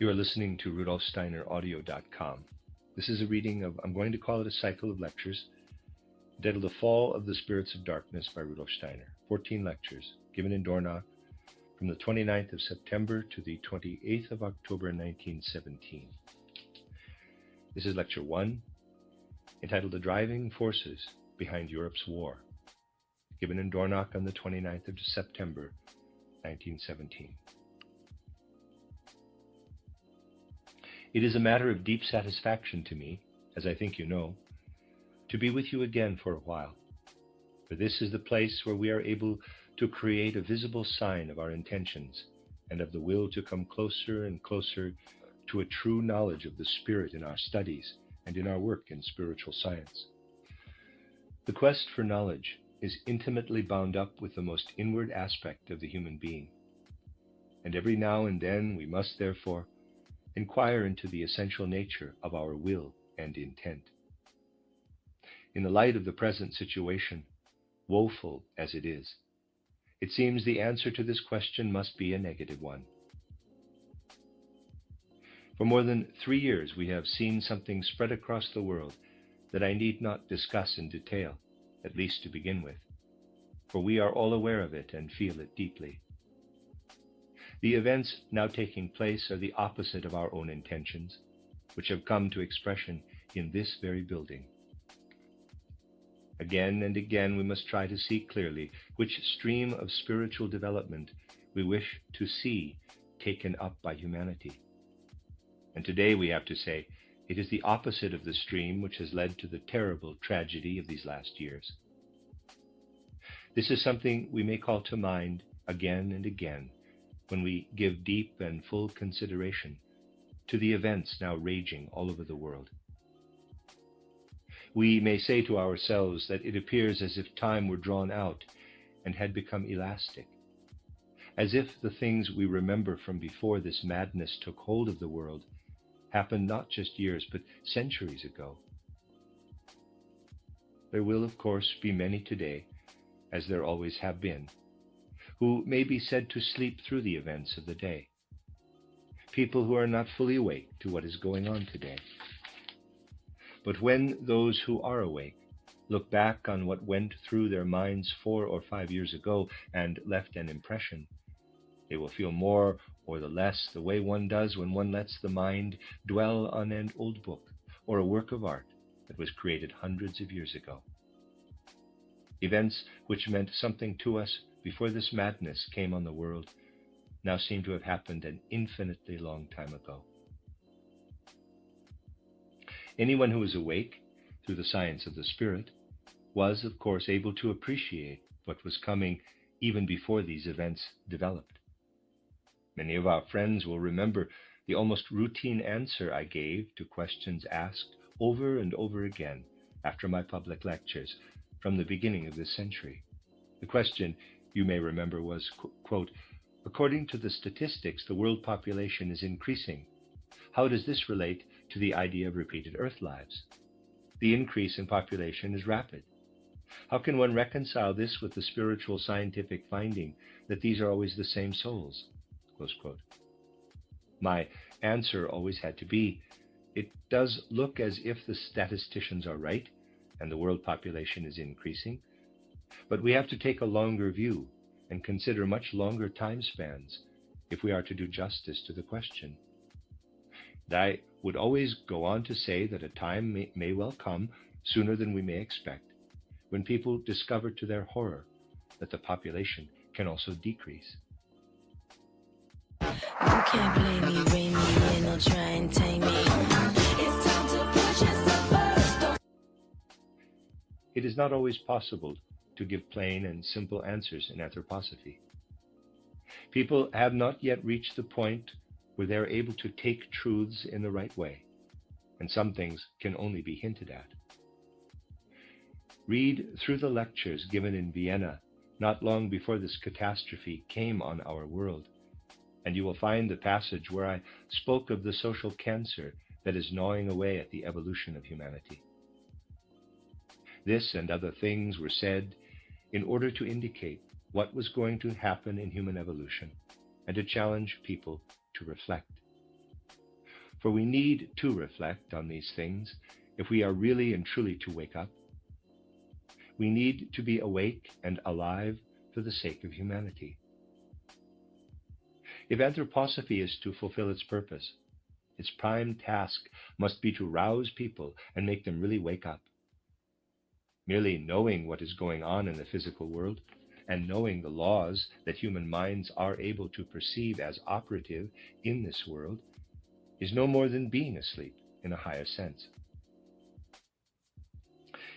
You are listening to RudolfSteinerAudio.com. This is a reading of, I'm going to call it a cycle of lectures, entitled The Fall of the Spirits of Darkness by Rudolf Steiner. 14 lectures given in Dornach from the 29th of September to the 28th of October 1917. This is lecture 1, entitled The Driving Forces Behind Europe's War, given in Dornach on the 29th of September 1917. It is a matter of deep satisfaction to me, as I think you know, to be with you again for a while, for this is the place where we are able to create a visible sign of our intentions and of the will to come closer and closer to a true knowledge of the Spirit in our studies and in our work in spiritual science. The quest for knowledge is intimately bound up with the most inward aspect of the human being, and every now and then we must therefore inquire into the essential nature of our will and intent. In the light of the present situation, woeful as it is, it seems the answer to this question must be a negative one. For more than 3 years we have seen something spread across the world that I need not discuss in detail, at least to begin with, for we are all aware of it and feel it deeply. The events now taking place are the opposite of our own intentions, which have come to expression in this very building. Again and again we must try to see clearly which stream of spiritual development we wish to see taken up by humanity. And today we have to say it is the opposite of the stream which has led to the terrible tragedy of these last years. This is something we may call to mind again and again when we give deep and full consideration to the events now raging all over the world. We may say to ourselves that it appears as if time were drawn out and had become elastic, as if the things we remember from before this madness took hold of the world happened not just years but centuries ago. There will, of course, be many today, as there always have been, who may be said to sleep through the events of the day, people who are not fully awake to what is going on today. But when those who are awake look back on what went through their minds 4 or 5 years ago and left an impression, they will feel more or the less the way one does when one lets the mind dwell on an old book or a work of art that was created hundreds of years ago. Events which meant something to us before this madness came on the world now seem to have happened an infinitely long time ago. Anyone who is awake through the science of the Spirit was, of course, able to appreciate what was coming even before these events developed. Many of our friends will remember the almost routine answer I gave to questions asked over and over again after my public lectures from the beginning of this century. The question, you may remember, was, quote, according to the statistics, the world population is increasing. How does this relate to the idea of repeated Earth lives? The increase in population is rapid. How can one reconcile this with the spiritual scientific finding that these are always the same souls? Close quote. My answer always had to be, it does look as if the statisticians are right and the world population is increasing, but we have to take a longer view and consider much longer time spans if we are to do justice to the question. And I would always go on to say that a time may well come, sooner than we may expect, when people discover to their horror that the population can also decrease. You can't blame me, rein me in, or try and tame me. It's time to put yourself first. It is not always possible to give plain and simple answers in anthroposophy. People have not yet reached the point where they are able to take truths in the right way, and some things can only be hinted at. Read through the lectures given in Vienna not long before this catastrophe came on our world, and you will find the passage where I spoke of the social cancer that is gnawing away at the evolution of humanity. This and other things were said in order to indicate what was going to happen in human evolution and to challenge people to reflect. For we need to reflect on these things if we are really and truly to wake up. We need to be awake and alive for the sake of humanity. If anthroposophy is to fulfill its purpose, its prime task must be to rouse people and make them really wake up. Merely knowing what is going on in the physical world and knowing the laws that human minds are able to perceive as operative in this world is no more than being asleep in a higher sense.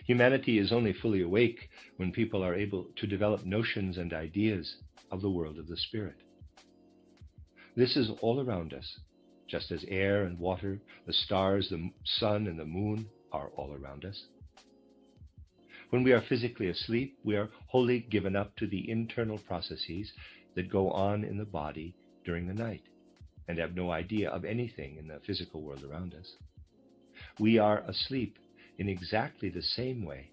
Humanity is only fully awake when people are able to develop notions and ideas of the world of the spirit. This is all around us, just as air and water, the stars, the sun, and the moon are all around us. When we are physically asleep, we are wholly given up to the internal processes that go on in the body during the night and have no idea of anything in the physical world around us. We are asleep in exactly the same way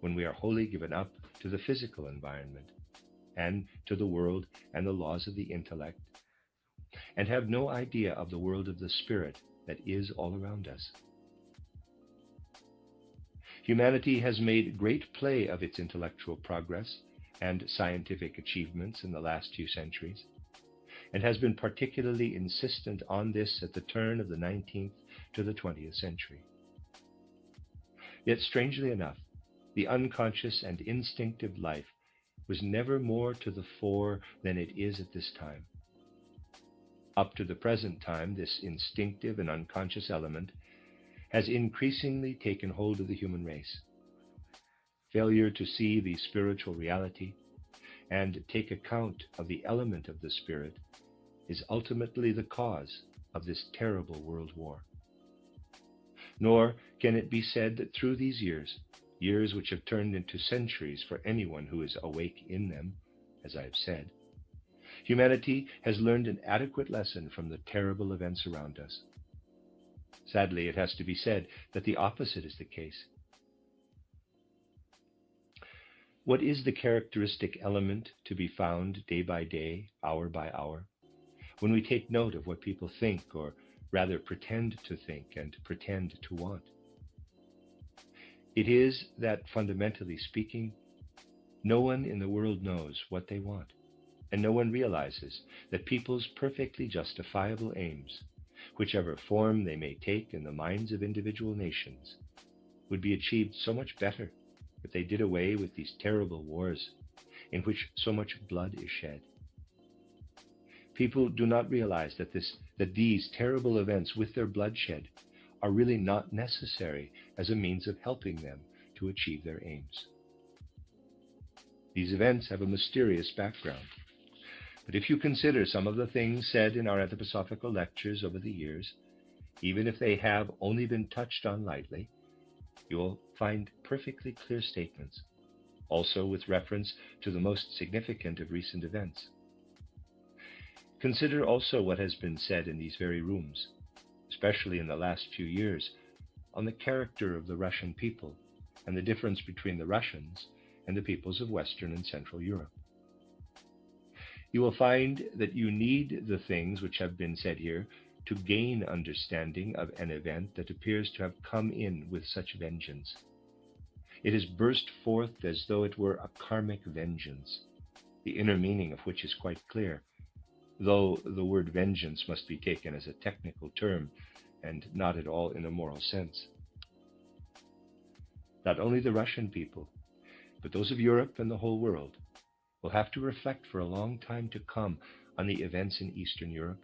when we are wholly given up to the physical environment and to the world and the laws of the intellect, and have no idea of the world of the spirit that is all around us. Humanity has made great play of its intellectual progress and scientific achievements in the last few centuries, and has been particularly insistent on this at the turn of the 19th to the 20th century. Yet, strangely enough, the unconscious and instinctive life was never more to the fore than it is at this time. Up to the present time, this instinctive and unconscious element has increasingly taken hold of the human race. Failure to see the spiritual reality and take account of the element of the spirit is ultimately the cause of this terrible world war. Nor can it be said that through these years which have turned into centuries for anyone who is awake in them, as I have said, humanity has learned an adequate lesson from the terrible events around us. Sadly, it has to be said that the opposite is the case. What is the characteristic element to be found day by day, hour by hour, when we take note of what people think, or rather pretend to think and pretend to want? It is that, fundamentally speaking, no one in the world knows what they want, and no one realizes that people's perfectly justifiable aims, whichever form they may take in the minds of individual nations, would be achieved so much better if they did away with these terrible wars in which so much blood is shed. People do not realize that these terrible events with their bloodshed are really not necessary as a means of helping them to achieve their aims. These events have a mysterious background, but if you consider some of the things said in our anthroposophical lectures over the years, even if they have only been touched on lightly, you will find perfectly clear statements, also with reference to the most significant of recent events. Consider also what has been said in these very rooms, especially in the last few years, on the character of the Russian people and the difference between the Russians and the peoples of Western and Central Europe. You will find that you need the things which have been said here to gain understanding of an event that appears to have come in with such vengeance. It has burst forth as though it were a karmic vengeance, the inner meaning of which is quite clear, though the word vengeance must be taken as a technical term and not at all in a moral sense. Not only the Russian people, but those of Europe and the whole world will have to reflect for a long time to come on the events in Eastern Europe,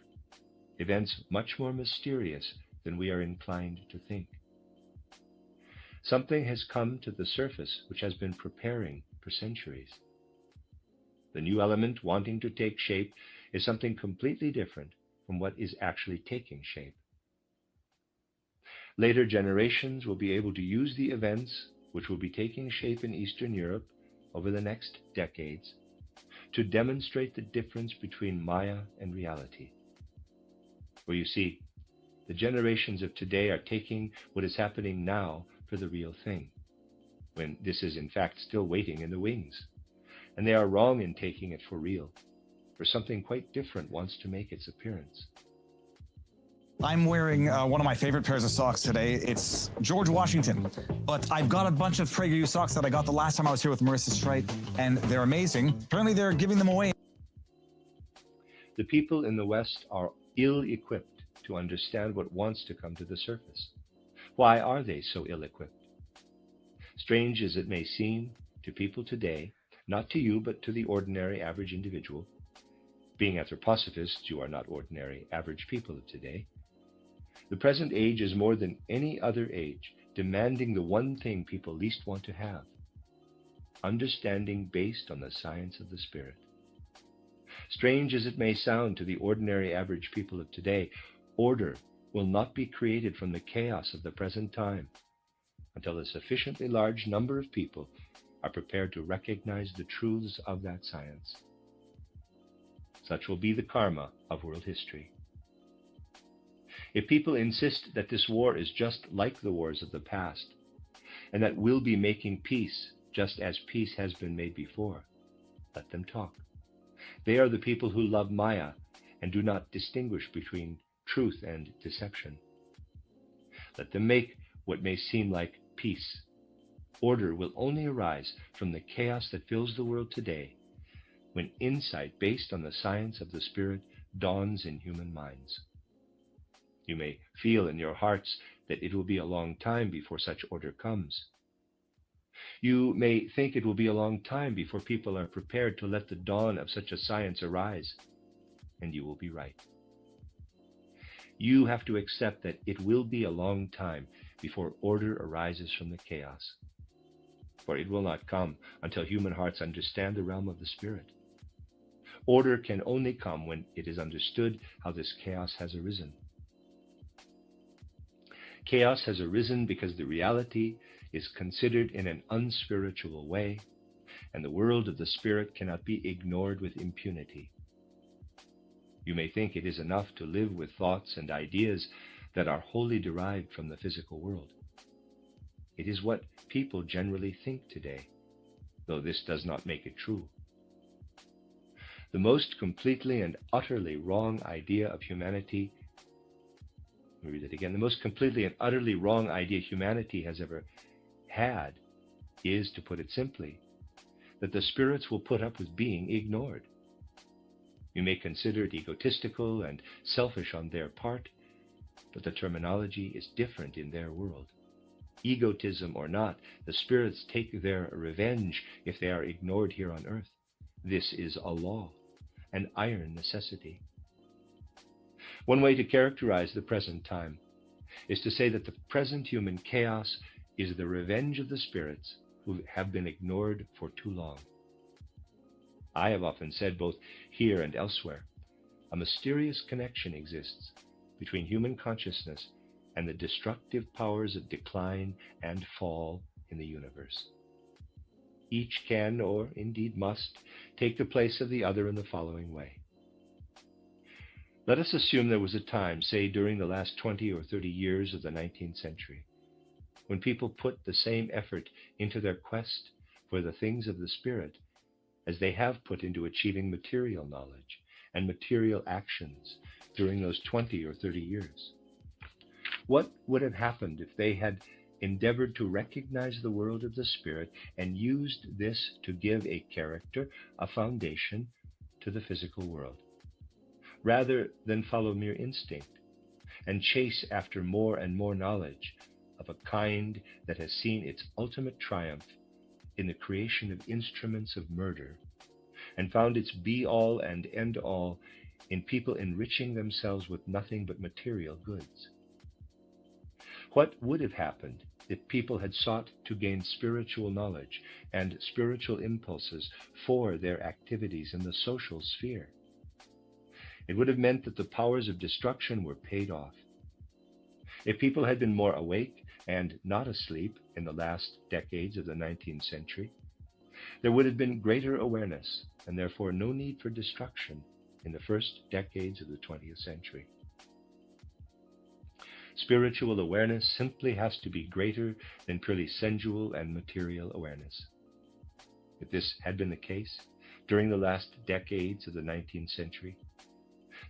events much more mysterious than we are inclined to think. Something has come to the surface which has been preparing for centuries. The new element wanting to take shape is something completely different from what is actually taking shape. Later generations will be able to use the events which will be taking shape in Eastern Europe over the next decades to demonstrate the difference between Maya and reality. For you see, the generations of today are taking what is happening now for the real thing, when this is in fact still waiting in the wings, and they are wrong in taking it for real, for something quite different wants to make its appearance. I'm wearing one of my favorite pairs of socks today. It's George Washington, but I've got a bunch of PragerU socks that I got the last time I was here with Marissa Streit, and they're amazing. Apparently they're giving them away. The people in the West are ill-equipped to understand what wants to come to the surface. Why are they so ill-equipped? Strange as it may seem to people today, not to you, but to the ordinary average individual, being anthroposophists, you are not ordinary average people of today. The present age is more than any other age demanding the one thing people least want to have: understanding based on the science of the Spirit. Strange as it may sound to the ordinary average people of today, order will not be created from the chaos of the present time until a sufficiently large number of people are prepared to recognize the truths of that science. Such will be the karma of world history. If people insist that this war is just like the wars of the past, and that we'll be making peace just as peace has been made before, let them talk. They are the people who love Maya and do not distinguish between truth and deception. Let them make what may seem like peace. Order will only arise from the chaos that fills the world today, when insight based on the science of the Spirit dawns in human minds. You may feel in your hearts that it will be a long time before such order comes. You may think it will be a long time before people are prepared to let the dawn of such a science arise, and you will be right. You have to accept that it will be a long time before order arises from the chaos, for it will not come until human hearts understand the realm of the Spirit. Order can only come when it is understood how this chaos has arisen. Chaos has arisen because the reality is considered in an unspiritual way, and the world of the Spirit cannot be ignored with impunity. You may think it is enough to live with thoughts and ideas that are wholly derived from the physical world. It is what people generally think today, though this does not make it true. The most completely and utterly wrong idea of humanity, let me read it again, the most completely and utterly wrong idea humanity has ever had is, to put it simply, that the spirits will put up with being ignored. You may consider it egotistical and selfish on their part, but the terminology is different in their world. Egotism or not, the spirits take their revenge if they are ignored here on earth. This is a law, an iron necessity. One way to characterize the present time is to say that the present human chaos is the revenge of the spirits who have been ignored for too long. I have often said, both here and elsewhere, a mysterious connection exists between human consciousness and the destructive powers of decline and fall in the universe. Each can, or indeed must, take the place of the other in the following way. Let us assume there was a time, say during the last 20 or 30 years of the 19th century, when people put the same effort into their quest for the things of the Spirit as they have put into achieving material knowledge and material actions during those 20 or 30 years. What would have happened if they had endeavored to recognize the world of the Spirit and used this to give a character, a foundation to the physical world, rather than follow mere instinct and chase after more and more knowledge of a kind that has seen its ultimate triumph in the creation of instruments of murder, and found its be-all and end-all in people enriching themselves with nothing but material goods? What would have happened if people had sought to gain spiritual knowledge and spiritual impulses for their activities in the social sphere? It would have meant that the powers of destruction were paid off. If people had been more awake and not asleep in the last decades of the 19th century, there would have been greater awareness and therefore no need for destruction in the first decades of the 20th century. Spiritual awareness simply has to be greater than purely sensual and material awareness. If this had been the case during the last decades of the 19th century,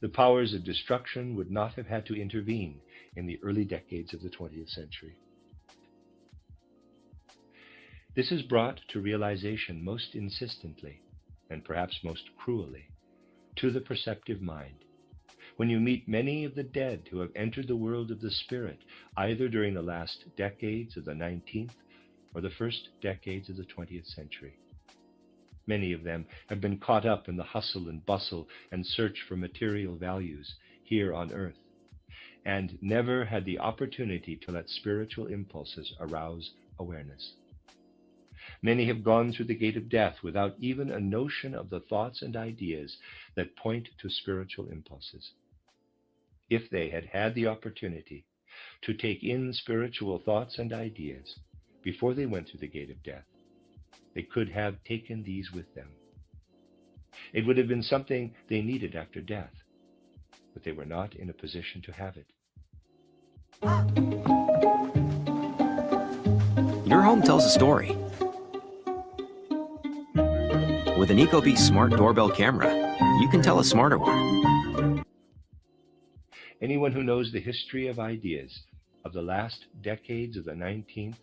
the powers of destruction would not have had to intervene in the early decades of the 20th century. This is brought to realization most insistently, and perhaps most cruelly, to the perceptive mind, when you meet many of the dead who have entered the world of the spirit, either during the last decades of the 19th or the first decades of the 20th century. Many of them have been caught up in the hustle and bustle and search for material values here on earth, and never had the opportunity to let spiritual impulses arouse awareness. Many have gone through the gate of death without even a notion of the thoughts and ideas that point to spiritual impulses. If they had had the opportunity to take in spiritual thoughts and ideas before they went through the gate of death, they could have taken these with them. It would have been something they needed after death, but they were not in a position to have it. Your home tells a story. With an Ecobee smart doorbell camera, you can tell a smarter one. Anyone who knows the history of ideas of the last decades of the 19th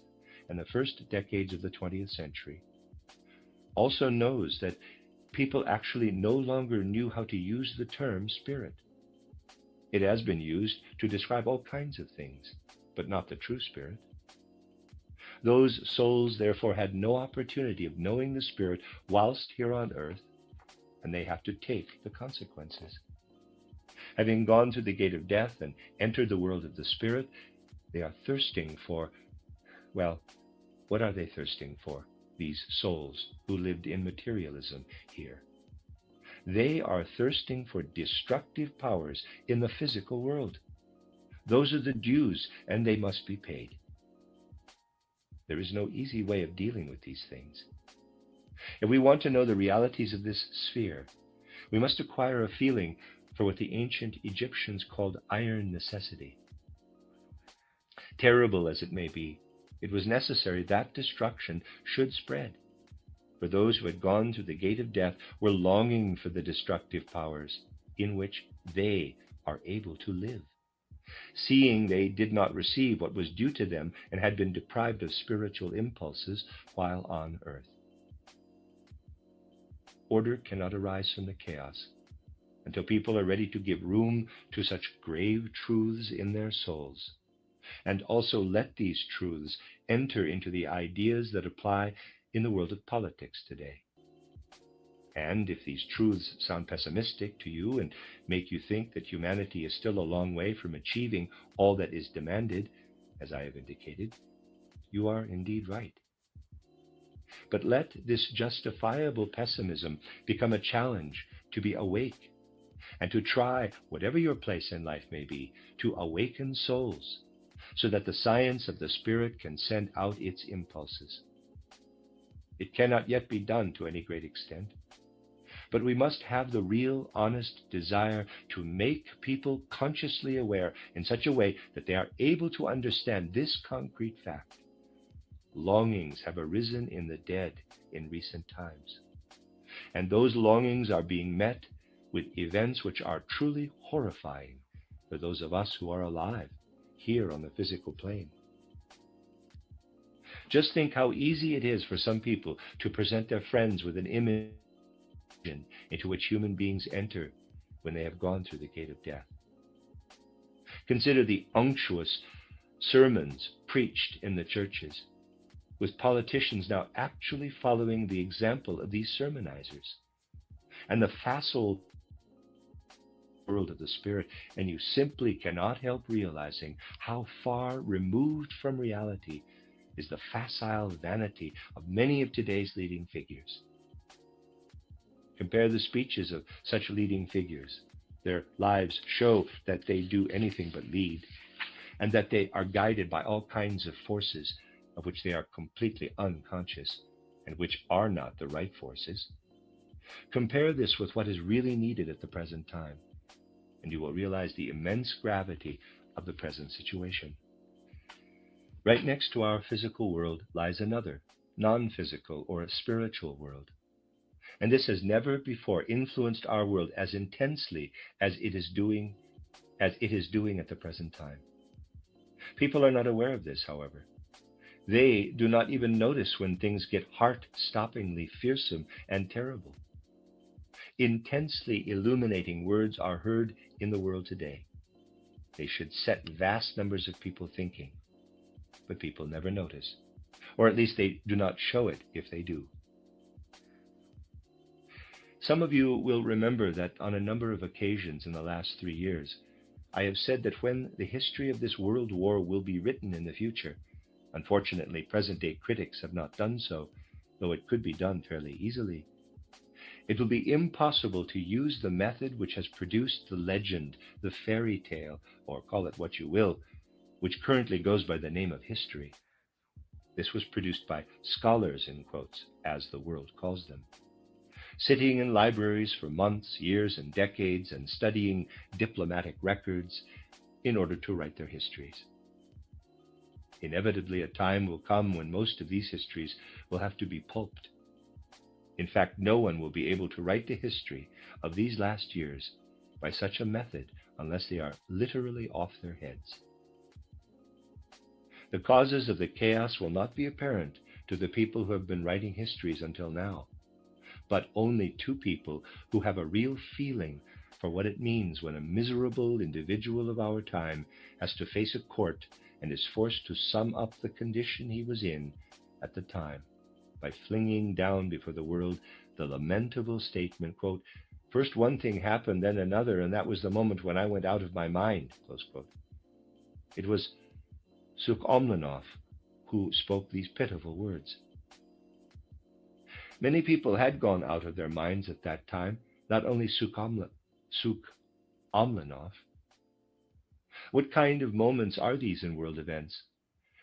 and the first decades of the 20th century also knows that people actually no longer knew how to use the term spirit. It has been used to describe all kinds of things, but not the true spirit. Those souls therefore had no opportunity of knowing the spirit whilst here on earth, and they have to take the consequences. Having gone through the gate of death and entered the world of the spirit, they are thirsting for, well, what are they thirsting for, these souls who lived in materialism here? They are thirsting for destructive powers in the physical world. Those are the dues, and they must be paid. There is no easy way of dealing with these things. If we want to know the realities of this sphere, we must acquire a feeling for what the ancient Egyptians called iron necessity. Terrible as it may be, it was necessary that destruction should spread, for those who had gone through the gate of death were longing for the destructive powers in which they are able to live, seeing they did not receive what was due to them and had been deprived of spiritual impulses while on earth. Order cannot arise from the chaos until people are ready to give room to such grave truths in their souls, and also let these truths enter into the ideas that apply in the world of politics today. And if these truths sound pessimistic to you and make you think that humanity is still a long way from achieving all that is demanded, as I have indicated, you are indeed right. But let this justifiable pessimism become a challenge to be awake and to try, whatever your place in life may be, to awaken souls so that the science of the Spirit can send out its impulses. It cannot yet be done to any great extent, but we must have the real, honest desire to make people consciously aware in such a way that they are able to understand this concrete fact. Longings have arisen in the dead in recent times, and those longings are being met with events which are truly horrifying for those of us who are alive here on the physical plane. Just think how easy it is for some people to present their friends with an image into which human beings enter when they have gone through the gate of death. Consider the unctuous sermons preached in the churches, with politicians now actually following the example of these sermonizers, and the facile world of the Spirit, and you simply cannot help realizing how far removed from reality is the facile vanity of many of today's leading figures. Compare the speeches of such leading figures. Their lives show that they do anything but lead, and that they are guided by all kinds of forces of which they are completely unconscious, and which are not the right forces. Compare this with what is really needed at the present time, and you will realize the immense gravity of the present situation. Right next to our physical world lies another, non-physical or spiritual world. And this has never before influenced our world as intensely as it is doing at the present time. People are not aware of this, however. They do not even notice when things get heart-stoppingly fearsome and terrible. Intensely illuminating words are heard in the world today. They should set vast numbers of people thinking, but people never notice, or at least they do not show it if they do. Some of you will remember that on a number of occasions in the last 3 years, I have said that when the history of this world war will be written in the future, unfortunately present-day critics have not done so, though it could be done fairly easily, it will be impossible to use the method which has produced the legend, the fairy tale, or call it what you will, which currently goes by the name of history. This was produced by scholars, in quotes, as the world calls them, sitting in libraries for months, years, and decades, and studying diplomatic records in order to write their histories. Inevitably, a time will come when most of these histories will have to be pulped. In fact, no one will be able to write the history of these last years by such a method unless they are literally off their heads. The causes of the chaos will not be apparent to the people who have been writing histories until now, but only to people who have a real feeling for what it means when a miserable individual of our time has to face a court and is forced to sum up the condition he was in at the time by flinging down before the world the lamentable statement, quote, "First one thing happened, then another, and that was the moment when I went out of my mind," close quote. It was Sukhomlinov who spoke these pitiful words. Many people had gone out of their minds at that time, not only Sukhomlinov. What kind of moments are these in world events,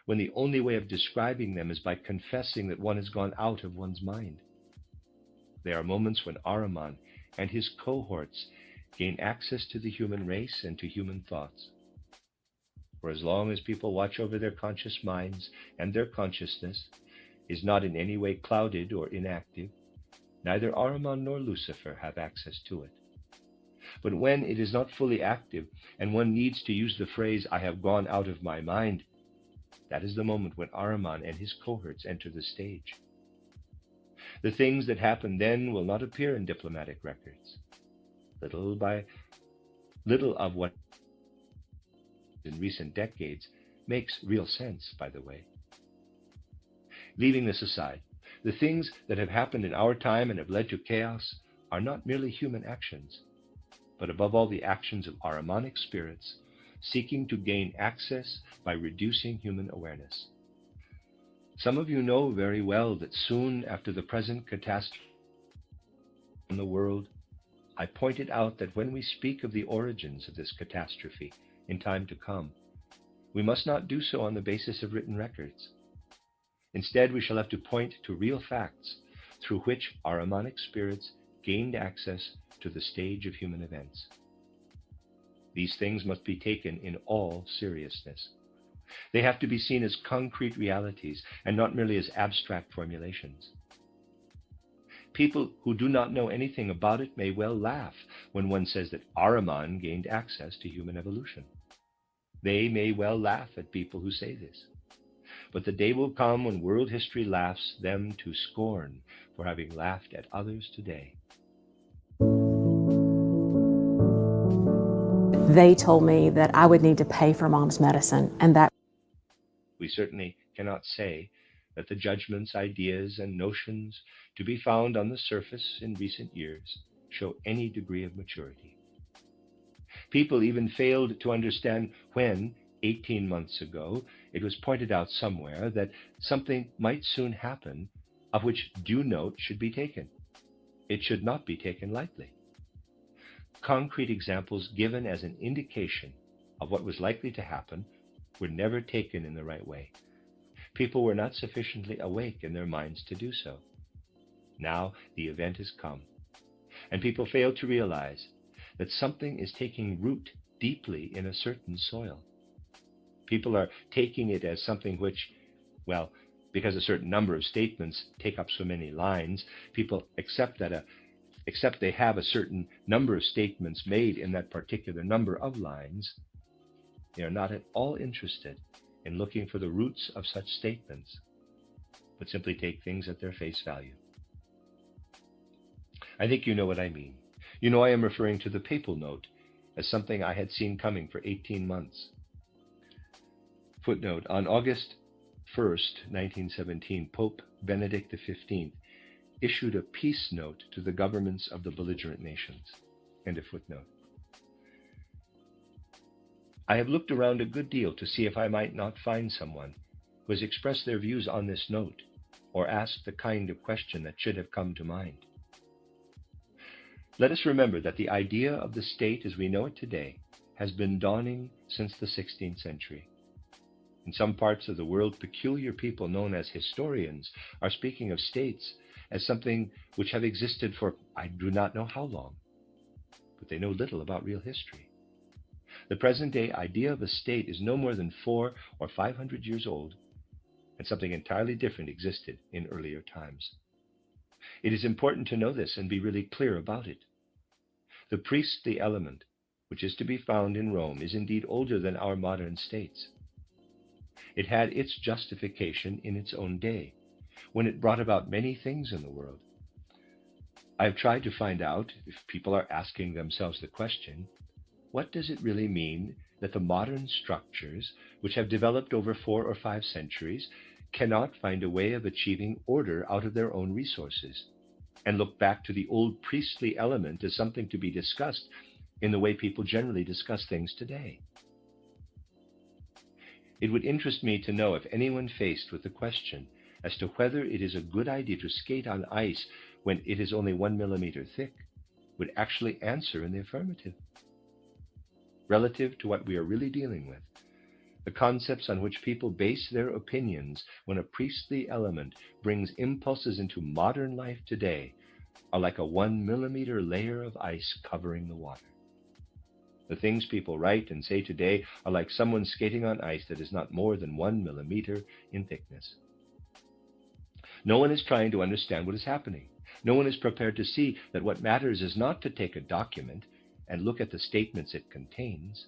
when the only way of describing them is by confessing that one has gone out of one's mind? They are moments when Ahriman and his cohorts gain access to the human race and to human thoughts. For as long as people watch over their conscious minds and their consciousness is not in any way clouded or inactive, neither Ahriman nor Lucifer have access to it. But when it is not fully active and one needs to use the phrase, "I have gone out of my mind," that is the moment when Ahriman and his cohorts enter the stage. The things that happen then will not appear in diplomatic records. Little of what in recent decades makes real sense, by the way. Leaving this aside, the things that have happened in our time and have led to chaos are not merely human actions, but above all the actions of Ahrimanic spirits seeking to gain access by reducing human awareness. Some of you know very well that soon after the present catastrophe in the world, I pointed out that when we speak of the origins of this catastrophe in time to come, we must not do so on the basis of written records. Instead, we shall have to point to real facts through which Ahrimanic spirits gained access to the stage of human events. These things must be taken in all seriousness. They have to be seen as concrete realities and not merely as abstract formulations. People who do not know anything about it may well laugh when one says that Ahriman gained access to human evolution. They may well laugh at people who say this. But the day will come when world history laughs them to scorn for having laughed at others today. They told me that I would need to pay for Mom's medicine, and that we certainly cannot say that the judgments, ideas, and notions to be found on the surface in recent years show any degree of maturity. People even failed to understand when, 18 months ago, it was pointed out somewhere that something might soon happen of which due note should be taken. It should not be taken lightly. Concrete examples given as an indication of what was likely to happen were never taken in the right way. People were not sufficiently awake in their minds to do so. Now the event has come, and people fail to realize that something is taking root deeply in a certain soil. People are taking it as something which, well, Because a certain number of statements take up so many lines, people accept they have a certain number of statements made in that particular number of lines. They are not at all interested in looking for the roots of such statements, but simply take things at their face value. I think you know what I mean. You know I am referring to the papal note as something I had seen coming for 18 months. Footnote, on August 1st, 1917, Pope Benedict XV issued a peace note to the governments of the belligerent nations. End of footnote. I have looked around a good deal to see if I might not find someone who has expressed their views on this note or asked the kind of question that should have come to mind. Let us remember that the idea of the state as we know it today has been dawning since the 16th century. In some parts of the world, peculiar people known as historians are speaking of states as something which have existed for I do not know how long, but they know little about real history. The present-day idea of a state is no more than 400 or 500 years old, and something entirely different existed in earlier times. It is important to know this and be really clear about it. The priestly element, which is to be found in Rome, is indeed older than our modern states. It had its justification in its own day, when it brought about many things in the world. I have tried to find out, if people are asking themselves the question, what does it really mean that the modern structures, which have developed over 4 or 5 centuries, cannot find a way of achieving order out of their own resources, and look back to the old priestly element as something to be discussed in the way people generally discuss things today? It would interest me to know if anyone faced with the question as to whether it is a good idea to skate on ice when it is only 1 millimeter thick would actually answer in the affirmative. Relative to what we are really dealing with, the concepts on which people base their opinions when a priestly element brings impulses into modern life today are like a 1 millimeter layer of ice covering the water. The things people write and say today are like someone skating on ice that is not more than 1 millimeter in thickness. No one is trying to understand what is happening. No one is prepared to see that what matters is not to take a document and look at the statements it contains,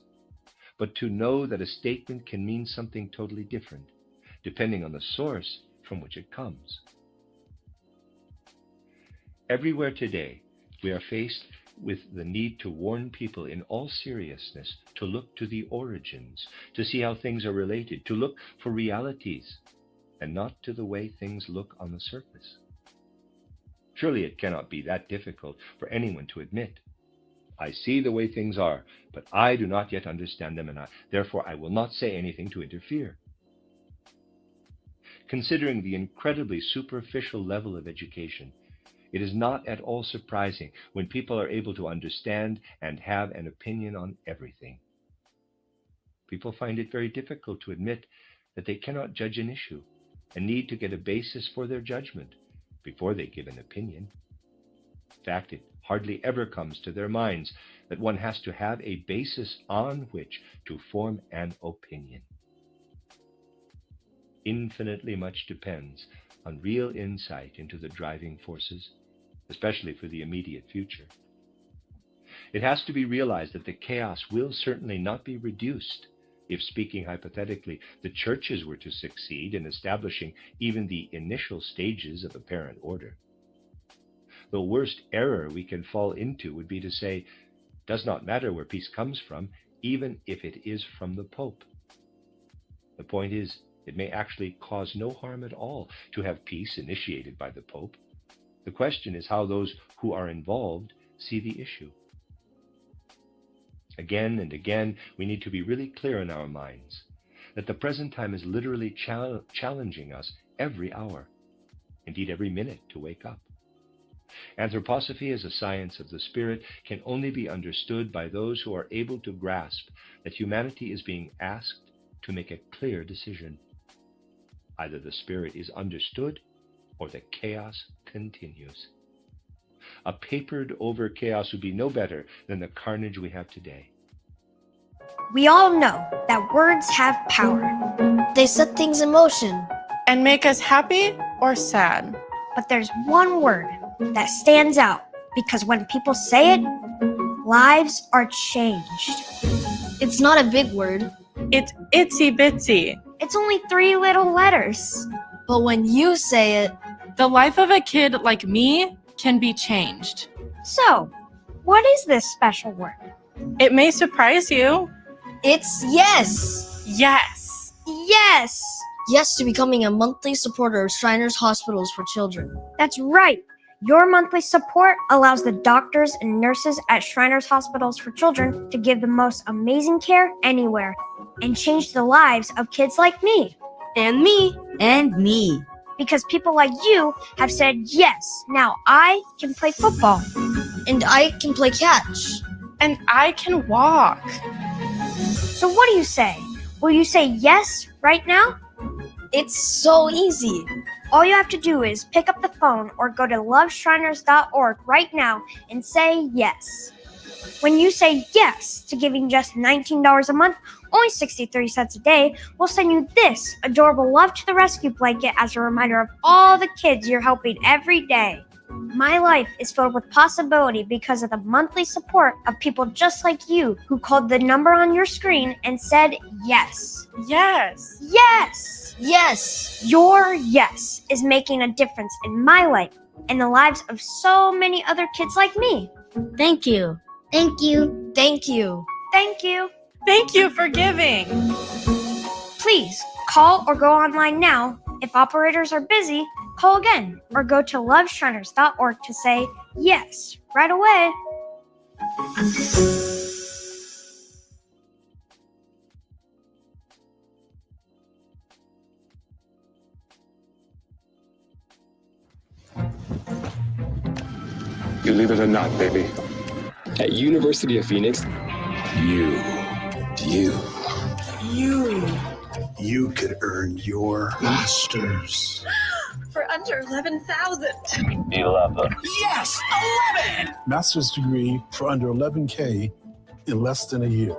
but to know that a statement can mean something totally different, depending on the source from which it comes. Everywhere today, we are faced with the need to warn people in all seriousness to look to the origins, to see how things are related, to look for realities, and not to the way things look on the surface. Surely it cannot be that difficult for anyone to admit, I see the way things are, but I do not yet understand them, and therefore I will not say anything to interfere. Considering the incredibly superficial level of education, it is not at all surprising when people are able to understand and have an opinion on everything. People find it very difficult to admit that they cannot judge an issue and need to get a basis for their judgment before they give an opinion. In fact, it hardly ever comes to their minds that one has to have a basis on which to form an opinion. Infinitely much depends on real insight into the driving forces, especially for the immediate future. It has to be realized that the chaos will certainly not be reduced if, speaking hypothetically, the churches were to succeed in establishing even the initial stages of apparent order. The worst error we can fall into would be to say, it does not matter where peace comes from, even if it is from the Pope. The point is, it may actually cause no harm at all to have peace initiated by the Pope. The question is how those who are involved see the issue. Again and again, we need to be really clear in our minds that the present time is literally challenging us every hour, indeed every minute, to wake up. Anthroposophy as a science of the spirit can only be understood by those who are able to grasp that humanity is being asked to make a clear decision. Either the spirit is understood or the chaos continues. A papered over chaos would be no better than the carnage we have today. We all know that words have power. They set things in motion. And make us happy or sad. But there's one word that stands out because when people say it, lives are changed. It's not a big word. It's itsy bitsy. It's only 3 little letters. But when you say it, the life of a kid like me can be changed. So, what is this special word? It may surprise you. it's yes. Yes. Yes! Yes to becoming a monthly supporter of Shriners Hospitals for Children. That's right. Your monthly support allows the doctors and nurses at Shriners Hospitals for Children to give the most amazing care anywhere and change the lives of kids like me. And me. And me. Because people like you have said yes. Now I can play football. And I can play catch. And I can walk. So what do you say? Will you say yes right now? It's so easy. All you have to do is pick up the phone or go to loveshriners.org right now and say yes. When you say yes to giving just $19 a month, only 63 cents a day, we'll send you this adorable Love to the Rescue blanket as a reminder of all the kids you're helping every day. My life is filled with possibility because of the monthly support of people just like you who called the number on your screen and said yes. Yes. Yes! Yes. Your yes is making a difference in my life and the lives of so many other kids like me. Thank you. Thank you. Thank you. Thank you. Thank you for giving. Please call or go online now. If operators are busy, call again or go to loveshriners.org to say yes right away. Believe it or not, baby. At University of Phoenix, You could earn your master's. For under 11,000. 11. Yes, 11! Master's degree for under 11K in less than a year.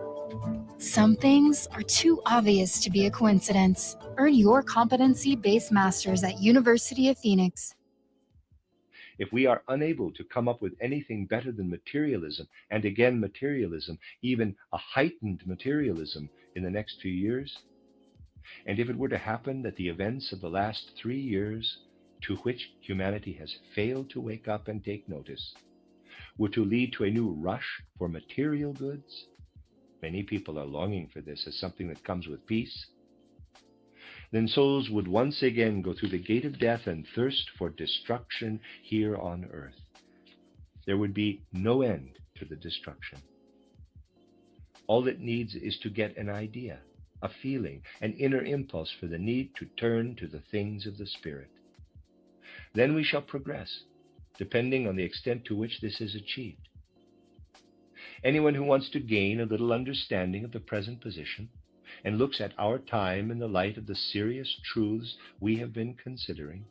Some things are too obvious to be a coincidence. Earn your competency-based master's at University of Phoenix. If we are unable to come up with anything better than materialism, and again materialism, even a heightened materialism in the next few years, and if it were to happen that the events of the last 3 years, to which humanity has failed to wake up and take notice, were to lead to a new rush for material goods, many people are longing for this as something that comes with peace, then souls would once again go through the gate of death and thirst for destruction here on earth. There would be no end to the destruction. All it needs is to get an idea, a feeling, an inner impulse for the need to turn to the things of the Spirit. Then we shall progress, depending on the extent to which this is achieved. Anyone who wants to gain a little understanding of the present position and looks at our time in the light of the serious truths we have been considering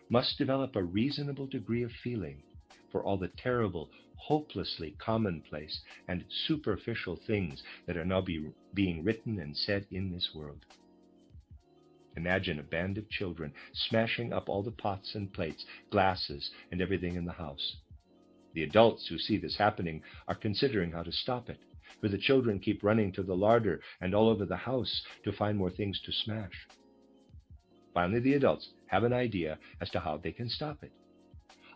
must develop a reasonable degree of feeling for all the terrible, hopelessly commonplace and superficial things that are now being written and said in this world. Imagine a band of children smashing up all the pots and plates, glasses, and everything in the house. The adults who see this happening are considering how to stop it, for the children keep running to the larder and all over the house to find more things to smash. Finally, the adults have an idea as to how they can stop it.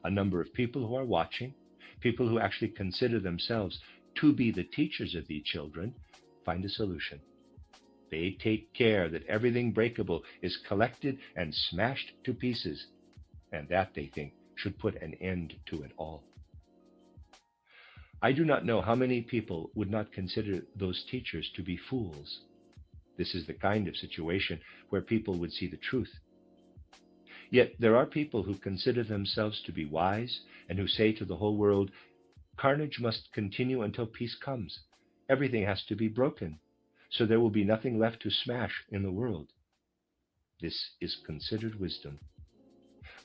A number of people who are watching, people who actually consider themselves to be the teachers of the children, find a solution. They take care that everything breakable is collected and smashed to pieces, and that, they think, should put an end to it all. I do not know how many people would not consider those teachers to be fools. This is the kind of situation where people would see the truth. Yet there are people who consider themselves to be wise and who say to the whole world, carnage must continue until peace comes. Everything has to be broken, so there will be nothing left to smash in the world. This is considered wisdom.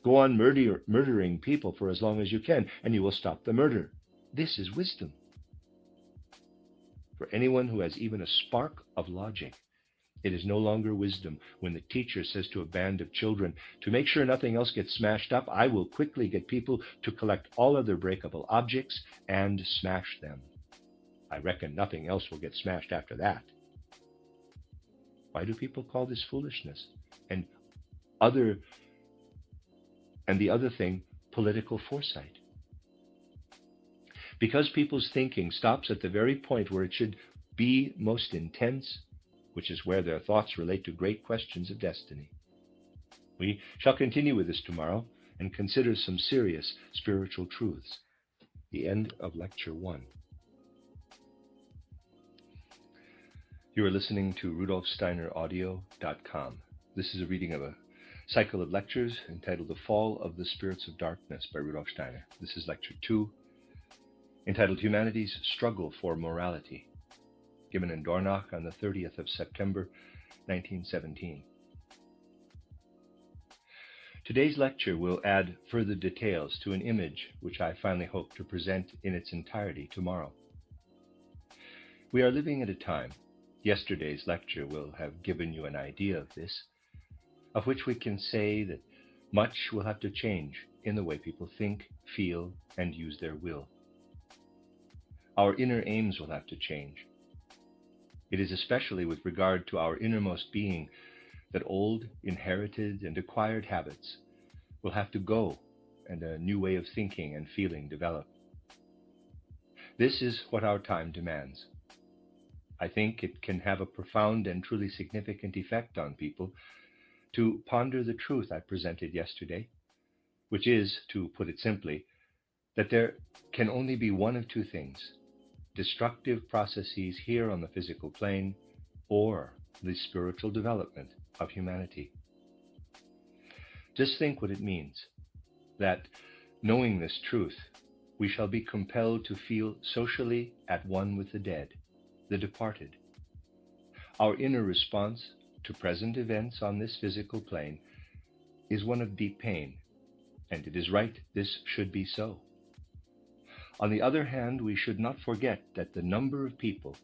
Go on murdering people for as long as you can, and you will stop the murder. This is wisdom. For anyone who has even a spark of logic, It is no longer wisdom when the teacher says to a band of children, to make sure nothing else gets smashed up, I will quickly get people to collect all other breakable objects and smash them. I reckon nothing else will get smashed after that. Why do people call this foolishness? And the other thing, political foresight. Because people's thinking stops at the very point where it should be most intense, which is where their thoughts relate to great questions of destiny. We shall continue with this tomorrow and consider some serious spiritual truths. The end of Lecture 1. You are listening to RudolfSteinerAudio.com. This is a reading of a cycle of lectures entitled The Fall of the Spirits of Darkness by Rudolf Steiner. This is Lecture 2, entitled Humanity's Struggle for Morality, given in Dornach on the 30th of September, 1917. Today's lecture will add further details to an image which I finally hope to present in its entirety tomorrow. We are living at a time, yesterday's lecture will have given you an idea of this, of which we can say that much will have to change in the way people think, feel, and use their will. Our inner aims will have to change. It is especially with regard to our innermost being that old, inherited, and acquired habits will have to go and a new way of thinking and feeling develop. This is what our time demands. I think it can have a profound and truly significant effect on people to ponder the truth I presented yesterday, which is, to put it simply, that there can only be one of two things: destructive processes here on the physical plane, or the spiritual development of humanity. Just think what it means, that knowing this truth, we shall be compelled to feel socially at one with the dead, the departed. Our inner response to present events on this physical plane is one of deep pain, and it is right this should be so. On the other hand, we should not forget that the number of people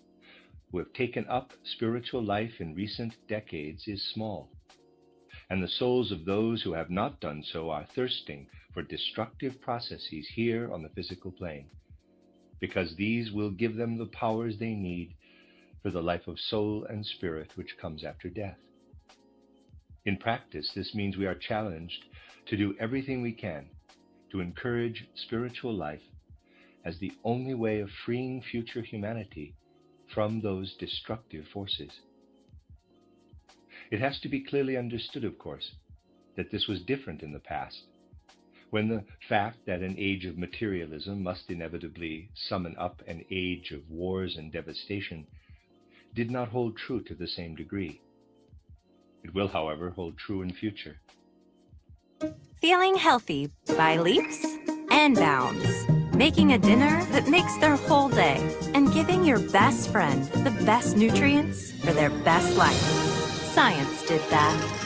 who have taken up spiritual life in recent decades is small, and the souls of those who have not done so are thirsting for destructive processes here on the physical plane, because these will give them the powers they need for the life of soul and spirit which comes after death. In practice, this means we are challenged to do everything we can to encourage spiritual life as the only way of freeing future humanity from those destructive forces. It has to be clearly understood, of course, that this was different in the past, when the fact that an age of materialism must inevitably summon up an age of wars and devastation did not hold true to the same degree. It will, however, hold true in future. Feeling healthy by leaps and bounds. Making a dinner that makes their whole day. And giving your best friend the best nutrients for their best life. Science did that.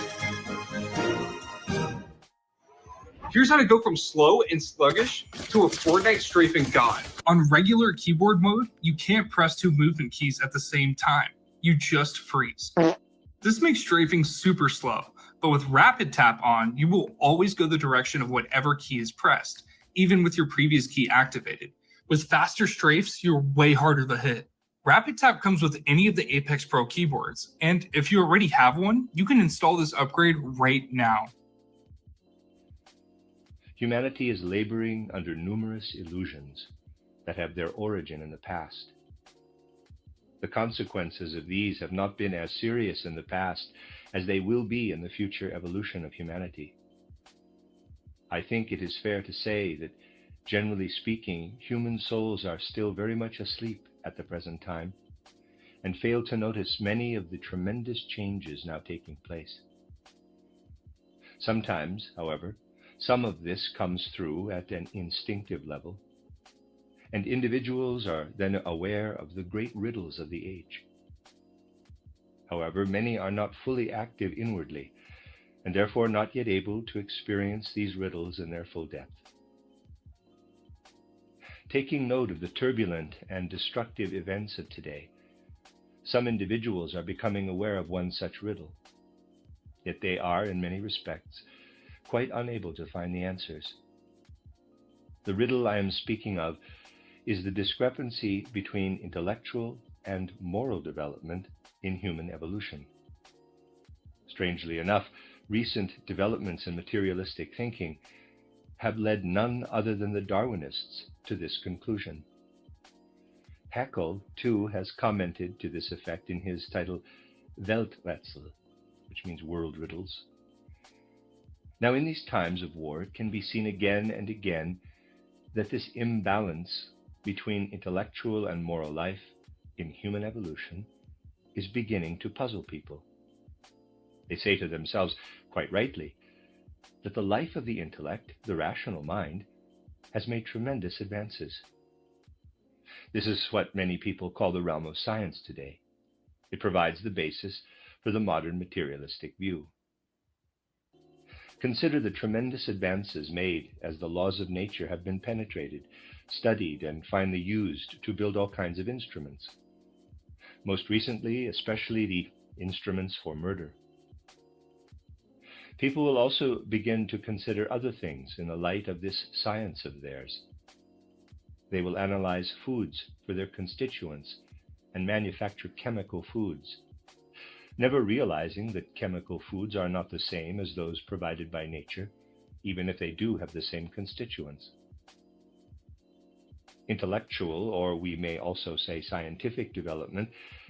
Here's how to go from slow and sluggish to a Fortnite strafing god. On regular keyboard mode, you can't press two movement keys at the same time. You just freeze. This makes strafing super slow, but with rapid tap on, you will always go the direction of whatever key is pressed, even with your previous key activated. With faster strafes, you're way harder to hit. Rapid tap comes with any of the Apex Pro keyboards, and if you already have one, you can install this upgrade right now. Humanity is laboring under numerous illusions that have their origin in the past. The consequences of these have not been as serious in the past as they will be in the future evolution of humanity. I think it is fair to say that, generally speaking, human souls are still very much asleep at the present time and fail to notice many of the tremendous changes now taking place. Sometimes, however, some of this comes through at an instinctive level, and individuals are then aware of the great riddles of the age. However, many are not fully active inwardly, and therefore not yet able to experience these riddles in their full depth. Taking note of the turbulent and destructive events of today, Some individuals are becoming aware of one such riddle, yet they are, in many respects, quite unable to find the answers. The riddle I am speaking of is the discrepancy between intellectual and moral development in human evolution. Strangely enough, recent developments in materialistic thinking have led none other than the Darwinists to this conclusion. Haeckel, too, has commented to this effect in his title Welträtsel, which means world riddles. Now, in these times of war, it can be seen again and again that this imbalance between intellectual and moral life in human evolution is beginning to puzzle people. They say to themselves, quite rightly, that the life of the intellect, the rational mind, has made tremendous advances. This is what many people call the realm of science today. It provides the basis for the modern materialistic view. Consider the tremendous advances made as the laws of nature have been penetrated, studied, and finally used to build all kinds of instruments. Most recently, especially the instruments for murder. People will also begin to consider other things in the light of this science of theirs. They will analyze foods for their constituents and manufacture chemical foods, never realizing that chemical foods are not the same as those provided by nature, even if they do have the same constituents. Intellectual, or we may also say scientific development,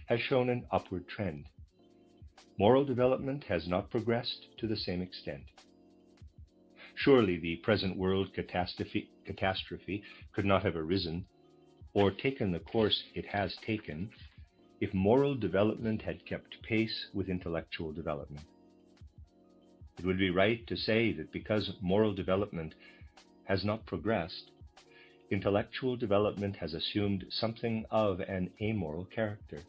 has shown an upward trend. Moral development has not progressed to the same extent. Surely the present world catastrophe could not have arisen or taken the course it has taken if moral development had kept pace with intellectual development. It would be right to say that because moral development has not progressed, intellectual development has assumed something of an amoral character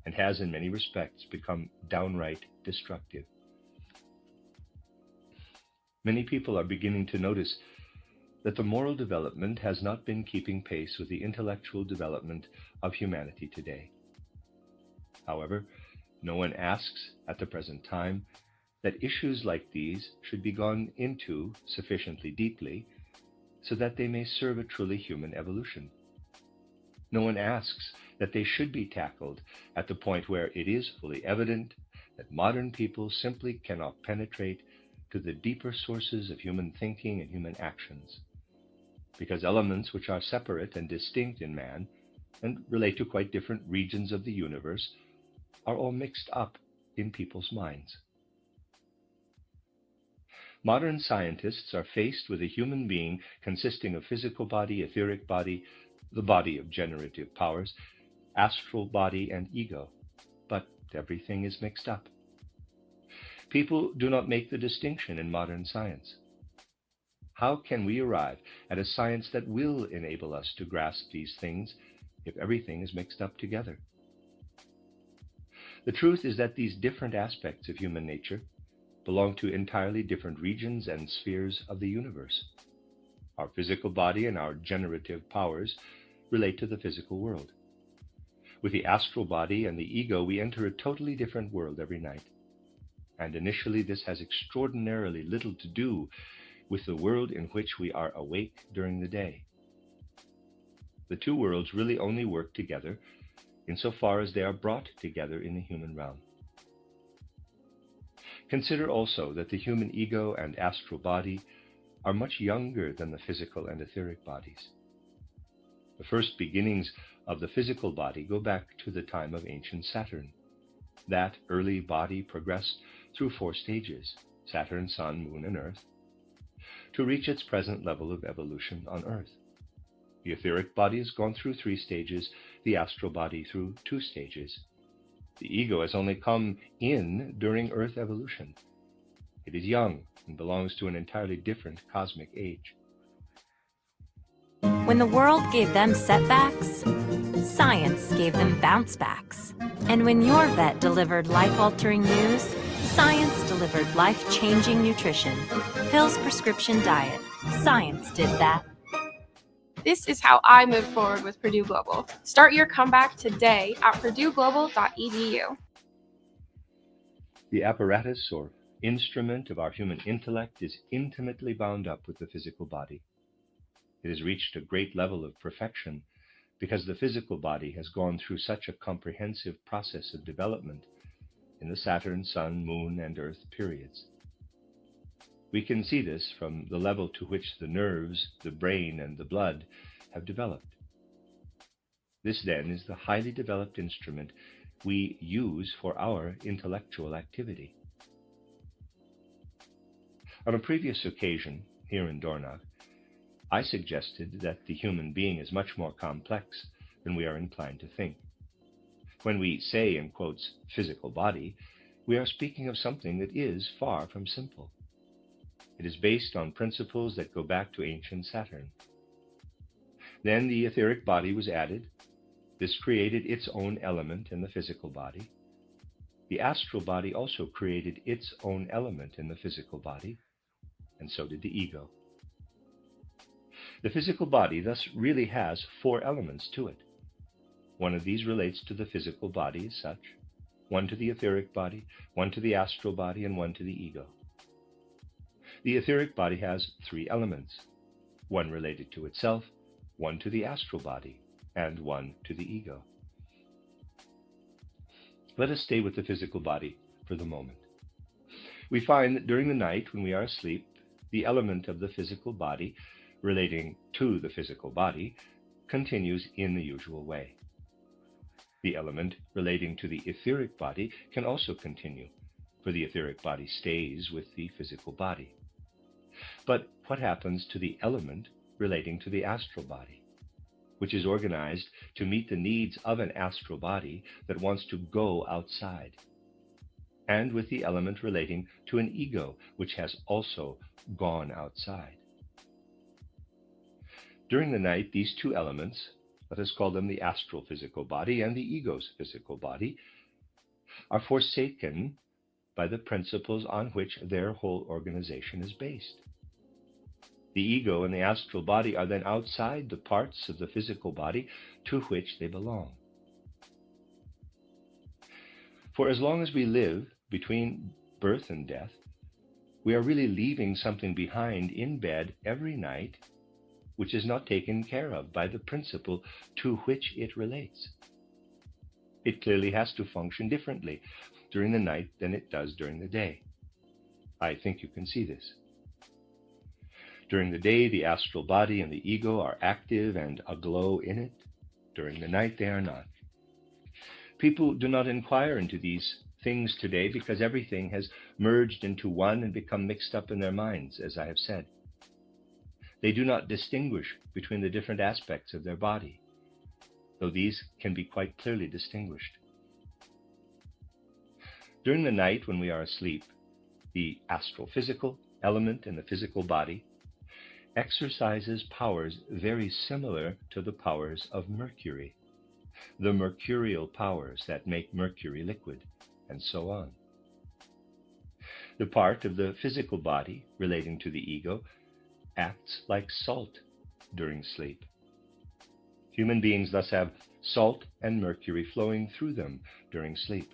and has in many respects become downright destructive. Many people are beginning to notice that the moral development has not been keeping pace with the intellectual development of humanity today. However, no one asks at the present time that issues like these should be gone into sufficiently deeply so that they may serve a truly human evolution. No one asks that they should be tackled at the point where it is fully evident that modern people simply cannot penetrate to the deeper sources of human thinking and human actions, because elements which are separate and distinct in man and relate to quite different regions of the universe are all mixed up in people's minds. Modern scientists are faced with a human being consisting of physical body, etheric body, the body of generative powers, astral body, and ego, but everything is mixed up. People do not make the distinction in modern science. How can we arrive at a science that will enable us to grasp these things if everything is mixed up together? The truth is that these different aspects of human nature belong to entirely different regions and spheres of the universe. Our physical body and our generative powers relate to the physical world. With the astral body and the ego, we enter a totally different world every night. And initially, this has extraordinarily little to do with the world in which we are awake during the day. The two worlds really only work together insofar as they are brought together in the human realm. Consider also that the human ego and astral body are much younger than the physical and etheric bodies. The first beginnings of the physical body go back to the time of ancient Saturn. That early body progressed through 4 stages, Saturn, Sun, Moon, and Earth, to reach its present level of evolution on Earth. The etheric body has gone through 3 stages, the astral body through 2 stages. The ego has only come in during Earth evolution. It is young and belongs to an entirely different cosmic age. When the world gave them setbacks, science gave them bounce backs. And when your vet delivered life-altering news, science delivered life-changing nutrition. Hill's Prescription Diet. Science did that. This is how I move forward with Purdue Global. Start your comeback today at purdueglobal.edu. The apparatus or instrument of our human intellect is intimately bound up with the physical body. It has reached a great level of perfection because the physical body has gone through such a comprehensive process of development in the Saturn, Sun, Moon, and Earth periods. We can see this from the level to which the nerves, the brain, and the blood have developed. This, then, is the highly developed instrument we use for our intellectual activity. On a previous occasion, here in Dornach, I suggested that the human being is much more complex than we are inclined to think. When we say, in quotes, physical body, we are speaking of something that is far from simple. It is based on principles that go back to ancient Saturn. Then the etheric body was added. This created its own element in the physical body. The astral body also created its own element in the physical body, and so did the ego. The physical body thus really has 4 elements to it. One of these relates to the physical body as such, one to the etheric body, one to the astral body, and one to the ego. The etheric body has 3 elements, one related to itself, one to the astral body, and one to the ego. Let us stay with the physical body for the moment. We find that during the night when we are asleep, the element of the physical body relating to the physical body continues in the usual way. The element relating to the etheric body can also continue, for the etheric body stays with the physical body. But what happens to the element relating to the astral body, which is organized to meet the needs of an astral body that wants to go outside, and with the element relating to an ego, which has also gone outside? During the night, these 2 elements, let us call them the astral physical body and the ego's physical body, are forsaken by the principles on which their whole organization is based. The ego and the astral body are then outside the parts of the physical body to which they belong. For as long as we live between birth and death, we are really leaving something behind in bed every night which is not taken care of by the principle to which it relates. It clearly has to function differently during the night than it does during the day. I think you can see this. During the day, the astral body and the ego are active and aglow in it. During the night, they are not. People do not inquire into these things today because everything has merged into one and become mixed up in their minds, as I have said. They do not distinguish between the different aspects of their body, though these can be quite clearly distinguished. During the night when we are asleep, the astral-physical element in the physical body exercises powers very similar to the powers of Mercury, the mercurial powers that make Mercury liquid, and so on. The part of the physical body relating to the ego acts like salt during sleep. Human beings thus have salt and mercury flowing through them during sleep.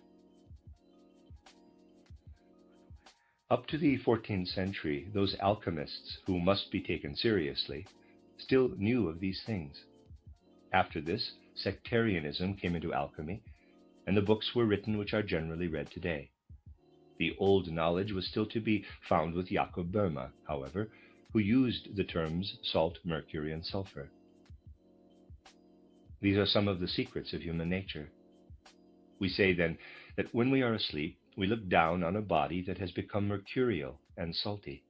Up to the 14th century, those alchemists who must be taken seriously still knew of these things. After this, sectarianism came into alchemy, and the books were written which are generally read today. The old knowledge was still to be found with Jakob Boehme, however, who used the terms salt, mercury, and sulfur. These are some of the secrets of human nature. We say then that when we are asleep, we look down on a body that has become mercurial and salty.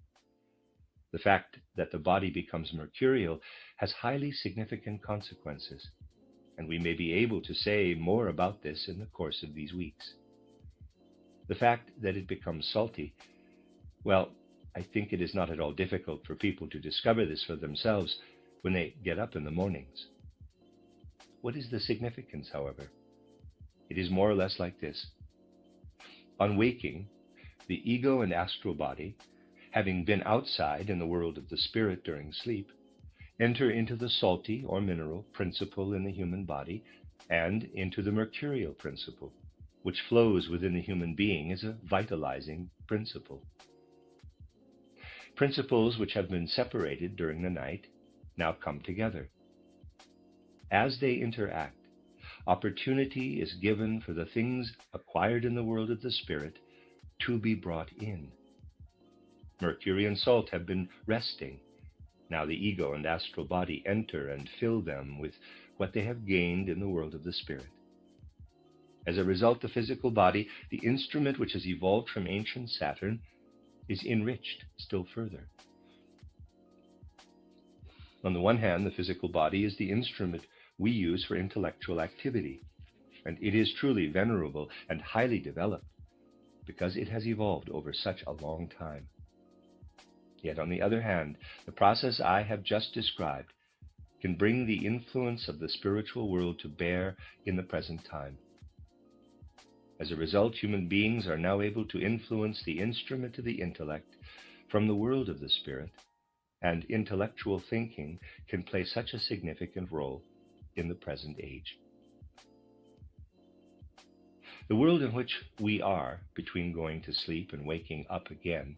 The fact that the body becomes mercurial has highly significant consequences, and we may be able to say more about this in the course of these weeks. The fact that it becomes salty, well, I think it is not at all difficult for people to discover this for themselves when they get up in the mornings. What is the significance, however? It is more or less like this. On waking, the ego and astral body, having been outside in the world of the spirit during sleep, enter into the salty or mineral principle in the human body and into the mercurial principle, which flows within the human being as a vitalizing principle. Principles which have been separated during the night now come together. As they interact, opportunity is given for the things acquired in the world of the spirit to be brought in. Mercury and salt have been resting. Now the ego and astral body enter and fill them with what they have gained in the world of the spirit. As a result, the physical body, the instrument which has evolved from ancient Saturn, is enriched still further. On the one hand, the physical body is the instrument we use for intellectual activity, and it is truly venerable and highly developed because it has evolved over such a long time. Yet on the other hand, the process I have just described can bring the influence of the spiritual world to bear in the present time. As a result, human beings are now able to influence the instrument of the intellect from the world of the spirit, and intellectual thinking can play such a significant role in the present age. The world in which we are, between going to sleep and waking up again,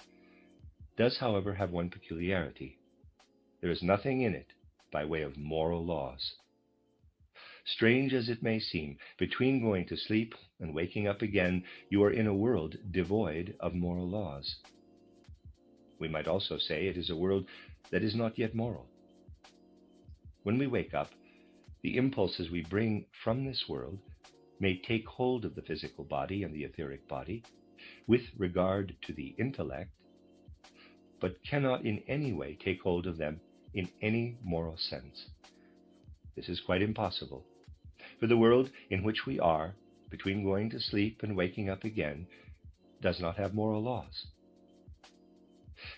does, however, have one peculiarity. There is nothing in it by way of moral laws. Strange as it may seem, between going to sleep and waking up again, you are in a world devoid of moral laws. We might also say it is a world that is not yet moral. When we wake up, the impulses we bring from this world may take hold of the physical body and the etheric body with regard to the intellect, but cannot in any way take hold of them in any moral sense. This is quite impossible, for the world in which we are, between going to sleep and waking up again, does not have moral laws.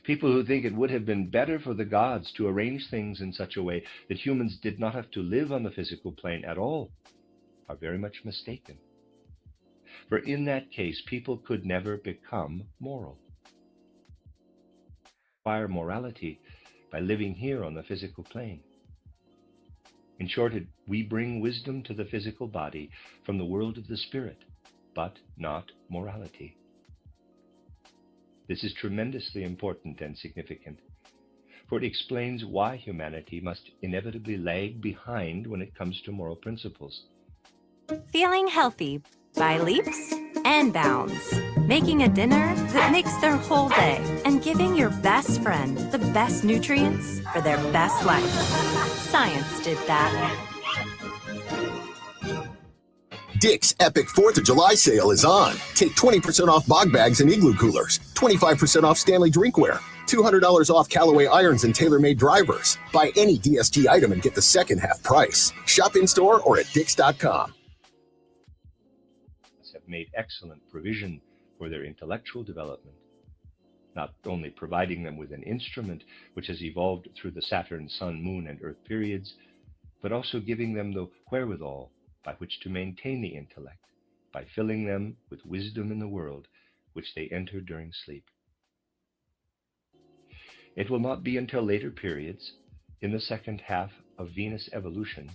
People who think it would have been better for the gods to arrange things in such a way that humans did not have to live on the physical plane at all are very much mistaken. For in that case, people could never become moral. Acquire morality by living here on the physical plane. In short, we bring wisdom to the physical body from the world of the spirit, but not morality. This is tremendously important and significant, for it explains why humanity must inevitably lag behind when it comes to moral principles. Feeling healthy by leaps and bounds. Making a dinner that makes their whole day and giving your best friend the best nutrients for their best life. Science did that. Dick's Epic 4th of July sale is on. Take 20% off bog bags and igloo coolers, 25% off Stanley drinkware, $200 off Callaway irons and TaylorMade drivers. Buy any DSG item and get the second half price. Shop in-store or at Dicks.com. Have made excellent provision for their intellectual development, not only providing them with an instrument which has evolved through the Saturn, Sun, Moon, and Earth periods, but also giving them the wherewithal by which to maintain the intellect, by filling them with wisdom in the world which they enter during sleep. It will not be until later periods, in the second half of Venus evolution,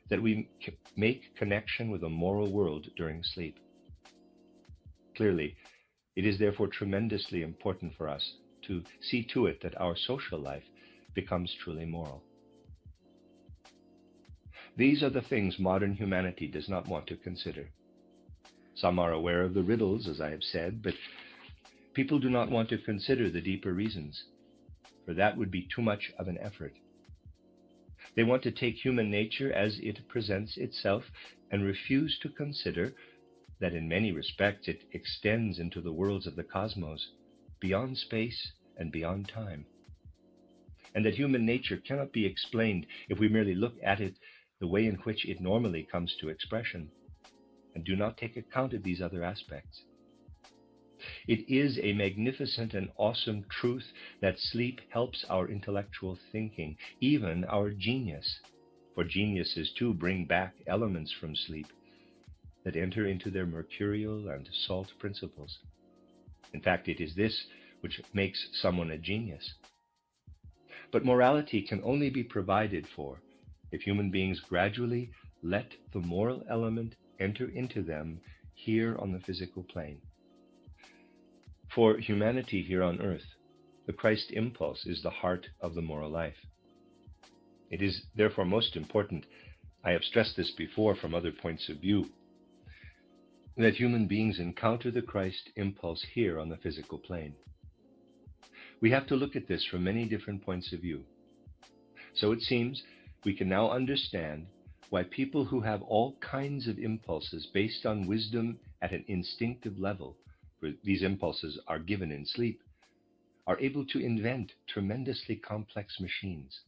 that we make connection with a moral world during sleep. Clearly, it is therefore tremendously important for us to see to it that our social life becomes truly moral. These are the things modern humanity does not want to consider. Some are aware of the riddles, as I have said, but people do not want to consider the deeper reasons, for that would be too much of an effort. They want to take human nature as it presents itself and refuse to consider that in many respects it extends into the worlds of the cosmos, beyond space and beyond time, and that human nature cannot be explained if we merely look at it the way in which it normally comes to expression, and do not take account of these other aspects. It is a magnificent and awesome truth that sleep helps our intellectual thinking, even our genius, for geniuses too bring back elements from sleep that enter into their mercurial and salt principles. In fact, it is this which makes someone a genius. But morality can only be provided for if human beings gradually let the moral element enter into them here on the physical plane. For humanity here on earth, the Christ impulse is the heart of the moral life. It is therefore most important, I have stressed this before from other points of view, that human beings encounter the Christ impulse here on the physical plane. We have to look at this from many different points of view. So it seems we can now understand why people who have all kinds of impulses based on wisdom at an instinctive level, for these impulses are given in sleep, are able to invent tremendously complex machines,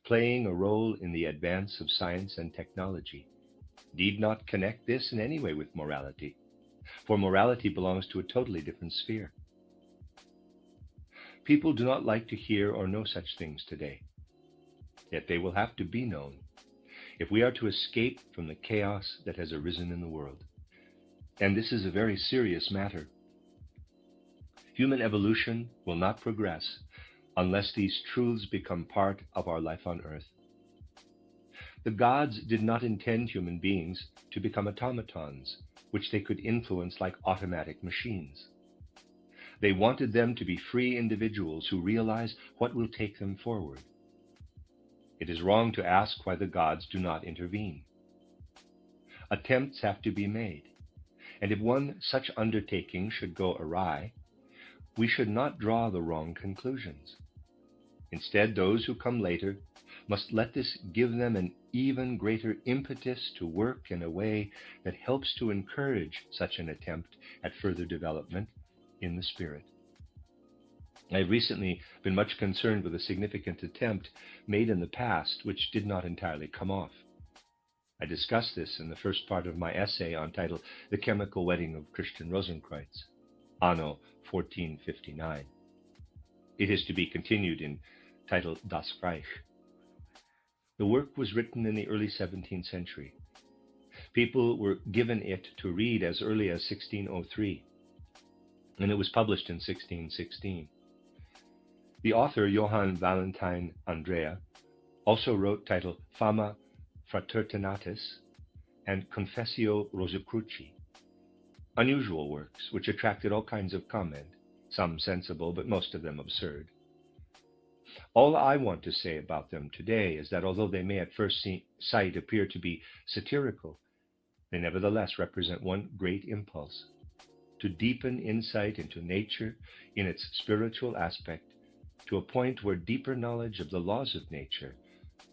playing a role in the advance of science and technology. Need not connect this in any way with morality, for morality belongs to a totally different sphere. People do not like to hear or know such things today, yet they will have to be known if we are to escape from the chaos that has arisen in the world. And this is a very serious matter. Human evolution will not progress unless these truths become part of our life on earth. The gods did not intend human beings to become automatons, which they could influence like automatic machines. They wanted them to be free individuals who realize what will take them forward. It is wrong to ask why the gods do not intervene. Attempts have to be made, and if one such undertaking should go awry, we should not draw the wrong conclusions. Instead, those who come later must let this give them an even greater impetus to work in a way that helps to encourage such an attempt at further development in the spirit. I have recently been much concerned with a significant attempt made in the past which did not entirely come off. I discussed this in the first part of my essay entitled The Chemical Wedding of Christian Rosenkreuz, Anno 1459. It is to be continued in title Das Reich. The work was written in the early 17th century. People were given it to read as early as 1603, and it was published in 1616. The author, Johann Valentine Andrea, also wrote titled Fama Fraternitatis and Confessio Rosicruci, unusual works which attracted all kinds of comment, some sensible but most of them absurd. All I want to say about them today is that although they may at first sight appear to be satirical, they nevertheless represent one great impulse, to deepen insight into nature in its spiritual aspect to a point where deeper knowledge of the laws of nature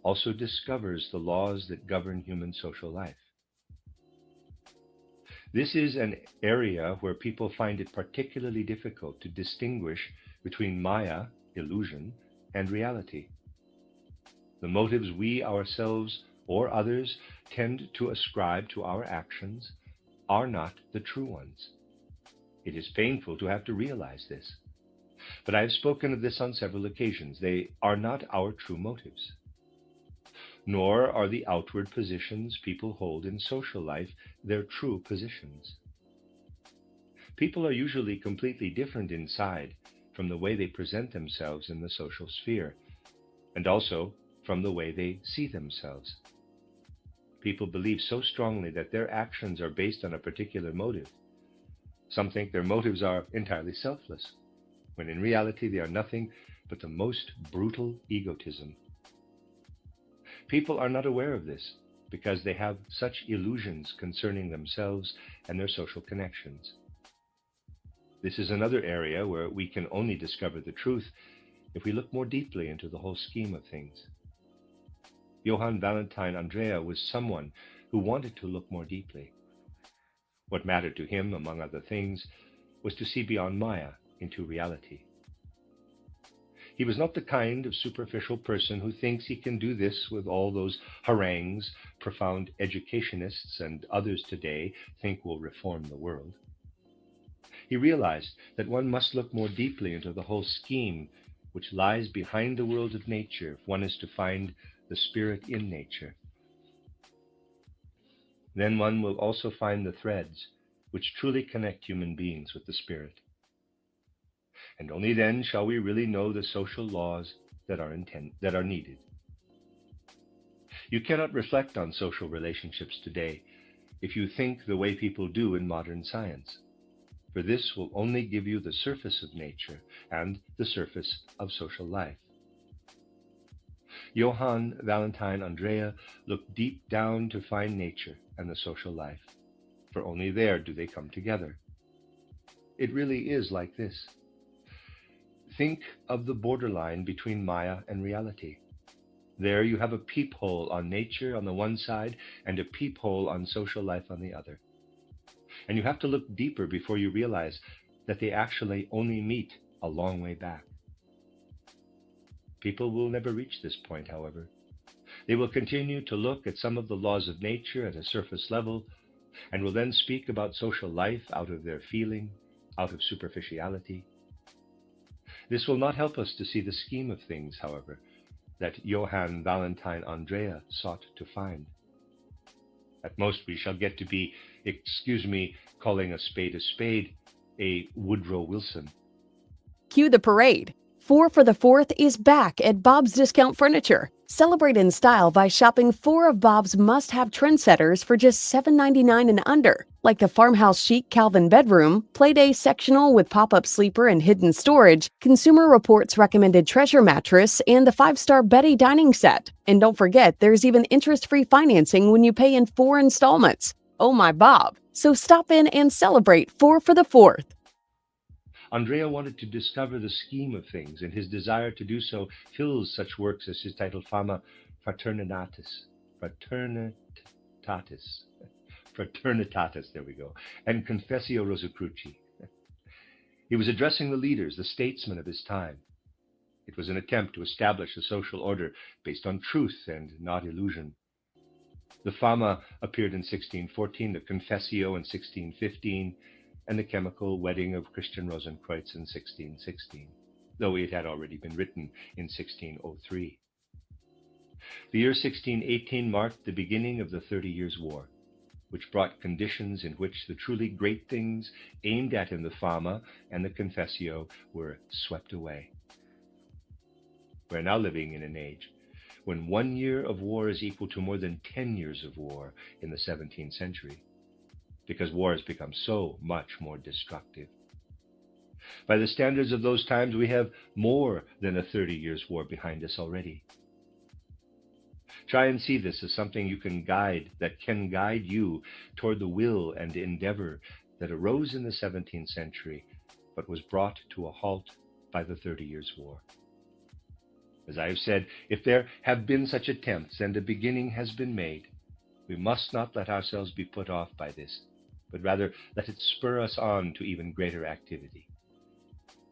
also discovers the laws that govern human social life. This is an area where people find it particularly difficult to distinguish between Maya, illusion, and reality. The motives we ourselves or others tend to ascribe to our actions are not the true ones. It is painful to have to realize this, but I have spoken of this on several occasions. They are not our true motives, nor are the outward positions people hold in social life their true positions. People are usually completely different inside from the way they present themselves in the social sphere, and also from the way they see themselves. People believe so strongly that their actions are based on a particular motive. Some think their motives are entirely selfless, when in reality they are nothing but the most brutal egotism. People are not aware of this because they have such illusions concerning themselves and their social connections. This is another area where we can only discover the truth if we look more deeply into the whole scheme of things. Johann Valentine Andrea was someone who wanted to look more deeply. What mattered to him, among other things, was to see beyond Maya into reality. He was not the kind of superficial person who thinks he can do this with all those harangues profound educationists and others today think will reform the world. He realized that one must look more deeply into the whole scheme which lies behind the world of nature if one is to find the spirit in nature. Then one will also find the threads which truly connect human beings with the spirit. And only then shall we really know the social laws that are needed. You cannot reflect on social relationships today if you think the way people do in modern science, for this will only give you the surface of nature and the surface of social life. Johann Valentine Andrea looked deep down to find nature and the social life, for only there do they come together. It really is like this. Think of the borderline between Maya and reality. There you have a peephole on nature on the one side and a peephole on social life on the other. And you have to look deeper before you realize that they actually only meet a long way back. People will never reach this point, however. They will continue to look at some of the laws of nature at a surface level, and will then speak about social life out of their feeling, out of superficiality. This will not help us to see the scheme of things, however, that Johann Valentine Andrea sought to find. At most we shall get to be, excuse me, calling a spade, a Woodrow Wilson. Cue the parade. 4 for the 4th is back at Bob's Discount Furniture. Celebrate in style by shopping 4 of Bob's must-have trendsetters for just $7.99 and under, like the farmhouse chic Calvin bedroom, Playday sectional with pop-up sleeper and hidden storage, Consumer Reports recommended treasure mattress, and the 5-star Betty dining set. And don't forget, there's even interest-free financing when you pay in 4 installments. Oh my Bob! So stop in and celebrate 4 for the 4th. Andrea wanted to discover the scheme of things, and his desire to do so fills such works as his title Fama Fraternitatis, there we go, and Confessio Rosicruci. He was addressing the leaders, the statesmen of his time. It was an attempt to establish a social order based on truth and not illusion. The Fama appeared in 1614, the Confessio in 1615, and the Chemical Wedding of Christian Rosenkreuz in 1616, though it had already been written in 1603. The year 1618 marked the beginning of the 30 Years' War, which brought conditions in which the truly great things aimed at in the Fama and the Confessio were swept away. We're now living in an age when 1 year of war is equal to more than 10 years of war in the 17th century. Because war has become so much more destructive. By the standards of those times, we have more than a 30 Years' War behind us already. Try and see this as something that can guide you toward the will and endeavor that arose in the 17th century, but was brought to a halt by the 30 Years' War. As I have said, if there have been such attempts and a beginning has been made, we must not let ourselves be put off by this, but rather let it spur us on to even greater activity.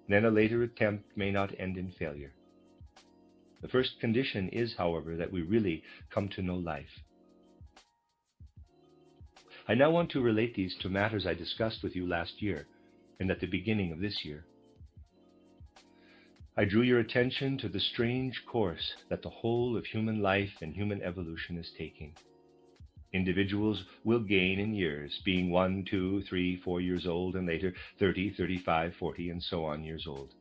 Then a later attempt may not end in failure. The first condition is, however, that we really come to know life. I now want to relate these to matters I discussed with you last year and at the beginning of this year. I drew your attention to the strange course that the whole of human life and human evolution is taking. Individuals will gain in years, being 1, 2, 3, 4 years old, and later 30, 35, 40, and so on years old.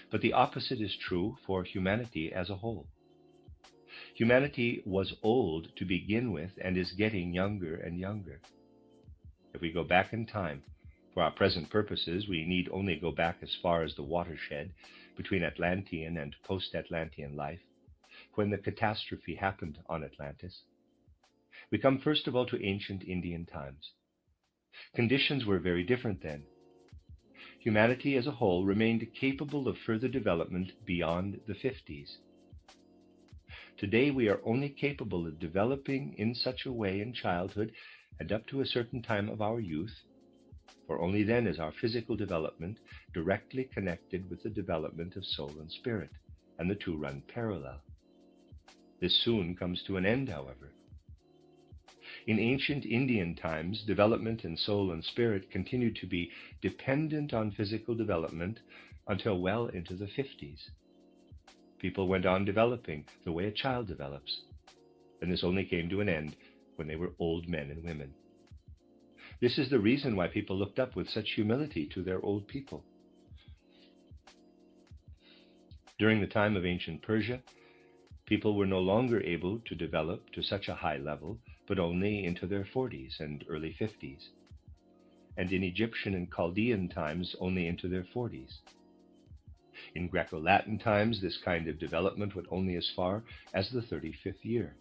But the opposite is true for humanity as a whole. Humanity was old to begin with and is getting younger and younger. If we go back in time, for our present purposes, we need only go back as far as the watershed between Atlantean and post-Atlantean life, when the catastrophe happened on Atlantis. We come first of all to ancient Indian times. Conditions were very different then. Humanity as a whole remained capable of further development beyond the 50s. Today we are only capable of developing in such a way in childhood and up to a certain time of our youth, for only then is our physical development directly connected with the development of soul and spirit, and the two run parallel. This soon comes to an end, however. In ancient Indian times, development in soul and spirit continued to be dependent on physical development until well into the 50s. People went on developing the way a child develops, and this only came to an end when they were old men and women. This is the reason why people looked up with such humility to their old people. During the time of ancient Persia, people were no longer able to develop to such a high level, but only into their 40s and early 50s. And in Egyptian and Chaldean times, only into their 40s. In Greco-Latin times, this kind of development went only as far as the 35th year.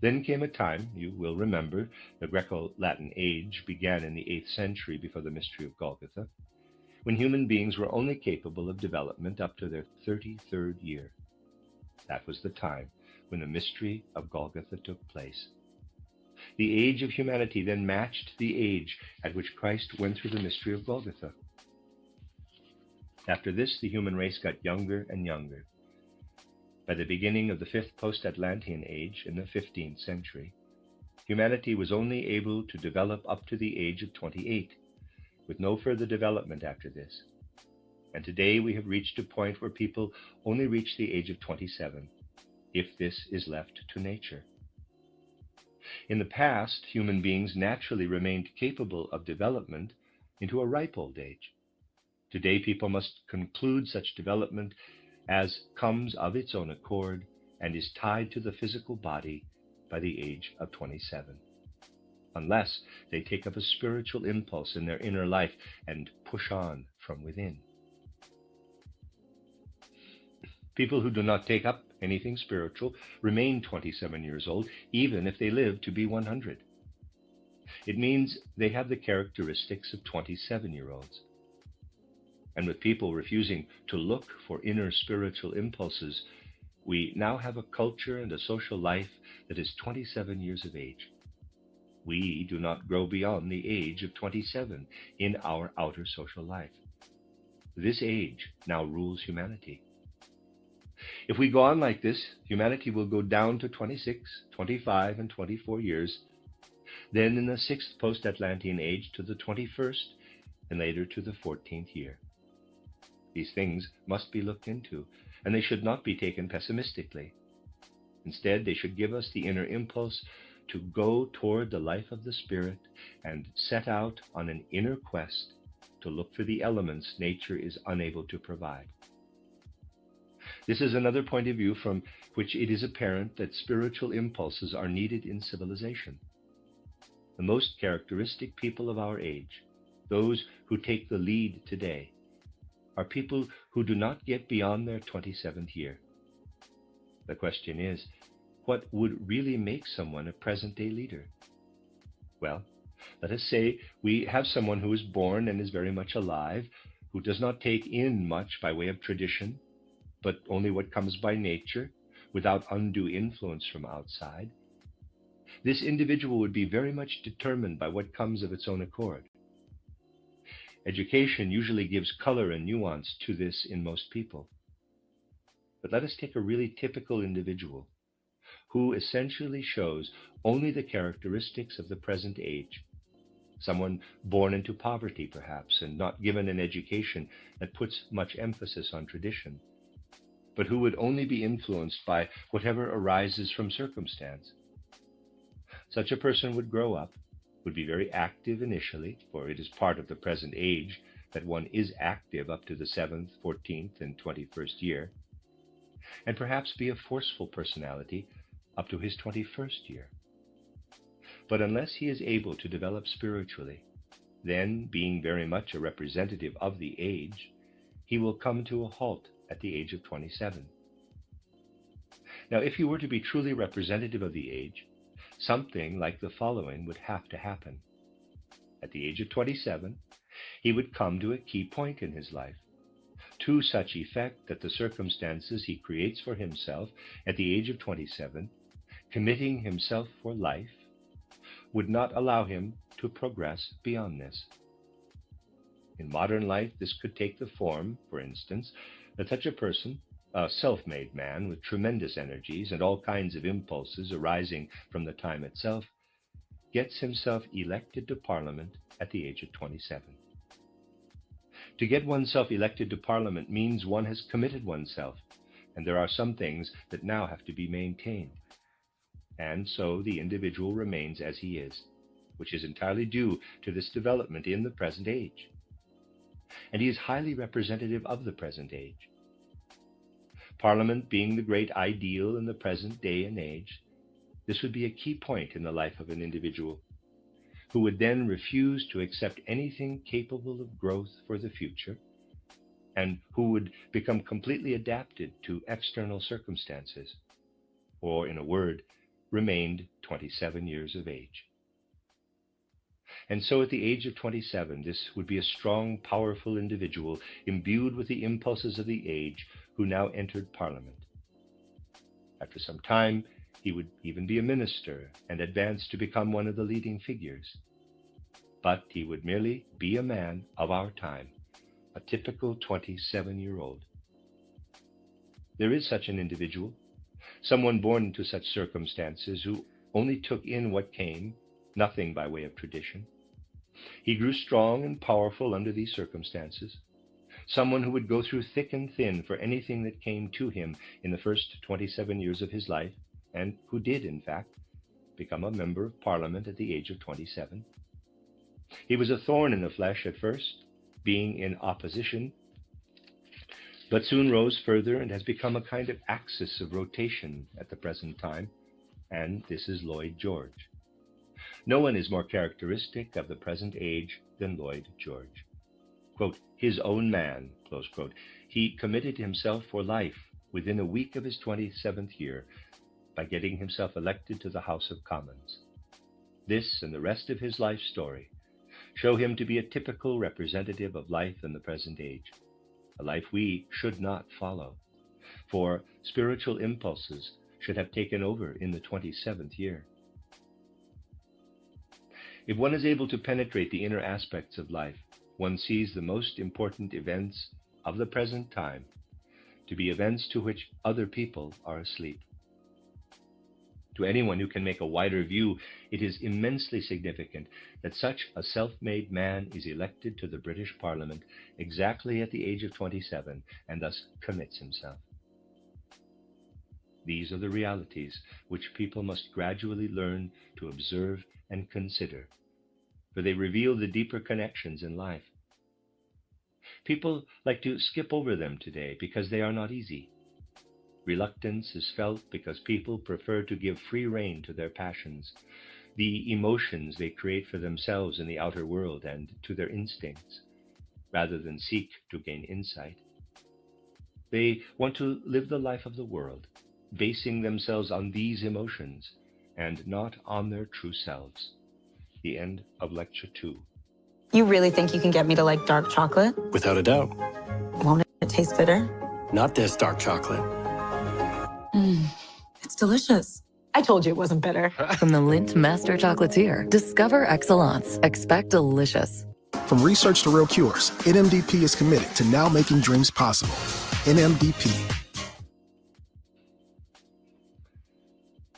Then came a time, you will remember, the Greco-Latin age began in the 8th century before the mystery of Golgotha, when human beings were only capable of development up to their 33rd year. That was the time when the mystery of Golgotha took place. The age of humanity then matched the age at which Christ went through the mystery of Golgotha. After this, the human race got younger and younger. By the beginning of the 5th post-Atlantean age in the 15th century, humanity was only able to develop up to the age of 28, with no further development after this. And today we have reached a point where people only reach the age of 27, if this is left to nature. In the past, human beings naturally remained capable of development into a ripe old age. Today, people must conclude such development as comes of its own accord and is tied to the physical body by the age of 27, unless they take up a spiritual impulse in their inner life and push on from within. People who do not take up anything spiritual remain 27 years old, even if they live to be 100. It means they have the characteristics of 27-year-olds. And with people refusing to look for inner spiritual impulses, we now have a culture and a social life that is 27 years of age. We do not grow beyond the age of 27 in our outer social life. This age now rules humanity. If we go on like this, humanity will go down to 26, 25, and 24 years, then in the 6th post-Atlantean age to the 21st, and later to the 14th year. These things must be looked into, and they should not be taken pessimistically. Instead, they should give us the inner impulse to go toward the life of the Spirit and set out on an inner quest to look for the elements nature is unable to provide. This is another point of view from which it is apparent that spiritual impulses are needed in civilization. The most characteristic people of our age, those who take the lead today, are people who do not get beyond their 27th year. The question is, what would really make someone a present-day leader? Well, let us say we have someone who is born and is very much alive, who does not take in much by way of tradition, but only what comes by nature, without undue influence from outside. This individual would be very much determined by what comes of its own accord. Education usually gives color and nuance to this in most people. But let us take a really typical individual who essentially shows only the characteristics of the present age. Someone born into poverty, perhaps, and not given an education that puts much emphasis on tradition, but who would only be influenced by whatever arises from circumstance. Such a person would grow up, would be very active initially, for it is part of the present age that one is active up to the 7th, 14th, and 21st year, and perhaps be a forceful personality up to his 21st year. But unless he is able to develop spiritually, then, being very much a representative of the age, he will come to a halt at the age of 27. Now, if he were to be truly representative of the age, something like the following would have to happen. At the age of 27, he would come to a key point in his life, to such effect that the circumstances he creates for himself at the age of 27, committing himself for life, would not allow him to progress beyond this. In modern life, this could take the form, for instance, that such a person, a self-made man with tremendous energies and all kinds of impulses arising from the time itself, gets himself elected to Parliament at the age of 27. To get oneself elected to Parliament means one has committed oneself, and there are some things that now have to be maintained. And so the individual remains as he is, which is entirely due to this development in the present age. And he is highly representative of the present age. Parliament being the great ideal in the present day and age, this would be a key point in the life of an individual who would then refuse to accept anything capable of growth for the future, and who would become completely adapted to external circumstances, or in a word, remained 27 years of age. And so at the age of 27, this would be a strong, powerful individual imbued with the impulses of the age who now entered Parliament. After some time, he would even be a minister and advance to become one of the leading figures. But he would merely be a man of our time, a typical 27-year-old. There is such an individual, someone born into such circumstances who only took in what came, nothing by way of tradition. He grew strong and powerful under these circumstances, someone who would go through thick and thin for anything that came to him in the first 27 years of his life, and who did, in fact, become a member of Parliament at the age of 27. He was a thorn in the flesh at first, being in opposition, but soon rose further and has become a kind of axis of rotation at the present time, and this is Lloyd George. No one is more characteristic of the present age than Lloyd George. Quote, his own man, close quote. He committed himself for life within a week of his 27th year by getting himself elected to the House of Commons. This and the rest of his life story show him to be a typical representative of life in the present age, a life we should not follow, for spiritual impulses should have taken over in the 27th year. If one is able to penetrate the inner aspects of life, one sees the most important events of the present time to be events to which other people are asleep. To anyone who can make a wider view, it is immensely significant that such a self-made man is elected to the British Parliament exactly at the age of 27 and thus commits himself. These are the realities which people must gradually learn to observe and consider, for they reveal the deeper connections in life. People like to skip over them today because they are not easy. Reluctance is felt because people prefer to give free rein to their passions, the emotions they create for themselves in the outer world, and to their instincts, rather than seek to gain insight. They want to live the life of the world, basing themselves on these emotions and not on their true selves. The end of Lecture 2. You really think you can get me to like dark chocolate? Without a doubt. Won't it taste bitter? Not this dark chocolate. It's delicious. I told you it wasn't bitter. From the Lindt Master Chocolatier, discover excellence. Expect delicious. From research to real cures, NMDP is committed to now making dreams possible. NMDP.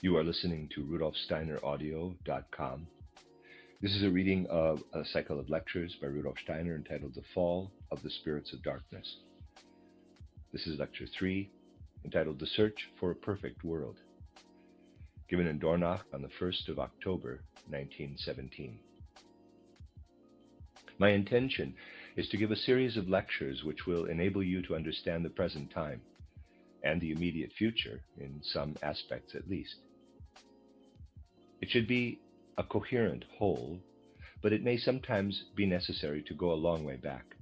You are listening to RudolfSteinerAudio.com. This is a reading of a cycle of lectures by Rudolf Steiner entitled The Fall of the Spirits of Darkness. This is Lecture 3, entitled The Search for a Perfect World, given in Dornach on the 1st of October, 1917. My intention is to give a series of lectures which will enable you to understand the present time and the immediate future, in some aspects at least. It should be a coherent whole, but it may sometimes be necessary to go a long way back.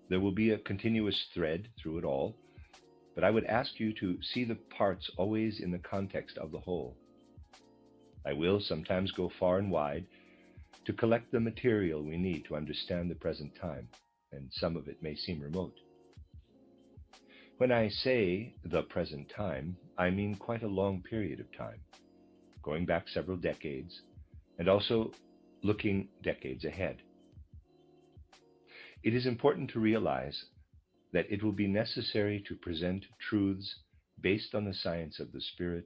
There will be a continuous thread through it all, but I would ask you to see the parts always in the context of the whole. I will sometimes go far and wide to collect the material we need to understand the present time, and some of it may seem remote. When I say the present time, I mean quite a long period of time, going back several decades, and also looking decades ahead. It is important to realize that it will be necessary to present truths based on the science of the Spirit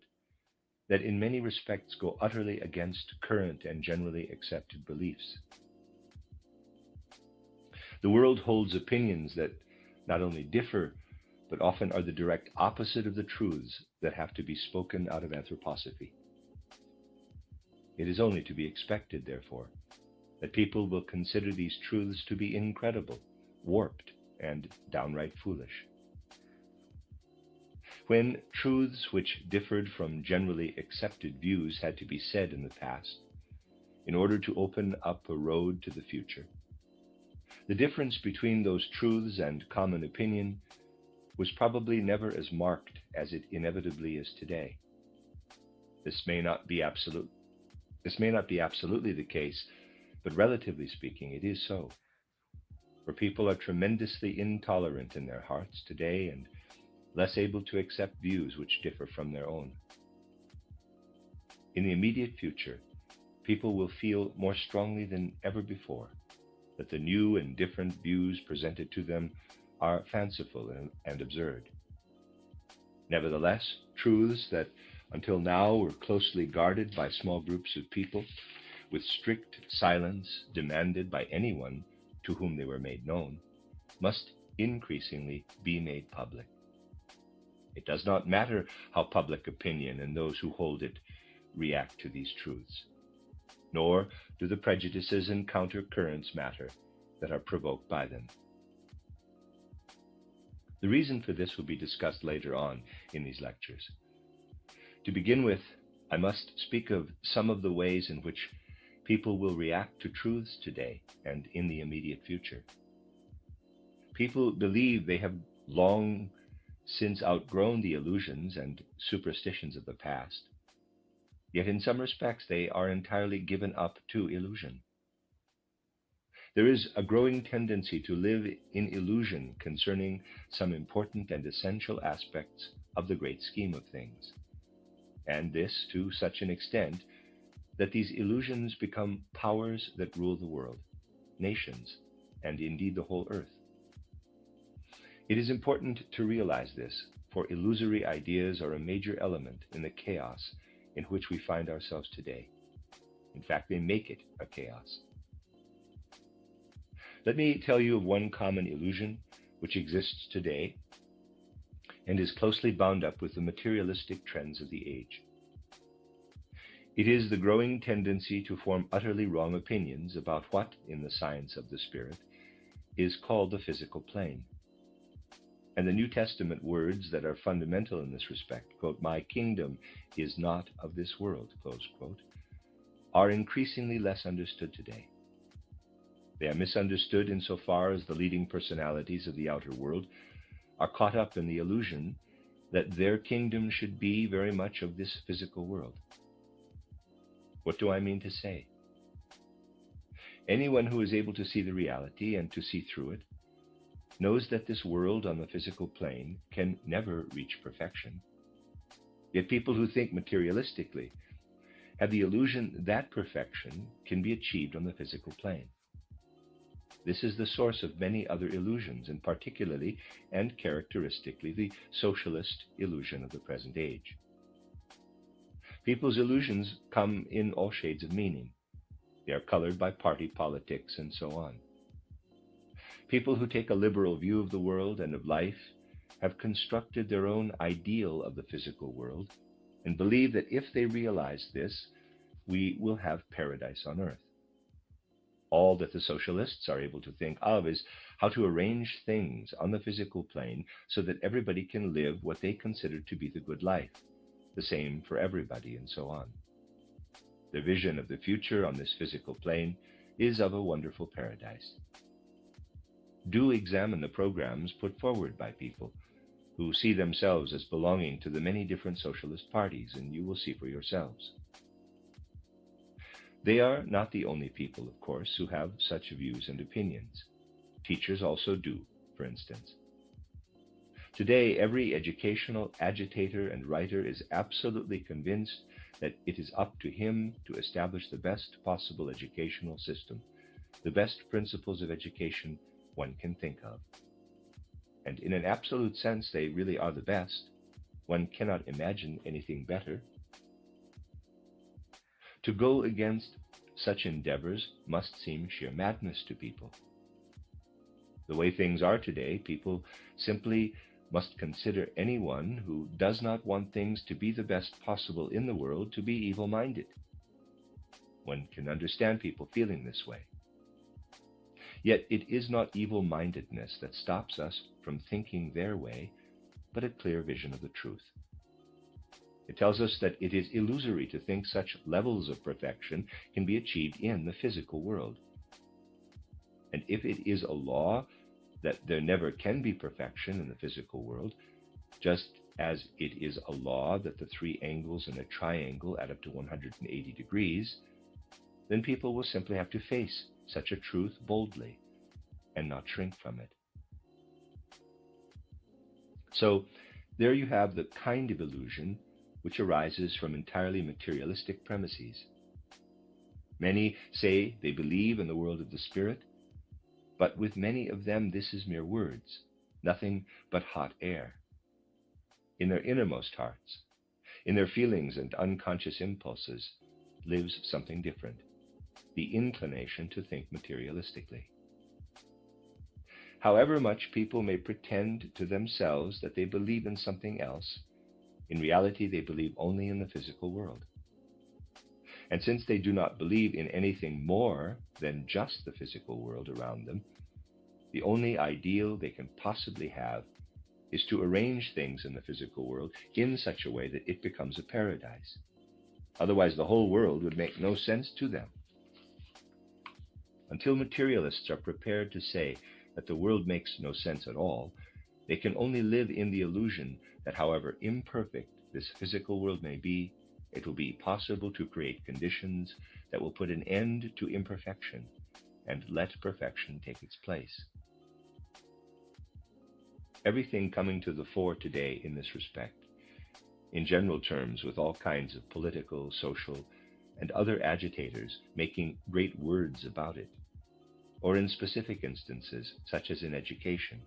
that in many respects go utterly against current and generally accepted beliefs. The world holds opinions that not only differ, but often are the direct opposite of the truths that have to be spoken out of anthroposophy. It is only to be expected, therefore, that people will consider these truths to be incredible, warped, and downright foolish. When truths which differed from generally accepted views had to be said in the past, in order to open up a road to the future, the difference between those truths and common opinion was probably never as marked as it inevitably is today. This may not be absolutely the case, but relatively speaking, it is so. For people are tremendously intolerant in their hearts today and less able to accept views which differ from their own. In the immediate future, people will feel more strongly than ever before that the new and different views presented to them are fanciful and absurd. Nevertheless, truths that until now were closely guarded by small groups of people, with strict silence demanded by anyone to whom they were made known, must increasingly be made public. It does not matter how public opinion and those who hold it react to these truths, nor do the prejudices and counter-currents matter that are provoked by them. The reason for this will be discussed later on in these lectures. To begin with, I must speak of some of the ways in which people will react to truths today and in the immediate future. People believe they have long since outgrown the illusions and superstitions of the past, yet in some respects they are entirely given up to illusion. There is a growing tendency to live in illusion concerning some important and essential aspects of the great scheme of things, and this to such an extent that these illusions become powers that rule the world, nations, and indeed the whole earth. It is important to realize this, for illusory ideas are a major element in the chaos in which we find ourselves today. In fact, they make it a chaos. Let me tell you of one common illusion which exists today and is closely bound up with the materialistic trends of the age. It is the growing tendency to form utterly wrong opinions about what, in the science of the spirit, is called the physical plane. And the New Testament words that are fundamental in this respect, quote, "My kingdom is not of this world," close quote, are increasingly less understood today. They are misunderstood insofar as the leading personalities of the outer world are caught up in the illusion that their kingdom should be very much of this physical world. What do I mean to say? Anyone who is able to see the reality and to see through it knows that this world on the physical plane can never reach perfection. Yet people who think materialistically have the illusion that perfection can be achieved on the physical plane. This is the source of many other illusions, and particularly and characteristically the socialist illusion of the present age. People's illusions come in all shades of meaning. They are colored by party politics and so on. People who take a liberal view of the world and of life have constructed their own ideal of the physical world and believe that if they realize this, we will have paradise on earth. All that the socialists are able to think of is how to arrange things on the physical plane so that everybody can live what they consider to be the good life, the same for everybody, and so on. The vision of the future on this physical plane is of a wonderful paradise. Do examine the programs put forward by people who see themselves as belonging to the many different socialist parties, and you will see for yourselves. They are not the only people, of course, who have such views and opinions. Teachers also do, for instance. Today, every educational agitator and writer is absolutely convinced that it is up to him to establish the best possible educational system, the best principles of education one can think of. And in an absolute sense, they really are the best. One cannot imagine anything better. To go against such endeavors must seem sheer madness to people. The way things are today, people simply must consider anyone who does not want things to be the best possible in the world to be evil-minded. One can understand people feeling this way. Yet it is not evil-mindedness that stops us from thinking their way, but a clear vision of the truth. It tells us that it is illusory to think such levels of perfection can be achieved in the physical world. And if it is a law that there never can be perfection in the physical world, just as it is a law that the three angles in a triangle add up to 180 degrees, then people will simply have to face such a truth boldly and not shrink from it. So there you have the kind of illusion which arises from entirely materialistic premises. Many say they believe in the world of the spirit, but with many of them this is mere words, nothing but hot air. In their innermost hearts, in their feelings and unconscious impulses, lives something different, the inclination to think materialistically. However much people may pretend to themselves that they believe in something else, in reality they believe only in the physical world. And since they do not believe in anything more than just the physical world around them, the only ideal they can possibly have is to arrange things in the physical world in such a way that it becomes a paradise. Otherwise, the whole world would make no sense to them. Until materialists are prepared to say that the world makes no sense at all, they can only live in the illusion that however imperfect this physical world may be, it will be possible to create conditions that will put an end to imperfection and let perfection take its place. Everything coming to the fore today in this respect, in general terms with all kinds of political, social, and other agitators making great words about it, or in specific instances, such as in education,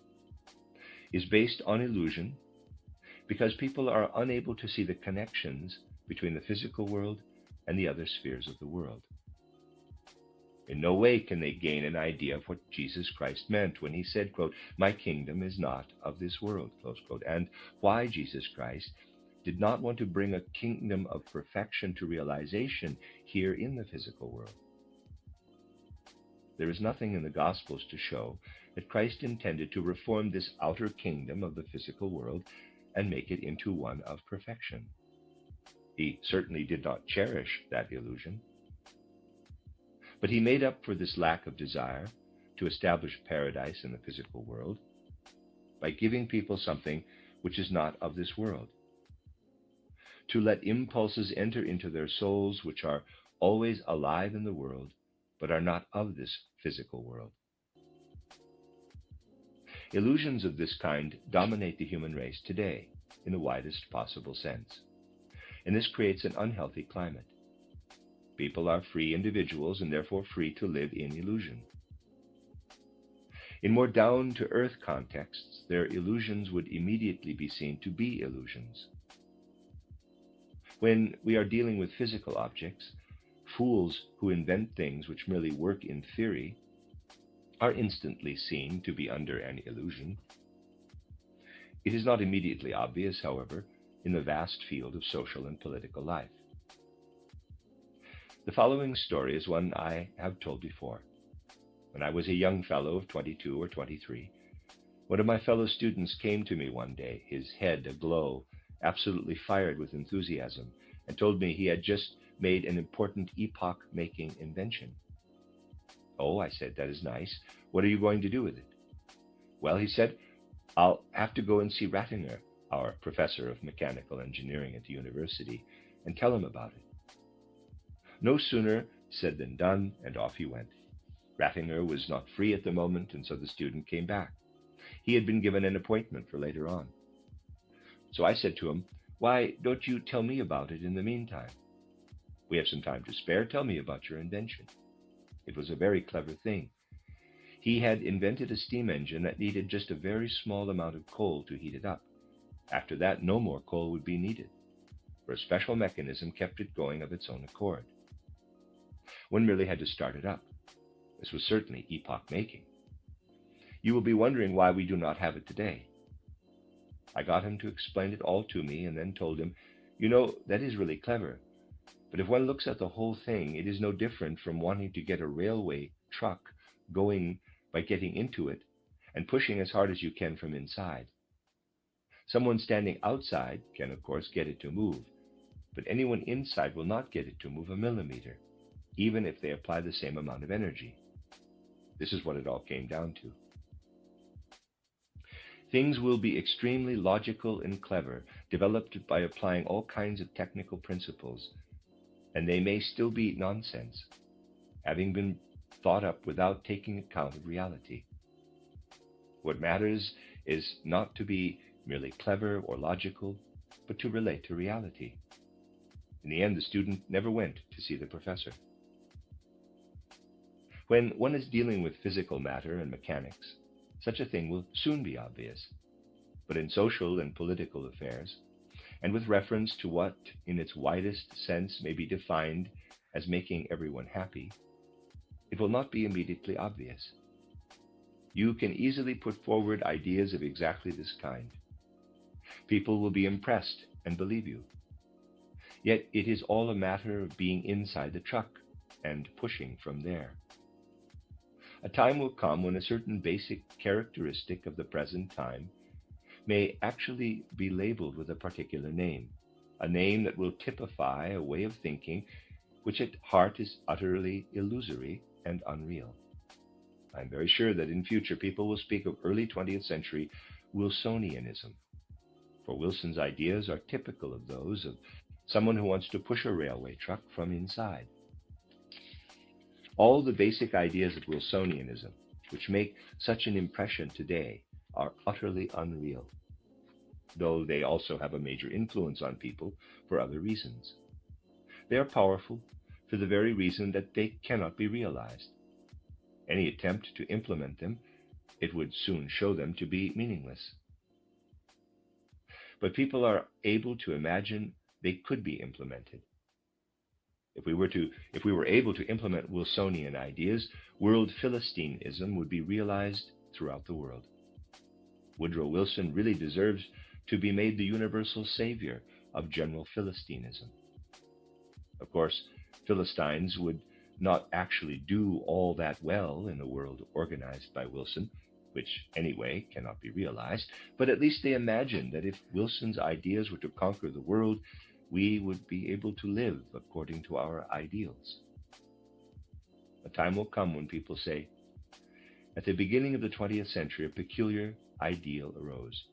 is based on illusion because people are unable to see the connections between the physical world and the other spheres of the world. In no way can they gain an idea of what Jesus Christ meant when he said, quote, "My kingdom is not of this world," close quote, and why Jesus Christ did not want to bring a kingdom of perfection to realization here in the physical world. There is nothing in the Gospels to show that Christ intended to reform this outer kingdom of the physical world and make it into one of perfection. He certainly did not cherish that illusion. But he made up for this lack of desire to establish paradise in the physical world by giving people something which is not of this world, to let impulses enter into their souls which are always alive in the world, but are not of this physical world. Illusions of this kind dominate the human race today in the widest possible sense, and this creates an unhealthy climate. People are free individuals and therefore free to live in illusion. In more down-to-earth contexts, their illusions would immediately be seen to be illusions. When we are dealing with physical objects, fools who invent things which merely work in theory are instantly seen to be under an illusion. It is not immediately obvious, however, in the vast field of social and political life. The following story is one I have told before. When I was a young fellow of 22 or 23, one of my fellow students came to me one day, his head aglow, absolutely fired with enthusiasm, and told me he had just made an important epoch-making invention. "Oh," I said, "that is nice. What are you going to do with it?" "Well," he said, "I'll have to go and see Rattinger, our professor of mechanical engineering at the university, and tell him about it." No sooner said than done, and off he went. Rattinger was not free at the moment, and so the student came back. He had been given an appointment for later on. So I said to him, "Why don't you tell me about it in the meantime? We have some time to spare. Tell me about your invention." It was a very clever thing. He had invented a steam engine that needed just a very small amount of coal to heat it up. After that, no more coal would be needed, for a special mechanism kept it going of its own accord. One merely had to start it up. This was certainly epoch-making. You will be wondering why we do not have it today. I got him to explain it all to me and then told him, "You know, that is really clever, but if one looks at the whole thing, it is no different from wanting to get a railway truck going by getting into it and pushing as hard as you can from inside. Someone standing outside can, of course, get it to move, but anyone inside will not get it to move a millimeter, even if they apply the same amount of energy. This is what it all came down to. Things will be extremely logical and clever, developed by applying all kinds of technical principles, and they may still be nonsense, having been thought up without taking account of reality. What matters is not to be merely clever or logical, but to relate to reality. In the end, the student never went to see the professor. When one is dealing with physical matter and mechanics, such a thing will soon be obvious. But in social and political affairs, and with reference to what, in its widest sense, may be defined as making everyone happy, it will not be immediately obvious. You can easily put forward ideas of exactly this kind. People will be impressed and believe you. Yet it is all a matter of being inside the truck and pushing from there. A time will come when a certain basic characteristic of the present time may actually be labeled with a particular name, a name that will typify a way of thinking which at heart is utterly illusory and unreal. I'm very sure that in future people will speak of early 20th century Wilsonianism, for Wilson's ideas are typical of those of someone who wants to push a railway truck from inside. All the basic ideas of Wilsonianism, which make such an impression today, are utterly unreal, though they also have a major influence on people for other reasons. They are powerful for the very reason that they cannot be realized. Any attempt to implement them, it would soon show them to be meaningless. But people are able to imagine they could be implemented. If we were able to implement Wilsonian ideas, world Philistinism would be realized throughout the world. Woodrow Wilson really deserves to be made the universal savior of general Philistinism. Of course, Philistines would not actually do all that well in a world organized by Wilson, which anyway cannot be realized, but at least they imagined that if Wilson's ideas were to conquer the world, we would be able to live according to our ideals. A time will come when people say, at the beginning of the 20th century, a peculiar ideal arose,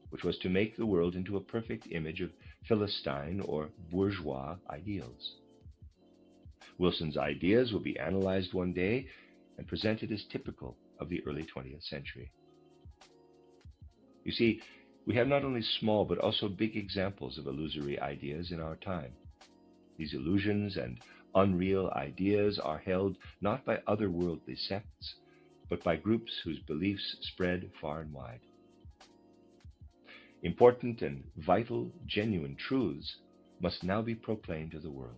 which was to make the world into a perfect image of Philistine or bourgeois ideals. Wilson's ideas will be analyzed one day and presented as typical of the early 20th century. You see, we have not only small but also big examples of illusory ideas in our time. These illusions and unreal ideas are held not by otherworldly sects, but by groups whose beliefs spread far and wide. Important and vital, genuine truths must now be proclaimed to the world.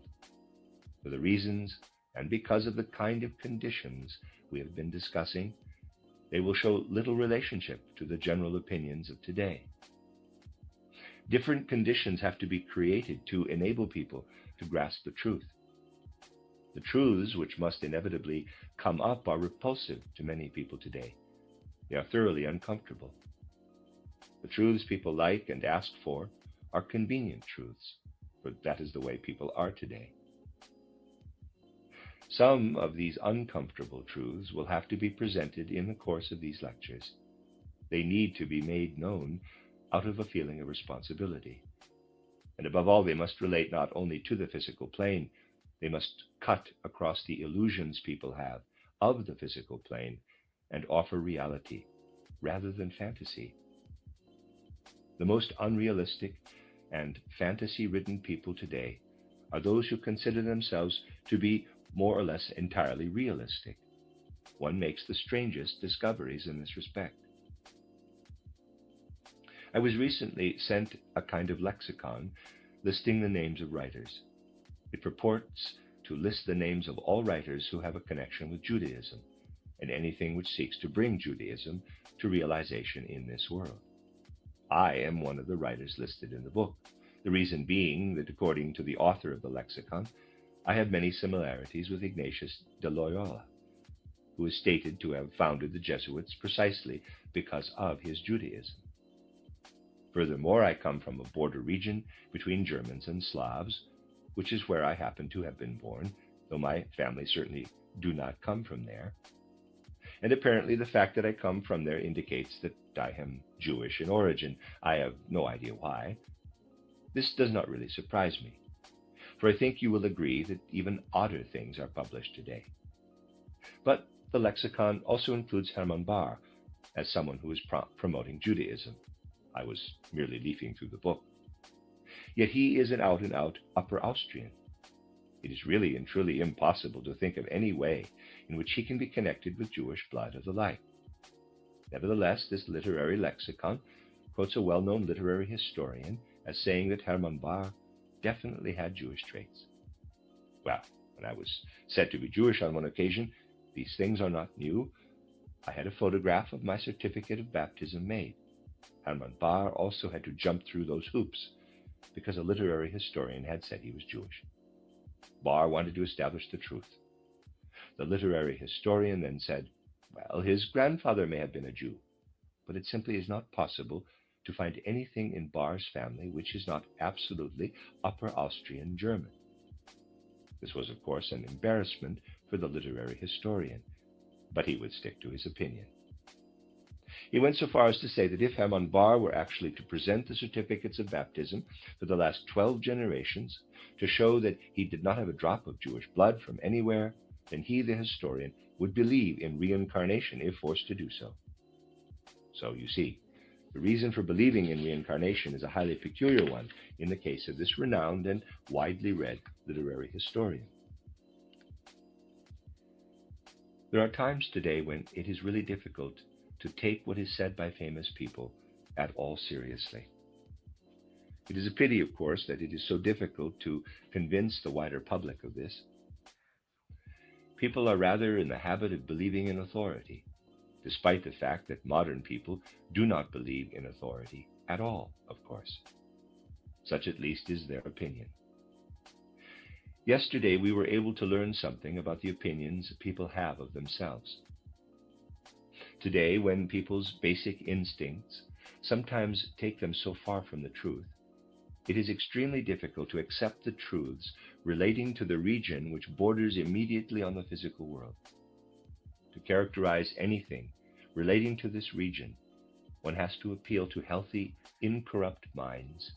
For the reasons and because of the kind of conditions we have been discussing, they will show little relationship to the general opinions of today. Different conditions have to be created to enable people to grasp the truth. The truths which must inevitably come up are repulsive to many people today. They are thoroughly uncomfortable. The truths people like and ask for are convenient truths, for that is the way people are today. Some of these uncomfortable truths will have to be presented in the course of these lectures. They need to be made known out of a feeling of responsibility. And above all, they must relate not only to the physical plane, they must cut across the illusions people have of the physical plane and offer reality rather than fantasy. The most unrealistic and fantasy-ridden people today are those who consider themselves to be more or less entirely realistic. One makes the strangest discoveries in this respect. I was recently sent a kind of lexicon listing the names of writers. It purports to list the names of all writers who have a connection with Judaism and anything which seeks to bring Judaism to realization in this world. I am one of the writers listed in the book, the reason being that according to the author of the lexicon, I have many similarities with Ignatius de Loyola, who is stated to have founded the Jesuits precisely because of his Judaism. Furthermore, I come from a border region between Germans and Slavs, which is where I happen to have been born, though my family certainly do not come from there. And apparently the fact that I come from there indicates that I am Jewish in origin. I have no idea why. This does not really surprise me, for I think you will agree that even odder things are published today. But the lexicon also includes Hermann Bahr as someone who is promoting Judaism. I was merely leafing through the book. Yet he is an out-and-out Upper Austrian. It is really and truly impossible to think of any way in which he can be connected with Jewish blood or the like. Nevertheless, this literary lexicon quotes a well-known literary historian as saying that Hermann Bahr definitely had Jewish traits. Well, when I was said to be Jewish on one occasion, these things are not new. I had a photograph of my certificate of baptism made. Hermann Bahr also had to jump through those hoops because a literary historian had said he was Jewish. Bahr wanted to establish the truth. The literary historian then said, well, his grandfather may have been a Jew, but it simply is not possible to find anything in Bahr's family which is not absolutely Upper Austrian German. This was, of course, an embarrassment for the literary historian, but he would stick to his opinion. He went so far as to say that if Hermann Bahr were actually to present the certificates of baptism for the last 12 generations to show that he did not have a drop of Jewish blood from anywhere, then he, the historian, would believe in reincarnation if forced to do so. So, you see, the reason for believing in reincarnation is a highly peculiar one in the case of this renowned and widely read literary historian. There are times today when it is really difficult to take what is said by famous people at all seriously. It is a pity, of course, that it is so difficult to convince the wider public of this. People are rather in the habit of believing in authority, despite the fact that modern people do not believe in authority at all, of course. Such at least is their opinion. Yesterday, we were able to learn something about the opinions people have of themselves. Today, when people's basic instincts sometimes take them so far from the truth, it is extremely difficult to accept the truths relating to the region which borders immediately on the physical world. To characterize anything relating to this region, one has to appeal to healthy, incorrupt minds,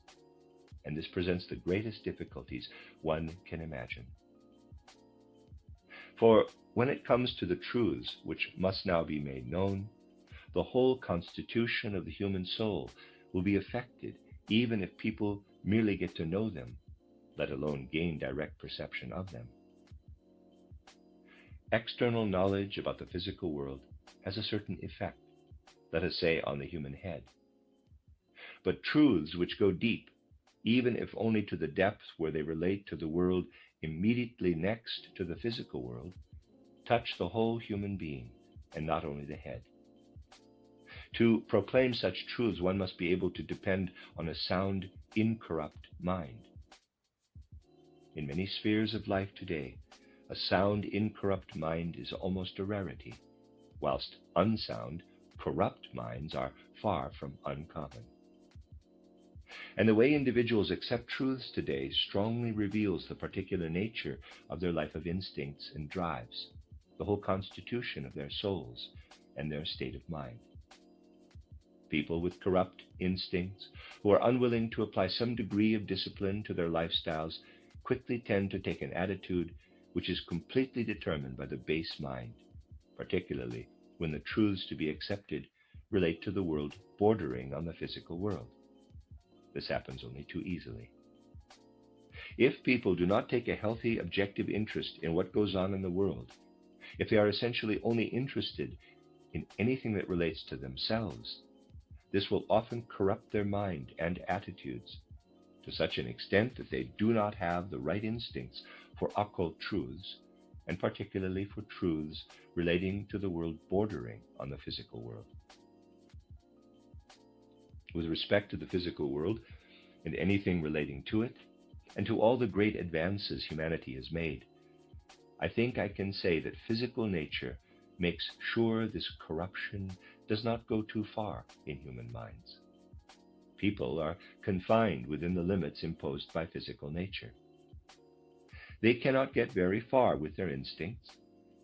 and this presents the greatest difficulties one can imagine. For when it comes to the truths which must now be made known, the whole constitution of the human soul will be affected even if people merely get to know them, let alone gain direct perception of them. External knowledge about the physical world has a certain effect, let us say, on the human head. But truths which go deep, even if only to the depth where they relate to the world immediately next to the physical world, touch the whole human being and not only the head. To proclaim such truths, one must be able to depend on a sound, incorrupt mind. In many spheres of life today, a sound, incorrupt mind is almost a rarity, whilst unsound, corrupt minds are far from uncommon. And the way individuals accept truths today strongly reveals the particular nature of their life of instincts and drives, the whole constitution of their souls and their state of mind. People with corrupt instincts who are unwilling to apply some degree of discipline to their lifestyles quickly tend to take an attitude which is completely determined by the base mind, particularly when the truths to be accepted relate to the world bordering on the physical world. This happens only too easily. If people do not take a healthy, objective interest in what goes on in the world, if they are essentially only interested in anything that relates to themselves, this will often corrupt their mind and attitudes to such an extent that they do not have the right instincts for occult truths, and particularly for truths relating to the world bordering on the physical world. With respect to the physical world and anything relating to it, and to all the great advances humanity has made, I think I can say that physical nature makes sure this corruption does not go too far in human minds. People are confined within the limits imposed by physical nature. They cannot get very far with their instincts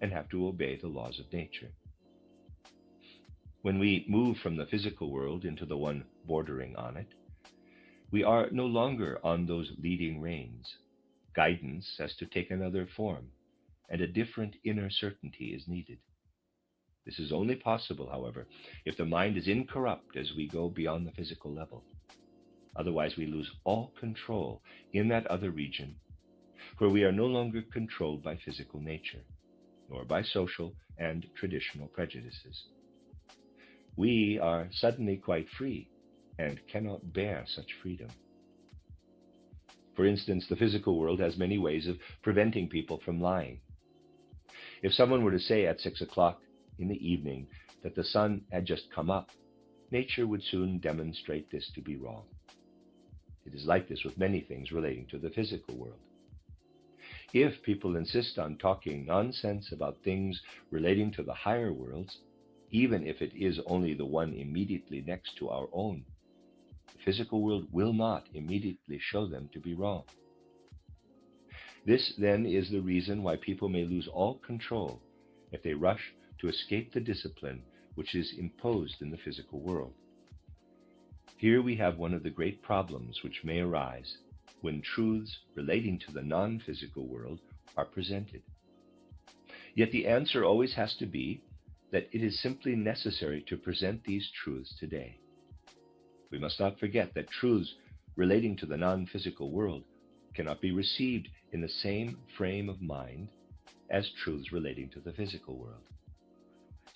and have to obey the laws of nature. When we move from the physical world into the one bordering on it, we are no longer on those leading reins. Guidance has to take another form, and a different inner certainty is needed. This is only possible, however, if the mind is incorrupt as we go beyond the physical level. Otherwise, we lose all control in that other region, where we are no longer controlled by physical nature, nor by social and traditional prejudices. We are suddenly quite free and cannot bear such freedom. For instance, the physical world has many ways of preventing people from lying. If someone were to say at 6 o'clock in the evening that the sun had just come up, nature would soon demonstrate this to be wrong. It is like this with many things relating to the physical world. If people insist on talking nonsense about things relating to the higher worlds, even if it is only the one immediately next to our own, the physical world will not immediately show them to be wrong. This, then, is the reason why people may lose all control if they rush to escape the discipline which is imposed in the physical world. Here we have one of the great problems which may arise when truths relating to the non-physical world are presented. Yet the answer always has to be that it is simply necessary to present these truths today. We must not forget that truths relating to the non-physical world cannot be received in the same frame of mind as truths relating to the physical world.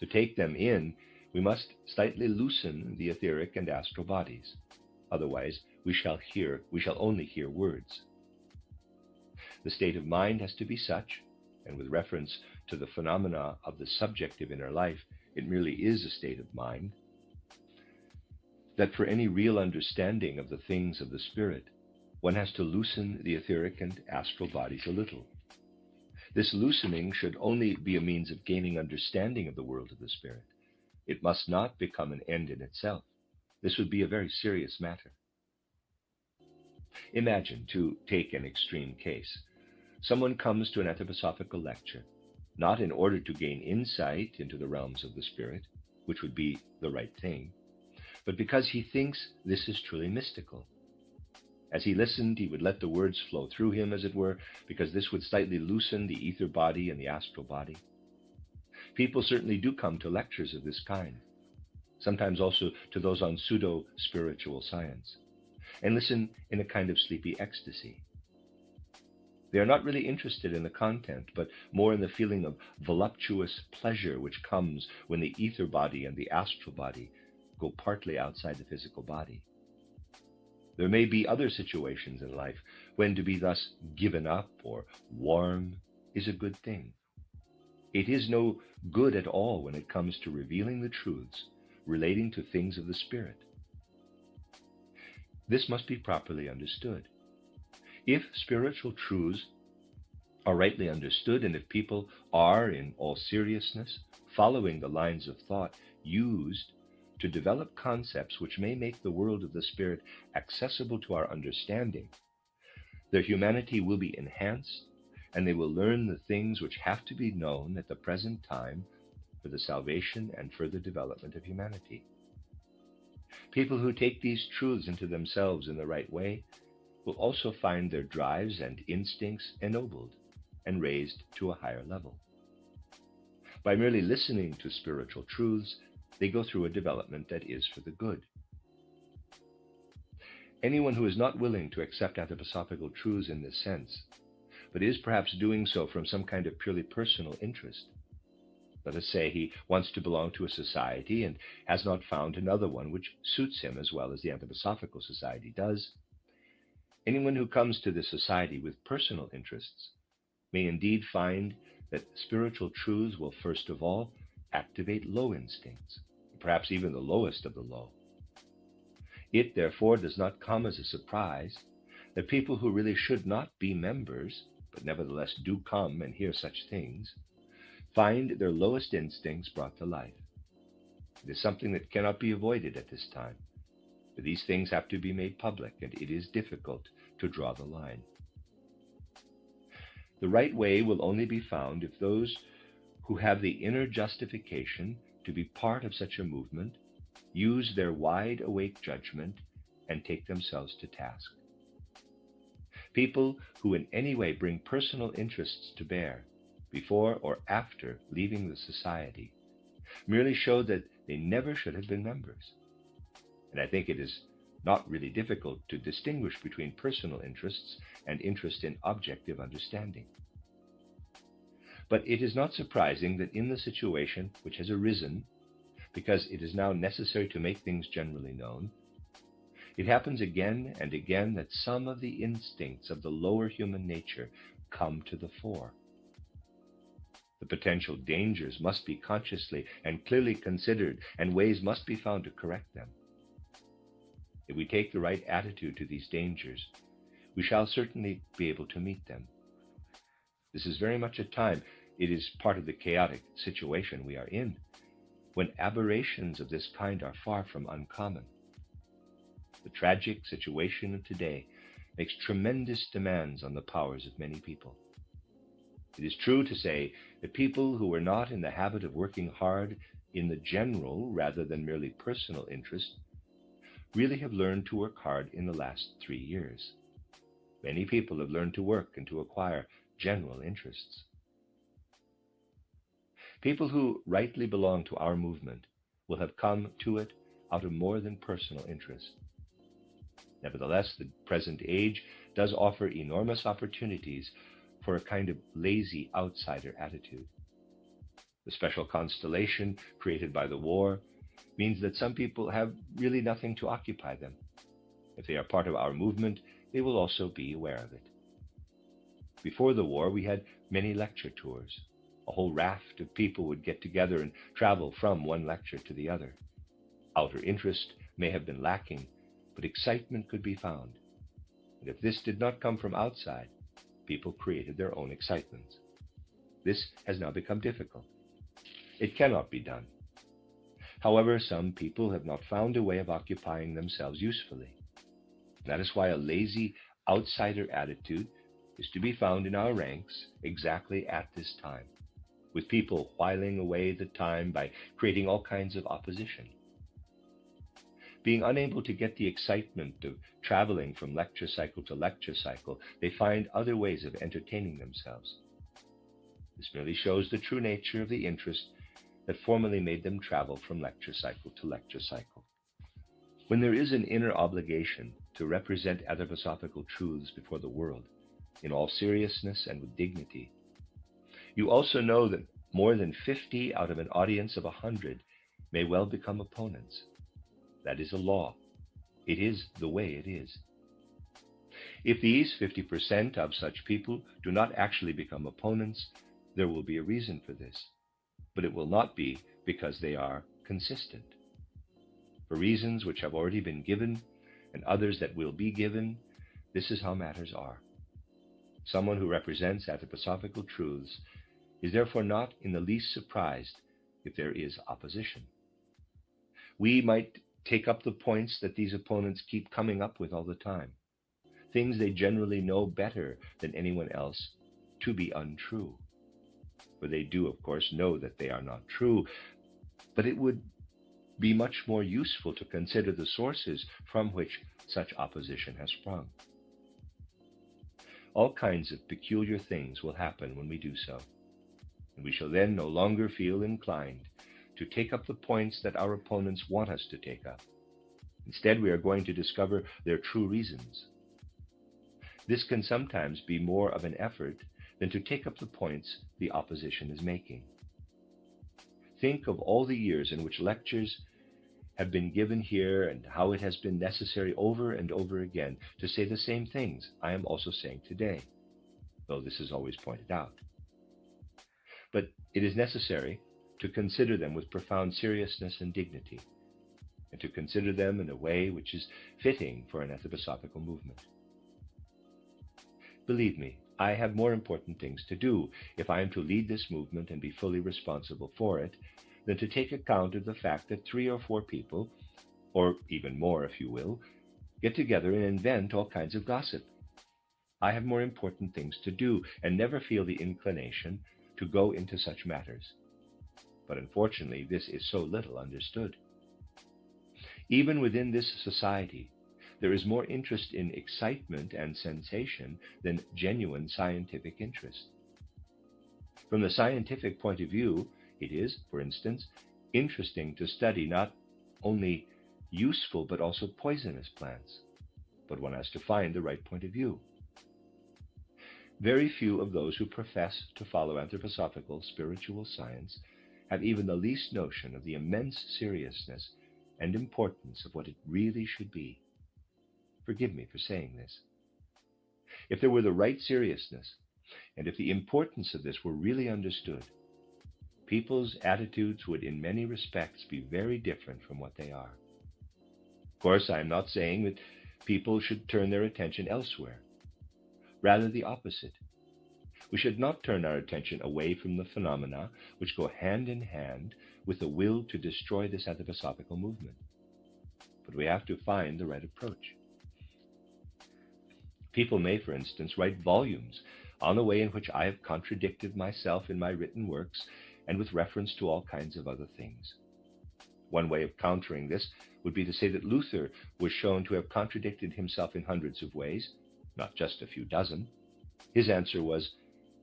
To take them in, we must slightly loosen the etheric and astral bodies. Otherwise, we shall only hear words. The state of mind has to be such, and with reference to the phenomena of the subjective inner life, it merely is a state of mind, that for any real understanding of the things of the spirit, one has to loosen the etheric and astral bodies a little. This loosening should only be a means of gaining understanding of the world of the spirit. It must not become an end in itself. This would be a very serious matter. Imagine, to take an extreme case, someone comes to an anthroposophical lecture, not in order to gain insight into the realms of the spirit, which would be the right thing, but because he thinks this is truly mystical. As he listened, he would let the words flow through him, as it were, because this would slightly loosen the ether body and the astral body. People certainly do come to lectures of this kind, sometimes also to those on pseudo-spiritual science, and listen in a kind of sleepy ecstasy. They are not really interested in the content, but more in the feeling of voluptuous pleasure which comes when the ether body and the astral body go partly outside the physical body. There may be other situations in life when to be thus given up or warm is a good thing. It is no good at all when it comes to revealing the truths relating to things of the spirit. This must be properly understood. If spiritual truths are rightly understood, and if people are, in all seriousness, following the lines of thought used to develop concepts which may make the world of the spirit accessible to our understanding, their humanity will be enhanced, and they will learn the things which have to be known at the present time for the salvation and further development of humanity. People who take these truths into themselves in the right way will also find their drives and instincts ennobled and raised to a higher level. By merely listening to spiritual truths, they go through a development that is for the good. Anyone who is not willing to accept anthroposophical truths in this sense, but is perhaps doing so from some kind of purely personal interest, let us say he wants to belong to a society and has not found another one which suits him as well as the anthroposophical society does, anyone who comes to this society with personal interests may indeed find that spiritual truths will first of all activate low instincts, perhaps even the lowest of the low. It, therefore, does not come as a surprise that people who really should not be members, but nevertheless do come and hear such things, find their lowest instincts brought to life. It is something that cannot be avoided at this time. But these things have to be made public, and it is difficult to draw the line. The right way will only be found if those who have the inner justification to be part of such a movement use their wide-awake judgment and take themselves to task. People who in any way bring personal interests to bear, before or after leaving the society, merely show that they never should have been members. And I think it is not really difficult to distinguish between personal interests and interest in objective understanding. But it is not surprising that in the situation which has arisen, because it is now necessary to make things generally known, it happens again and again that some of the instincts of the lower human nature come to the fore. The potential dangers must be consciously and clearly considered, and ways must be found to correct them. If we take the right attitude to these dangers, we shall certainly be able to meet them. This is very much a time, it is part of the chaotic situation we are in, when aberrations of this kind are far from uncommon. The tragic situation of today makes tremendous demands on the powers of many people. It is true to say that people who were not in the habit of working hard in the general rather than merely personal interest really have learned to work hard in the last 3 years. Many people have learned to work and to acquire general interests. People who rightly belong to our movement will have come to it out of more than personal interest. Nevertheless, the present age does offer enormous opportunities for a kind of lazy outsider attitude. The special constellation created by the war means that some people have really nothing to occupy them. If they are part of our movement, they will also be aware of it. Before the war, we had many lecture tours. A whole raft of people would get together and travel from one lecture to the other. Outer interest may have been lacking, but excitement could be found. And if this did not come from outside, people created their own excitements. This has now become difficult. It cannot be done. However, some people have not found a way of occupying themselves usefully. That is why a lazy outsider attitude is to be found in our ranks exactly at this time, with people whiling away the time by creating all kinds of opposition. Being unable to get the excitement of traveling from lecture cycle to lecture cycle, they find other ways of entertaining themselves. This merely shows the true nature of the interest that formerly made them travel from lecture cycle to lecture cycle. When there is an inner obligation to represent anthroposophical truths before the world, in all seriousness and with dignity, you also know that more than 50 out of an audience of 100 may well become opponents. That is a law. It is the way it is. If these 50% of such people do not actually become opponents, there will be a reason for this, but it will not be because they are consistent. For reasons which have already been given and others that will be given, this is how matters are. Someone who represents anthroposophical truths is therefore not in the least surprised if there is opposition. We might take up the points that these opponents keep coming up with all the time, things they generally know better than anyone else to be untrue. For they do, of course, know that they are not true, but it would be much more useful to consider the sources from which such opposition has sprung. All kinds of peculiar things will happen when we do so, and we shall then no longer feel inclined to take up the points that our opponents want us to take up. Instead, we are going to discover their true reasons. This can sometimes be more of an effort than to take up the points the opposition is making. Think of all the years in which lectures have been given here and how it has been necessary over and over again to say the same things I am also saying today, though this is always pointed out. But it is necessary to consider them with profound seriousness and dignity, and to consider them in a way which is fitting for an anthroposophical movement. Believe me, I have more important things to do if I am to lead this movement and be fully responsible for it than to take account of the fact that 3 or 4 people or even more if you will, get together and invent all kinds of gossip. I have more important things to do and never feel the inclination to go into such matters. But unfortunately, this is so little understood. Even within this society, there is more interest in excitement and sensation than genuine scientific interest. From the scientific point of view, it is, for instance, interesting to study not only useful but also poisonous plants, but one has to find the right point of view. Very few of those who profess to follow anthroposophical spiritual science have even the least notion of the immense seriousness and importance of what it really should be. Forgive me for saying this. If there were the right seriousness, and if the importance of this were really understood, people's attitudes would in many respects be very different from what they are. Of course, I am not saying that people should turn their attention elsewhere. Rather the opposite. We should not turn our attention away from the phenomena which go hand in hand with the will to destroy this anthroposophical movement. But we have to find the right approach. People may, for instance, write volumes on the way in which I have contradicted myself in my written works and with reference to all kinds of other things. One way of countering this would be to say that Luther was shown to have contradicted himself in hundreds of ways, not just a few dozen. His answer was,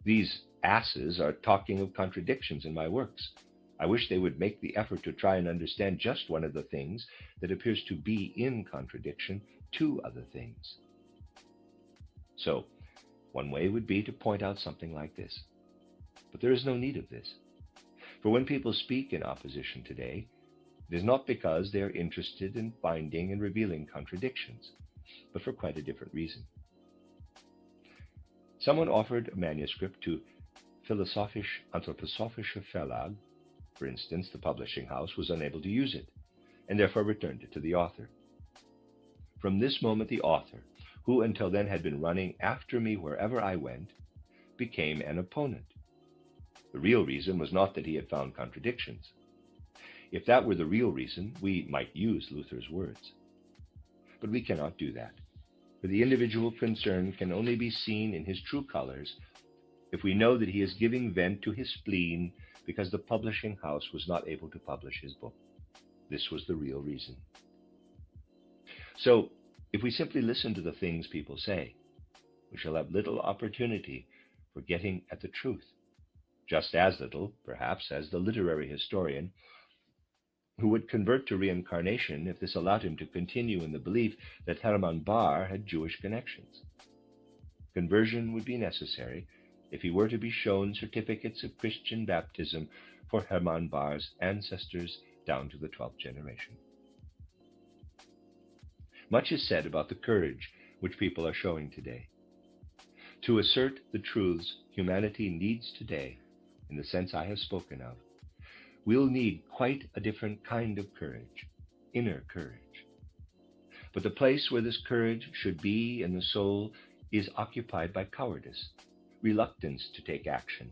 "These asses are talking of contradictions in my works. I wish they would make the effort to try and understand just one of the things that appears to be in contradiction to other things." So, one way would be to point out something like this. But there is no need of this. For when people speak in opposition today, it is not because they are interested in finding and revealing contradictions, but for quite a different reason. Someone offered a manuscript to Philosophisch-Anthroposophische Verlag. For instance, the publishing house was unable to use it, and therefore returned it to the author. From this moment, the author, who until then had been running after me wherever I went, became an opponent. The real reason was not that he had found contradictions. If that were the real reason, we might use Luther's words. But we cannot do that, for the individual concerned can only be seen in his true colors if we know that he is giving vent to his spleen because the publishing house was not able to publish his book. This was the real reason. So, if we simply listen to the things people say, we shall have little opportunity for getting at the truth, just as little, perhaps, as the literary historian who would convert to reincarnation if this allowed him to continue in the belief that Hermann Bahr had Jewish connections. Conversion would be necessary if he were to be shown certificates of Christian baptism for Hermann Bahr's ancestors down to the 12th generation. Much is said about the courage which people are showing today. To assert the truths humanity needs today, in the sense I have spoken of, we'll need quite a different kind of courage, inner courage. But the place where this courage should be in the soul is occupied by cowardice, reluctance to take action,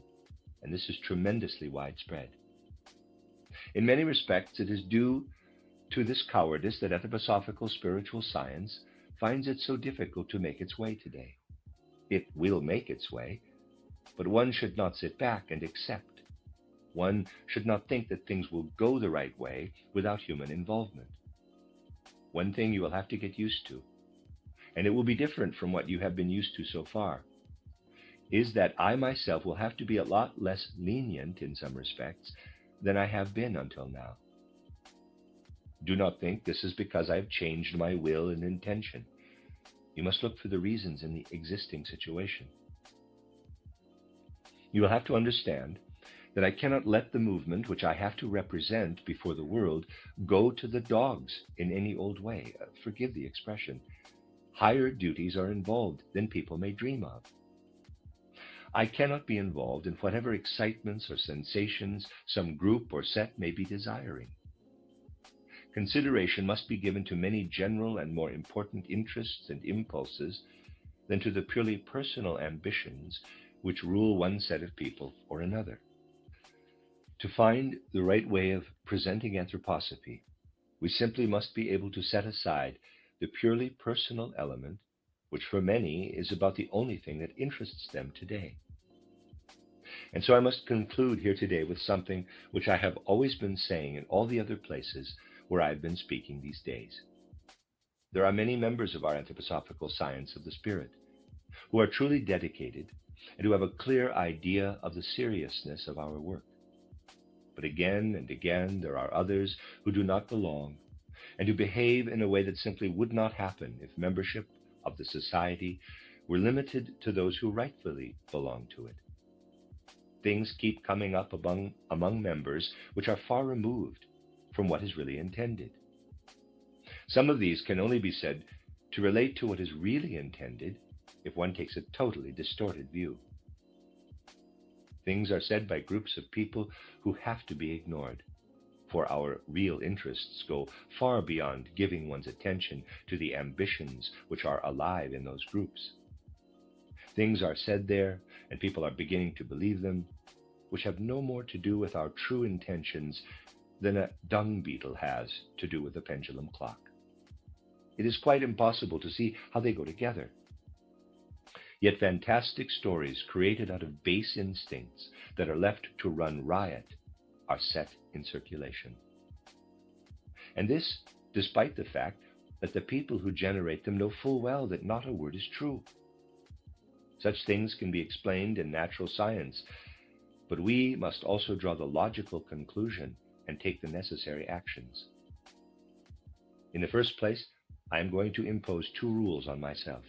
and this is tremendously widespread. In many respects, it is due to this cowardice that anthroposophical spiritual science finds it so difficult to make its way today. It will make its way, but one should not sit back and accept. One should not think that things will go the right way without human involvement. One thing you will have to get used to, and it will be different from what you have been used to so far, is that I myself will have to be a lot less lenient in some respects than I have been until now. Do not think this is because I have changed my will and intention. You must look for the reasons in the existing situation. You will have to understand that I cannot let the movement which I have to represent before the world go to the dogs in any old way. Forgive the expression. Higher duties are involved than people may dream of. I cannot be involved in whatever excitements or sensations some group or set may be desiring. Consideration must be given to many general and more important interests and impulses than to the purely personal ambitions which rule one set of people or another. To find the right way of presenting anthroposophy, We simply must be able to set aside the purely personal element, which for many is about the only thing that interests them today. And so I must conclude here today with something which I have always been saying in all the other places where I've been speaking these days. There are many members of our anthroposophical science of the spirit who are truly dedicated and who have a clear idea of the seriousness of our work. But again and again, there are others who do not belong and who behave in a way that simply would not happen if membership of the society were limited to those who rightfully belong to it. Things keep coming up among members which are far removed from what is really intended. Some of these can only be said to relate to what is really intended if one takes a totally distorted view. Things are said by groups of people who have to be ignored, for our real interests go far beyond giving one's attention to the ambitions which are alive in those groups. Things are said there, and people are beginning to believe them, which have no more to do with our true intentions than a dung beetle has to do with a pendulum clock. It is quite impossible to see how they go together. Yet fantastic stories created out of base instincts that are left to run riot are set in circulation. And this despite the fact that the people who generate them know full well that not a word is true. Such things can be explained in natural science, but we must also draw the logical conclusion and take the necessary actions. In the first place, I am going to impose 2 rules on myself.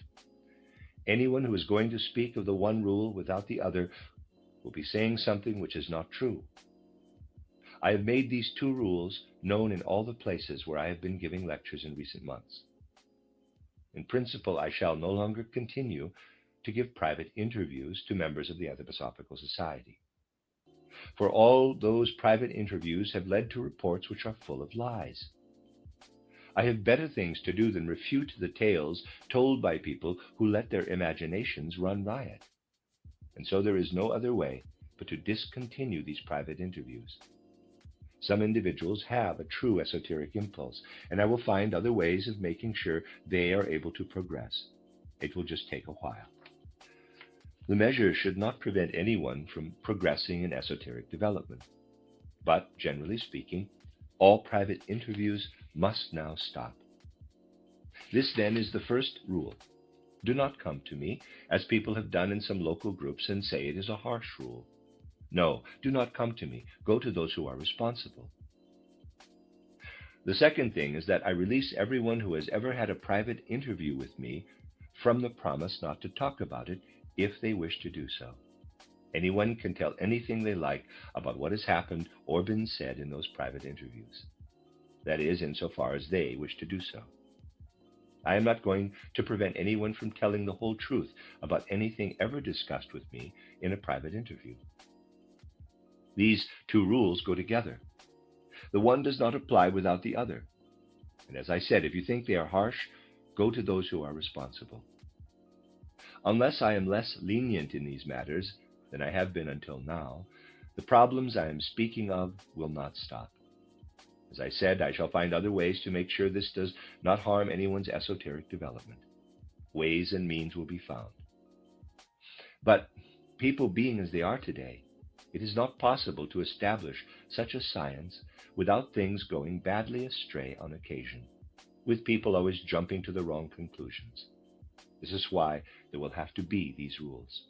Anyone who is going to speak of the one rule without the other will be saying something which is not true. I have made these 2 rules known in all the places where I have been giving lectures in recent months. In principle, I shall no longer continue to give private interviews to members of the Anthroposophical Society. For all those private interviews have led to reports which are full of lies. I have better things to do than refute the tales told by people who let their imaginations run riot. And so there is no other way but to discontinue these private interviews. Some individuals have a true esoteric impulse, and I will find other ways of making sure they are able to progress. It will just take a while. The measure should not prevent anyone from progressing in esoteric development. But, generally speaking, all private interviews must now stop. This, then, is the first rule. Do not come to me, as people have done in some local groups, and say it is a harsh rule. No, do not come to me. Go to those who are responsible. The second thing is that I release everyone who has ever had a private interview with me from the promise not to talk about it if they wish to do so. Anyone can tell anything they like about what has happened or been said in those private interviews. That is, insofar as they wish to do so. I am not going to prevent anyone from telling the whole truth about anything ever discussed with me in a private interview. These 2 rules go together. The one does not apply without the other. And as I said, if you think they are harsh, go to those who are responsible. Unless I am less lenient in these matters than I have been until now, the problems I am speaking of will not stop. As I said, I shall find other ways to make sure this does not harm anyone's esoteric development. Ways and means will be found. But people being as they are today, it is not possible to establish such a science without things going badly astray on occasion, with people always jumping to the wrong conclusions. This is why there will have to be these rules.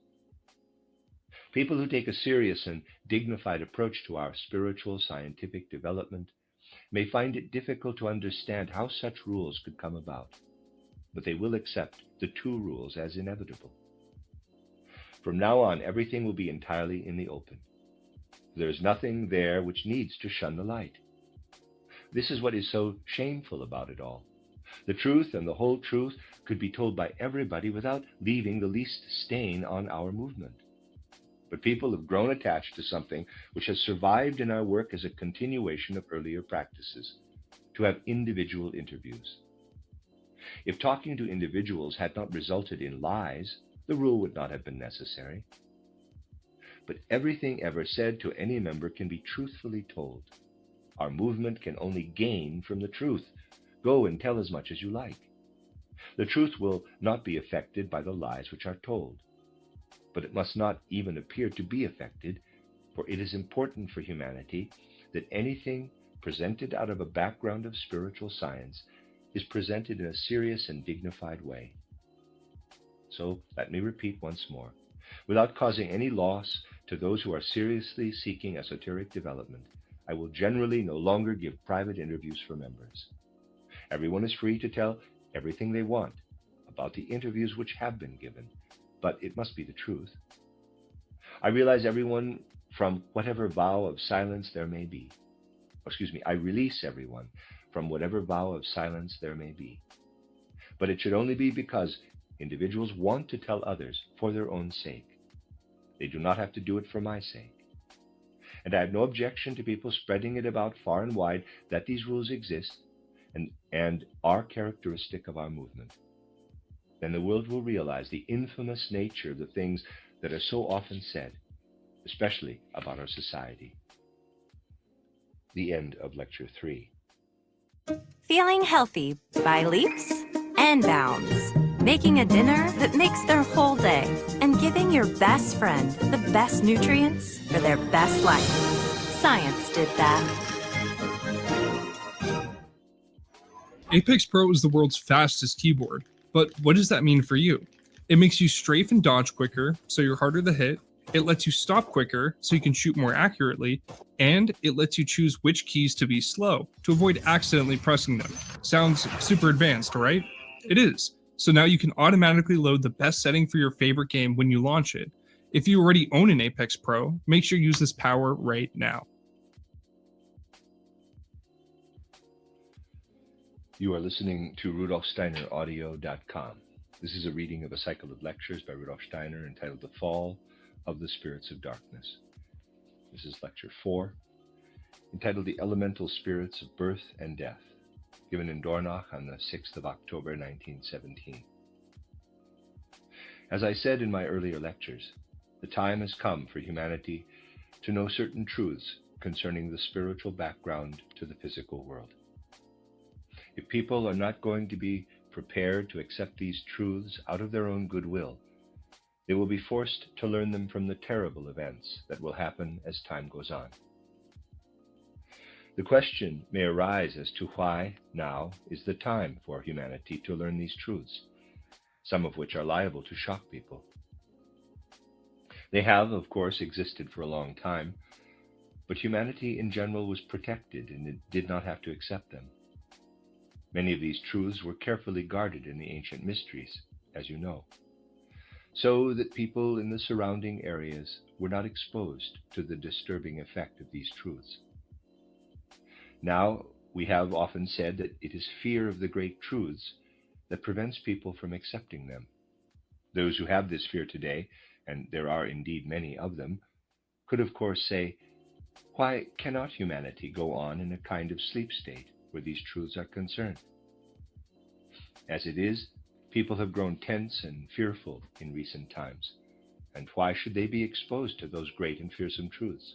People who take a serious and dignified approach to our spiritual scientific development may find it difficult to understand how such rules could come about, but they will accept the 2 rules as inevitable. From now on, everything will be entirely in the open. There is nothing there which needs to shun the light. This is what is so shameful about it all. The truth and the whole truth could be told by everybody without leaving the least stain on our movement. But people have grown attached to something which has survived in our work as a continuation of earlier practices, to have individual interviews. If talking to individuals had not resulted in lies, the rule would not have been necessary. But everything ever said to any member can be truthfully told. Our movement can only gain from the truth. Go and tell as much as you like. The truth will not be affected by the lies which are told. But it must not even appear to be affected, for it is important for humanity that anything presented out of a background of spiritual science is presented in a serious and dignified way. So let me repeat once more, without causing any loss to those who are seriously seeking esoteric development, I will generally no longer give private interviews for members. Everyone is free to tell everything they want about the interviews which have been given, but it must be the truth. I realize everyone from whatever vow of silence there may be. I release everyone from whatever vow of silence there may be. But it should only be because individuals want to tell others for their own sake. They do not have to do it for my sake. And I have no objection to people spreading it about far and wide that these rules exist and are characteristic of our movement. Then the world will realize the infamous nature of the things that are so often said, especially about our society. The end of Lecture 3. Feeling healthy by leaps and bounds. Making a dinner that makes their whole day and giving your best friend the best nutrients for their best life. Science did that. Apex Pro is the world's fastest keyboard, but what does that mean for you? It makes you strafe and dodge quicker, so you're harder to hit. It lets you stop quicker, so you can shoot more accurately, and it lets you choose which keys to be slow, to avoid accidentally pressing them. Sounds super advanced, right? It is. So now you can automatically load the best setting for your favorite game when you launch it. If you already own an Apex Pro, make sure you use this power right now. You are listening to RudolfSteinerAudio.com. This is a reading of a cycle of lectures by Rudolf Steiner entitled The Fall of the Spirits of Darkness. This is Lecture 4, entitled The Elemental Spirits of Birth and Death, given in Dornach on the 6th of October 1917. As I said in my earlier lectures, the time has come for humanity to know certain truths concerning the spiritual background to the physical world. If people are not going to be prepared to accept these truths out of their own goodwill, they will be forced to learn them from the terrible events that will happen as time goes on. The question may arise as to why now is the time for humanity to learn these truths, some of which are liable to shock people. They have, of course, existed for a long time, but humanity in general was protected and it did not have to accept them. Many of these truths were carefully guarded in the ancient mysteries, as you know, so that people in the surrounding areas were not exposed to the disturbing effect of these truths. Now, we have often said that it is fear of the great truths that prevents people from accepting them. Those who have this fear today, and there are indeed many of them, could of course say, why cannot humanity go on in a kind of sleep state where these truths are concerned? As it is, people have grown tense and fearful in recent times, and why should they be exposed to those great and fearsome truths?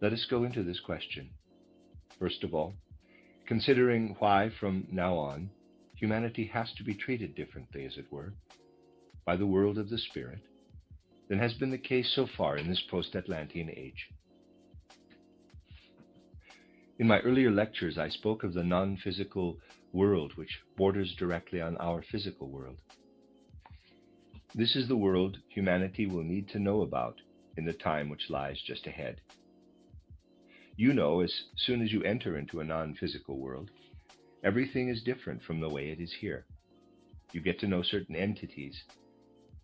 Let us go into this question. First of all, considering why from now on humanity has to be treated differently, as it were, by the world of the spirit than has been the case so far in this post-Atlantean age. In my earlier lectures, I spoke of the non-physical world which borders directly on our physical world. This is the world humanity will need to know about in the time which lies just ahead. You know, as soon as you enter into a non-physical world, everything is different from the way it is here. You get to know certain entities,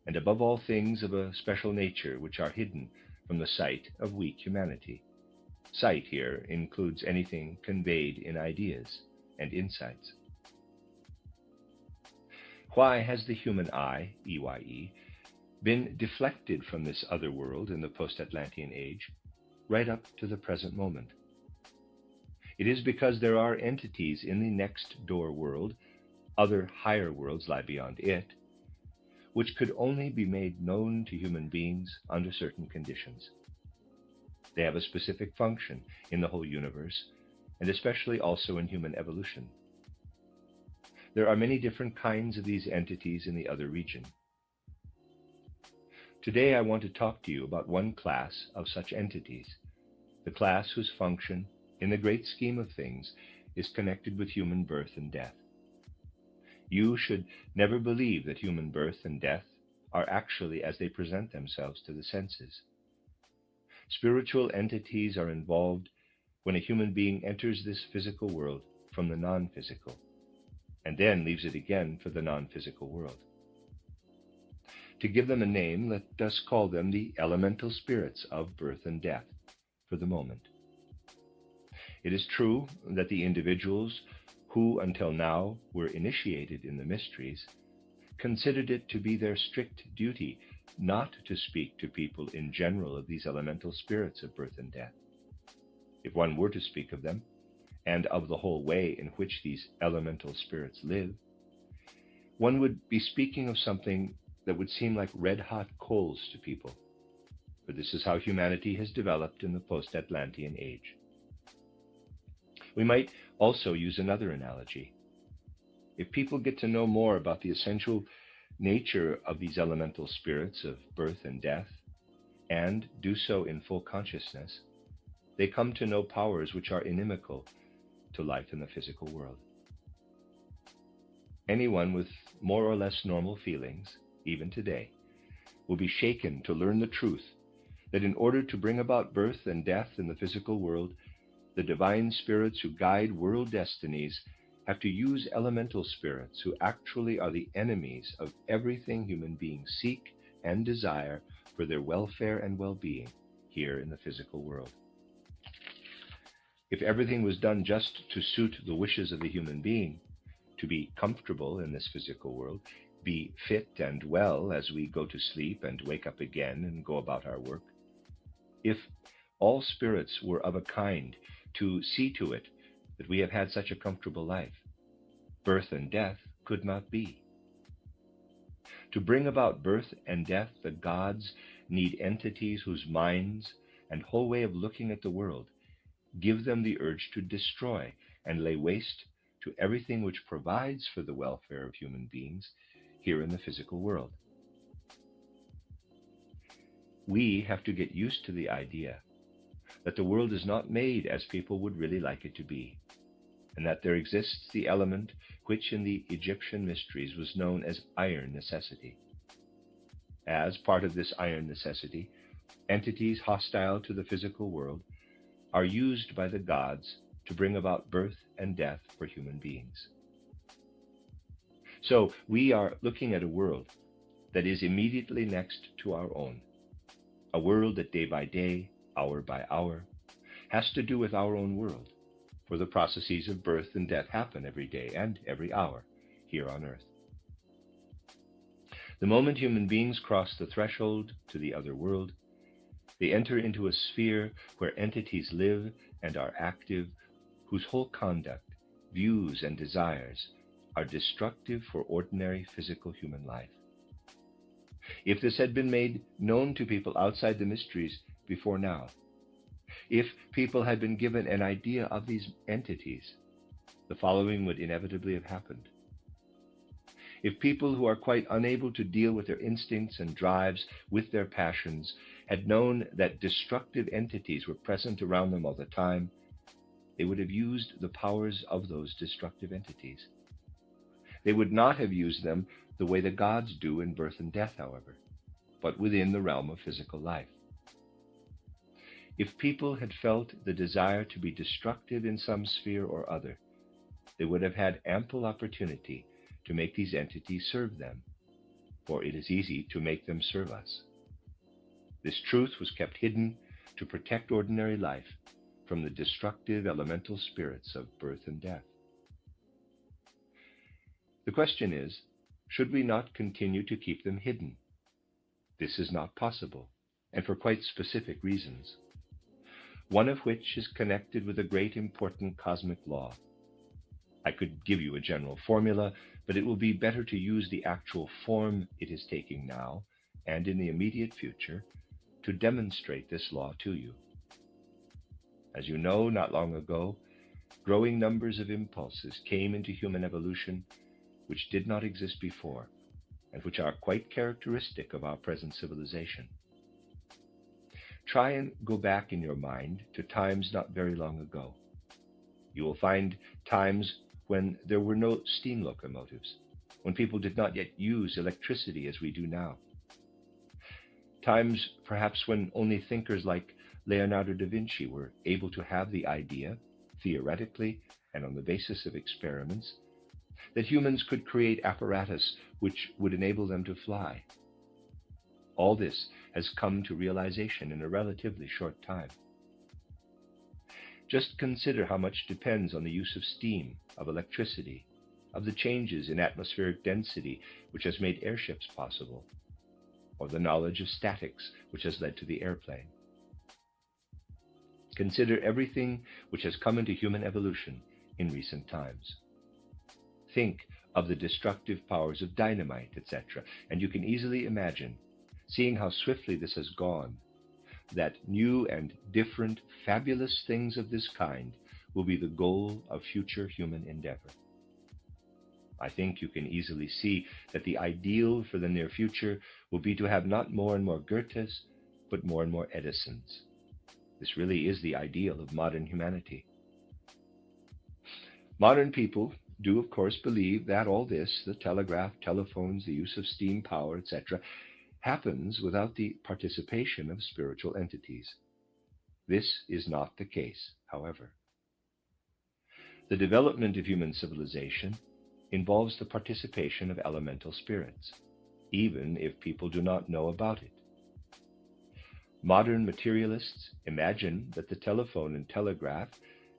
and above all things of a special nature which are hidden from the sight of weak humanity. Sight here includes anything conveyed in ideas and insights. Why has the human eye, EYE, been deflected from this other world in the post-Atlantean age right up to the present moment? It is because there are entities in the next door world, other higher worlds lie beyond it, which could only be made known to human beings under certain conditions. They have a specific function in the whole universe, and especially also in human evolution. There are many different kinds of these entities in the other region. Today I want to talk to you about one class of such entities, the class whose function, in the great scheme of things, is connected with human birth and death. You should never believe that human birth and death are actually as they present themselves to the senses. Spiritual entities are involved when a human being enters this physical world from the non-physical, and then leaves it again for the non-physical world. To give them a name, let us call them the elemental spirits of birth and death for the moment. It is true that the individuals who until now were initiated in the mysteries considered it to be their strict duty not to speak to people in general of these elemental spirits of birth and death. If one were to speak of them, and of the whole way in which these elemental spirits live, one would be speaking of something that would seem like red-hot coals to people, for this is how humanity has developed in the post-Atlantean age. We might also use another analogy. If people get to know more about the essential nature of these elemental spirits of birth and death, and do so in full consciousness, they come to know powers which are inimical to life in the physical world. Anyone with more or less normal feelings, even today, will be shaken to learn the truth that in order to bring about birth and death in the physical world, the divine spirits who guide world destinies have to use elemental spirits who actually are the enemies of everything human beings seek and desire for their welfare and well-being here in the physical world. If everything was done just to suit the wishes of the human being, to be comfortable in this physical world, be fit and well as we go to sleep and wake up again and go about our work, if all spirits were of a kind to see to it that we have had such a comfortable life, birth and death could not be. To bring about birth and death, the gods need entities whose minds and whole way of looking at the world give them the urge to destroy and lay waste to everything which provides for the welfare of human beings here in the physical world. We have to get used to the idea that the world is not made as people would really like it to be, and that there exists the element which in the Egyptian mysteries was known as iron necessity. As part of this iron necessity, entities hostile to the physical world are used by the gods to bring about birth and death for human beings. So we are looking at a world that is immediately next to our own, a world that day by day, hour by hour, has to do with our own world, for the processes of birth and death happen every day and every hour here on earth. The moment human beings cross the threshold to the other world, they enter into a sphere where entities live and are active, whose whole conduct, views, and desires are destructive for ordinary physical human life. If this had been made known to people outside the mysteries before now, if people had been given an idea of these entities, the following would inevitably have happened. If people who are quite unable to deal with their instincts and drives, with their passions, had known that destructive entities were present around them all the time, they would have used the powers of those destructive entities. They would not have used them the way the gods do in birth and death, however, but within the realm of physical life. If people had felt the desire to be destructive in some sphere or other, they would have had ample opportunity to make these entities serve them, for it is easy to make them serve us. This truth was kept hidden to protect ordinary life from the destructive elemental spirits of birth and death. The question is, should we not continue to keep them hidden? This is not possible, and for quite specific reasons, one of which is connected with a great important cosmic law. I could give you a general formula, but it will be better to use the actual form it is taking now and in the immediate future to demonstrate this law to you. As you know, not long ago, growing numbers of impulses came into human evolution which did not exist before, and which are quite characteristic of our present civilization. Try and go back in your mind to times not very long ago. You will find times when there were no steam locomotives, when people did not yet use electricity as we do now. Times perhaps when only thinkers like Leonardo da Vinci were able to have the idea, theoretically and on the basis of experiments, that humans could create apparatus which would enable them to fly. All this has come to realization in a relatively short time. Just consider how much depends on the use of steam, of electricity, of the changes in atmospheric density which has made airships possible, or the knowledge of statics which has led to the airplane. Consider everything which has come into human evolution in recent times. Think of the destructive powers of dynamite, etc., and you can easily imagine, seeing how swiftly this has gone, that new and different fabulous things of this kind will be the goal of future human endeavor. I think you can easily see that the ideal for the near future will be to have not more and more Goethes, but more and more Edisons. This really is the ideal of modern humanity. Modern people do, of course, believe that all this, the telegraph, telephones, the use of steam power, etc., happens without the participation of spiritual entities. This is not the case, however. The development of human civilization involves the participation of elemental spirits, even if people do not know about it. Modern materialists imagine that the telephone and telegraph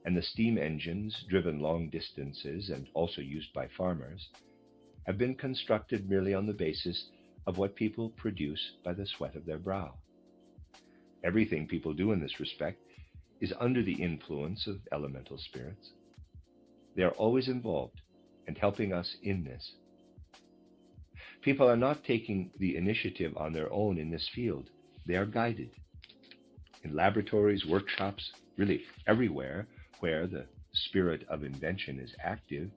and the steam engines driven long distances and also used by farmers have been constructed merely on the basis of what people produce by the sweat of their brow. Everything people do in this respect is under the influence of elemental spirits. They are always involved and helping us in this. People are not taking the initiative on their own in this field. They are guided. In laboratories, workshops, really everywhere where the spirit of invention is active,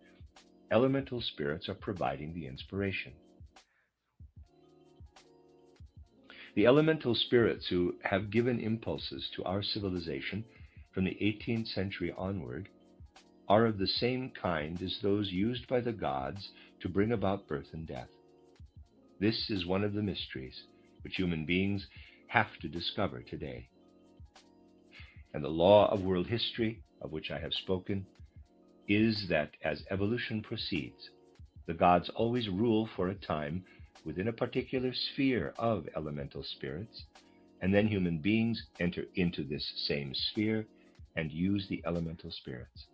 elemental spirits are providing the inspiration. The elemental spirits who have given impulses to our civilization from the 18th century onward are of the same kind as those used by the gods to bring about birth and death. This is one of the mysteries which human beings have to discover today. And the law of world history, of which I have spoken, is that as evolution proceeds, the gods always rule for a time within a particular sphere of elemental spirits, and then human beings enter into this same sphere and use the elemental spirits.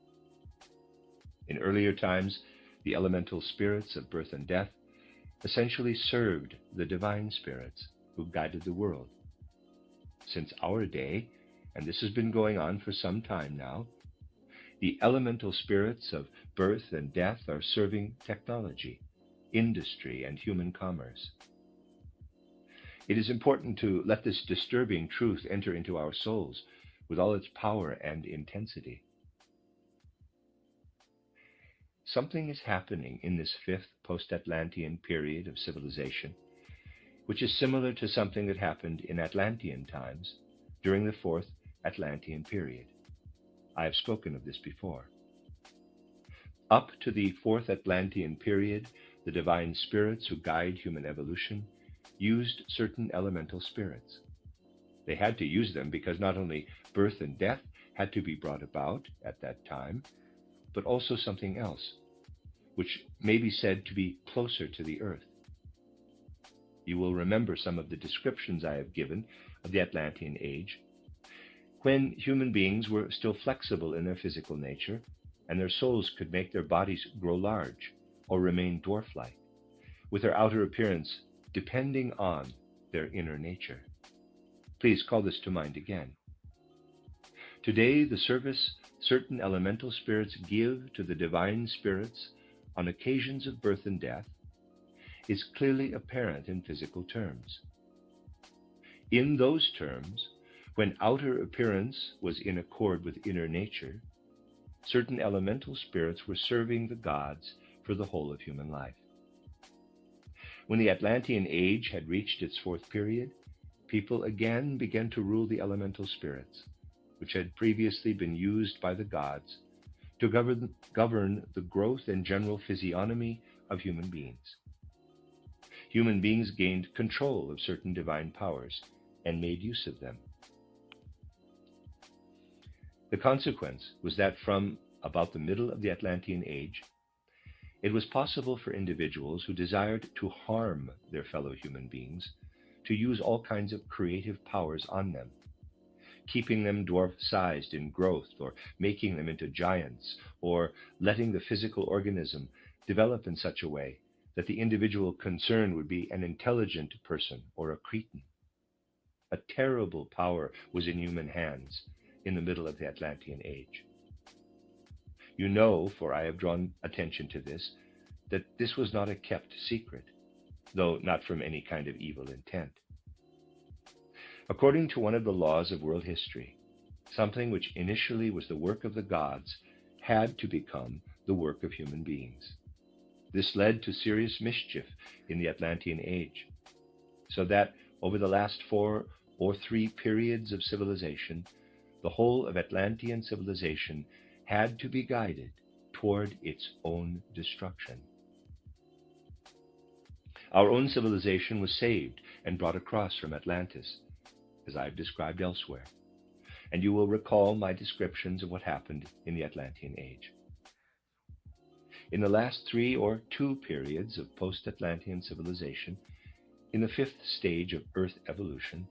In earlier times, the elemental spirits of birth and death essentially served the divine spirits who guided the world. Since our day, and this has been going on for some time now, the elemental spirits of birth and death are serving technology, industry, and human commerce. It is important to let this disturbing truth enter into our souls with all its power and intensity. Something is happening in this fifth post-Atlantean period of civilization, which is similar to something that happened in Atlantean times during the fourth Atlantean period. I have spoken of this before. Up to the fourth Atlantean period, the divine spirits who guide human evolution used certain elemental spirits. They had to use them because not only birth and death had to be brought about at that time, but also something else, which may be said to be closer to the earth. You will remember some of the descriptions I have given of the Atlantean age, when human beings were still flexible in their physical nature, and their souls could make their bodies grow large or remain dwarf-like, with their outer appearance depending on their inner nature. Please call this to mind again. Today, the service certain elemental spirits give to the divine spirits on occasions of birth and death is clearly apparent in physical terms. In those terms, When outer appearance was in accord with inner nature, certain elemental spirits were serving the gods for the whole of human life. When the Atlantean age had reached its fourth period, people again began to rule the elemental spirits, which had previously been used by the gods to govern the growth and general physiognomy of human beings. Human beings gained control of certain divine powers and made use of them. The consequence was that from about the middle of the Atlantean age, it was possible for individuals who desired to harm their fellow human beings to use all kinds of creative powers on them, keeping them dwarf-sized in growth, or making them into giants, or letting the physical organism develop in such a way that the individual concerned would be an intelligent person or a cretin. A terrible power was in human hands in the middle of the Atlantean age. You know, for I have drawn attention to this, that this was not a kept secret, though not from any kind of evil intent. According to one of the laws of world history, something which initially was the work of the gods had to become the work of human beings. This led to serious mischief in the Atlantean age, so that over the last 4 or 3 periods of civilization, the whole of Atlantean civilization had to be guided toward its own destruction. Our own civilization was saved and brought across from Atlantis, as I have described elsewhere, and you will recall my descriptions of what happened in the Atlantean age. In the last 3 or 2 periods of post-Atlantean civilization, in the 5th stage of Earth evolution,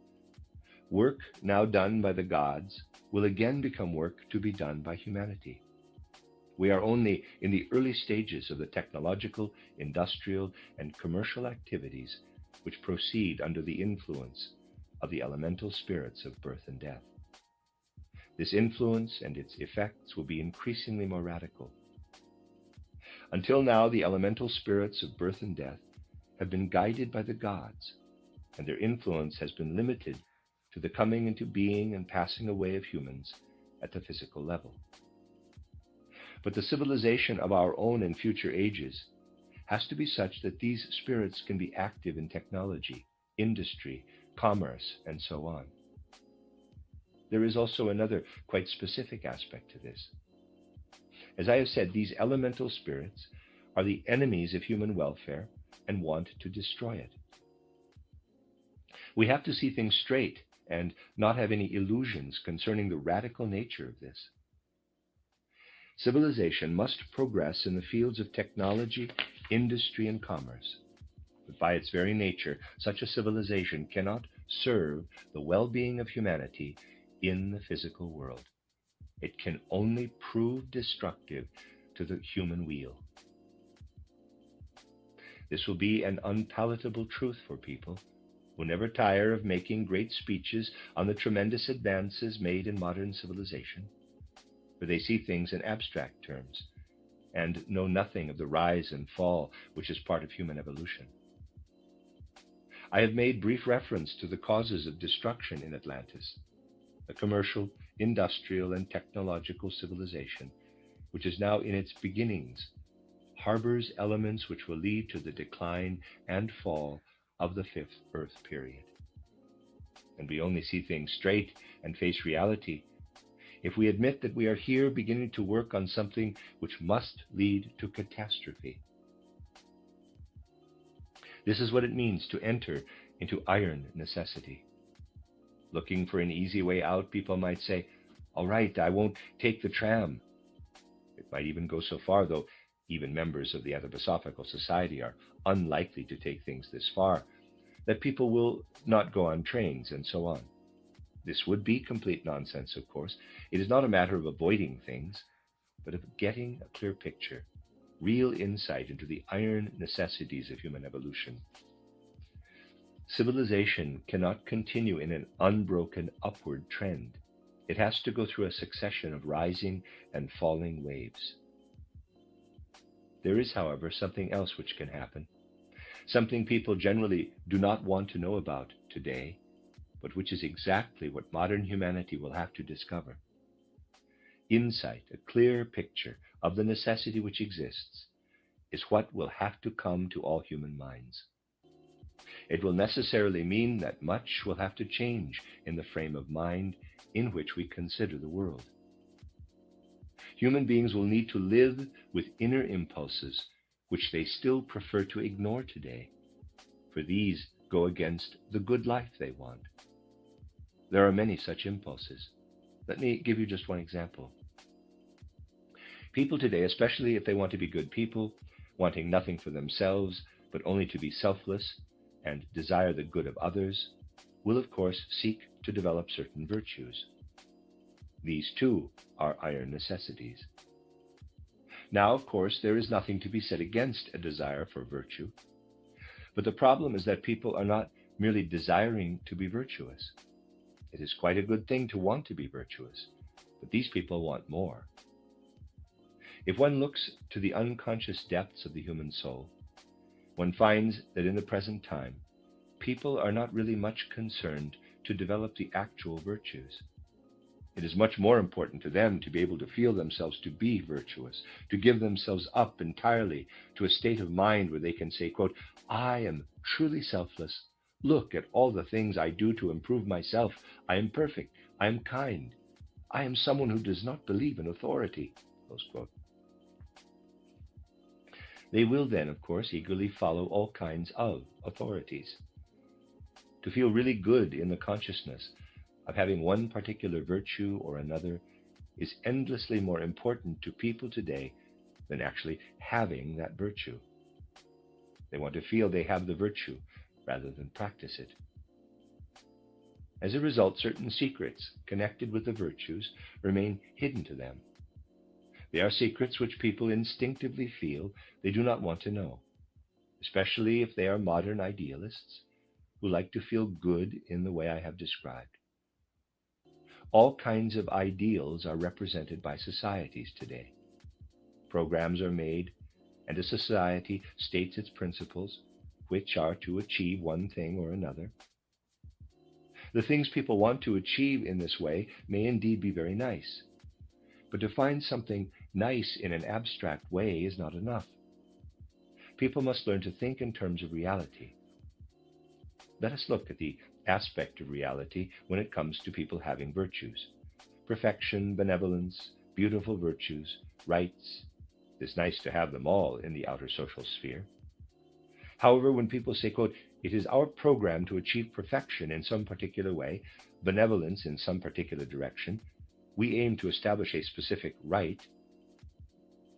work now done by the gods will again become work to be done by humanity. We are only in the early stages of the technological, industrial, and commercial activities which proceed under the influence of the elemental spirits of birth and death. This influence and its effects will be increasingly more radical. Until now, the elemental spirits of birth and death have been guided by the gods, and their influence has been limited to the coming into being and passing away of humans at the physical level. But the civilization of our own and future ages has to be such that these spirits can be active in technology, industry, commerce, and so on. There is also another quite specific aspect to this. As I have said, these elemental spirits are the enemies of human welfare and want to destroy it. We have to see things straight and not have any illusions concerning the radical nature of this. Civilization must progress in the fields of technology, industry, and commerce. But by its very nature, such a civilization cannot serve the well-being of humanity in the physical world. It can only prove destructive to the human wheel. This will be an unpalatable truth for people who never tire of making great speeches on the tremendous advances made in modern civilization, for they see things in abstract terms and know nothing of the rise and fall which is part of human evolution. I have made brief reference to the causes of destruction in Atlantis, a commercial, industrial, and technological civilization, which is now in its beginnings, harbors elements which will lead to the decline and fall of the 5th Earth period. And we only see things straight and face reality if we admit that we are here beginning to work on something which must lead to catastrophe. This is what it means to enter into iron necessity. Looking for an easy way out, people might say, all right, I won't take the tram. It might even go so far, though even members of the Anthroposophical Society are unlikely to take things this far, that people will not go on trains and so on. This would be complete nonsense, of course. It is not a matter of avoiding things, but of getting a clear picture, real insight into the iron necessities of human evolution. Civilization cannot continue in an unbroken upward trend. It has to go through a succession of rising and falling waves. There is, however, something else which can happen, something people generally do not want to know about today, but which is exactly what modern humanity will have to discover. Insight, a clear picture of the necessity which exists, is what will have to come to all human minds. It will necessarily mean that much will have to change in the frame of mind in which we consider the world. Human beings will need to live with inner impulses which they still prefer to ignore today, for these go against the good life they want. There are many such impulses. Let me give you just one example. People today, especially if they want to be good people, wanting nothing for themselves, but only to be selfless and desire the good of others, will of course seek to develop certain virtues. These too are iron necessities. Now, of course, there is nothing to be said against a desire for virtue, but the problem is that people are not merely desiring to be virtuous. It is quite a good thing to want to be virtuous, but these people want more. If one looks to the unconscious depths of the human soul, one finds that in the present time, people are not really much concerned to develop the actual virtues. It is much more important to them to be able to feel themselves to be virtuous, to give themselves up entirely to a state of mind where they can say, quote, I am truly selfless. Look at all the things I do to improve myself. I am perfect. I am kind. I am someone who does not believe in authority, close quote. They will then, of course, eagerly follow all kinds of authorities. To feel really good in the consciousness of having one particular virtue or another is endlessly more important to people today than actually having that virtue. They want to feel they have the virtue rather than practice it. As a result, certain secrets connected with the virtues remain hidden to them. They are secrets which people instinctively feel they do not want to know, especially if they are modern idealists who like to feel good in the way I have described. All kinds of ideals are represented by societies today. Programs are made, and a society states its principles, which are to achieve one thing or another. The things people want to achieve in this way may indeed be very nice, but to find something nice in an abstract way is not enough. People must learn to think in terms of reality. Let us look at the aspect of reality when it comes to people having virtues. Perfection, benevolence, beautiful virtues, rights. It is nice to have them all in the outer social sphere. However, when people say, quote, it is our program to achieve perfection in some particular way, benevolence in some particular direction, we aim to establish a specific right,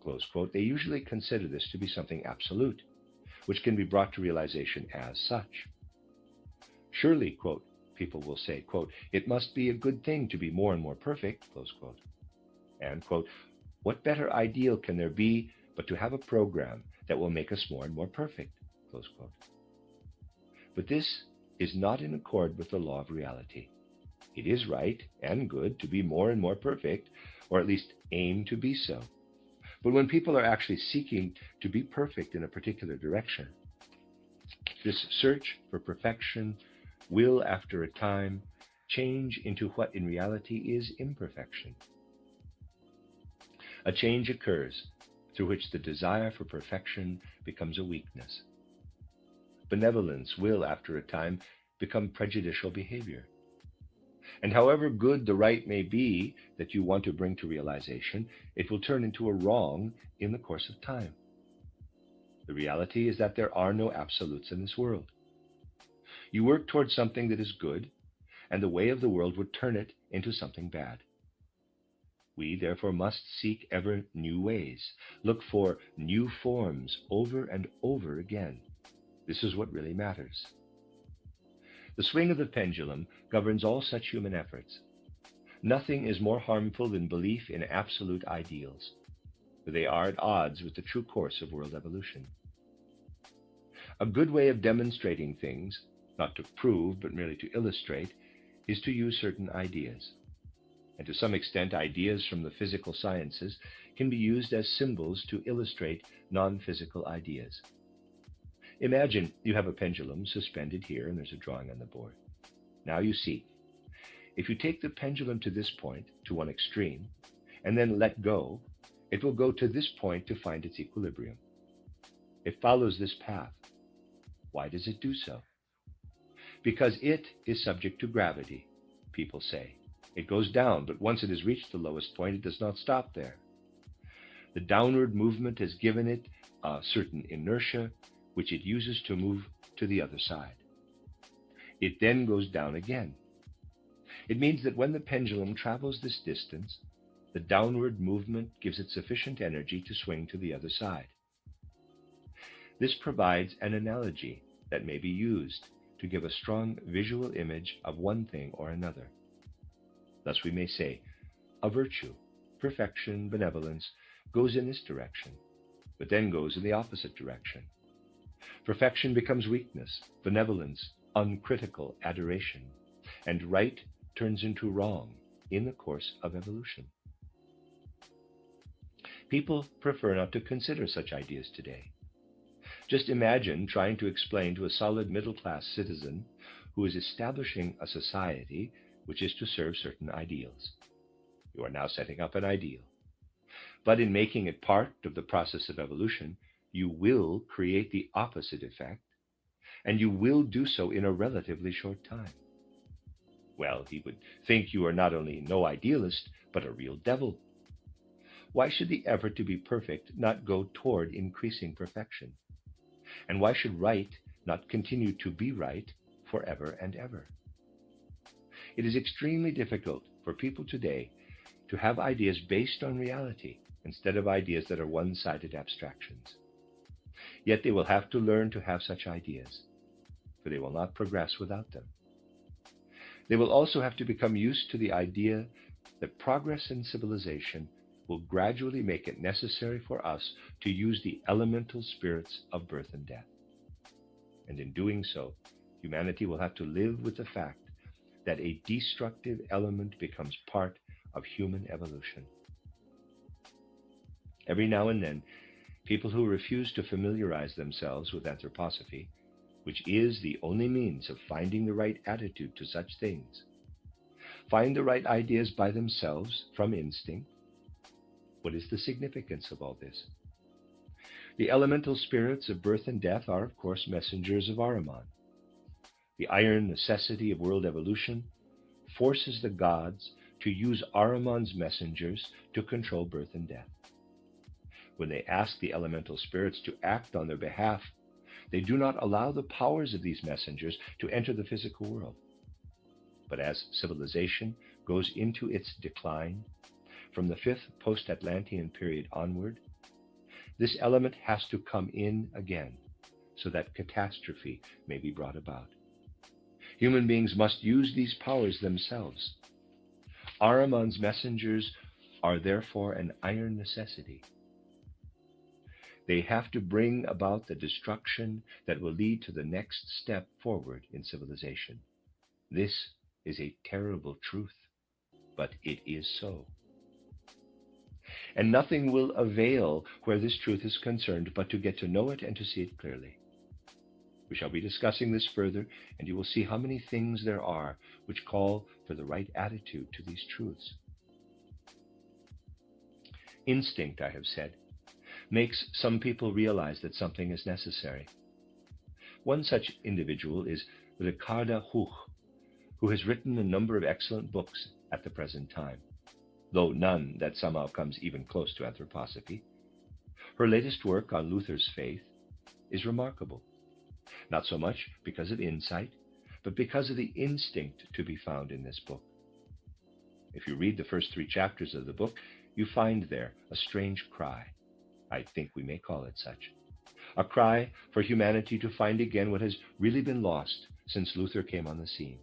close quote, they usually consider this to be something absolute, which can be brought to realization as such. Surely, quote, people will say, quote, it must be a good thing to be more and more perfect, close quote. And, quote, what better ideal can there be but to have a program that will make us more and more perfect, close quote. But this is not in accord with the law of reality. It is right and good to be more and more perfect, or at least aim to be so. But when people are actually seeking to be perfect in a particular direction, this search for perfection will, after a time, change into what in reality is imperfection. A change occurs through which the desire for perfection becomes a weakness. Benevolence will, after a time, become prejudicial behavior. And however good the right may be that you want to bring to realization, it will turn into a wrong in the course of time. The reality is that there are no absolutes in this world. You work towards something that is good, and the way of the world would turn it into something bad. We, therefore, must seek ever new ways, look for new forms over and over again. This is what really matters. The swing of the pendulum governs all such human efforts. Nothing is more harmful than belief in absolute ideals, for they are at odds with the true course of world evolution. A good way of demonstrating things, not to prove but merely to illustrate, is to use certain ideas. And to some extent, ideas from the physical sciences can be used as symbols to illustrate non-physical ideas. Imagine you have a pendulum suspended here, and there's a drawing on the board. Now you see, if you take the pendulum to this point, to one extreme, and then let go, it will go to this point to find its equilibrium. It follows this path. Why does it do so? Because it is subject to gravity, people say. It goes down, but once it has reached the lowest point, it does not stop there. The downward movement has given it a certain inertia, which it uses to move to the other side. It then goes down again. It means that when the pendulum travels this distance, the downward movement gives it sufficient energy to swing to the other side. This provides an analogy that may be used to give a strong visual image of one thing or another. Thus we may say, a virtue, perfection, benevolence, goes in this direction, but then goes in the opposite direction. Perfection becomes weakness, benevolence, uncritical adoration, and right turns into wrong in the course of evolution. People prefer not to consider such ideas today. Just imagine trying to explain to a solid middle-class citizen who is establishing a society which is to serve certain ideals. You are now setting up an ideal. But in making it part of the process of evolution, you will create the opposite effect, and you will do so in a relatively short time. Well, he would think you are not only no idealist, but a real devil. Why should the effort to be perfect not go toward increasing perfection? And why should right not continue to be right forever and ever? It is extremely difficult for people today to have ideas based on reality instead of ideas that are one-sided abstractions. Yet they will have to learn to have such ideas, for they will not progress without them. They will also have to become used to the idea that progress in civilization will gradually make it necessary for us to use the elemental spirits of birth and death. And in doing so, humanity will have to live with the fact that a destructive element becomes part of human evolution. Every now and then, people who refuse to familiarize themselves with anthroposophy, which is the only means of finding the right attitude to such things, find the right ideas by themselves from instinct. What is the significance of all this? The elemental spirits of birth and death are, of course, messengers of Ahriman. The iron necessity of world evolution forces the gods to use Ahriman's messengers to control birth and death. When they ask the elemental spirits to act on their behalf, they do not allow the powers of these messengers to enter the physical world. But as civilization goes into its decline, from the 5th post-Atlantean period onward, this element has to come in again so that catastrophe may be brought about. Human beings must use these powers themselves. Ahriman's messengers are therefore an iron necessity. They have to bring about the destruction that will lead to the next step forward in civilization. This is a terrible truth, but it is so. And nothing will avail where this truth is concerned but to get to know it and to see it clearly. We shall be discussing this further, and you will see how many things there are which call for the right attitude to these truths. Instinct, I have said, makes some people realize that something is necessary. One such individual is Ricarda Huch, who has written a number of excellent books at the present time, though none that somehow comes even close to anthroposophy. Her latest work on Luther's faith is remarkable, not so much because of insight, but because of the instinct to be found in this book. If you read the first 3 chapters of the book, you find there a strange cry. I think we may call it such. A cry for humanity to find again what has really been lost since Luther came on the scene.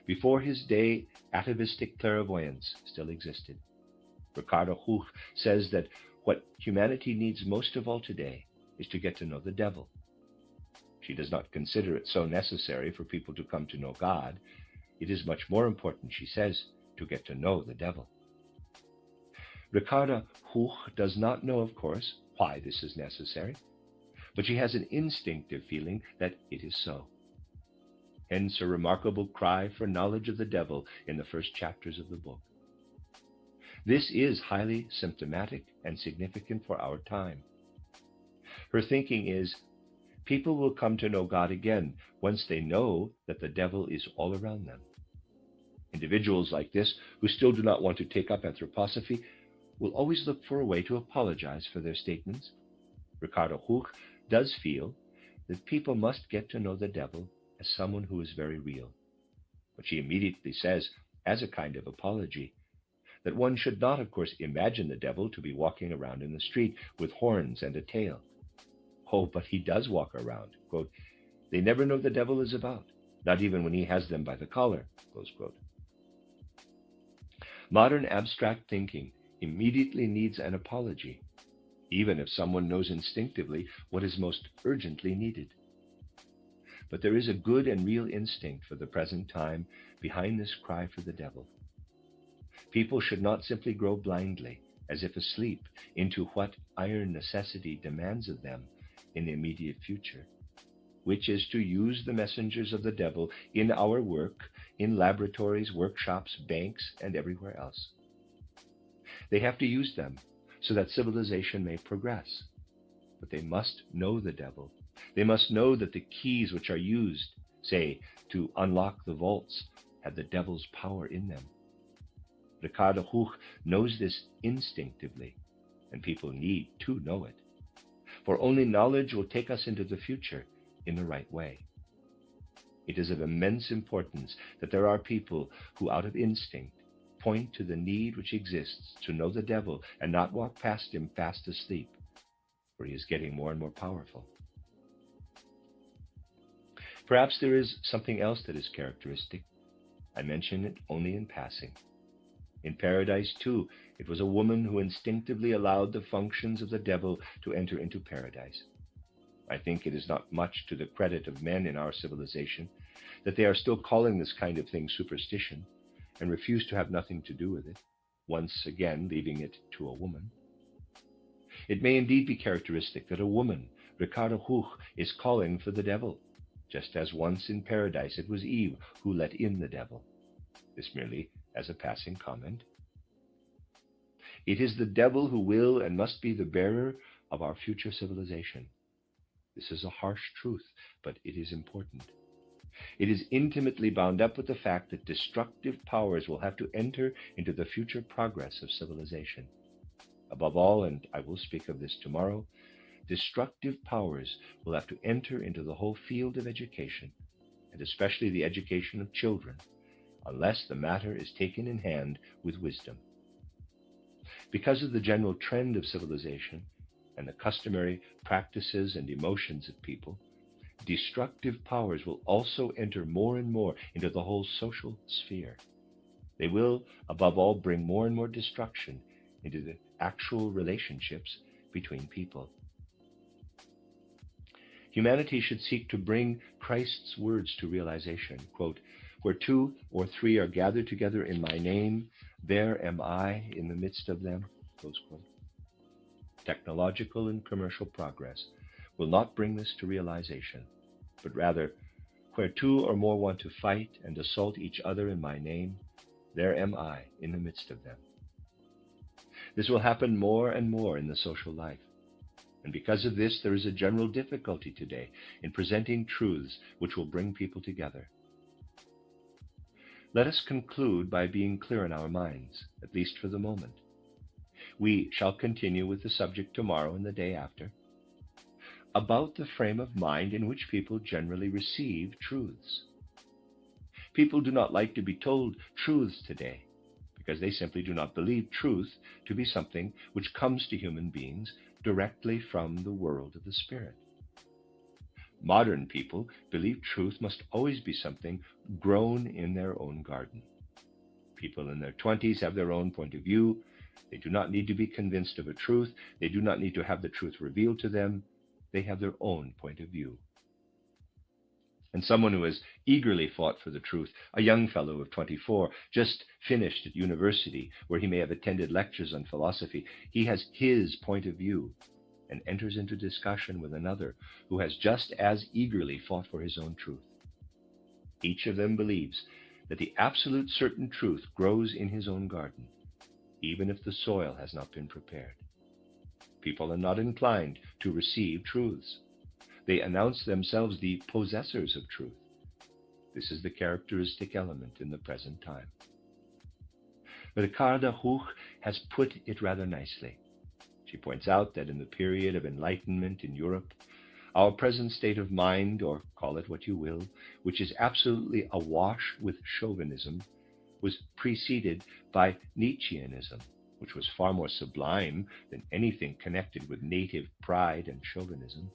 Before his day, atavistic clairvoyance still existed. Ricarda Huch says that what humanity needs most of all today is to get to know the devil. She does not consider it so necessary for people to come to know God. It is much more important, she says, to get to know the devil. Ricarda Huch does not know, of course, why this is necessary, but she has an instinctive feeling that it is so. Hence a remarkable cry for knowledge of the devil in the first chapters of the book. This is highly symptomatic and significant for our time. Her thinking is, people will come to know God again once they know that the devil is all around them. Individuals like this, who still do not want to take up anthroposophy, will always look for a way to apologize for their statements. Ricardo Huch does feel that people must get to know the devil as someone who is very real. But she immediately says, as a kind of apology, that one should not, of course, imagine the devil to be walking around in the street with horns and a tail. Oh, but he does walk around. Quote, they never know the devil is about, not even when he has them by the collar. Close quote. Modern abstract thinking immediately needs an apology, even if someone knows instinctively what is most urgently needed. But there is a good and real instinct for the present time behind this cry for the devil. People should not simply grow blindly, as if asleep, into what iron necessity demands of them in the immediate future, which is to use the messengers of the devil in our work, in laboratories, workshops, banks, and everywhere else. They have to use them so that civilization may progress. But they must know the devil. They must know that the keys which are used, say, to unlock the vaults, have the devil's power in them. Ricardo Huch knows this instinctively, and people need to know it. For only knowledge will take us into the future in the right way. It is of immense importance that there are people who, out of instinct, point to the need which exists to know the devil and not walk past him fast asleep, for he is getting more and more powerful. Perhaps there is something else that is characteristic. I mention it only in passing. In Paradise, too, it was a woman who instinctively allowed the functions of the devil to enter into paradise. I think it is not much to the credit of men in our civilization that they are still calling this kind of thing superstition and refuse to have nothing to do with it, once again leaving it to a woman. It may indeed be characteristic that a woman, Ricardo Huch, is calling for the devil, just as once in Paradise it was Eve who let in the devil. This merely as a passing comment. It is the devil who will and must be the bearer of our future civilization. This is a harsh truth, but it is important. It is intimately bound up with the fact that destructive powers will have to enter into the future progress of civilization. Above all, and I will speak of this tomorrow, destructive powers will have to enter into the whole field of education, and especially the education of children, unless the matter is taken in hand with wisdom. Because of the general trend of civilization and the customary practices and emotions of people, destructive powers will also enter more and more into the whole social sphere. They will, above all, bring more and more destruction into the actual relationships between people. Humanity should seek to bring Christ's words to realization. Quote, where 2 or 3 are gathered together in my name, there am I in the midst of them. Close quote. Technological and commercial progress will not bring this to realization, but rather, where 2 or more want to fight and assault each other in my name, there am I in the midst of them. This will happen more and more in the social life. And because of this, there is a general difficulty today in presenting truths which will bring people together. Let us conclude by being clear in our minds, at least for the moment. We shall continue with the subject tomorrow and the day after, about the frame of mind in which people generally receive truths. People do not like to be told truths today, because they simply do not believe truth to be something which comes to human beings directly from the world of the spirit. Modern people believe truth must always be something grown in their own garden. People in their 20s have their own point of view. They do not need to be convinced of a truth. They do not need to have the truth revealed to them. They have their own point of view. And someone who has eagerly fought for the truth, a young fellow of 24, just finished at university, where he may have attended lectures on philosophy, he has his point of view and enters into discussion with another who has just as eagerly fought for his own truth. Each of them believes that the absolute certain truth grows in his own garden, even if the soil has not been prepared. People are not inclined to receive truths. They announce themselves the possessors of truth. This is the characteristic element in the present time. Ricarda Huch has put it rather nicely. She points out that in the period of enlightenment in Europe, our present state of mind, or call it what you will, which is absolutely awash with chauvinism, was preceded by Nietzscheanism, which was far more sublime than anything connected with native pride and chauvinism.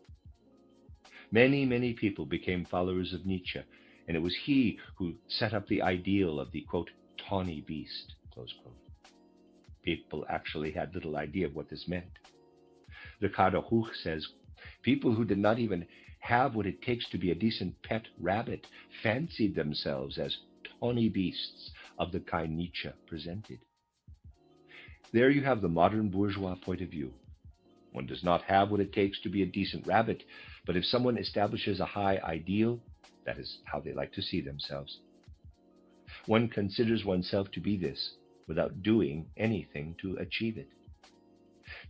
Many, many people became followers of Nietzsche, and it was he who set up the ideal of the, quote, tawny beast, close quote. People actually had little idea of what this meant. Ricardo Huch says, people who did not even have what it takes to be a decent pet rabbit fancied themselves as tawny beasts of the kind Nietzsche presented. There you have the modern bourgeois point of view. One does not have what it takes to be a decent rabbit, but if someone establishes a high ideal, that is how they like to see themselves. One considers oneself to be this without doing anything to achieve it.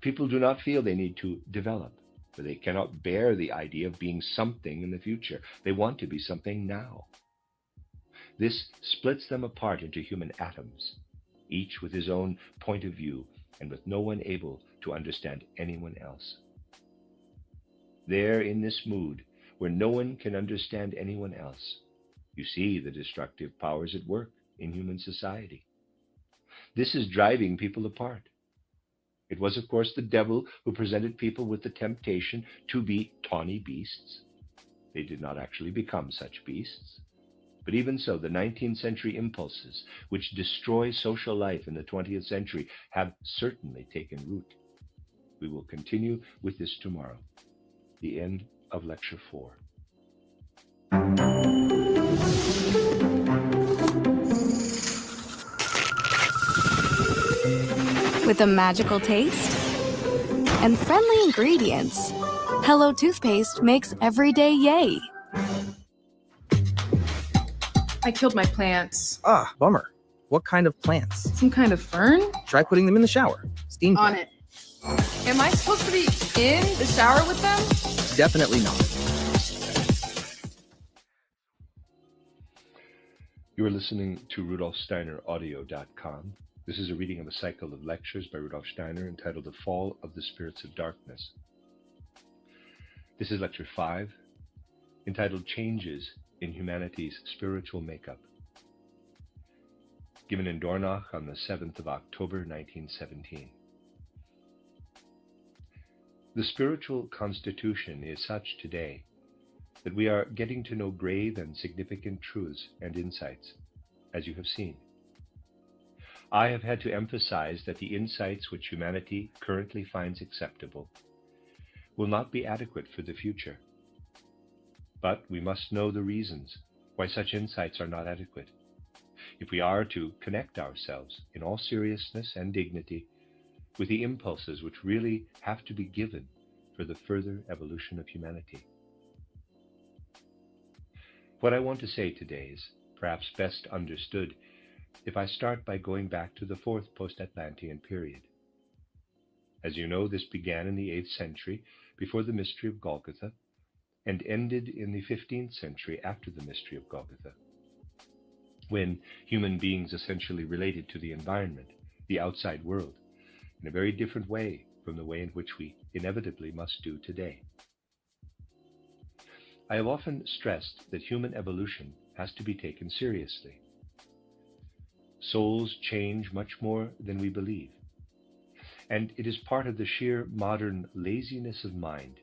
People do not feel they need to develop, for they cannot bear the idea of being something in the future. They want to be something now. This splits them apart into human atoms, each with his own point of view and with no one able to understand anyone else. There, in this mood, where no one can understand anyone else, you see the destructive powers at work in human society. This is driving people apart. It was, of course, the devil who presented people with the temptation to be tawny beasts. They did not actually become such beasts. But even so, the 19th century impulses, which destroy social life in the 20th century, have certainly taken root. We will continue with this tomorrow. The end of Lecture 4. With a magical taste and friendly ingredients, Hello Toothpaste makes every day yay. I killed my plants. Ah, bummer. What kind of plants? Some kind of fern? Try putting them in the shower. Steam On it. Am I supposed to be in the shower with them? Definitely not. You are listening to RudolfSteinerAudio.com. This is a reading of a cycle of lectures by Rudolf Steiner entitled The Fall of the Spirits of Darkness. This is Lecture 5, entitled Changes in Humanity's Spiritual Makeup, given in Dornach on the 7th of October, 1917. The spiritual constitution is such today that we are getting to know grave and significant truths and insights, as you have seen. I have had to emphasize that the insights which humanity currently finds acceptable will not be adequate for the future. But we must know the reasons why such insights are not adequate, if we are to connect ourselves in all seriousness and dignity with the impulses which really have to be given for the further evolution of humanity. What I want to say today is perhaps best understood if I start by going back to the 4th post-Atlantean period. As you know, this began in the 8th century before the mystery of Golgotha and ended in the 15th century after the mystery of Golgotha, when human beings essentially related to the environment, the outside world, in a very different way from the way in which we inevitably must do today. I have often stressed that human evolution has to be taken seriously. Souls change much more than we believe, and it is part of the sheer modern laziness of mind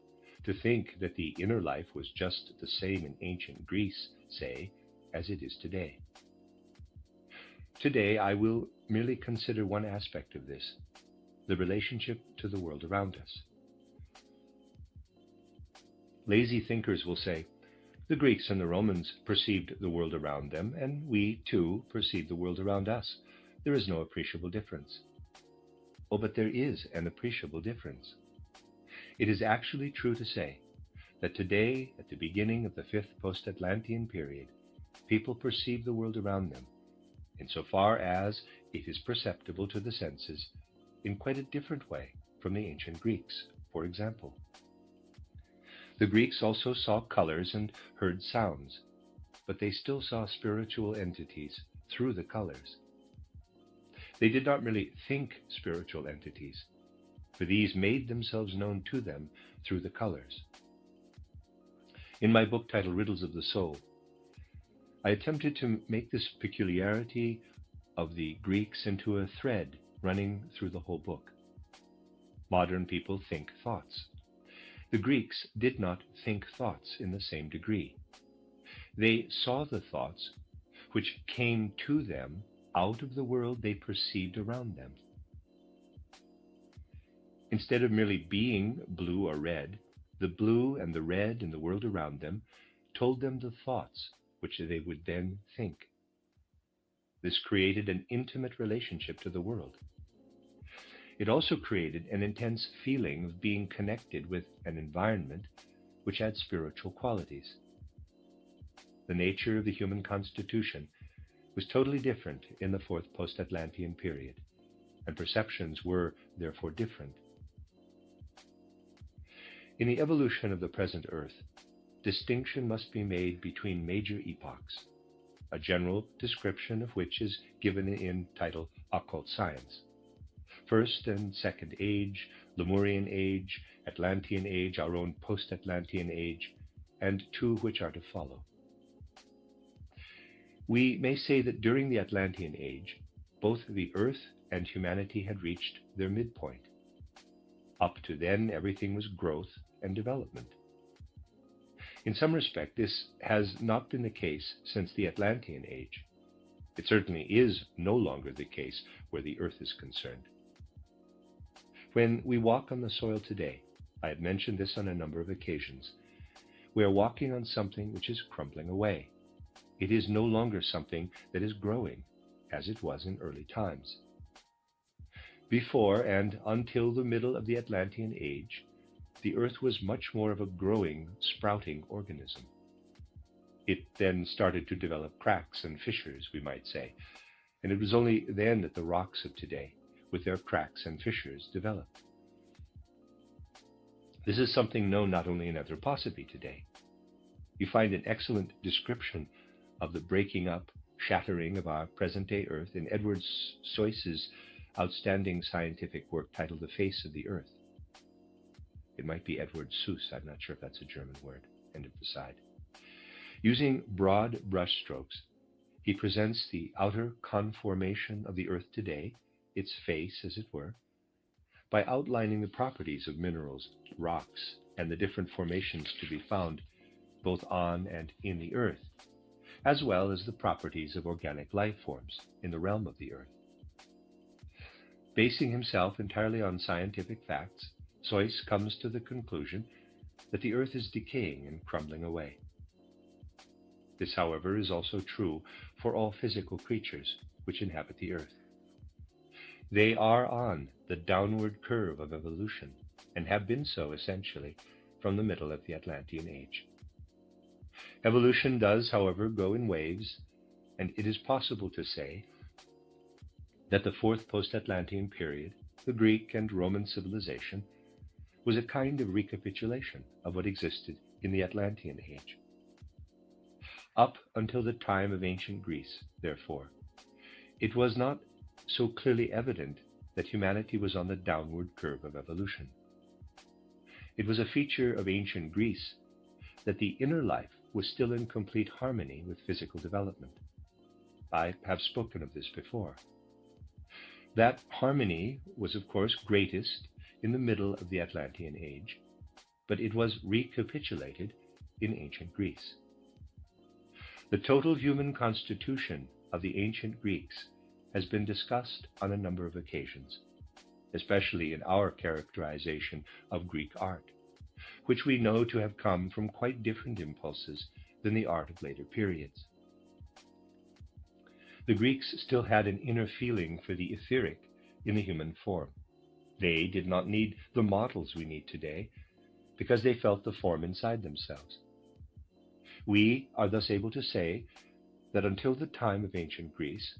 to think that the inner life was just the same in ancient Greece, say, as it is today. Today, I will merely consider one aspect of this, the relationship to the world around us. Lazy thinkers will say, the Greeks and the Romans perceived the world around them, and we, too, perceive the world around us. There is no appreciable difference. Oh, but there is an appreciable difference. It is actually true to say that today, at the beginning of the 5th post-Atlantean period, people perceive the world around them, insofar as it is perceptible to the senses, in quite a different way from the ancient Greeks, for example. The Greeks also saw colors and heard sounds, but they still saw spiritual entities through the colors. They did not really think spiritual entities, for these made themselves known to them through the colors. In my book titled Riddles of the Soul, I attempted to make this peculiarity of the Greeks into a thread running through the whole book. Modern people think thoughts. The Greeks did not think thoughts in the same degree. They saw the thoughts which came to them out of the world they perceived around them. Instead of merely being blue or red, the blue and the red in the world around them told them the thoughts which they would then think. This created an intimate relationship to the world. It also created an intense feeling of being connected with an environment which had spiritual qualities. The nature of the human constitution was totally different in the fourth post-Atlantean period, and perceptions were therefore different. In the evolution of the present Earth, distinction must be made between major epochs, a general description of which is given in title Occult Science. First and Second Age, Lemurian Age, Atlantean Age, our own post-Atlantean Age, and two which are to follow. We may say that during the Atlantean Age, both the Earth and humanity had reached their midpoint. Up to then, everything was growth and development. In some respect, this has not been the case since the Atlantean Age. It certainly is no longer the case where the Earth is concerned. When we walk on the soil today, I have mentioned this on a number of occasions, we are walking on something which is crumbling away. It is no longer something that is growing, as it was in early times. Before and until the middle of the Atlantean Age, the Earth was much more of a growing, sprouting organism. It then started to develop cracks and fissures, we might say, and it was only then that the rocks of today, with their cracks and fissures, developed. This is something known not only in anthroposophy today. You find an excellent description of the breaking up, shattering of our present-day Earth in Edward Seuss's outstanding scientific work titled The Face of the Earth. It might be Edward Seuss, I'm not sure if that's a German word, end of aside. Using broad brushstrokes, he presents the outer conformation of the Earth today, its face as it were, by outlining the properties of minerals, rocks, and the different formations to be found both on and in the Earth, as well as the properties of organic life forms in the realm of the Earth. Basing himself entirely on scientific facts, Seuss comes to the conclusion that the Earth is decaying and crumbling away. This, however, is also true for all physical creatures which inhabit the Earth. They are on the downward curve of evolution, and have been so essentially from the middle of the Atlantean Age. Evolution does, however, go in waves, and it is possible to say that the fourth post-Atlantean period, the Greek and Roman civilization, was a kind of recapitulation of what existed in the Atlantean Age. Up until the time of ancient Greece, therefore, it was not so clearly evident that humanity was on the downward curve of evolution. It was a feature of ancient Greece that the inner life was still in complete harmony with physical development. I have spoken of this before. That harmony was, of course, greatest in the middle of the Atlantean Age, but it was recapitulated in ancient Greece. The total human constitution of the ancient Greeks has been discussed on a number of occasions, especially in our characterization of Greek art, which we know to have come from quite different impulses than the art of later periods. The Greeks still had an inner feeling for the etheric in the human form. They did not need the models we need today, because they felt the form inside themselves. We are thus able to say that until the time of ancient Greece,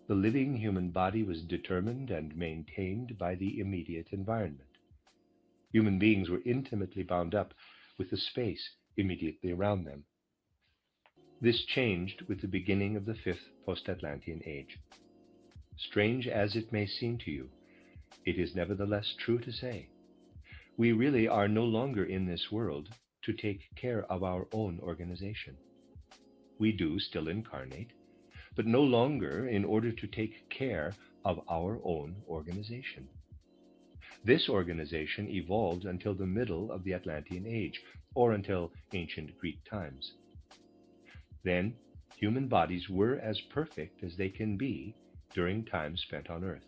the living human body was determined and maintained by the immediate environment. Human beings were intimately bound up with the space immediately around them. This changed with the beginning of the fifth post-Atlantean age. Strange as it may seem to you, it is nevertheless true to say, we really are no longer in this world to take care of our own organization. We do still incarnate, but no longer in order to take care of our own organization. This organization evolved until the middle of the Atlantean age, or until ancient Greek times. Then, human bodies were as perfect as they can be during time spent on Earth.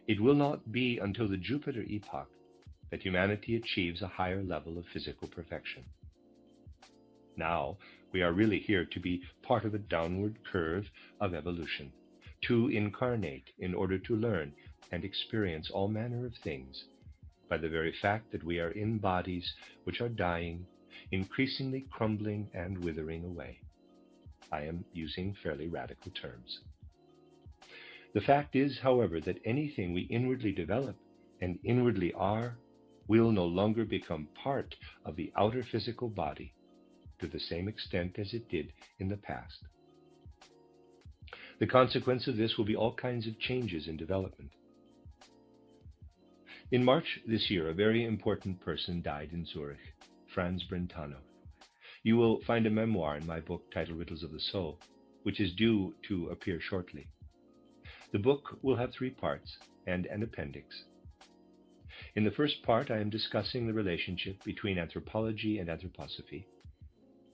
It will not be until the Jupiter epoch that humanity achieves a higher level of physical perfection. Now, we are really here to be part of a downward curve of evolution, to incarnate in order to learn and experience all manner of things by the very fact that we are in bodies which are dying, increasingly crumbling and withering away. I am using fairly radical terms. The fact is, however, that anything we inwardly develop and inwardly are will no longer become part of the outer physical body to the same extent as it did in the past. The consequence of this will be all kinds of changes in development. In March this year, a very important person died in Zurich, Franz Brentano. You will find a memoir in my book titled Riddles of the Soul, which is due to appear shortly. The book will have 3 parts and an appendix. In the first part, I am discussing the relationship between anthropology and anthroposophy.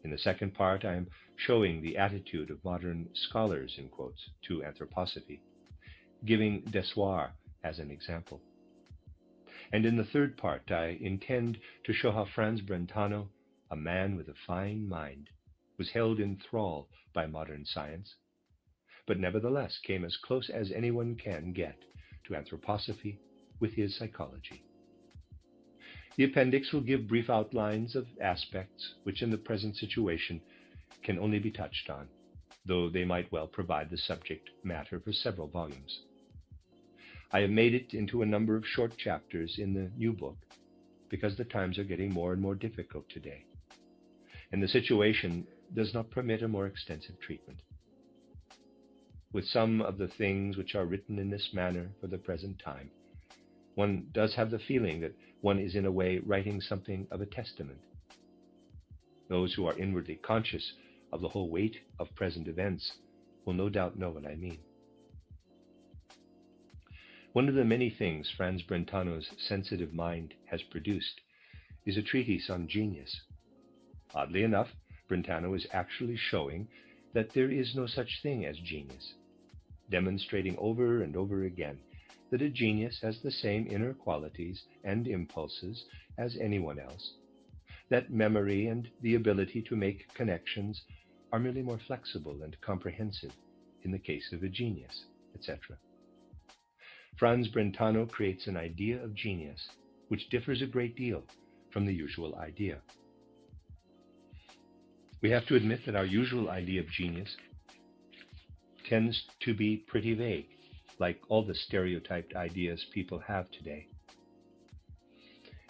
In the second part, I am showing the attitude of modern scholars, in quotes, to anthroposophy, giving Dessoir as an example. And in the third part, I intend to show how Franz Brentano, a man with a fine mind, was held in thrall by modern science, but nevertheless came as close as anyone can get to anthroposophy with his psychology. The appendix will give brief outlines of aspects which in the present situation can only be touched on, though they might well provide the subject matter for several volumes. I have made it into a number of short chapters in the new book because the times are getting more and more difficult today, and the situation does not permit a more extensive treatment. With some of the things which are written in this manner for the present time, one does have the feeling that one is in a way writing something of a testament. Those who are inwardly conscious of the whole weight of present events will no doubt know what I mean. One of the many things Franz Brentano's sensitive mind has produced is a treatise on genius. Oddly enough, Brentano is actually showing that there is no such thing as genius, demonstrating over and over again that a genius has the same inner qualities and impulses as anyone else, that memory and the ability to make connections are merely more flexible and comprehensive in the case of a genius, etc. Franz Brentano creates an idea of genius which differs a great deal from the usual idea. We have to admit that our usual idea of genius tends to be pretty vague, like all the stereotyped ideas people have today.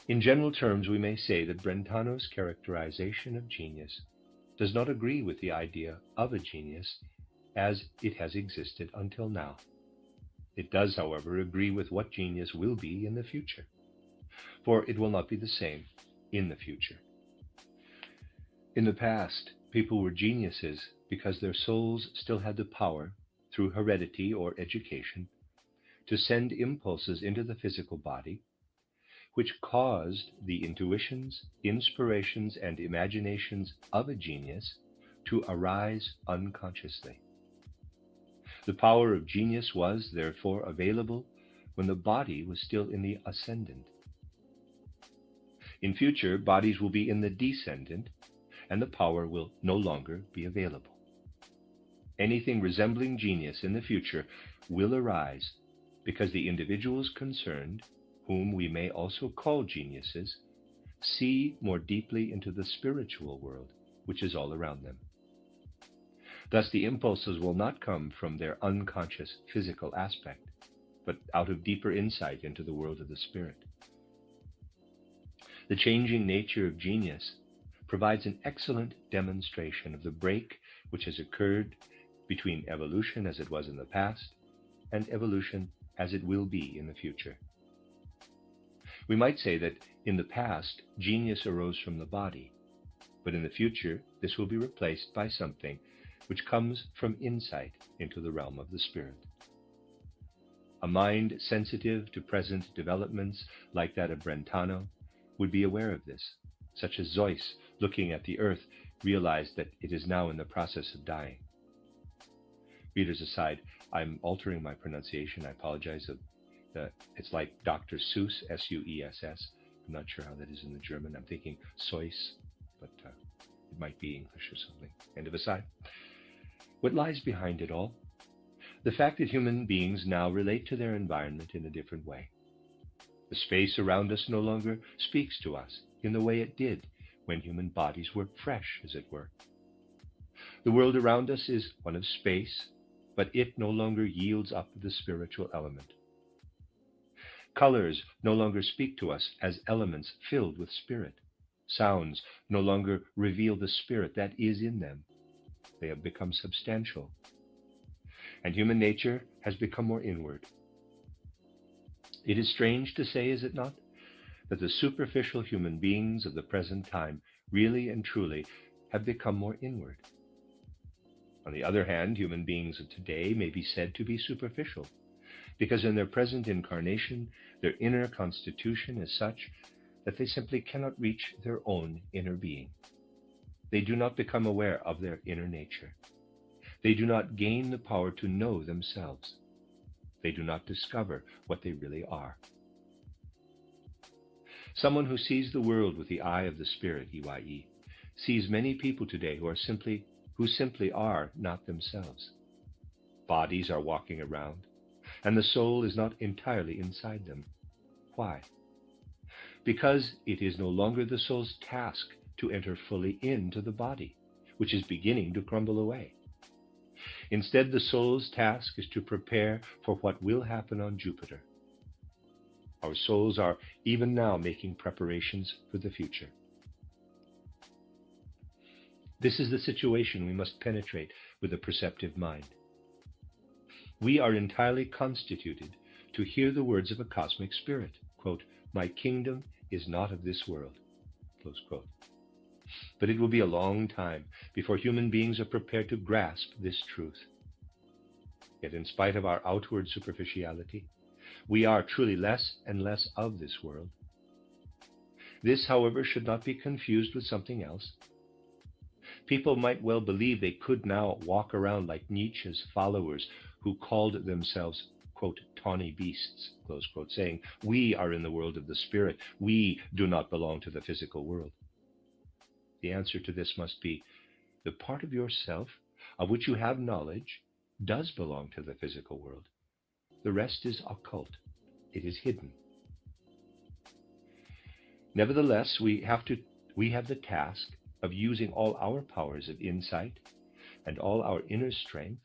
In general terms, we may say that Brentano's characterization of genius does not agree with the idea of a genius as it has existed until now. It does, however, agree with what genius will be in the future, for it will not be the same in the future. In the past, people were geniuses because their souls still had the power, through heredity or education, to send impulses into the physical body, which caused the intuitions, inspirations, and imaginations of a genius to arise unconsciously. The power of genius was, therefore, available when the body was still in the ascendant. In future, bodies will be in the descendant, and the power will no longer be available. Anything resembling genius in the future will arise because the individuals concerned, whom we may also call geniuses, see more deeply into the spiritual world which is all around them. Thus, the impulses will not come from their unconscious physical aspect, but out of deeper insight into the world of the spirit. The changing nature of genius provides an excellent demonstration of the break which has occurred between evolution as it was in the past and evolution as it will be in the future. We might say that in the past, genius arose from the body, but in the future, this will be replaced by something which comes from insight into the realm of the spirit. A mind sensitive to present developments like that of Brentano would be aware of this, such as Zeus, looking at the earth, realized that it is now in the process of dying. Readers aside, I'm altering my pronunciation. I apologize. It's like Dr. Seuss, S-U-E-S-S. I'm not sure how that is in the German. I'm thinking Zeus, but it might be English or something. End of aside. What lies behind it all? The fact that human beings now relate to their environment in a different way. The space around us no longer speaks to us in the way it did when human bodies were fresh, as it were. The world around us is one of space, but it no longer yields up the spiritual element. Colors no longer speak to us as elements filled with spirit. Sounds no longer reveal the spirit that is in them. They have become substantial. And human nature has become more inward. It is strange to say, is it not, that the superficial human beings of the present time really and truly have become more inward. On the other hand, human beings of today may be said to be superficial, because in their present incarnation, their inner constitution is such that they simply cannot reach their own inner being. They do not become aware of their inner nature. They do not gain the power to know themselves. They do not discover what they really are. Someone who sees the world with the eye of the Spirit, EYE, sees many people today who simply are not themselves. Bodies are walking around, and the soul is not entirely inside them. Why? Because it is no longer the soul's task to enter fully into the body, which is beginning to crumble away. Instead, the soul's task is to prepare for what will happen on Jupiter. Our souls are even now making preparations for the future. This is the situation we must penetrate with a perceptive mind. We are entirely constituted to hear the words of a cosmic spirit, quote, "My kingdom is not of this world," close quote. But it will be a long time before human beings are prepared to grasp this truth. Yet in spite of our outward superficiality, we are truly less and less of this world. This, however, should not be confused with something else. People might well believe they could now walk around like Nietzsche's followers who called themselves, quote, tawny beasts, close quote, saying, "We are in the world of the spirit. We do not belong to the physical world." The answer to this must be, the part of yourself of which you have knowledge does belong to the physical world. The rest is occult. It is hidden. Nevertheless, we have the task of using all our powers of insight and all our inner strength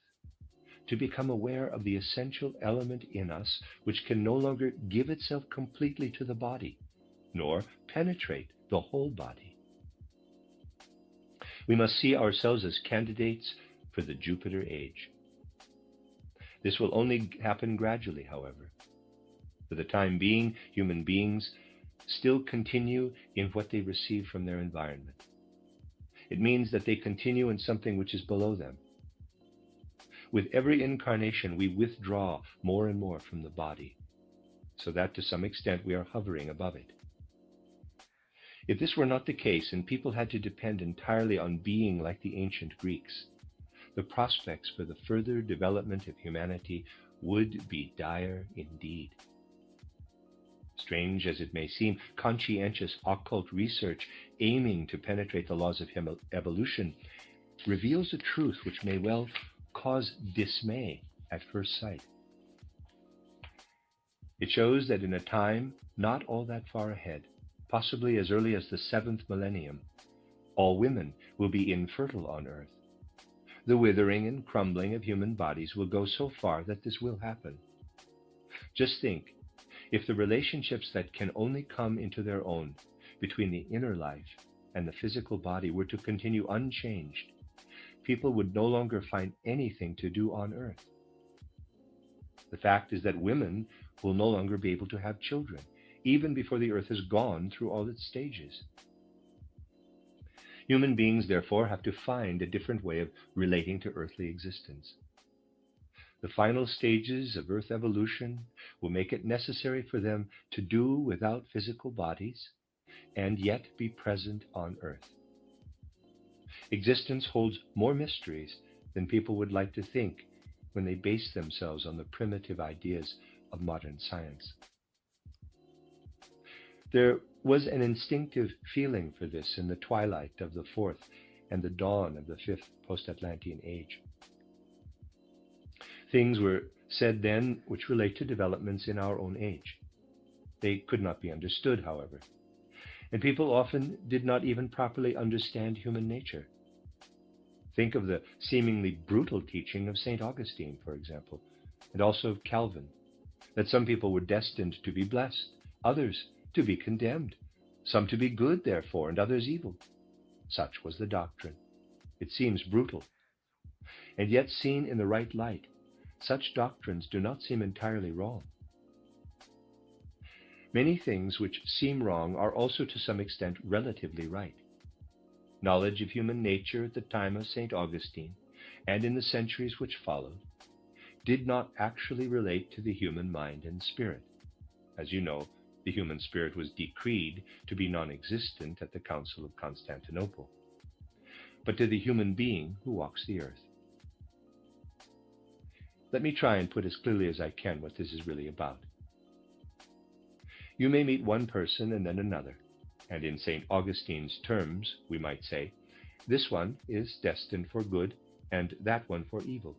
to become aware of the essential element in us which can no longer give itself completely to the body, nor penetrate the whole body. We must see ourselves as candidates for the Jupiter age. This will only happen gradually, however. For the time being, human beings still continue in what they receive from their environment. It means that they continue in something which is below them. With every incarnation, we withdraw more and more from the body, so that to some extent we are hovering above it. If this were not the case, and people had to depend entirely on being like the ancient Greeks, the prospects for the further development of humanity would be dire indeed. Strange as it may seem, conscientious occult research aiming to penetrate the laws of evolution reveals a truth which may well cause dismay at first sight. It shows that in a time not all that far ahead, possibly as early as the 7th millennium, all women will be infertile on Earth. The withering and crumbling of human bodies will go so far that this will happen. Just think, if the relationships that can only come into their own between the inner life and the physical body were to continue unchanged, people would no longer find anything to do on earth. The fact is that women will no longer be able to have children, even before the earth has gone through all its stages. Human beings, therefore, have to find a different way of relating to earthly existence. The final stages of Earth evolution will make it necessary for them to do without physical bodies and yet be present on Earth. Existence holds more mysteries than people would like to think when they base themselves on the primitive ideas of modern science. There was an instinctive feeling for this in the twilight of the fourth and the dawn of the fifth post-Atlantean age. Things were said then which relate to developments in our own age. They could not be understood, however, and people often did not even properly understand human nature. Think of the seemingly brutal teaching of St. Augustine, for example, and also of Calvin, that some people were destined to be blessed, others to be condemned, some to be good, therefore, and others evil. Such was the doctrine. It seems brutal, and yet seen in the right light, such doctrines do not seem entirely wrong. Many things which seem wrong are also to some extent relatively right. Knowledge of human nature at the time of St. Augustine, and in the centuries which followed, did not actually relate to the human mind and spirit. As you know, the human spirit was decreed to be non-existent at the Council of Constantinople, but to the human being who walks the earth. Let me try and put as clearly as I can what this is really about. You may meet one person and then another, and in St. Augustine's terms, we might say, this one is destined for good and that one for evil.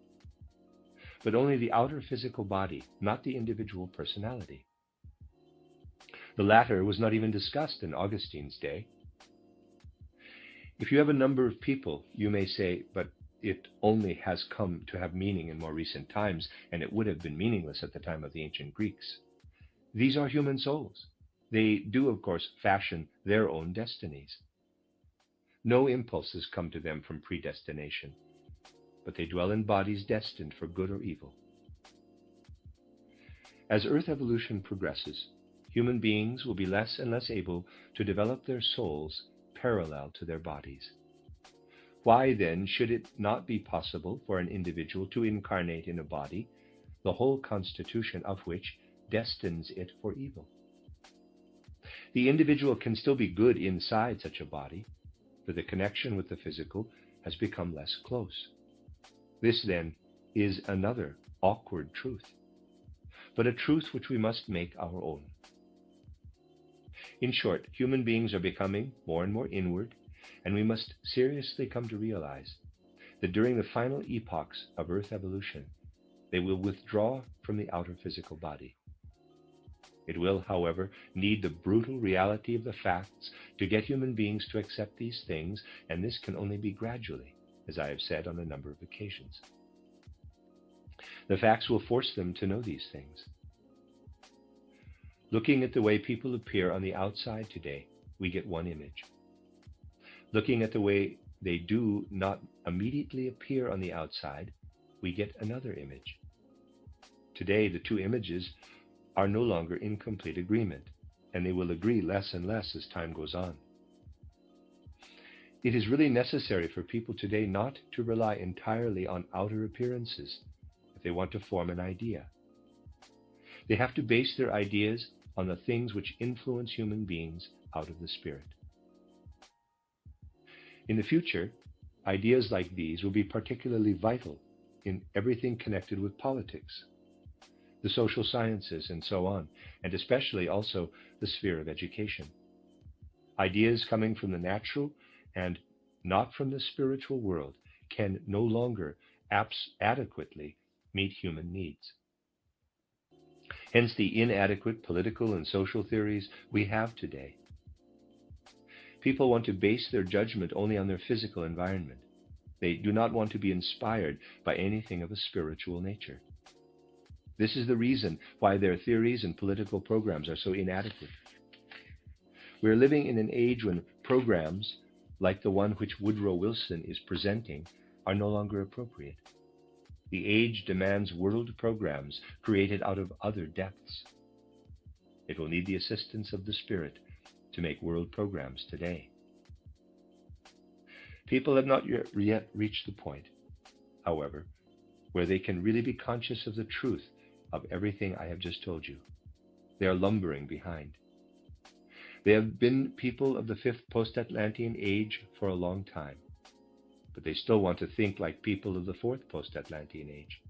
But only the outer physical body, not the individual personality. The latter was not even discussed in Augustine's day. If you have a number of people, you may say, but it only has come to have meaning in more recent times, and it would have been meaningless at the time of the ancient Greeks. These are human souls. They do, of course, fashion their own destinies. No impulses come to them from predestination, but they dwell in bodies destined for good or evil. As Earth evolution progresses, human beings will be less and less able to develop their souls parallel to their bodies. Why then should it not be possible for an individual to incarnate in a body, the whole constitution of which destines it for evil? The individual can still be good inside such a body, for the connection with the physical has become less close. This, then, is another awkward truth, but a truth which we must make our own. In short, human beings are becoming more and more inward, and we must seriously come to realize that during the final epochs of Earth evolution, they will withdraw from the outer physical body. It will, however, need the brutal reality of the facts to get human beings to accept these things, and this can only be gradually, as I have said on a number of occasions. The facts will force them to know these things. Looking at the way people appear on the outside today, we get one image. Looking at the way they do not immediately appear on the outside, we get another image. Today, the two images are no longer in complete agreement, and they will agree less and less as time goes on. It is really necessary for people today not to rely entirely on outer appearances if they want to form an idea. They have to base their ideas on the things which influence human beings out of the spirit. In the future, ideas like these will be particularly vital in everything connected with politics, the social sciences, and so on, and especially also the sphere of education. Ideas coming from the natural and not from the spiritual world can no longer adequately meet human needs. Hence the inadequate political and social theories we have today. People want to base their judgment only on their physical environment, They do not want to be inspired by anything of a spiritual nature. This is the reason why their theories and political programs are so inadequate. We are living in an age when programs like the one which Woodrow Wilson is presenting are no longer appropriate. The age demands world programs created out of other depths. It will need the assistance of the Spirit to make world programs today. People have not yet reached the point, however, where they can really be conscious of the truth of everything I have just told you. They are lumbering behind. They have been people of the fifth post-Atlantean age for a long time, but they still want to think like people of the fourth post-Atlantean age.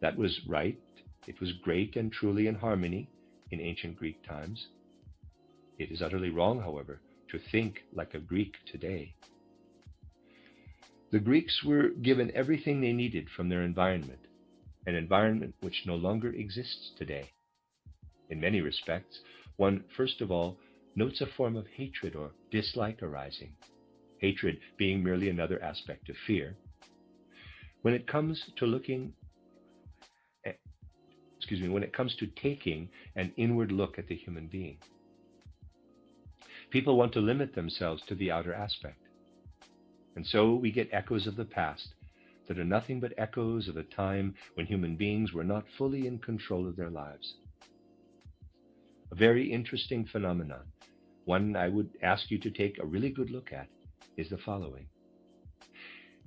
That was right. It was great and truly in harmony in ancient Greek times. It is utterly wrong, however, to think like a Greek today. The Greeks were given everything they needed from their environment, an environment which no longer exists today. In many respects, one first of all notes a form of hatred or dislike arising, hatred being merely another aspect of fear. When it comes to taking an inward look at the human being, people want to limit themselves to the outer aspect. And so we get echoes of the past that are nothing but echoes of a time when human beings were not fully in control of their lives. A very interesting phenomenon, one I would ask you to take a really good look at, is the following.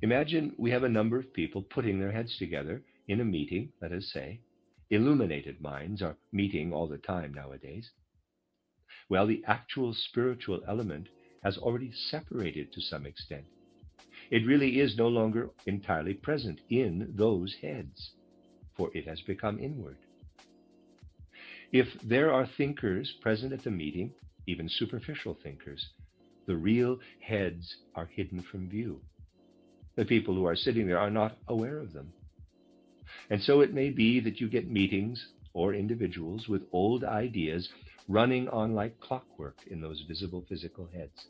Imagine we have a number of people putting their heads together in a meeting, let us say. Illuminated minds are meeting all the time nowadays. Well, the actual spiritual element has already separated to some extent. It really is no longer entirely present in those heads, for it has become inward. If there are thinkers present at the meeting, even superficial thinkers, the real heads are hidden from view. The people who are sitting there are not aware of them. And so it may be that you get meetings or individuals with old ideas running on like clockwork in those visible physical heads.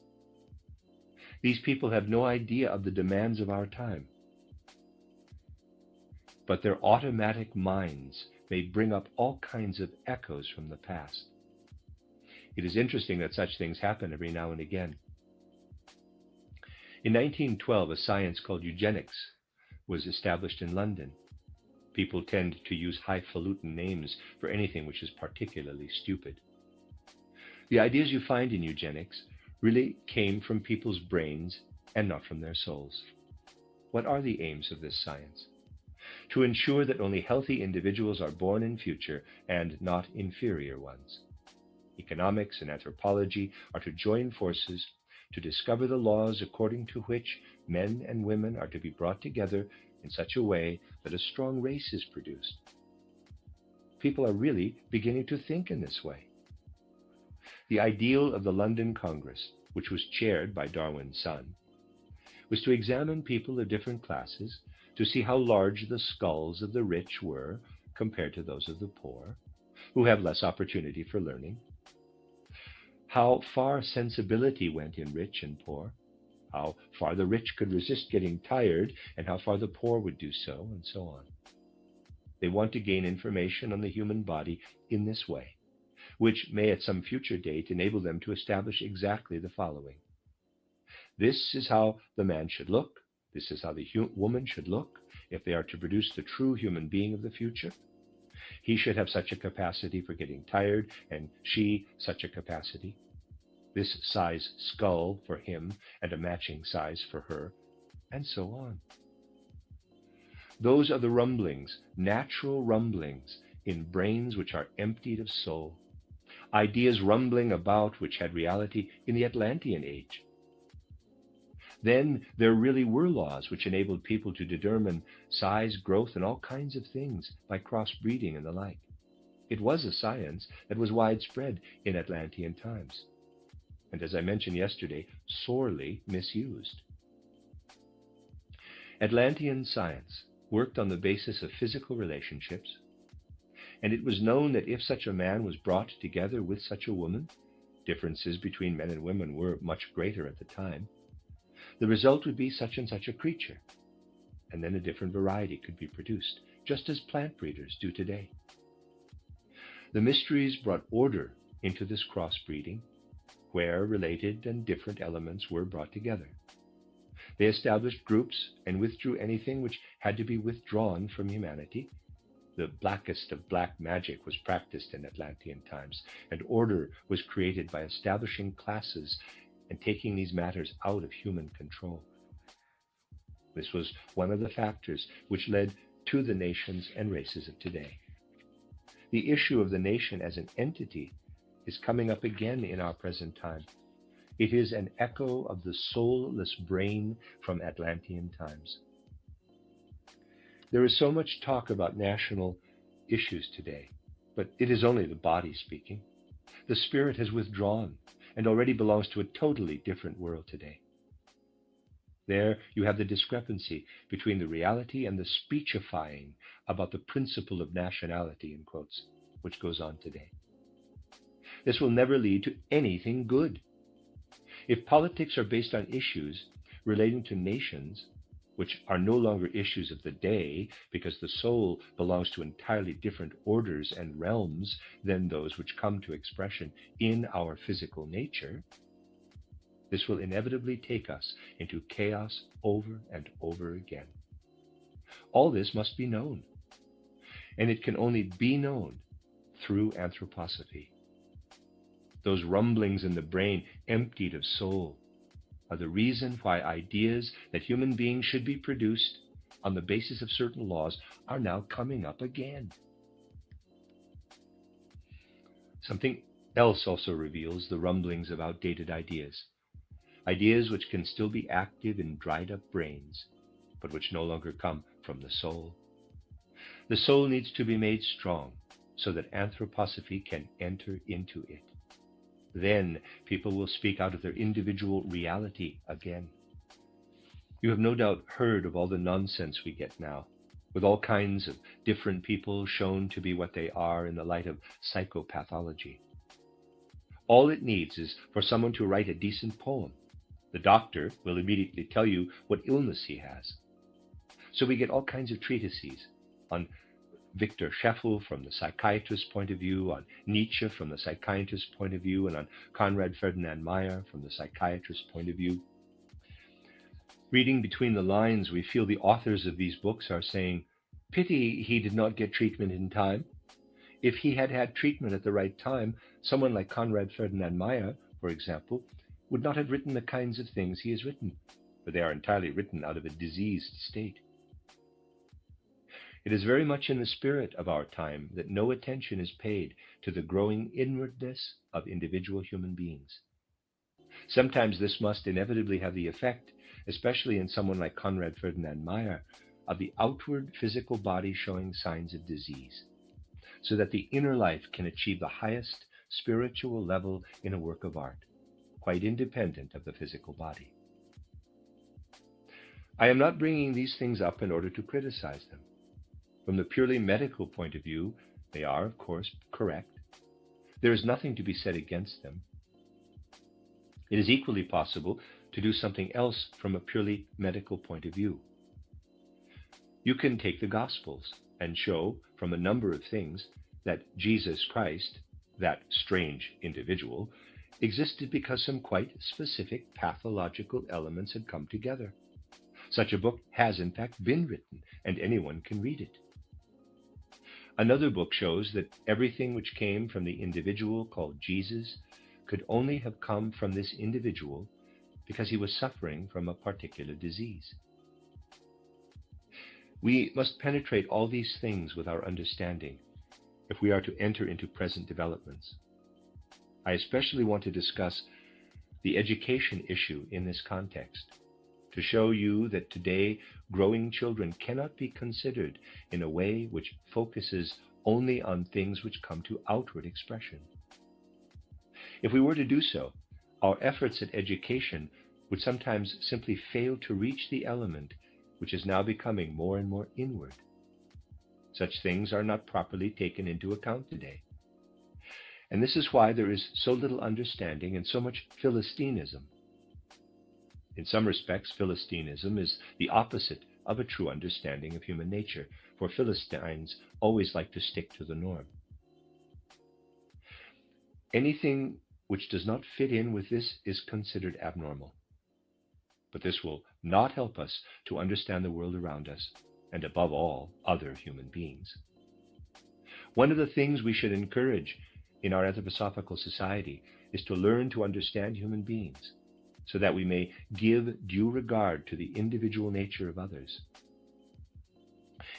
These people have no idea of the demands of our time, but their automatic minds may bring up all kinds of echoes from the past. It is interesting that such things happen every now and again. In 1912, a science called eugenics was established in London. People tend to use highfalutin names for anything which is particularly stupid. The ideas you find in eugenics really came from people's brains and not from their souls. What are the aims of this science? To ensure that only healthy individuals are born in future and not inferior ones. Economics and anthropology are to join forces to discover the laws according to which men and women are to be brought together in such a way that a strong race is produced. People are really beginning to think in this way. The ideal of the London Congress, which was chaired by Darwin's son, was to examine people of different classes to see how large the skulls of the rich were compared to those of the poor, who have less opportunity for learning, how far sensibility went in rich and poor, how far the rich could resist getting tired, and how far the poor would do so, and so on. They want to gain information on the human body in this way, which may at some future date enable them to establish exactly the following. This is how the man should look. This is how the woman should look if they are to produce the true human being of the future. He should have such a capacity for getting tired, and she such a capacity. This size skull for him, and a matching size for her, and so on. Those are the rumblings, natural rumblings, in brains which are emptied of soul. Ideas rumbling about which had reality in the Atlantean age. Then there really were laws which enabled people to determine size, growth, and all kinds of things by crossbreeding and the like. It was a science that was widespread in Atlantean times, and as I mentioned yesterday, sorely misused. Atlantean science worked on the basis of physical relationships, and it was known that if such a man was brought together with such a woman, differences between men and women were much greater at the time, the result would be such and such a creature, and then a different variety could be produced, just as plant breeders do today. The mysteries brought order into this crossbreeding, where related and different elements were brought together. They established groups and withdrew anything which had to be withdrawn from humanity. The blackest of black magic was practiced in Atlantean times, and order was created by establishing classes and taking these matters out of human control. This was one of the factors which led to the nations and races of today. The issue of the nation as an entity is coming up again in our present time. It is an echo of the soulless brain from Atlantean times. There is so much talk about national issues today, but it is only the body speaking. The spirit has withdrawn and already belongs to a totally different world today. There you have the discrepancy between the reality and the speechifying about the principle of nationality, in quotes, which goes on today. This will never lead to anything good. If politics are based on issues relating to nations, which are no longer issues of the day because the soul belongs to entirely different orders and realms than those which come to expression in our physical nature, this will inevitably take us into chaos over and over again. All this must be known, and it can only be known through anthroposophy. Those rumblings in the brain emptied of soul are the reason why ideas that human beings should be produced on the basis of certain laws are now coming up again. Something else also reveals the rumblings of outdated ideas. Ideas which can still be active in dried up brains, but which no longer come from the soul. The soul needs to be made strong so that anthroposophy can enter into it. Then people will speak out of their individual reality again. You have no doubt heard of all the nonsense we get now, with all kinds of different people shown to be what they are in the light of psychopathology. All it needs is for someone to write a decent poem. The doctor will immediately tell you what illness he has. So we get all kinds of treatises on Victor Scheffel from the psychiatrist's point of view, on Nietzsche from the psychiatrist's point of view, and on Conrad Ferdinand Meyer from the psychiatrist's point of view. Reading between the lines, we feel the authors of these books are saying, "Pity he did not get treatment in time. If he had had treatment at the right time, someone like Conrad Ferdinand Meyer, for example, would not have written the kinds of things he has written, for they are entirely written out of a diseased state." It is very much in the spirit of our time that no attention is paid to the growing inwardness of individual human beings. Sometimes this must inevitably have the effect, especially in someone like Conrad Ferdinand Meyer, of the outward physical body showing signs of disease, so that the inner life can achieve the highest spiritual level in a work of art, quite independent of the physical body. I am not bringing these things up in order to criticize them. From the purely medical point of view, they are, of course, correct. There is nothing to be said against them. It is equally possible to do something else from a purely medical point of view. You can take the Gospels and show from a number of things that Jesus Christ, that strange individual, existed because some quite specific pathological elements had come together. Such a book has in fact been written, and anyone can read it. Another book shows that everything which came from the individual called Jesus could only have come from this individual because he was suffering from a particular disease. We must penetrate all these things with our understanding if we are to enter into present developments. I especially want to discuss the education issue in this context, to show you that today growing children cannot be considered in a way which focuses only on things which come to outward expression. If we were to do so, our efforts at education would sometimes simply fail to reach the element which is now becoming more and more inward. Such things are not properly taken into account today. And this is why there is so little understanding and so much Philistinism. In some respects, Philistinism is the opposite of a true understanding of human nature, for Philistines always like to stick to the norm. Anything which does not fit in with this is considered abnormal. But this will not help us to understand the world around us, and above all, other human beings. One of the things we should encourage in our anthroposophical society is to learn to understand human beings, so that we may give due regard to the individual nature of others.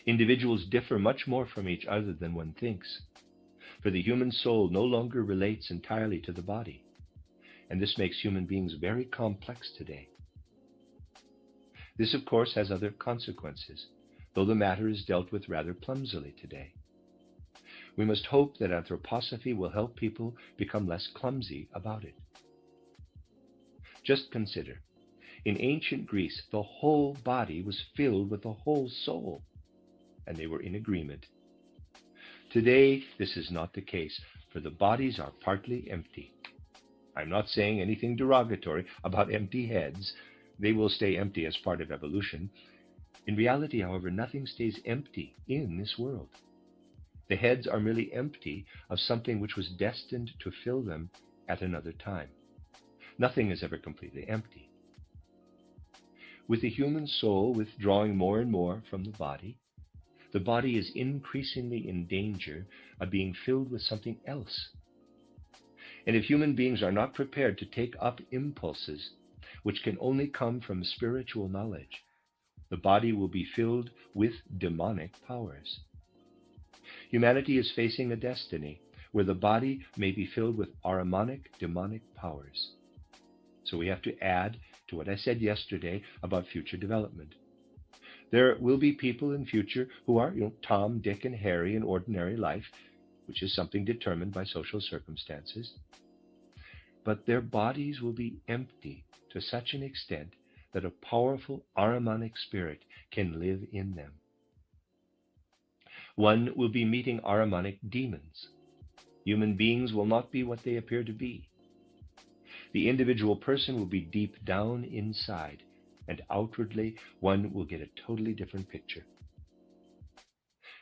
Individuals differ much more from each other than one thinks, for the human soul no longer relates entirely to the body, and this makes human beings very complex today. This, of course, has other consequences, though the matter is dealt with rather clumsily today. We must hope that anthroposophy will help people become less clumsy about it. Just consider, in ancient Greece, the whole body was filled with the whole soul, and they were in agreement. Today, this is not the case, for the bodies are partly empty. I'm not saying anything derogatory about empty heads. They will stay empty as part of evolution. In reality, however, nothing stays empty in this world. The heads are merely empty of something which was destined to fill them at another time. Nothing is ever completely empty. With the human soul withdrawing more and more from the body is increasingly in danger of being filled with something else. And if human beings are not prepared to take up impulses which can only come from spiritual knowledge, the body will be filled with demonic powers. Humanity is facing a destiny where the body may be filled with Ahrimanic demonic powers. So we have to add to what I said yesterday about future development. There will be people in future who are, Tom, Dick, and Harry in ordinary life, which is something determined by social circumstances. But their bodies will be empty to such an extent that a powerful Ahrimanic spirit can live in them. One will be meeting Ahrimanic demons. Human beings will not be what they appear to be. The individual person will be deep down inside, and outwardly one will get a totally different picture.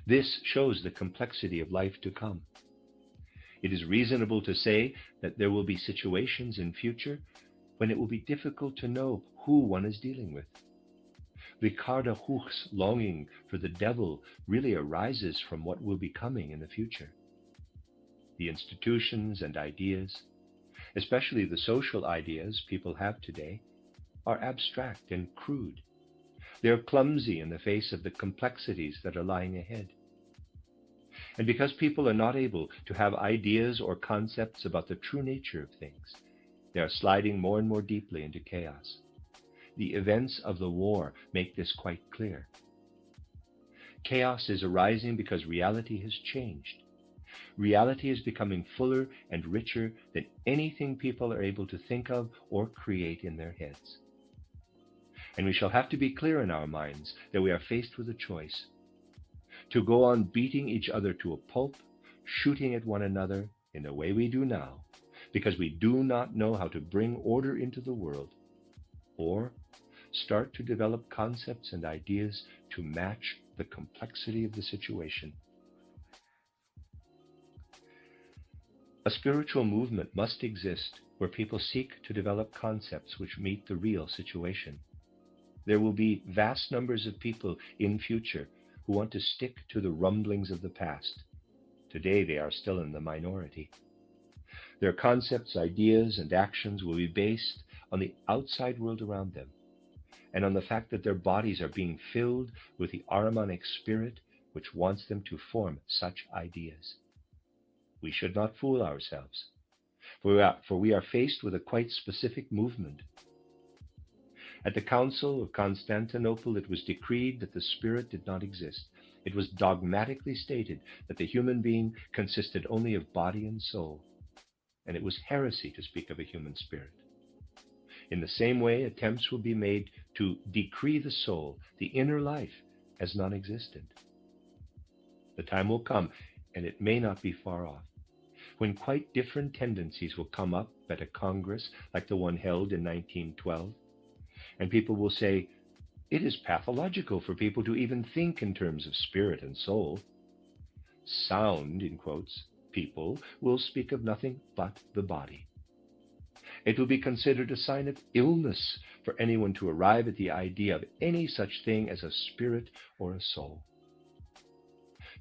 This shows the complexity of life to come. It is reasonable to say that there will be situations in future when it will be difficult to know who one is dealing with. Ricardo Huch's longing for the devil really arises from what will be coming in the future. The institutions and ideas, especially the social ideas people have today, are abstract and crude. They are clumsy in the face of the complexities that are lying ahead. And because people are not able to have ideas or concepts about the true nature of things, they are sliding more and more deeply into chaos. The events of the war make this quite clear. Chaos is arising because reality has changed. Reality is becoming fuller and richer than anything people are able to think of or create in their heads. And we shall have to be clear in our minds that we are faced with a choice: to go on beating each other to a pulp, shooting at one another in the way we do now, because we do not know how to bring order into the world, or start to develop concepts and ideas to match the complexity of the situation. A spiritual movement must exist where people seek to develop concepts which meet the real situation. There will be vast numbers of people in future who want to stick to the rumblings of the past. Today they are still in the minority. Their concepts, ideas, and actions will be based on the outside world around them, and on the fact that their bodies are being filled with the Ahrimanic spirit which wants them to form such ideas. We should not fool ourselves, for we are faced with a quite specific movement. At the Council of Constantinople, it was decreed that the spirit did not exist. It was dogmatically stated that the human being consisted only of body and soul, and it was heresy to speak of a human spirit. In the same way, attempts will be made to decree the soul, the inner life, as non-existent. The time will come, and it may not be far off, when quite different tendencies will come up at a congress like the one held in 1912, And people will say, it is pathological for people to even think in terms of spirit and soul. Sound, in quotes, people will speak of nothing but the body. It will be considered a sign of illness for anyone to arrive at the idea of any such thing as a spirit or a soul.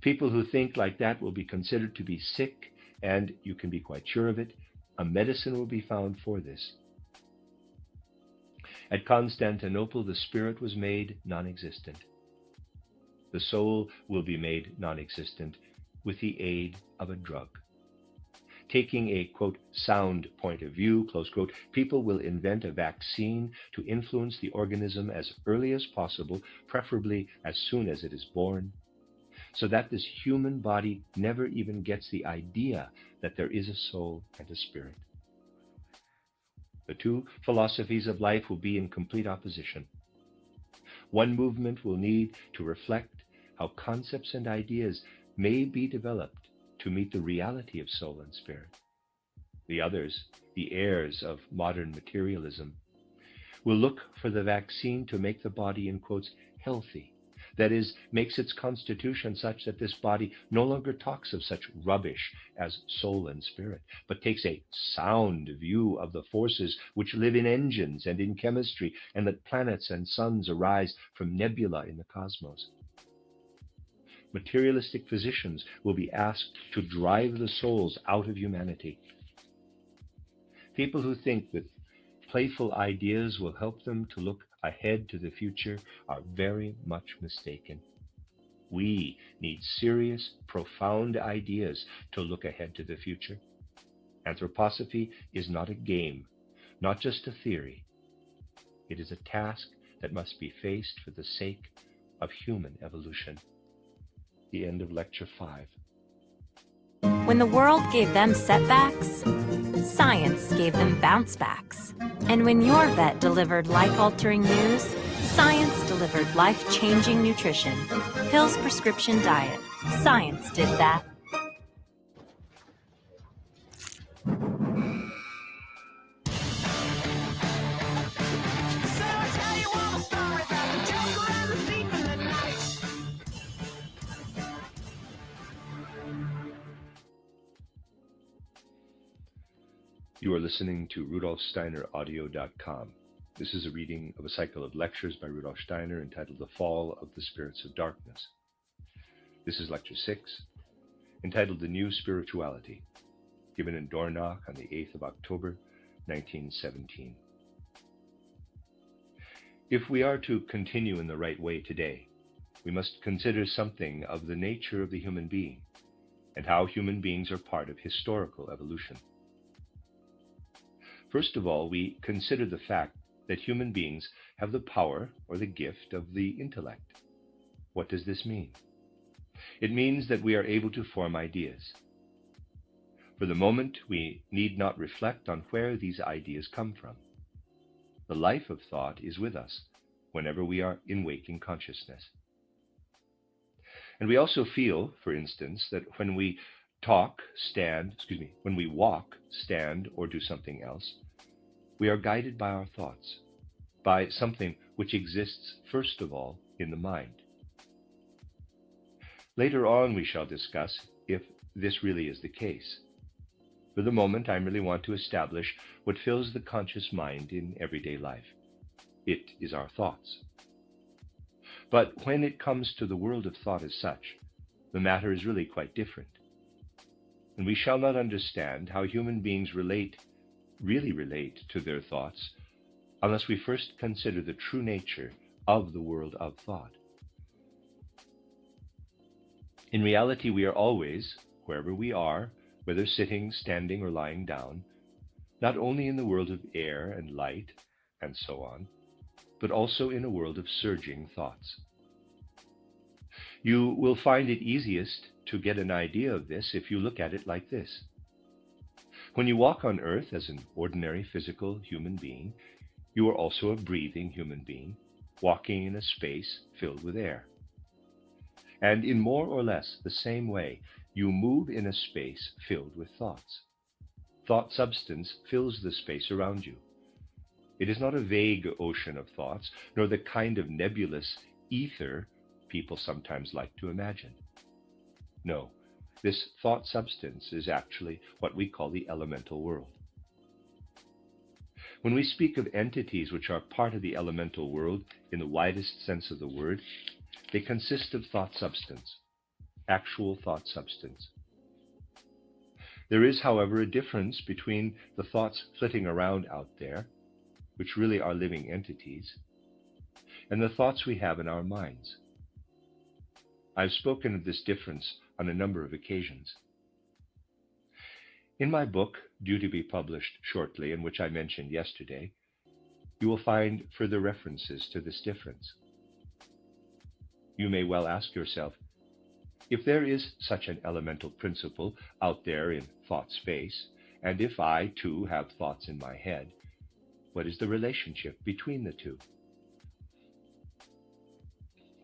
People who think like that will be considered to be sick, and you can be quite sure of it, a medicine will be found for this. At Constantinople, the spirit was made non-existent. The soul will be made non-existent with the aid of a drug. Taking a, quote, sound point of view, close quote, people will invent a vaccine to influence the organism as early as possible, preferably as soon as it is born, so that this human body never even gets the idea that there is a soul and a spirit. The two philosophies of life will be in complete opposition. One movement will need to reflect how concepts and ideas may be developed to meet the reality of soul and spirit. The others, the heirs of modern materialism, will look for the vaccine to make the body, in quotes, healthy. That is, makes its constitution such that this body no longer talks of such rubbish as soul and spirit, but takes a sound view of the forces which live in engines and in chemistry, and that planets and suns arise from nebula in the cosmos. Materialistic physicians will be asked to drive the souls out of humanity. People who think that playful ideas will help them to look ahead to the future are very much mistaken. We need serious, profound ideas to look ahead to the future. Anthroposophy is not a game, not just a theory. It is a task that must be faced for the sake of human evolution. The end of Lecture 5. When the world gave them setbacks, science gave them bounce backs. And when your vet delivered life-altering news, science delivered life-changing nutrition. Hill's Prescription Diet. Science did that. You are listening to RudolfSteinerAudio.com. This is a reading of a cycle of lectures by Rudolf Steiner entitled The Fall of the Spirits of Darkness. This is Lecture 6, entitled The New Spirituality, given in Dornach on the 8th of October, 1917. If we are to continue in the right way today, we must consider something of the nature of the human being and how human beings are part of historical evolution. First of all, we consider the fact that human beings have the power or the gift of the intellect. What does this mean? It means that we are able to form ideas. For the moment, we need not reflect on where these ideas come from. The life of thought is with us whenever we are in waking consciousness. And we also feel, for instance, that when we walk, stand, or do something else, we are guided by our thoughts, by something which exists first of all in the mind. Later on we shall discuss if this really is the case. For the moment, I merely want to establish what fills the conscious mind in everyday life. It is our thoughts. But when it comes to the world of thought as such, the matter is really quite different. And we shall not understand how human beings really relate to their thoughts unless we first consider the true nature of the world of thought. In reality, we are always, wherever we are, whether sitting, standing, or lying down, not only in the world of air and light, and so on, but also in a world of surging thoughts. You will find it easiest to get an idea of this if you look at it like this. When you walk on earth as an ordinary physical human being, you are also a breathing human being, walking in a space filled with air. And in more or less the same way, you move in a space filled with thoughts. Thought substance fills the space around you. It is not a vague ocean of thoughts, nor the kind of nebulous ether people sometimes like to imagine. No, this thought substance is actually what we call the elemental world. When we speak of entities which are part of the elemental world in the widest sense of the word, they consist of thought substance, actual thought substance. There is, however, a difference between the thoughts flitting around out there, which really are living entities, and the thoughts we have in our minds. I've spoken of this difference on a number of occasions. In my book, due to be published shortly, and which I mentioned yesterday, you will find further references to this difference. You may well ask yourself, if there is such an elemental principle out there in thought space, and if I too have thoughts in my head, what is the relationship between the two?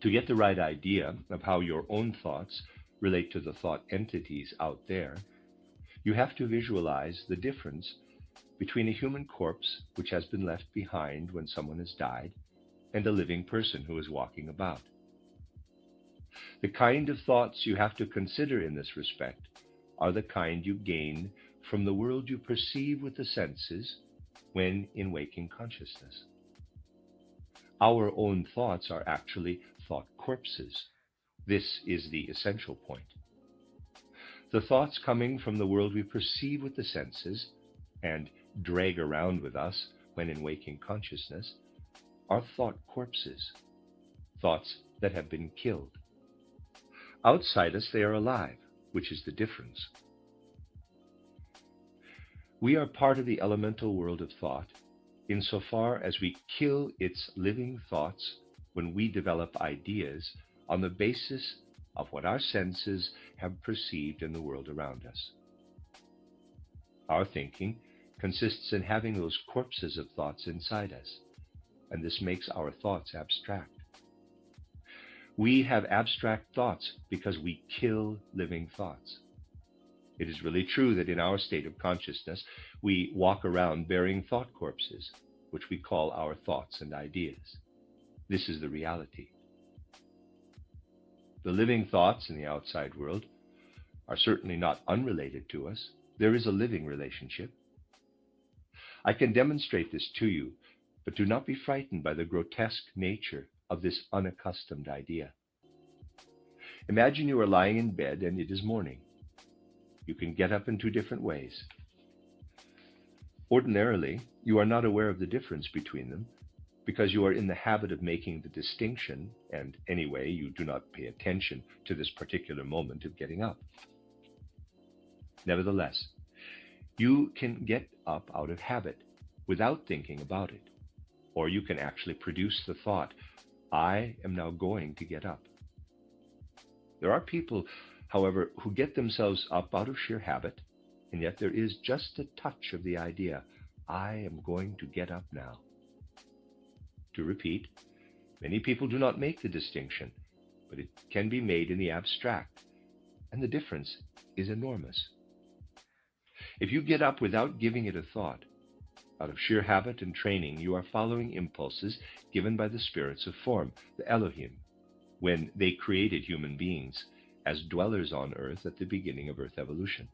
To get the right idea of how your own thoughts relate to the thought entities out there, you have to visualize the difference between a human corpse which has been left behind when someone has died and a living person who is walking about. The kind of thoughts you have to consider in this respect are the kind you gain from the world you perceive with the senses when in waking consciousness. Our own thoughts are actually thought corpses. This is the essential point. The thoughts coming from the world we perceive with the senses and drag around with us when in waking consciousness are thought corpses, thoughts that have been killed. Outside us, they are alive, which is the difference. We are part of the elemental world of thought insofar as we kill its living thoughts when we develop ideas on the basis of what our senses have perceived in the world around us. Our thinking consists in having those corpses of thoughts inside us, and this makes our thoughts abstract. We have abstract thoughts because we kill living thoughts. It is really true that in our state of consciousness, we walk around bearing thought corpses, which we call our thoughts and ideas. This is the reality. The living thoughts in the outside world are certainly not unrelated to us. There is a living relationship. I can demonstrate this to you, but do not be frightened by the grotesque nature of this unaccustomed idea. Imagine you are lying in bed and it is morning. You can get up in two different ways. Ordinarily, you are not aware of the difference between them because you are in the habit of making the distinction, and anyway, you do not pay attention to this particular moment of getting up. Nevertheless, you can get up out of habit without thinking about it, or you can actually produce the thought, I am now going to get up. There are people, however, who get themselves up out of sheer habit, and yet there is just a touch of the idea, I am going to get up now. To repeat, many people do not make the distinction, but it can be made in the abstract, and the difference is enormous. If you get up without giving it a thought, out of sheer habit and training, you are following impulses given by the spirits of form, the Elohim, when they created human beings as dwellers on earth at the beginning of earth evolution.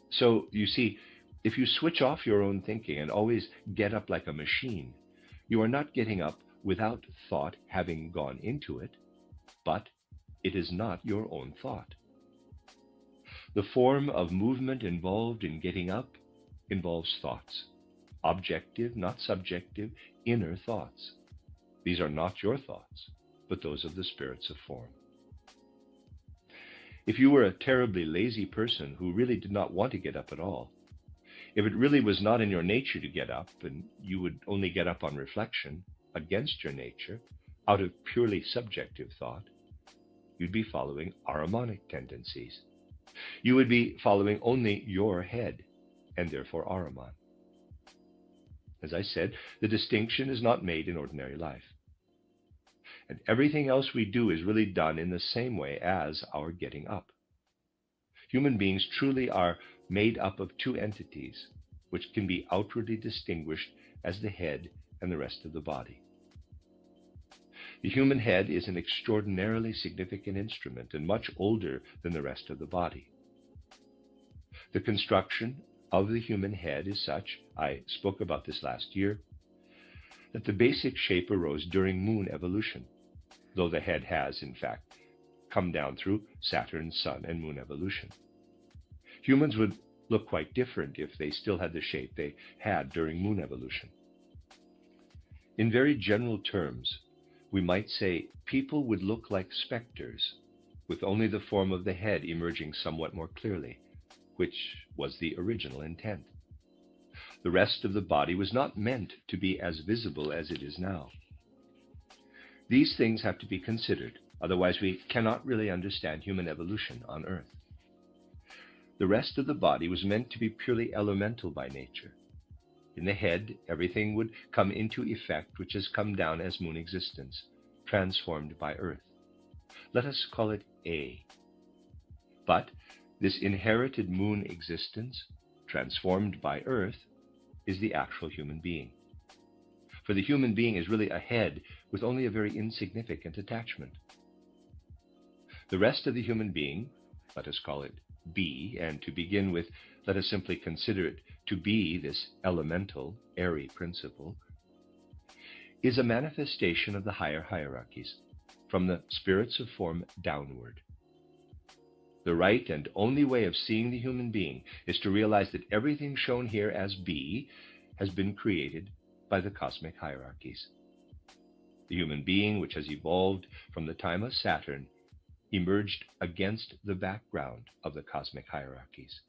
So, you see, if you switch off your own thinking and always get up like a machine, you are not getting up without thought having gone into it, but it is not your own thought. The form of movement involved in getting up involves thoughts, objective, not subjective, inner thoughts. These are not your thoughts, but those of the spirits of form. If you were a terribly lazy person who really did not want to get up at all, if it really was not in your nature to get up, and you would only get up on reflection against your nature, out of purely subjective thought, you'd be following Ahrimanic tendencies. You would be following only your head, and therefore Ahriman. As I said, the distinction is not made in ordinary life. And everything else we do is really done in the same way as our getting up. Human beings truly are made up of two entities, which can be outwardly distinguished as the head and the rest of the body. The human head is an extraordinarily significant instrument and much older than the rest of the body. The construction of the human head is such, I spoke about this last year, that the basic shape arose during moon evolution, though the head has, in fact, come down through Saturn, Sun, and moon evolution. Humans would look quite different if they still had the shape they had during moon evolution. In very general terms, we might say people would look like specters, with only the form of the head emerging somewhat more clearly, which was the original intent. The rest of the body was not meant to be as visible as it is now. These things have to be considered, otherwise we cannot really understand human evolution on Earth. The rest of the body was meant to be purely elemental by nature. In the head, everything would come into effect which has come down as moon existence, transformed by Earth. Let us call it A. But this inherited moon existence, transformed by Earth, is the actual human being. For the human being is really a head with only a very insignificant attachment. The rest of the human being, let us call it B, and to begin with, let us simply consider it to be this elemental, airy principle, is a manifestation of the higher hierarchies, from the spirits of form downward. The right and only way of seeing the human being is to realize that everything shown here as B has been created by the cosmic hierarchies. The human being, which has evolved from the time of Saturn, emerged against the background of the cosmic hierarchies.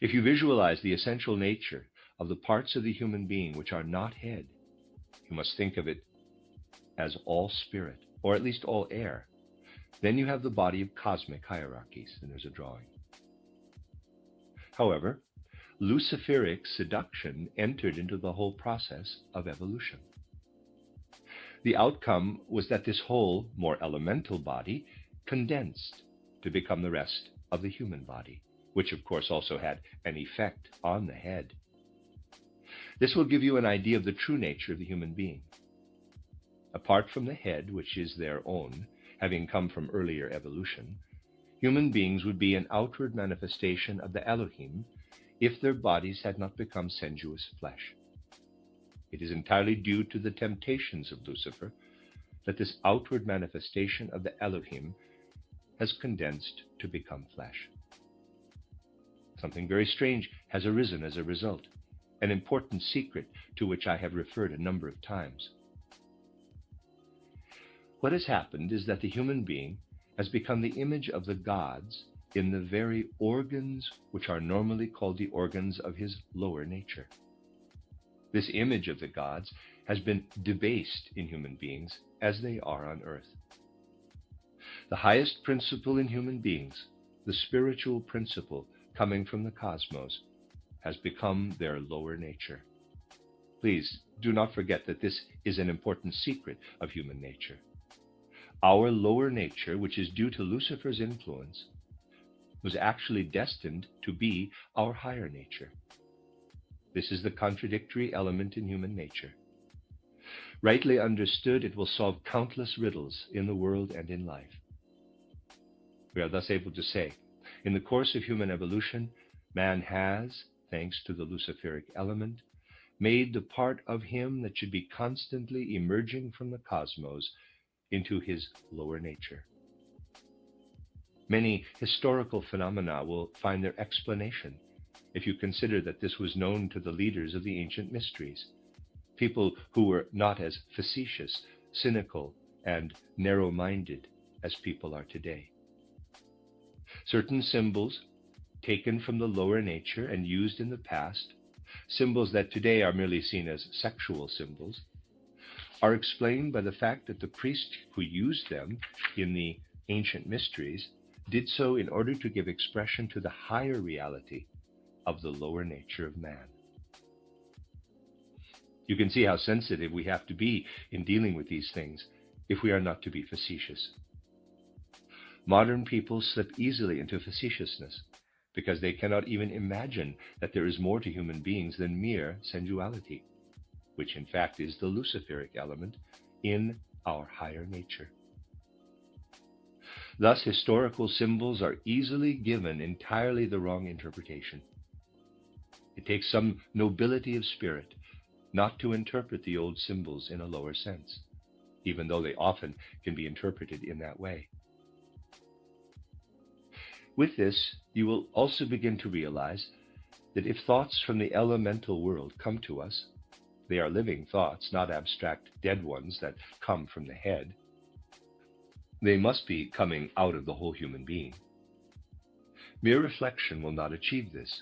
If you visualize the essential nature of the parts of the human being which are not head, you must think of it as all spirit, or at least all air. Then you have the body of cosmic hierarchies, and there's a drawing. However, Luciferic seduction entered into the whole process of evolution. The outcome was that this whole, more elemental body condensed to become the rest of the human body, which of course also had an effect on the head. This will give you an idea of the true nature of the human being. Apart from the head, which is their own, having come from earlier evolution, human beings would be an outward manifestation of the Elohim if their bodies had not become sensuous flesh. It is entirely due to the temptations of Lucifer that this outward manifestation of the Elohim has condensed to become flesh. Something very strange has arisen as a result, an important secret to which I have referred a number of times. What has happened is that the human being has become the image of the gods in the very organs which are normally called the organs of his lower nature. This image of the gods has been debased in human beings as they are on earth. The highest principle in human beings, the spiritual principle coming from the cosmos, has become their lower nature. Please do not forget that this is an important secret of human nature. Our lower nature, which is due to Lucifer's influence, was actually destined to be our higher nature. This is the contradictory element in human nature. Rightly understood, it will solve countless riddles in the world and in life. We are thus able to say, in the course of human evolution, man has, thanks to the Luciferic element, made the part of him that should be constantly emerging from the cosmos into his lower nature. Many historical phenomena will find their explanation if you consider that this was known to the leaders of the ancient mysteries, people who were not as facetious, cynical, and narrow-minded as people are today. Certain symbols taken from the lower nature and used in the past, symbols that today are merely seen as sexual symbols, are explained by the fact that the priests who used them in the ancient mysteries did so in order to give expression to the higher reality of the lower nature of man. You can see how sensitive we have to be in dealing with these things if we are not to be facetious. Modern people slip easily into facetiousness. because they cannot even imagine that there is more to human beings than mere sensuality, which in fact is the Luciferic element in our higher nature. Thus, historical symbols are easily given entirely the wrong interpretation. It takes some nobility of spirit not to interpret the old symbols in a lower sense, even though they often can be interpreted in that way. With this, you will also begin to realize that if thoughts from the elemental world come to us, they are living thoughts, not abstract dead ones that come from the head. They must be coming out of the whole human being. Mere reflection will not achieve this.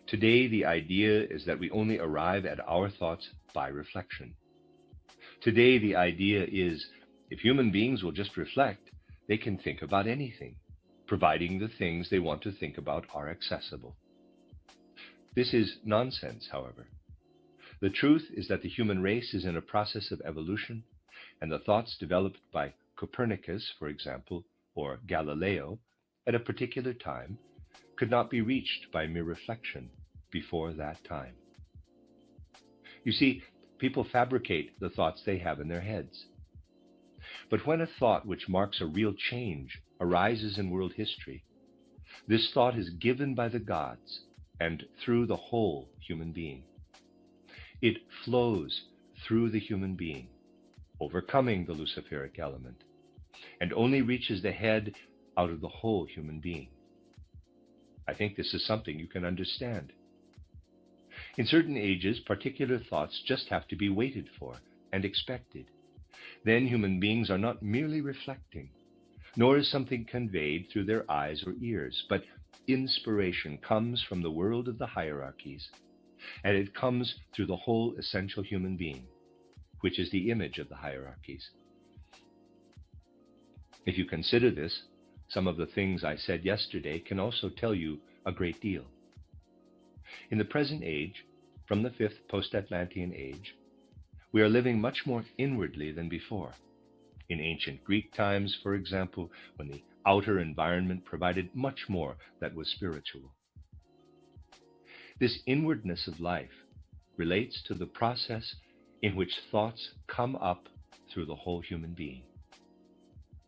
Today, the idea is that we only arrive at our thoughts by reflection. Today, the idea is if human beings will just reflect, they can think about anything, providing the things they want to think about are accessible. This is nonsense, however. The truth is that the human race is in a process of evolution, and the thoughts developed by Copernicus, for example, or Galileo, at a particular time, could not be reached by mere reflection before that time. You see, people fabricate the thoughts they have in their heads. But when a thought which marks a real change arises in world history, this thought is given by the gods and through the whole human being. It flows through the human being, overcoming the Luciferic element, and only reaches the head out of the whole human being. I think this is something you can understand. In certain ages, particular thoughts just have to be waited for and expected. Then human beings are not merely reflecting, nor is something conveyed through their eyes or ears, but inspiration comes from the world of the hierarchies, and it comes through the whole essential human being, which is the image of the hierarchies. If you consider this, some of the things I said yesterday can also tell you a great deal. In the present age, from the fifth post-Atlantean age, we are living much more inwardly than before. In ancient Greek times, for example, when the outer environment provided much more that was spiritual. This inwardness of life relates to the process in which thoughts come up through the whole human being.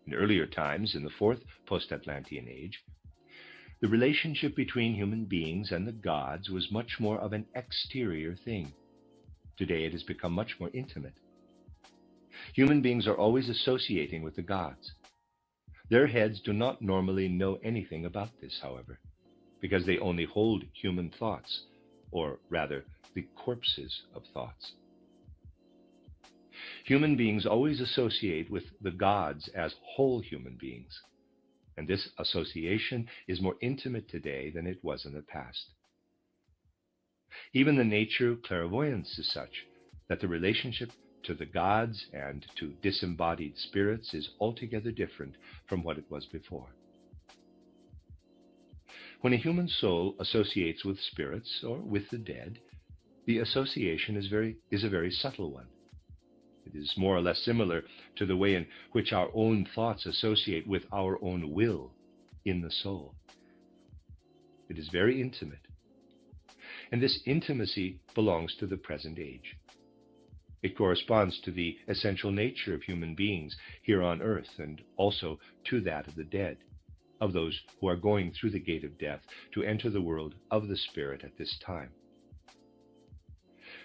In earlier times, in the fourth post-Atlantean age, the relationship between human beings and the gods was much more of an exterior thing. Today it has become much more intimate. Human beings are always associating with the gods. Their heads do not normally know anything about this, however, because they only hold human thoughts, or rather, the corpses of thoughts. Human beings always associate with the gods as whole human beings, and this association is more intimate today than it was in the past. Even the nature of clairvoyance is such that the relationship to the gods and to disembodied spirits is altogether different from what it was before. When a human soul associates with spirits or with the dead, the association is a very subtle one. It is more or less similar to the way in which our own thoughts associate with our own will in the soul. It is very intimate. And this intimacy belongs to the present age. It corresponds to the essential nature of human beings here on earth, and also to that of the dead, of those who are going through the gate of death to enter the world of the spirit at this time.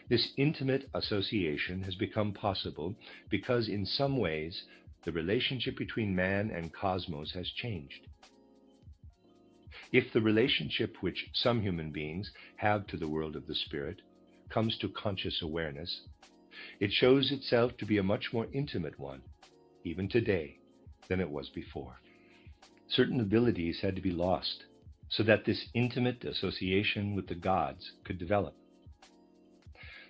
This intimate association has become possible because in some ways the relationship between man and cosmos has changed. If the relationship which some human beings have to the world of the spirit comes to conscious awareness, it shows itself to be a much more intimate one, even today, than it was before. Certain abilities had to be lost so that this intimate association with the gods could develop.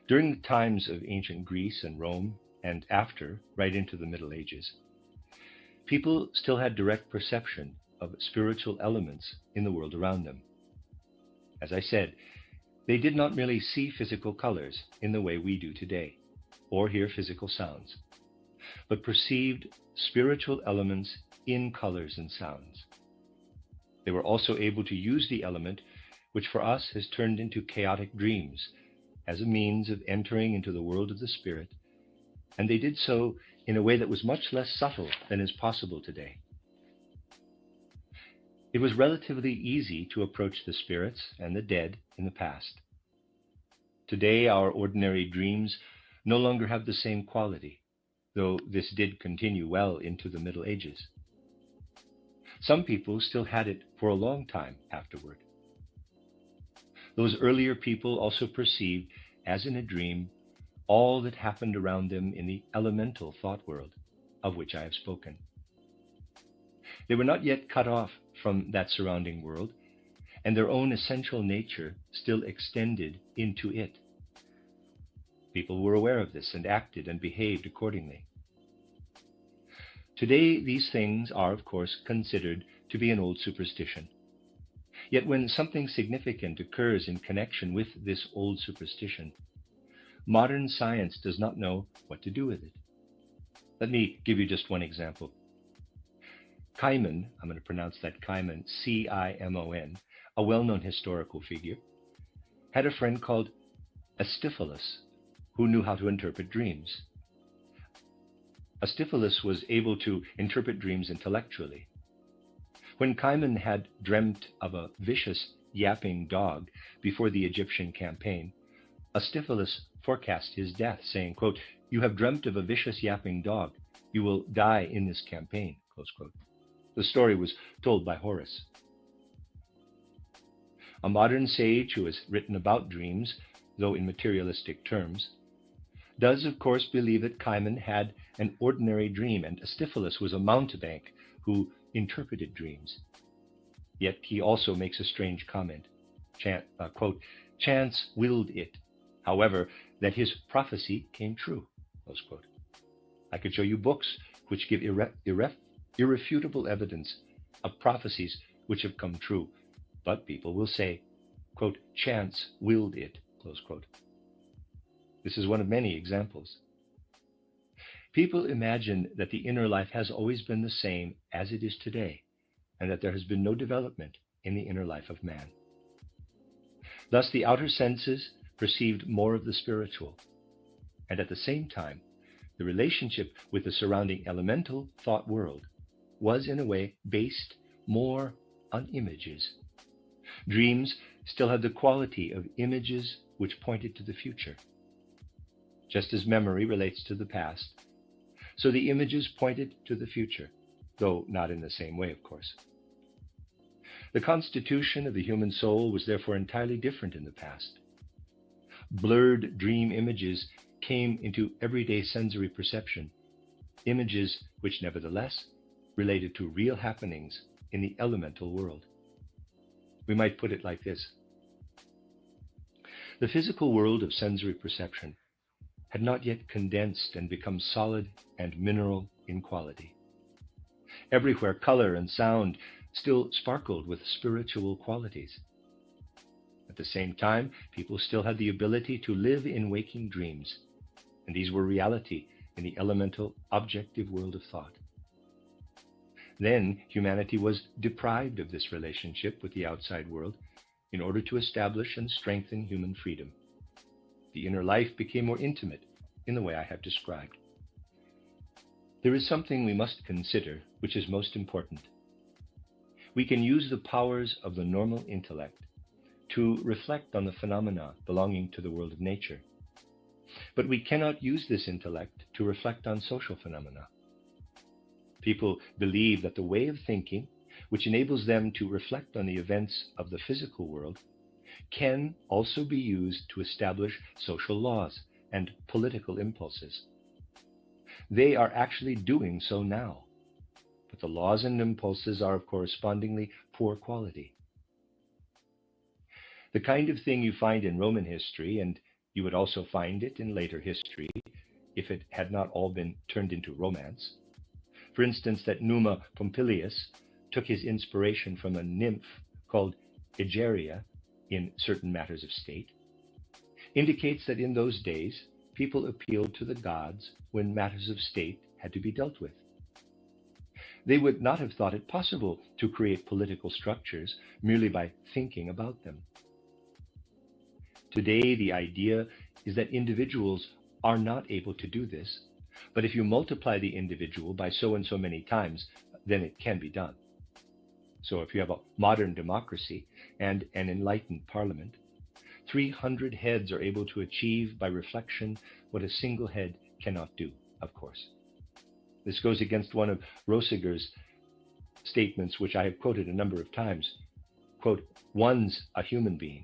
During the times of ancient Greece and Rome, and after, right into the Middle Ages, people still had direct perception of spiritual elements in the world around them. As I said, they did not merely see physical colors in the way we do today, or hear physical sounds, but perceived spiritual elements in colors and sounds. They were also able to use the element, which for us has turned into chaotic dreams, as a means of entering into the world of the spirit, and they did so in a way that was much less subtle than is possible today. It was relatively easy to approach the spirits and the dead in the past. Today, our ordinary dreams no longer have the same quality, though this did continue well into the Middle Ages. Some people still had it for a long time afterward. Those earlier people also perceived, as in a dream, all that happened around them in the elemental thought world, of which I have spoken. They were not yet cut off from that surrounding world, and their own essential nature still extended into it. People were aware of this and acted and behaved accordingly. Today, these things are, of course, considered to be an old superstition. Yet when something significant occurs in connection with this old superstition, modern science does not know what to do with it. Let me give you just one example. Cimon, I'm going to pronounce that Cimon, C-I-M-O-N, a well-known historical figure, had a friend called Astiphilas, who knew how to interpret dreams. Astiphilas was able to interpret dreams intellectually. When Cimon had dreamt of a vicious, yapping dog before the Egyptian campaign, Astiphilas forecast his death, saying, quote, "You have dreamt of a vicious, yapping dog. You will die in this campaign," close quote. The story was told by Horace. A modern sage who has written about dreams, though in materialistic terms, does of course believe that Cimon had an ordinary dream and Astiphilas was a mountebank who interpreted dreams. Yet he also makes a strange comment, quote, "Chance willed it, however, that his prophecy came true," close quote. I could show you books which give irrefutable evidence of prophecies which have come true, but people will say, quote, "Chance willed it," close quote. This is one of many examples. People imagine that the inner life has always been the same as it is today, and that there has been no development in the inner life of man. Thus, the outer senses perceived more of the spiritual, and at the same time, the relationship with the surrounding elemental thought world was, in a way, based more on images. Dreams still had the quality of images which pointed to the future. Just as memory relates to the past, so the images pointed to the future, though not in the same way, of course. The constitution of the human soul was therefore entirely different in the past. Blurred dream images came into everyday sensory perception, images which nevertheless related to real happenings in the elemental world. We might put it like this. The physical world of sensory perception had not yet condensed and become solid and mineral in quality. Everywhere color and sound still sparkled with spiritual qualities. At the same time, people still had the ability to live in waking dreams, and these were reality in the elemental, objective world of thought. Then humanity was deprived of this relationship with the outside world in order to establish and strengthen human freedom. The inner life became more intimate in the way I have described. There is something we must consider which is most important. We can use the powers of the normal intellect to reflect on the phenomena belonging to the world of nature, but we cannot use this intellect to reflect on social phenomena. People believe that the way of thinking, which enables them to reflect on the events of the physical world, can also be used to establish social laws and political impulses. They are actually doing so now, but the laws and impulses are of correspondingly poor quality. The kind of thing you find in Roman history, and you would also find it in later history, if it had not all been turned into romance. For instance, that Numa Pompilius took his inspiration from a nymph called Egeria in certain matters of state, indicates that in those days, people appealed to the gods when matters of state had to be dealt with. They would not have thought it possible to create political structures merely by thinking about them. Today, the idea is that individuals are not able to do this, but if you multiply the individual by so and so many times, then it can be done. So if you have a modern democracy and an enlightened parliament, 300 heads are able to achieve by reflection what a single head cannot do, of course. This goes against one of Rossiger's statements, which I have quoted a number of times. Quote, one's a human being.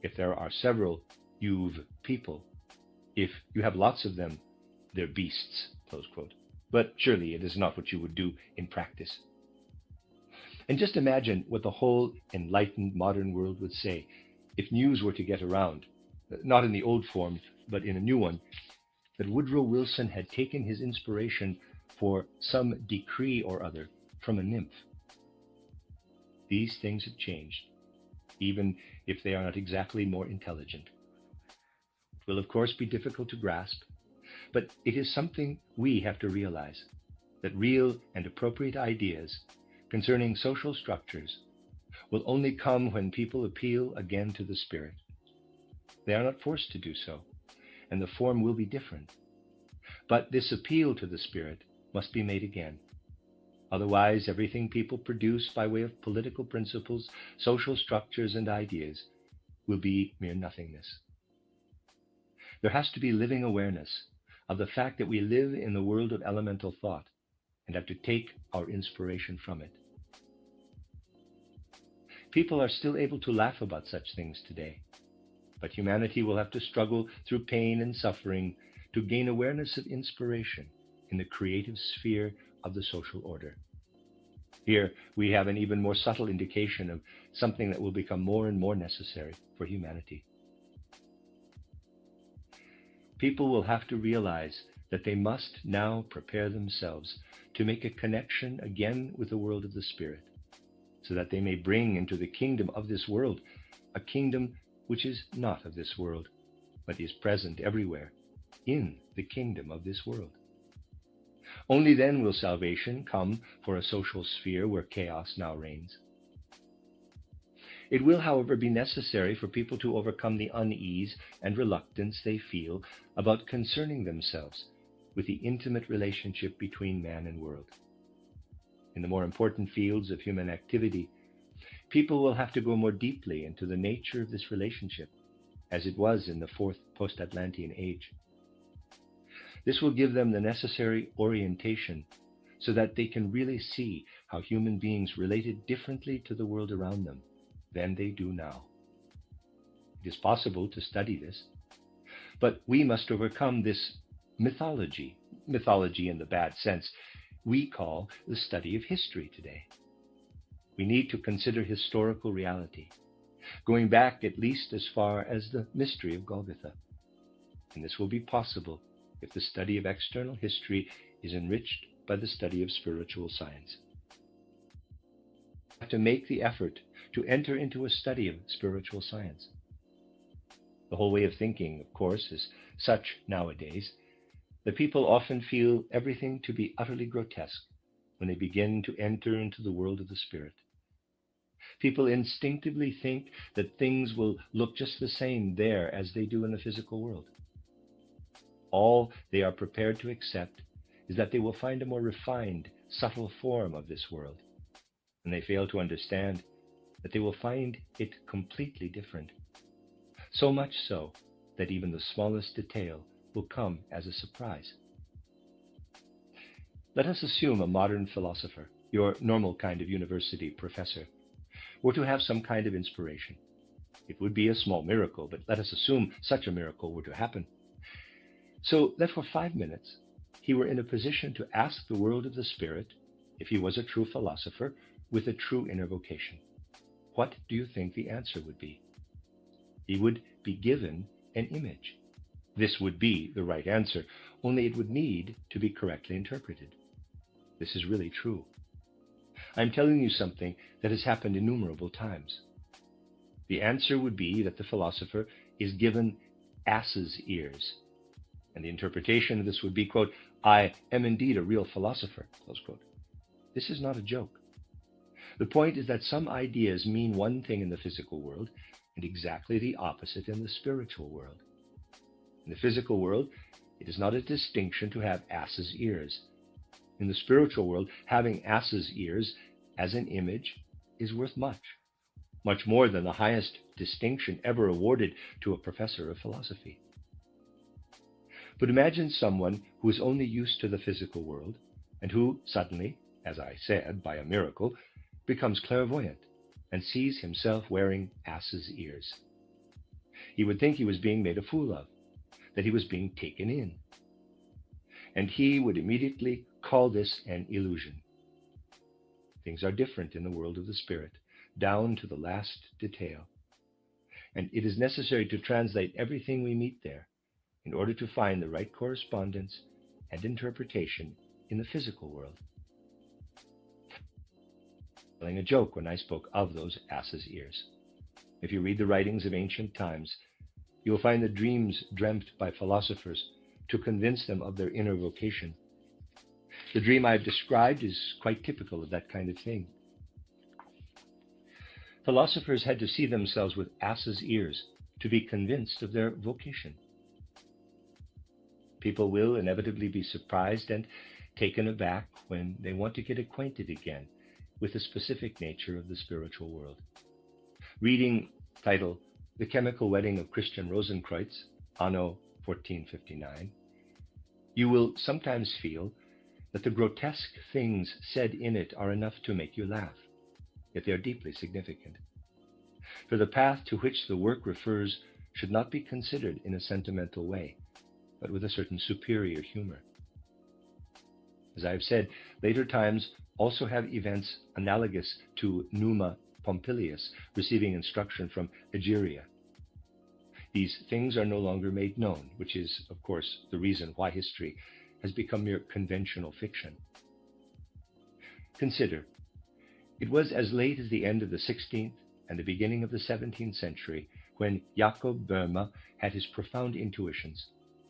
If there are several, you've people. If you have lots of them, they're beasts, close quote. But surely it is not what you would do in practice. And just imagine what the whole enlightened modern world would say if news were to get around, not in the old form, but in a new one, that Woodrow Wilson had taken his inspiration for some decree or other from a nymph. These things have changed, even if they are not exactly more intelligent. It will, of course, be difficult to grasp, but it is something we have to realize, that real and appropriate ideas concerning social structures will only come when people appeal again to the Spirit. They are not forced to do so, and the form will be different. But this appeal to the Spirit must be made again. Otherwise, everything people produce by way of political principles, social structures, and ideas will be mere nothingness. There has to be living awareness of the fact that we live in the world of elemental thought and have to take our inspiration from it. People are still able to laugh about such things today, but humanity will have to struggle through pain and suffering to gain awareness of inspiration in the creative sphere of the social order. Here we have an even more subtle indication of something that will become more and more necessary for humanity. People will have to realize that they must now prepare themselves to make a connection again with the world of the Spirit, so that they may bring into the kingdom of this world a kingdom which is not of this world, but is present everywhere in the kingdom of this world. Only then will salvation come for a social sphere where chaos now reigns. It will, however, be necessary for people to overcome the unease and reluctance they feel about concerning themselves with the intimate relationship between man and world. In the more important fields of human activity, people will have to go more deeply into the nature of this relationship, as it was in the fourth post-Atlantean age. This will give them the necessary orientation so that they can really see how human beings related differently to the world around them than they do now. It is possible to study this, but we must overcome this mythology in the bad sense we call the study of history today. We need to consider historical reality, going back at least as far as the mystery of Golgotha. And this will be possible if the study of external history is enriched by the study of spiritual science. We have to make the effort to enter into a study of spiritual science. The whole way of thinking, of course, is such nowadays that people often feel everything to be utterly grotesque when they begin to enter into the world of the Spirit. People instinctively think that things will look just the same there as they do in the physical world. All they are prepared to accept is that they will find a more refined, subtle form of this world, and they fail to understand that they will find it completely different. So much so that even the smallest detail will come as a surprise. Let us assume a modern philosopher, your normal kind of university professor, were to have some kind of inspiration. It would be a small miracle, but let us assume such a miracle were to happen. So that for 5 minutes, he were in a position to ask the world of the Spirit, if he was a true philosopher with a true inner vocation. What do you think the answer would be? He would be given an image. This would be the right answer, only it would need to be correctly interpreted. This is really true. I'm telling you something that has happened innumerable times. The answer would be that the philosopher is given ass's ears. And the interpretation of this would be, quote, I am indeed a real philosopher, close quote. This is not a joke. The point is that some ideas mean one thing in the physical world and exactly the opposite in the spiritual world. In the physical world, it is not a distinction to have ass's ears. In the spiritual world, having ass's ears as an image is worth much, much more than the highest distinction ever awarded to a professor of philosophy. But imagine someone who is only used to the physical world and who suddenly, as I said, by a miracle, becomes clairvoyant and sees himself wearing ass's ears. He would think he was being made a fool of, that he was being taken in. And he would immediately call this an illusion. Things are different in the world of the spirit, down to the last detail. And it is necessary to translate everything we meet there in order to find the right correspondence and interpretation in the physical world. Telling a joke when I spoke of those ass's ears. If you read the writings of ancient times, you will find the dreams dreamt by philosophers to convince them of their inner vocation. The dream I've described is quite typical of that kind of thing. Philosophers had to see themselves with ass's ears to be convinced of their vocation. People will inevitably be surprised and taken aback when they want to get acquainted again with the specific nature of the spiritual world. Reading title The Chemical Wedding of Christian Rosenkreutz, Anno 1459, you will sometimes feel that the grotesque things said in it are enough to make you laugh, yet they are deeply significant. For the path to which the work refers should not be considered in a sentimental way, but with a certain superior humor. As I have said, later times also have events analogous to Numa Pompilius receiving instruction from Egeria. These things are no longer made known, which is, of course, the reason why history has become mere conventional fiction. Consider, it was as late as the end of the 16th and the beginning of the 17th century when Jakob Böhme had his profound intuitions,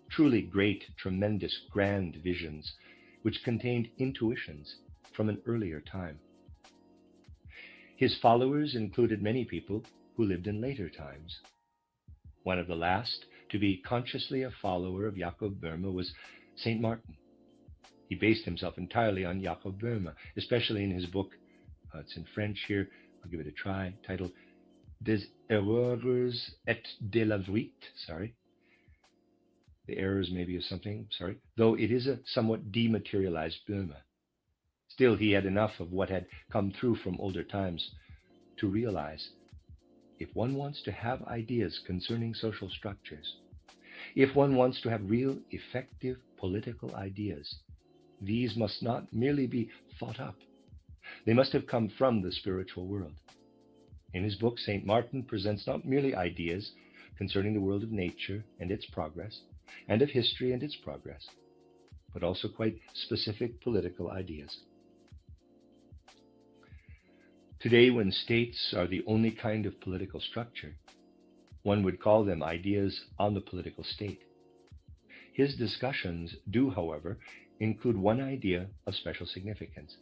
truly great, tremendous, grand visions, which contained intuitions from an earlier time. His followers included many people who lived in later times. One of the last to be consciously a follower of Jakob Böhme was St. Martin. He based himself entirely on Jakob Böhme, especially in his book, it's in French here, I'll give it a try, titled Des Erreurs et de la Vérité, the errors maybe of something, though it is a somewhat dematerialized Böhme. Still, he had enough of what had come through from older times to realize if one wants to have ideas concerning social structures, if one wants to have real, effective political ideas, these must not merely be thought up. They must have come from the spiritual world. In his book, St. Martin presents not merely ideas concerning the world of nature and its progress, and of history and its progress, but also quite specific political ideas. Today, when states are the only kind of political structure, one would call them ideas on the political state. His discussions do, however, include one idea of special significance,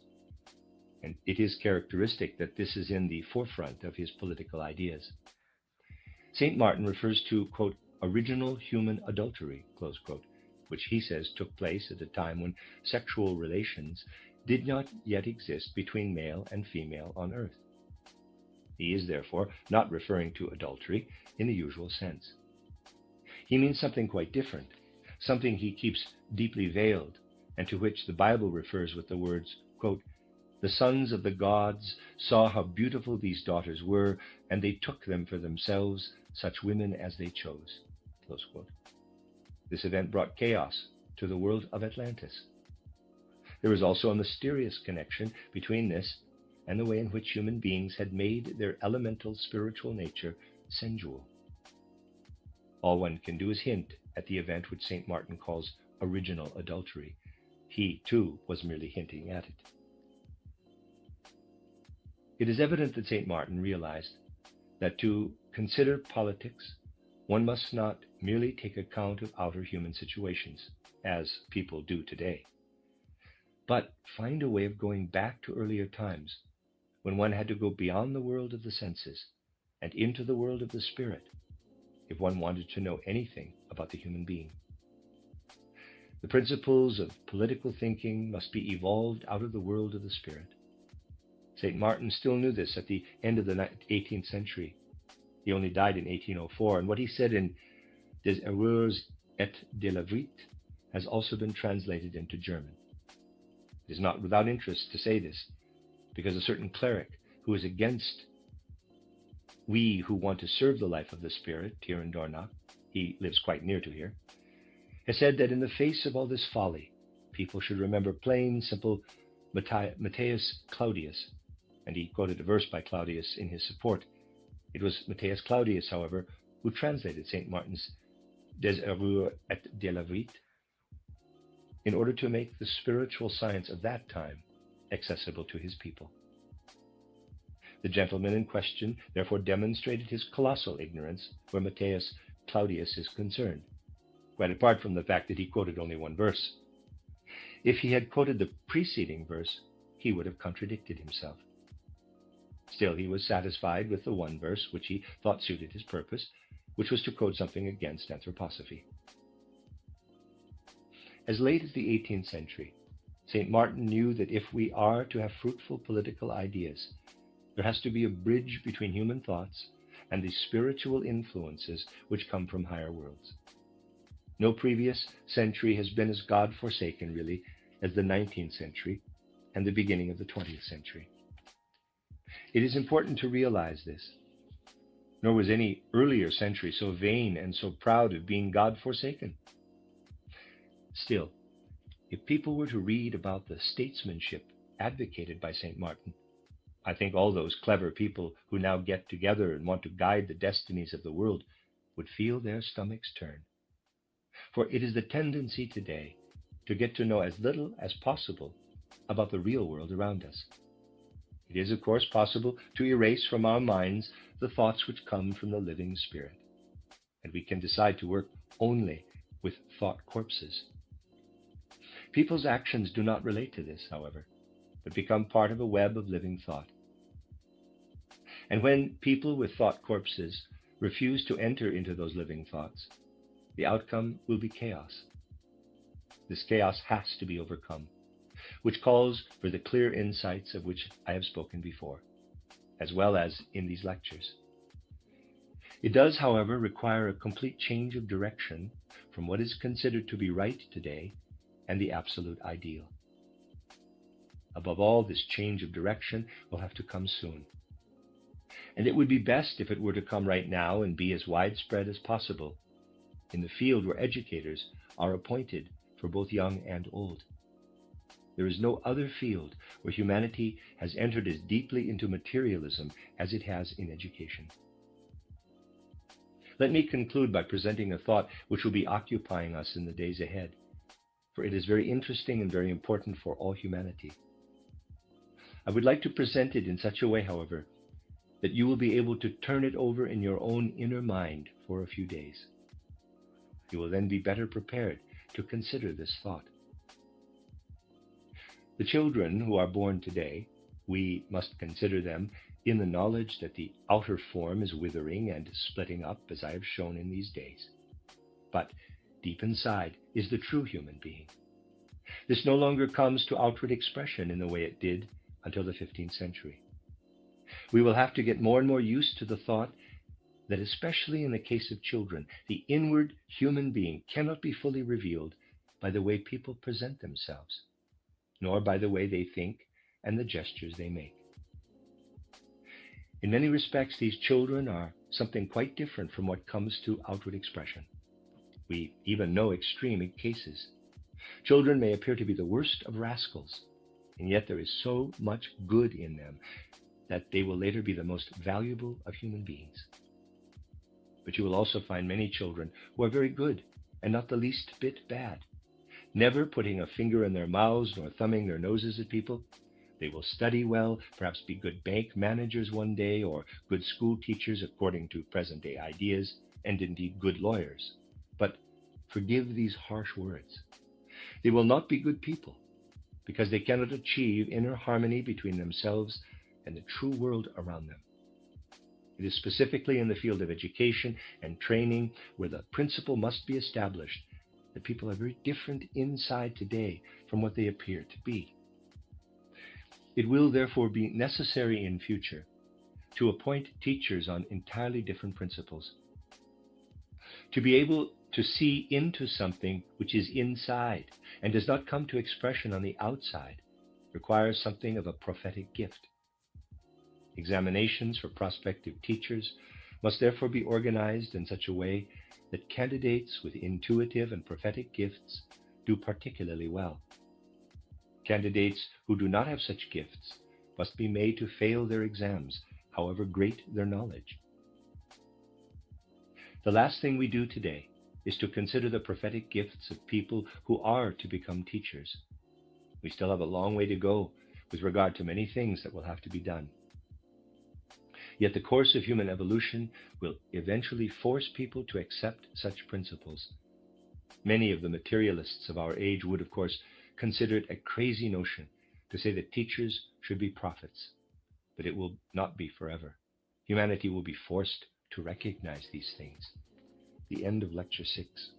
and it is characteristic that this is in the forefront of his political ideas. St. Martin refers to, quote, original human adultery, close quote, which he says took place at a time when sexual relations did not yet exist between male and female on earth. He is therefore not referring to adultery in the usual sense. He means something quite different, something he keeps deeply veiled, and to which the Bible refers with the words, quote, the sons of the gods saw how beautiful these daughters were, and they took them for themselves, such women as they chose, close quote. This event brought chaos to the world of Atlantis. There was also a mysterious connection between this and the way in which human beings had made their elemental spiritual nature sensual. All one can do is hint at the event which St. Martin calls original adultery. He, too, was merely hinting at it. It is evident that St. Martin realized that to consider politics, one must not merely take account of outer human situations, as people do today, but find a way of going back to earlier times when one had to go beyond the world of the senses and into the world of the spirit if one wanted to know anything about the human being. The principles of political thinking must be evolved out of the world of the spirit. St. Martin still knew this at the end of the 18th century. He only died in 1804, and what he said in Des Erreurs et de la Vite has also been translated into German. It is not without interest to say this, because a certain cleric who is against we who want to serve the life of the Spirit here in Dornach, he lives quite near to here, has said that in the face of all this folly, people should remember plain, simple Matthias Claudius, and he quoted a verse by Claudius in his support. It was Matthias Claudius, however, who translated St. Martin's Des Erreurs et de la Vite in order to make the spiritual science of that time accessible to his people. The gentleman in question therefore demonstrated his colossal ignorance where Matthias Claudius is concerned, quite apart from the fact that he quoted only one verse. If he had quoted the preceding verse, he would have contradicted himself. Still, he was satisfied with the one verse which he thought suited his purpose, which was to quote something against anthroposophy. As late as the 18th century, St. Martin knew that if we are to have fruitful political ideas, there has to be a bridge between human thoughts and the spiritual influences which come from higher worlds. No previous century has been as God-forsaken, really, as the 19th century and the beginning of the 20th century. It is important to realize this. Nor was any earlier century so vain and so proud of being God-forsaken. Still, if people were to read about the statesmanship advocated by St. Martin, I think all those clever people who now get together and want to guide the destinies of the world would feel their stomachs turn. For it is the tendency today to get to know as little as possible about the real world around us. It is, of course, possible to erase from our minds the thoughts which come from the living Spirit, and we can decide to work only with thought corpses. People's actions do not relate to this, however, but become part of a web of living thought. And when people with thought corpses refuse to enter into those living thoughts, the outcome will be chaos. This chaos has to be overcome, which calls for the clear insights of which I have spoken before, as well as in these lectures. It does, however, require a complete change of direction from what is considered to be right today and the absolute ideal. Above all, this change of direction will have to come soon. And it would be best if it were to come right now and be as widespread as possible in the field where educators are appointed for both young and old. There is no other field where humanity has entered as deeply into materialism as it has in education. Let me conclude by presenting a thought which will be occupying us in the days ahead, for it is very interesting and very important for all humanity. I would like to present it in such a way, however, that you will be able to turn it over in your own inner mind for a few days. You will then be better prepared to consider this thought. The children who are born today, we must consider them in the knowledge that the outer form is withering and splitting up, as I have shown in these days. But deep inside is the true human being. This no longer comes to outward expression in the way it did until the 15th century. We will have to get more and more used to the thought that, especially in the case of children, the inward human being cannot be fully revealed by the way people present themselves, nor by the way they think and the gestures they make. In many respects, these children are something quite different from what comes to outward expression. We even know extreme cases. Children may appear to be the worst of rascals, and yet there is so much good in them that they will later be the most valuable of human beings. But you will also find many children who are very good and not the least bit bad, never putting a finger in their mouths nor thumbing their noses at people. They will study well, perhaps be good bank managers one day, or good school teachers according to present-day ideas, and indeed good lawyers. But forgive these harsh words. They will not be good people, because they cannot achieve inner harmony between themselves and the true world around them. It is specifically in the field of education and training where the principle must be established that people are very different inside today from what they appear to be. It will therefore be necessary in future to appoint teachers on entirely different principles. To be able to see into something which is inside and does not come to expression on the outside requires something of a prophetic gift. Examinations for prospective teachers must therefore be organized in such a way that candidates with intuitive and prophetic gifts do particularly well. Candidates who do not have such gifts must be made to fail their exams, however great their knowledge. The last thing we do today is to consider the prophetic gifts of people who are to become teachers. We still have a long way to go with regard to many things that will have to be done. Yet the course of human evolution will eventually force people to accept such principles. Many of the materialists of our age would, of course, consider it a crazy notion to say that teachers should be prophets, but it will not be forever. Humanity will be forced to recognize these things. The end of Lecture 6.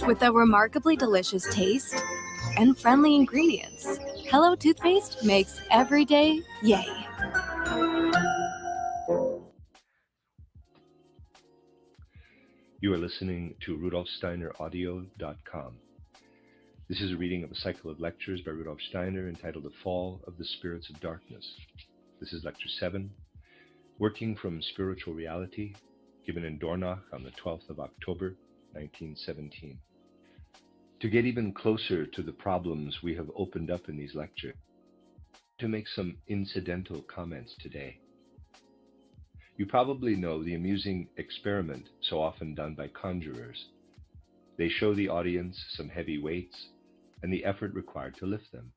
With a remarkably delicious taste and friendly ingredients, Hello Toothpaste makes every day yay. You are listening to RudolfSteinerAudio.com. This is a reading of a cycle of lectures by Rudolf Steiner entitled The Fall of the Spirits of Darkness. This is Lecture 7, Working from Spiritual Reality, given in Dornach on the 12th of October, 1917. To get even closer to the problems we have opened up in these lectures, to make some incidental comments today. You probably know the amusing experiment so often done by conjurers. They show the audience some heavy weights and the effort required to lift them.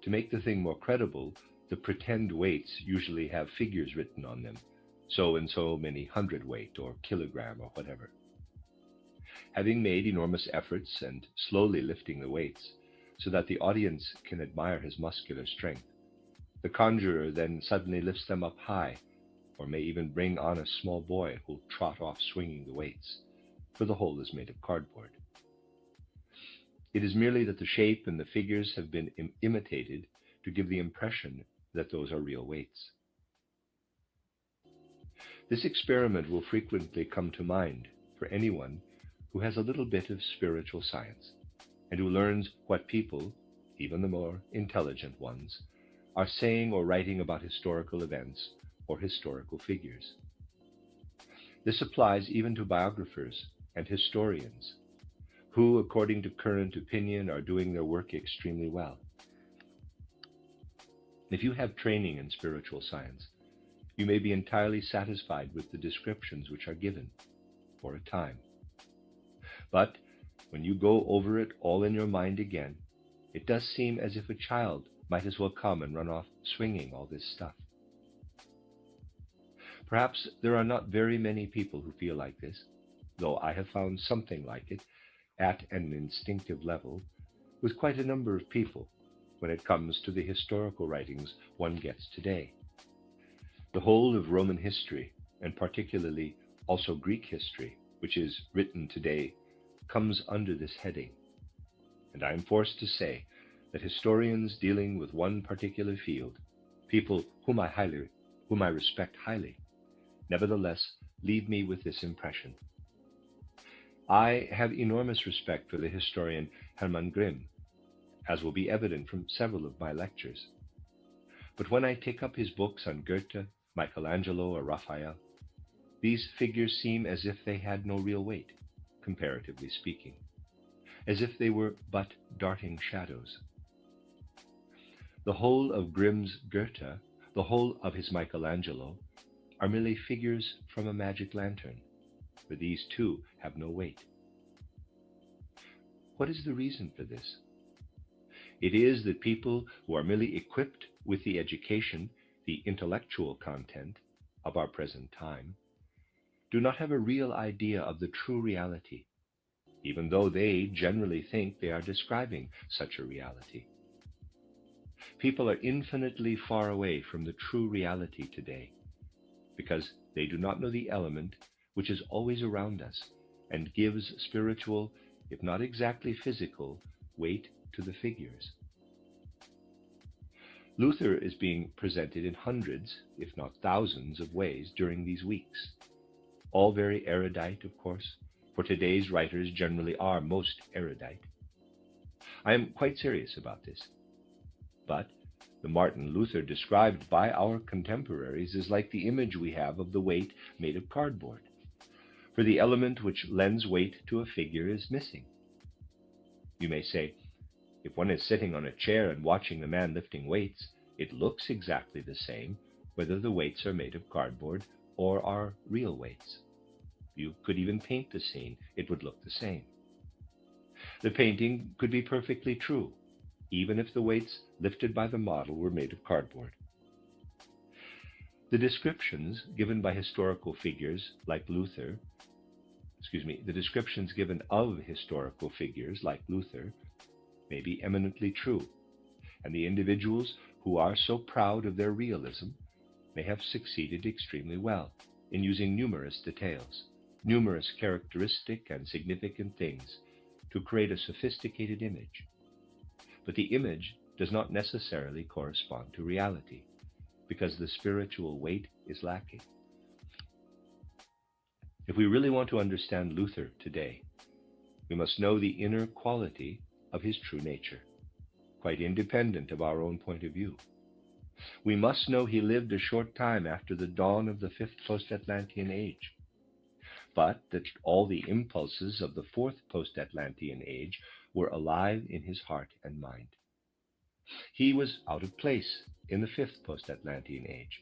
To make the thing more credible, the pretend weights usually have figures written on them, so and so many hundredweight or kilogram or whatever. Having made enormous efforts and slowly lifting the weights so that the audience can admire his muscular strength, the conjurer then suddenly lifts them up high, or may even bring on a small boy who'll trot off swinging the weights, for the whole is made of cardboard. It is merely that the shape and the figures have been imitated to give the impression that those are real weights. This experiment will frequently come to mind for anyone who has a little bit of spiritual science, and who learns what people, even the more intelligent ones, are saying or writing about historical events or historical figures. This applies even to biographers and historians, who, according to current opinion, are doing their work extremely well. If you have training in spiritual science, you may be entirely satisfied with the descriptions which are given, for a time. But when you go over it all in your mind again, it does seem as if a child might as well come and run off swinging all this stuff. Perhaps there are not very many people who feel like this, though I have found something like it at an instinctive level with quite a number of people when it comes to the historical writings one gets today. The whole of Roman history, and particularly also Greek history, which is written today, comes under this heading. And I am forced to say that historians dealing with one particular field, people whom I respect highly, nevertheless leave me with this impression. I have enormous respect for the historian Hermann Grimm, as will be evident from several of my lectures. But when I take up his books on Goethe, Michelangelo, or Raphael, these figures seem as if they had no real weight, comparatively speaking, as if they were but darting shadows. The whole of Grimm's Goethe, the whole of his Michelangelo, are merely figures from a magic lantern, for these too have no weight. What is the reason for this? It is that people who are merely equipped with the education, the intellectual content of our present time, do not have a real idea of the true reality, even though they generally think they are describing such a reality. People are infinitely far away from the true reality today, because they do not know the element which is always around us and gives spiritual, if not exactly physical, weight to the figures. Luther is being presented in hundreds, if not thousands, of ways during these weeks. All very erudite, of course, for today's writers generally are most erudite. I am quite serious about this. But the Martin Luther described by our contemporaries is like the image we have of the weight made of cardboard, for the element which lends weight to a figure is missing. You may say, if one is sitting on a chair and watching the man lifting weights, it looks exactly the same whether the weights are made of cardboard or are real weights. You could even paint the scene, it would look the same. The painting could be perfectly true, even if the weights lifted by the model were made of cardboard. The descriptions given by historical figures like Luther, the descriptions given of historical figures like Luther may be eminently true, and the individuals who are so proud of their realism may have succeeded extremely well in using numerous details, numerous characteristic and significant things to create a sophisticated image. But the image does not necessarily correspond to reality, because the spiritual weight is lacking. If we really want to understand Luther today, we must know the inner quality of his true nature, quite independent of our own point of view. We must know he lived a short time after the dawn of the fifth post-Atlantean age, but that all the impulses of the fourth post-Atlantean age were alive in his heart and mind. He was out of place in the fifth post-Atlantean age,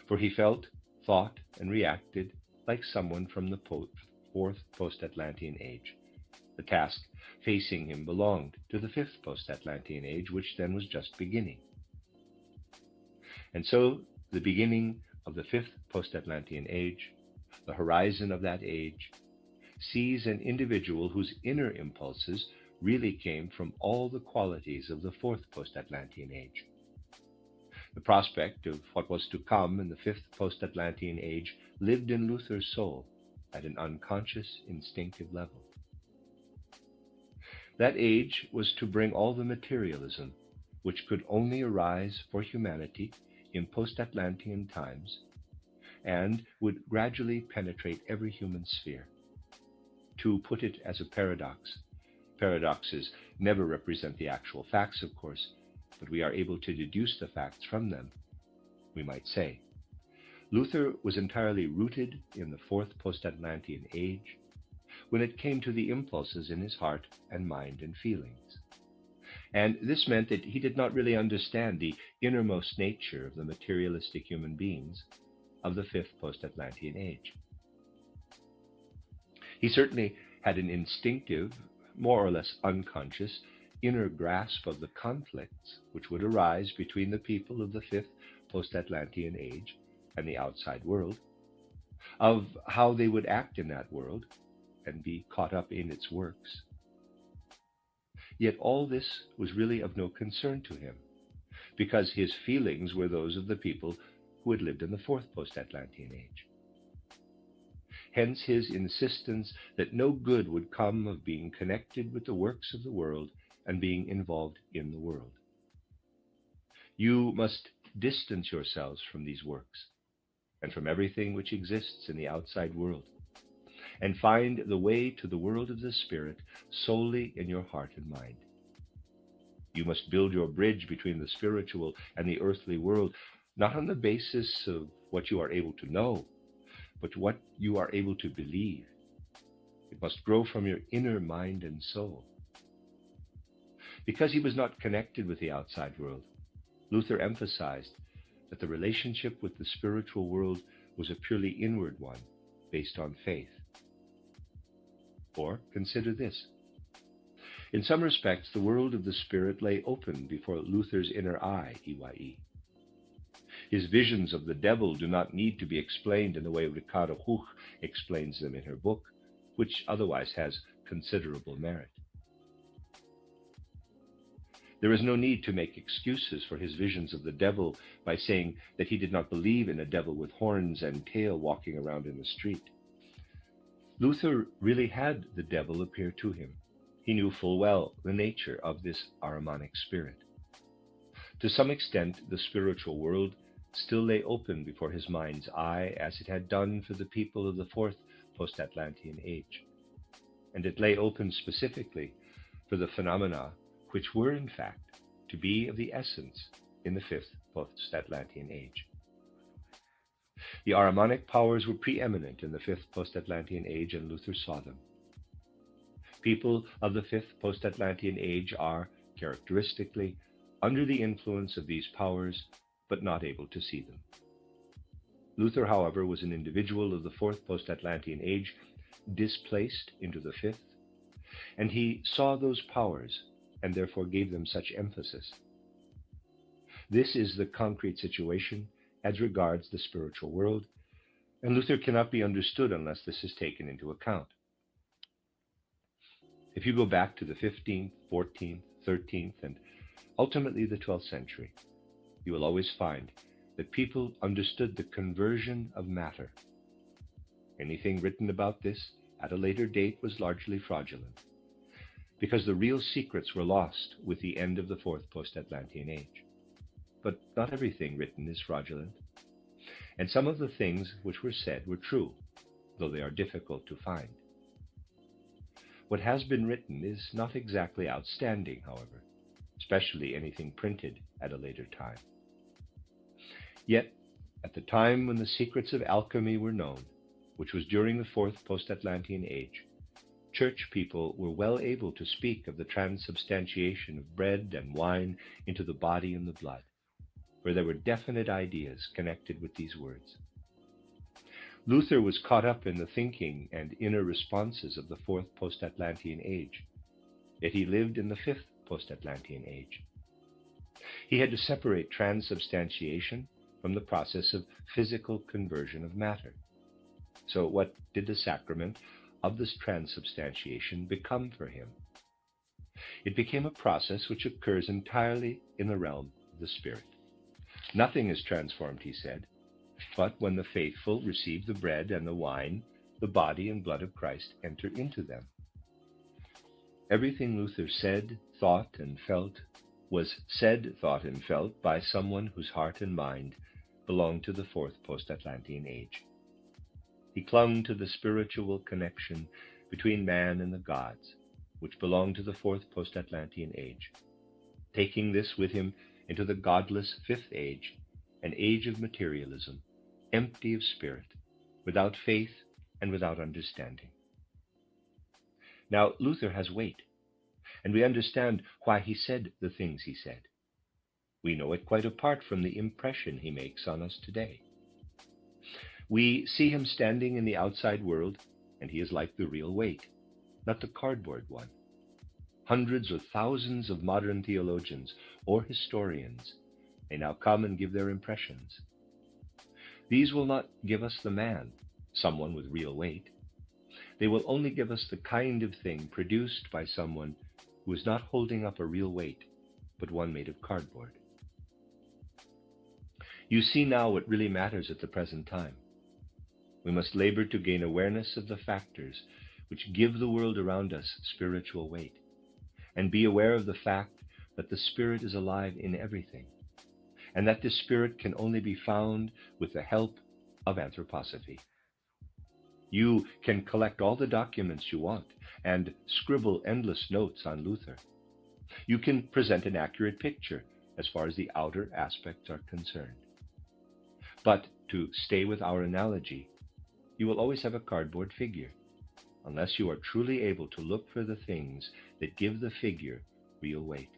for he felt, thought, and reacted like someone from the fourth post-Atlantean age. The task facing him belonged to the fifth post-Atlantean age, which then was just beginning. And so the beginning of the fifth post-Atlantean age, the horizon of that age, sees an individual whose inner impulses really came from all the qualities of the fourth post-Atlantean age. The prospect of what was to come in the fifth post-Atlantean age lived in Luther's soul at an unconscious, instinctive level. That age was to bring all the materialism which could only arise for humanity in post-Atlantean times and would gradually penetrate every human sphere. To put it as a paradox, paradoxes never represent the actual facts, of course, but we are able to deduce the facts from them. We might say, Luther was entirely rooted in the fourth post-Atlantean age when it came to the impulses in his heart and mind and feelings. And this meant that he did not really understand the innermost nature of the materialistic human beings of the fifth post-Atlantean age. He certainly had an instinctive, more or less unconscious, inner grasp of the conflicts which would arise between the people of the fifth post-Atlantean age and the outside world, of how they would act in that world and be caught up in its works. Yet all this was really of no concern to him, because his feelings were those of the people who had lived in the fourth post-Atlantean age. Hence his insistence that no good would come of being connected with the works of the world and being involved in the world. You must distance yourselves from these works and from everything which exists in the outside world, and find the way to the world of the Spirit solely in your heart and mind. You must build your bridge between the spiritual and the earthly world, not on the basis of what you are able to know, but what you are able to believe. It must grow from your inner mind and soul. Because he was not connected with the outside world, Luther emphasized that the relationship with the spiritual world was a purely inward one, based on faith. Or consider this. In some respects, the world of the spirit lay open before Luther's inner eye, EYE. His visions of the devil do not need to be explained in the way Ricardo Huch explains them in her book, which otherwise has considerable merit. There is no need to make excuses for his visions of the devil by saying that he did not believe in a devil with horns and tail walking around in the street. Luther really had the devil appear to him. He knew full well the nature of this Ahrimanic spirit. To some extent, the spiritual world still lay open before his mind's eye, as it had done for the people of the fourth post-Atlantean age. And it lay open specifically for the phenomena which were, in fact, to be of the essence in the fifth post-Atlantean age. The Ahrimanic powers were preeminent in the fifth post-Atlantean age, and Luther saw them. People of the fifth post-Atlantean age are, characteristically, under the influence of these powers, but not able to see them. Luther, however, was an individual of the fourth post-Atlantean age, displaced into the fifth, and he saw those powers and therefore gave them such emphasis. This is the concrete situation as regards the spiritual world, and Luther cannot be understood unless this is taken into account. If you go back to the 15th, 14th, 13th, and ultimately the 12th century, you will always find that people understood the conversion of matter. Anything written about this at a later date was largely fraudulent, because the real secrets were lost with the end of the fourth post-Atlantean age. But not everything written is fraudulent, and some of the things which were said were true, though they are difficult to find. What has been written is not exactly outstanding, however, especially anything printed at a later time. Yet, at the time when the secrets of alchemy were known, which was during the fourth post-Atlantean age, church people were well able to speak of the transubstantiation of bread and wine into the body and the blood, where there were definite ideas connected with these words. Luther was caught up in the thinking and inner responses of the fourth post-Atlantean age, yet he lived in the fifth post-Atlantean age. He had to separate transubstantiation from the process of physical conversion of matter. So what did the sacrament of this transubstantiation become for him? It became a process which occurs entirely in the realm of the spirit. Nothing is transformed, he said, but when the faithful receive the bread and the wine, the body and blood of Christ enter into them. Everything Luther said, thought, and felt was said, thought, and felt by someone whose heart and mind belonged to the fourth post-Atlantean age. He clung to the spiritual connection between man and the gods, which belonged to the fourth post-Atlantean age, taking this with him into the godless fifth age, an age of materialism, empty of spirit, without faith and without understanding. Now, Luther has weight, and we understand why he said the things he said. We know it quite apart from the impression he makes on us today. We see him standing in the outside world, and he is like the real weight, not the cardboard one. Hundreds or thousands of modern theologians or historians may now come and give their impressions. These will not give us the man, someone with real weight. They will only give us the kind of thing produced by someone who is not holding up a real weight, but one made of cardboard. You see now what really matters at the present time. We must labor to gain awareness of the factors which give the world around us spiritual weight, and be aware of the fact that the Spirit is alive in everything, and that this Spirit can only be found with the help of anthroposophy. You can collect all the documents you want and scribble endless notes on Luther. You can present an accurate picture as far as the outer aspects are concerned. But to stay with our analogy, you will always have a cardboard figure, unless you are truly able to look for the things that give the figure real weight.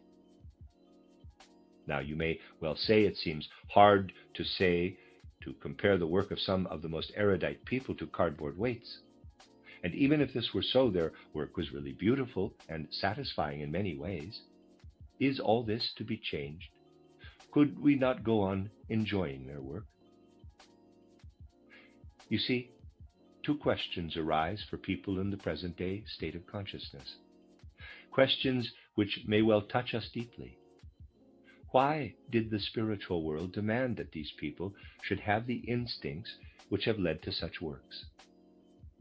Now, you may well say it seems hard to compare the work of some of the most erudite people to cardboard weights. And even if this were so, their work was really beautiful and satisfying in many ways. Is all this to be changed? Could we not go on enjoying their work? You see, two questions arise for people in the present-day state of consciousness. Questions which may well touch us deeply. Why did the spiritual world demand that these people should have the instincts which have led to such works?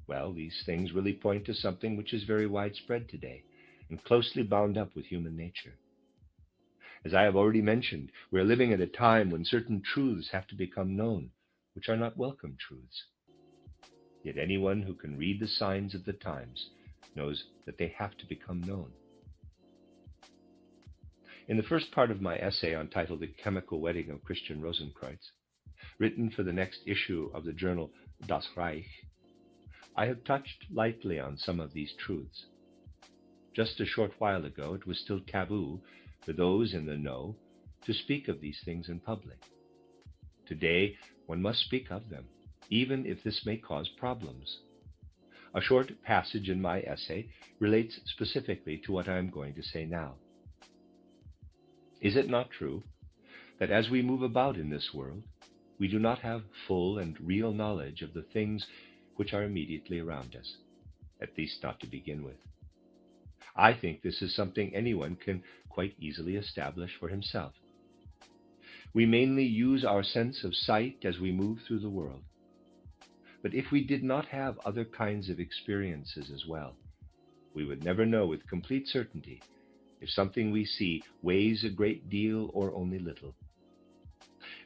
Well, these things really point to something which is very widespread today and closely bound up with human nature. As I have already mentioned, we are living at a time when certain truths have to become known, which are not welcome truths. Yet anyone who can read the signs of the times knows that they have to become known. In the first part of my essay entitled The Chemical Wedding of Christian Rosenkreuz, written for the next issue of the journal Das Reich, I have touched lightly on some of these truths. Just a short while ago, it was still taboo for those in the know to speak of these things in public. Today, one must speak of them, even if this may cause problems. A short passage in my essay relates specifically to what I am going to say now. Is it not true that as we move about in this world, we do not have full and real knowledge of the things which are immediately around us, at least not to begin with? I think this is something anyone can quite easily establish for himself. We mainly use our sense of sight as we move through the world. But if we did not have other kinds of experiences as well, we would never know with complete certainty if something we see weighs a great deal or only little.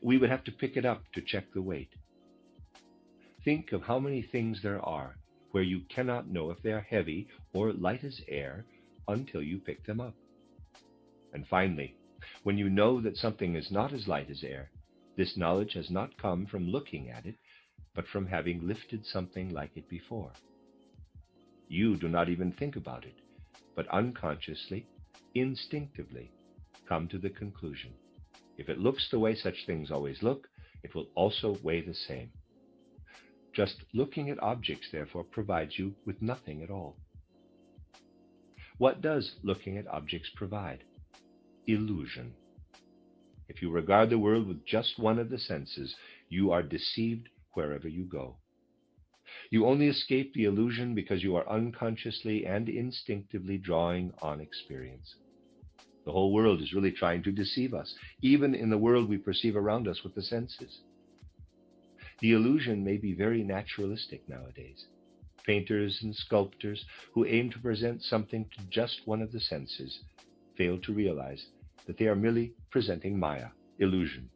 We would have to pick it up to check the weight. Think of how many things there are where you cannot know if they are heavy or light as air until you pick them up. And finally, when you know that something is not as light as air, this knowledge has not come from looking at it, but from having lifted something like it before. You do not even think about it, but unconsciously, instinctively, come to the conclusion. If it looks the way such things always look, it will also weigh the same. Just looking at objects, therefore, provides you with nothing at all. What does looking at objects provide? Illusion. If you regard the world with just one of the senses, you are deceived wherever you go. You only escape the illusion because you are unconsciously and instinctively drawing on experience. The whole world is really trying to deceive us, even in the world we perceive around us with the senses. The illusion may be very naturalistic nowadays. Painters and sculptors who aim to present something to just one of the senses fail to realize that they are merely presenting Maya, illusion.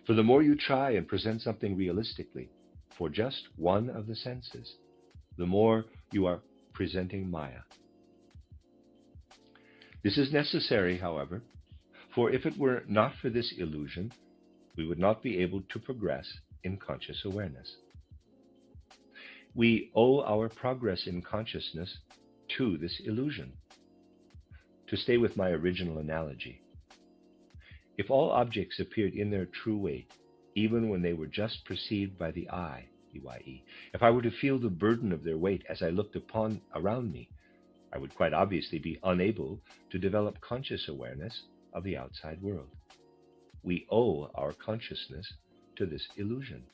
For the more you try and present something realistically for just one of the senses, the more you are presenting Maya. This is necessary, however, for if it were not for this illusion, we would not be able to progress in conscious awareness. We owe our progress in consciousness to this illusion. To stay with my original analogy, if all objects appeared in their true weight, even when they were just perceived by the eye, EYE, if I were to feel the burden of their weight as I looked upon around me, I would quite obviously be unable to develop conscious awareness of the outside world. We owe our consciousness to this illusion.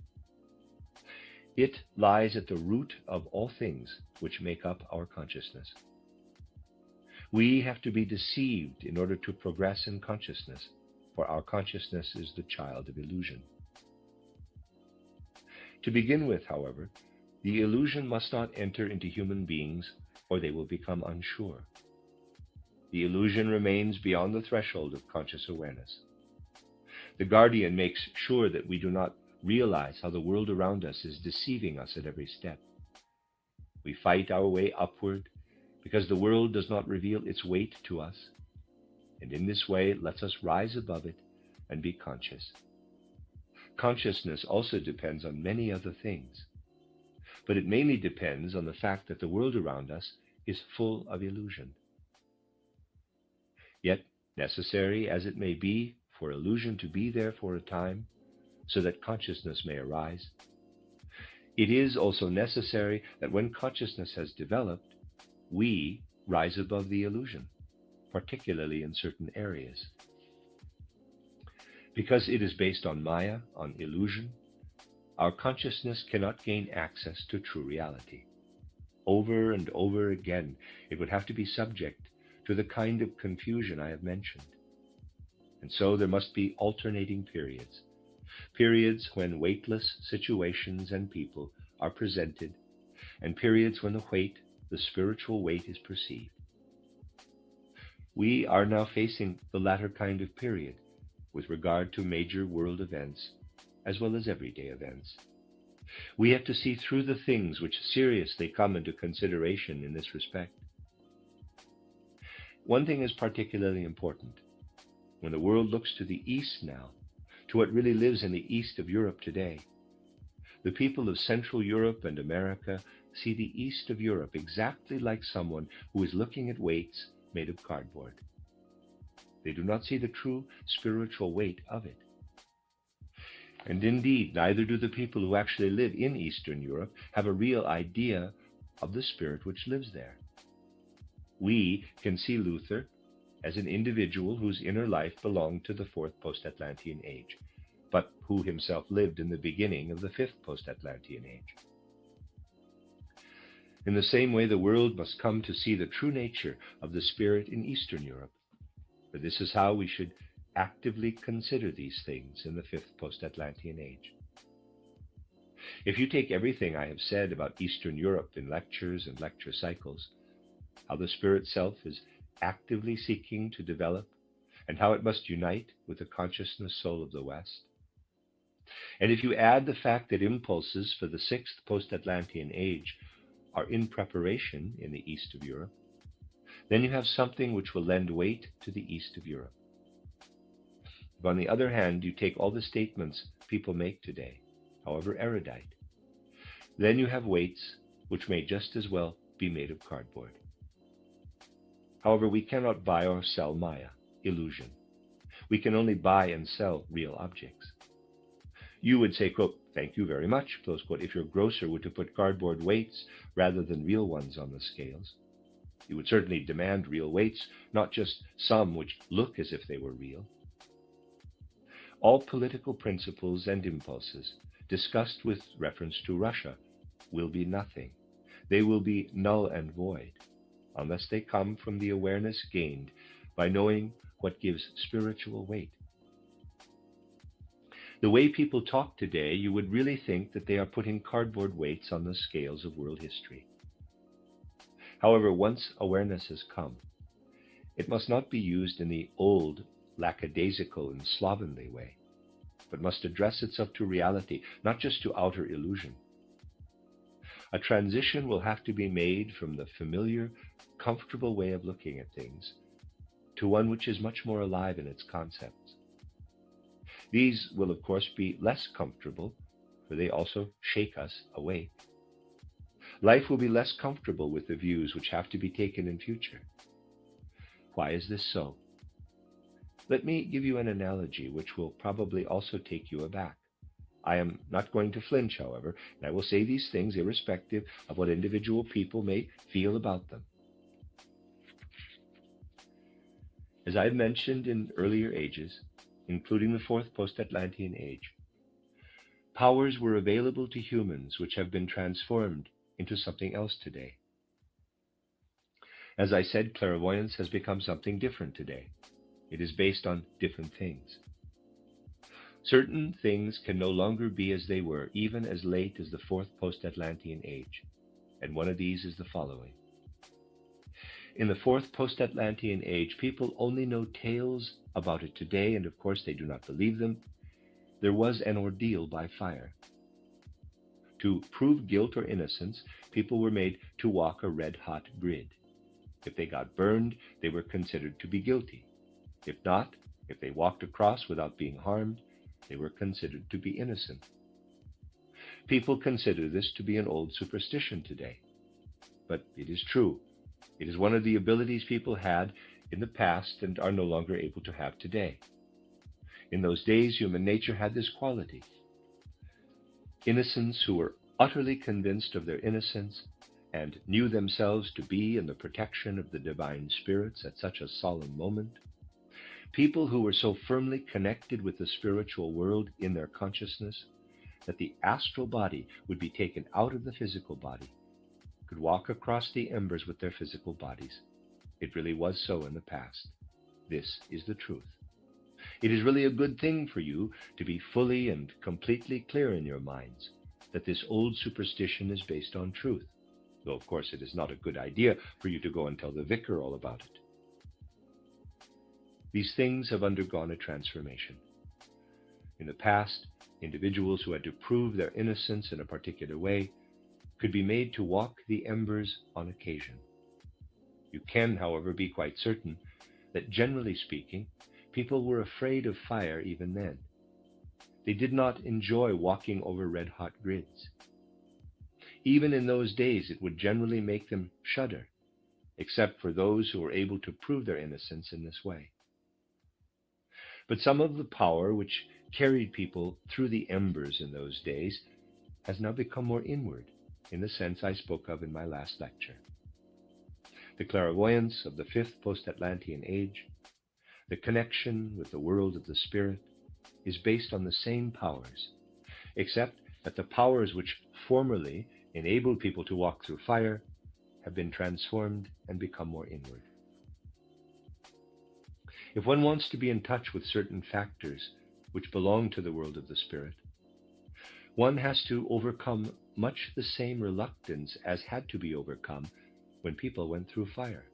It lies at the root of all things which make up our consciousness. We have to be deceived in order to progress in consciousness, for our consciousness is the child of illusion. To begin with, however, the illusion must not enter into human beings, or they will become unsure. The illusion remains beyond the threshold of conscious awareness. The guardian makes sure that we do not realize how the world around us is deceiving us at every step. We fight our way upward because the world does not reveal its weight to us, and in this way it lets us rise above it and be conscious. Consciousness also depends on many other things. but it mainly depends on the fact that the world around us is full of illusion. Yet, necessary as it may be for illusion to be there for a time, so that consciousness may arise, it is also necessary that when consciousness has developed, we rise above the illusion, particularly in certain areas. Because it is based on Maya, on illusion, our consciousness cannot gain access to true reality. Over and over again, it would have to be subject to the kind of confusion I have mentioned. And so there must be alternating periods, periods when weightless situations and people are presented, and periods when the weight, the spiritual weight, is perceived. We are now facing the latter kind of period with regard to major world events as well as everyday events. We have to see through the things which seriously come into consideration in this respect. One thing is particularly important. When the world looks to the East now, to what really lives in the East of Europe today, the people of Central Europe and America see the East of Europe exactly like someone who is looking at weights made of cardboard. They do not see the true spiritual weight of it. And indeed, neither do the people who actually live in Eastern Europe have a real idea of the spirit which lives there. We can see Luther as an individual whose inner life belonged to the fourth post-Atlantean age, but who himself lived in the beginning of the fifth post-Atlantean age. In the same way, the world must come to see the true nature of the spirit in Eastern Europe, for this is how we should actively consider these things in the fifth post-Atlantean age. If you take everything I have said about Eastern Europe in lectures and lecture cycles, how the spirit self is actively seeking to develop, and how it must unite with the consciousness soul of the West, and if you add the fact that impulses for the sixth post-Atlantean age are in preparation in the East of Europe, then you have something which will lend weight to the East of Europe. If, on the other hand, you take all the statements people make today, however erudite, then you have weights which may just as well be made of cardboard. However, we cannot buy or sell Maya, illusion. We can only buy and sell real objects. You would say, quote, "Thank you very much," close quote, if your grocer were to put cardboard weights rather than real ones on the scales. You would certainly demand real weights, not just some which look as if they were real. All political principles and impulses discussed with reference to Russia will be nothing. They will be null and void unless they come from the awareness gained by knowing what gives spiritual weight. The way people talk today, you would really think that they are putting cardboard weights on the scales of world history. However, once awareness has come, it must not be used in the old, lackadaisical and slovenly way, but must address itself to reality, not just to outer illusion. A transition will have to be made from the familiar, comfortable way of looking at things to one which is much more alive in its concepts. These will, of course, be less comfortable, for they also shake us awake. Life will be less comfortable with the views which have to be taken in future. Why is this so? Let me give you an analogy which will probably also take you aback. I am not going to flinch, however, and I will say these things irrespective of what individual people may feel about them. As I've mentioned in earlier ages, including the fourth post-Atlantean age, powers were available to humans which have been transformed into something else today. As I said, clairvoyance has become something different today. It is based on different things. Certain things can no longer be as they were, even as late as the fourth post-Atlantean age, and one of these is the following. In the fourth post-Atlantean age, people only know tales about it today, and of course they do not believe them. There was an ordeal by fire. To prove guilt or innocence, people were made to walk a red-hot grid. If they got burned, they were considered to be guilty. If not, if they walked across without being harmed, they were considered to be innocent. People consider this to be an old superstition today, but it is true. It is one of the abilities people had in the past and are no longer able to have today. In those days, human nature had this quality. Innocents who were utterly convinced of their innocence and knew themselves to be in the protection of the divine spirits at such a solemn moment. People who were so firmly connected with the spiritual world in their consciousness that the astral body would be taken out of the physical body, could walk across the embers with their physical bodies. It really was so in the past. This is the truth. It is really a good thing for you to be fully and completely clear in your minds that this old superstition is based on truth, though of course it is not a good idea for you to go and tell the vicar all about it. These things have undergone a transformation. In the past, individuals who had to prove their innocence in a particular way could be made to walk the embers on occasion. You can, however, be quite certain that generally speaking, people were afraid of fire even then. They did not enjoy walking over red-hot grids. Even in those days, it would generally make them shudder, except for those who were able to prove their innocence in this way. But some of the power which carried people through the embers in those days has now become more inward, in the sense I spoke of in my last lecture. The clairvoyance of the fifth post-Atlantean age, the connection with the world of the spirit, is based on the same powers, except that the powers which formerly enabled people to walk through fire have been transformed and become more inward. If one wants to be in touch with certain factors which belong to the world of the spirit, one has to overcome much the same reluctance as had to be overcome when people went through fire.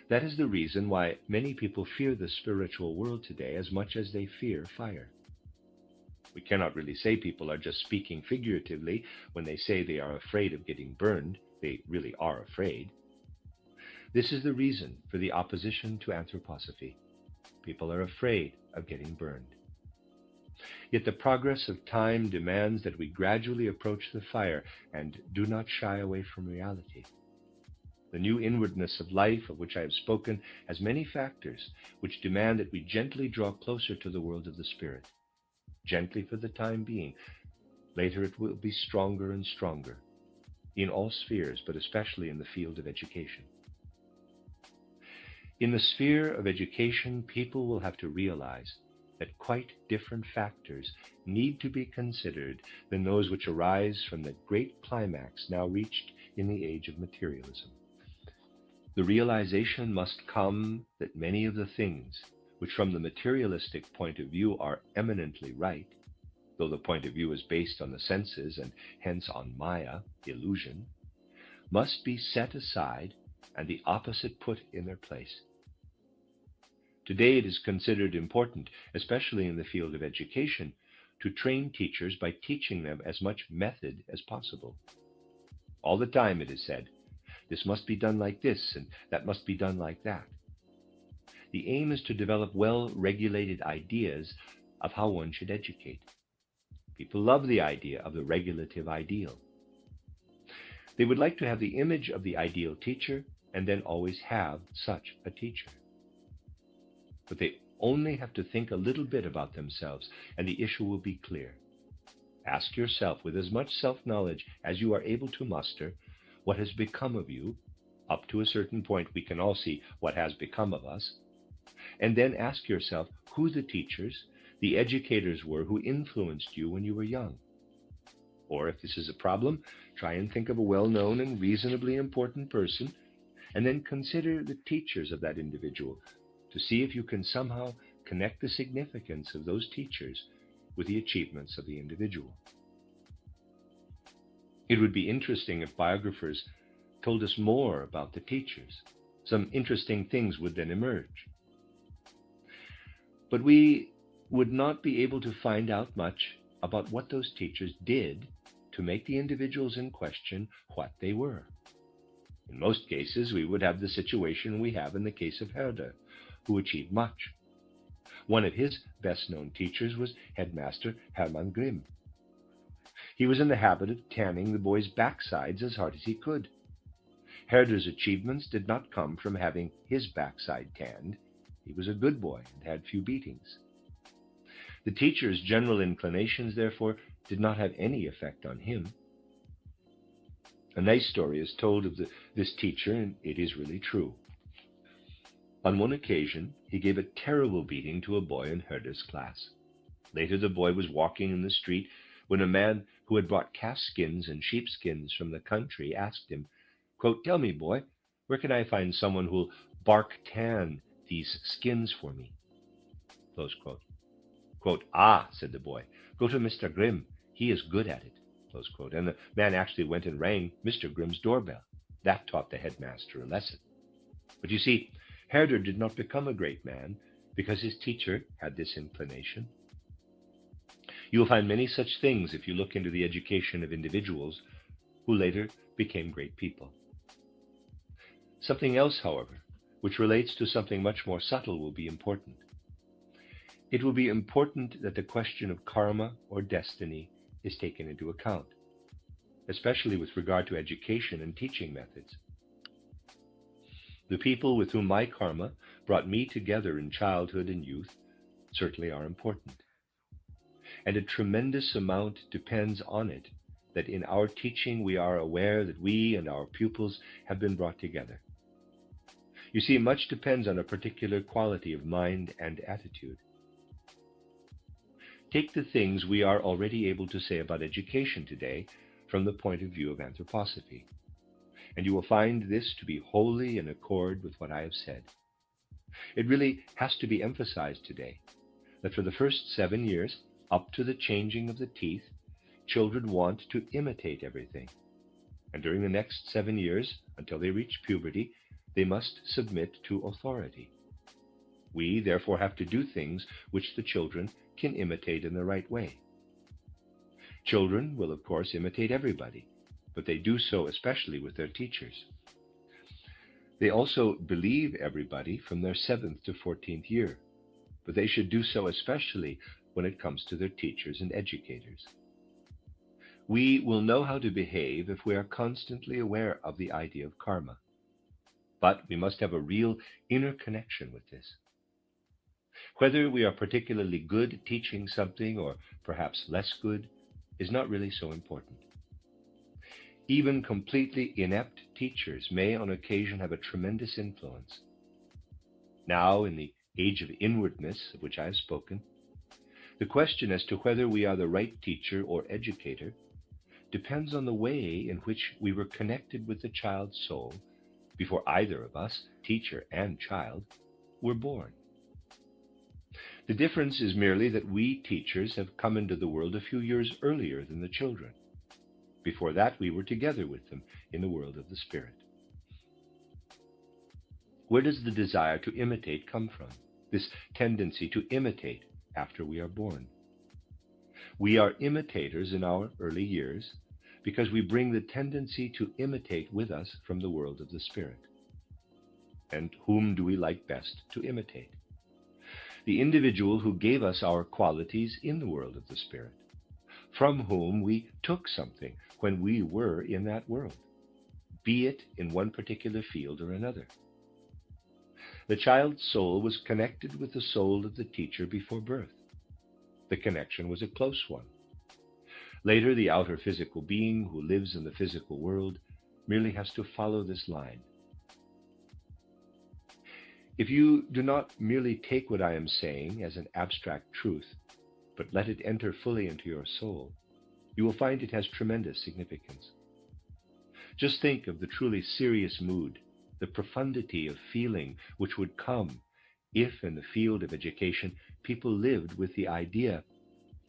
That is the reason why many people fear the spiritual world today as much as they fear fire. We cannot really say people are just speaking figuratively when they say they are afraid of getting burned. They really are afraid. This is the reason for the opposition to anthroposophy. People are afraid of getting burned. Yet the progress of time demands that we gradually approach the fire and do not shy away from reality. The new inwardness of life of which I have spoken has many factors which demand that we gently draw closer to the world of the spirit. Gently for the time being. Later it will be stronger and stronger in all spheres, but especially in the field of education. In the sphere of education, people will have to realize that quite different factors need to be considered than those which arise from the great climax now reached in the age of materialism. The realization must come that many of the things which from the materialistic point of view are eminently right, though the point of view is based on the senses and hence on Maya, illusion, must be set aside and the opposite put in their place. Today it is considered important, especially in the field of education, to train teachers by teaching them as much method as possible. All the time it is said, this must be done like this and that must be done like that. The aim is to develop well-regulated ideas of how one should educate. People love the idea of the regulative ideal. They would like to have the image of the ideal teacher and then always have such a teacher. But they only have to think a little bit about themselves and the issue will be clear. Ask yourself with as much self-knowledge as you are able to muster what has become of you. Up to a certain point we can all see what has become of us. And then ask yourself who the teachers, the educators were who influenced you when you were young. Or if this is a problem, try and think of a well-known and reasonably important person, and then consider the teachers of that individual to see if you can somehow connect the significance of those teachers with the achievements of the individual. It would be interesting if biographers told us more about the teachers. Some interesting things would then emerge. But we would not be able to find out much about what those teachers did to make the individuals in question what they were. In most cases, we would have the situation we have in the case of Herder, who achieved much. One of his best-known teachers was headmaster Hermann Grimm. He was in the habit of tanning the boys' backsides as hard as he could. Herder's achievements did not come from having his backside tanned. He was a good boy and had few beatings. The teacher's general inclinations, therefore, did not have any effect on him. A nice story is told of this teacher, and it is really true. On one occasion, he gave a terrible beating to a boy in Herder's class. Later, the boy was walking in the street when a man who had brought calf skins and sheepskins from the country asked him, quote, "Tell me, boy, where can I find someone who'll bark tan these skins for me?" Close quote. Quote, "Ah," said the boy, "go to Mr. Grimm. He is good at it." Close quote. And the man actually went and rang Mr. Grimm's doorbell. That taught the headmaster a lesson. But you see, Herder did not become a great man because his teacher had this inclination. You will find many such things if you look into the education of individuals who later became great people. Something else, however, which relates to something much more subtle will be important. It will be important that the question of karma or destiny is taken into account, especially with regard to education and teaching methods. The people with whom my karma brought me together in childhood and youth certainly are important. And a tremendous amount depends on it that in our teaching we are aware that we and our pupils have been brought together. You see, much depends on a particular quality of mind and attitude. Take the things we are already able to say about education today from the point of view of anthroposophy, and you will find this to be wholly in accord with what I have said. It really has to be emphasized today that for the first 7 years, up to the changing of the teeth, children want to imitate everything. And during the next 7 years, until they reach puberty, they must submit to authority. We, therefore, have to do things which the children can imitate in the right way. Children will, of course, imitate everybody, but they do so especially with their teachers. They also believe everybody from their 7th to 14th year, but they should do so especially when it comes to their teachers and educators. We will know how to behave if we are constantly aware of the idea of karma, but we must have a real inner connection with this. Whether we are particularly good at teaching something or perhaps less good is not really so important. Even completely inept teachers may on occasion have a tremendous influence. Now, in the age of inwardness of which I have spoken, the question as to whether we are the right teacher or educator depends on the way in which we were connected with the child's soul before either of us, teacher and child, were born. The difference is merely that we teachers have come into the world a few years earlier than the children. Before that, we were together with them in the world of the spirit. Where does the desire to imitate come from? This tendency to imitate after we are born. We are imitators in our early years because we bring the tendency to imitate with us from the world of the spirit. And whom do we like best to imitate? The individual who gave us our qualities in the world of the spirit, from whom we took something when we were in that world, be it in one particular field or another. The child's soul was connected with the soul of the teacher before birth. The connection was a close one. Later, the outer physical being who lives in the physical world merely has to follow this line. If you do not merely take what I am saying as an abstract truth, but let it enter fully into your soul, you will find it has tremendous significance. Just think of the truly serious mood, the profundity of feeling which would come if, in the field of education, people lived with the idea,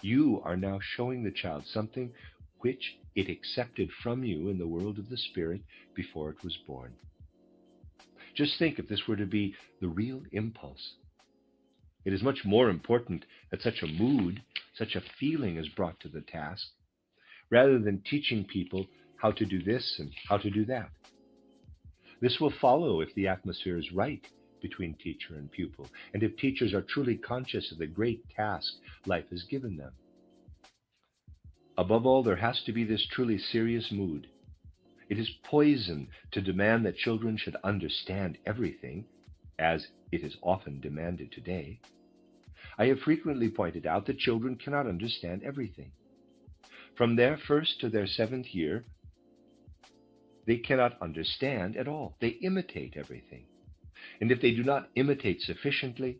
you are now showing the child something which it accepted from you in the world of the spirit before it was born. Just think if this were to be the real impulse. It is much more important that such a mood, such a feeling is brought to the task, rather than teaching people how to do this and how to do that. This will follow if the atmosphere is right between teacher and pupil, and if teachers are truly conscious of the great task life has given them. Above all, there has to be this truly serious mood. It is poison to demand that children should understand everything, as it is often demanded today. I have frequently pointed out that children cannot understand everything. From their first to their 7th year, they cannot understand at all. They imitate everything. And if they do not imitate sufficiently,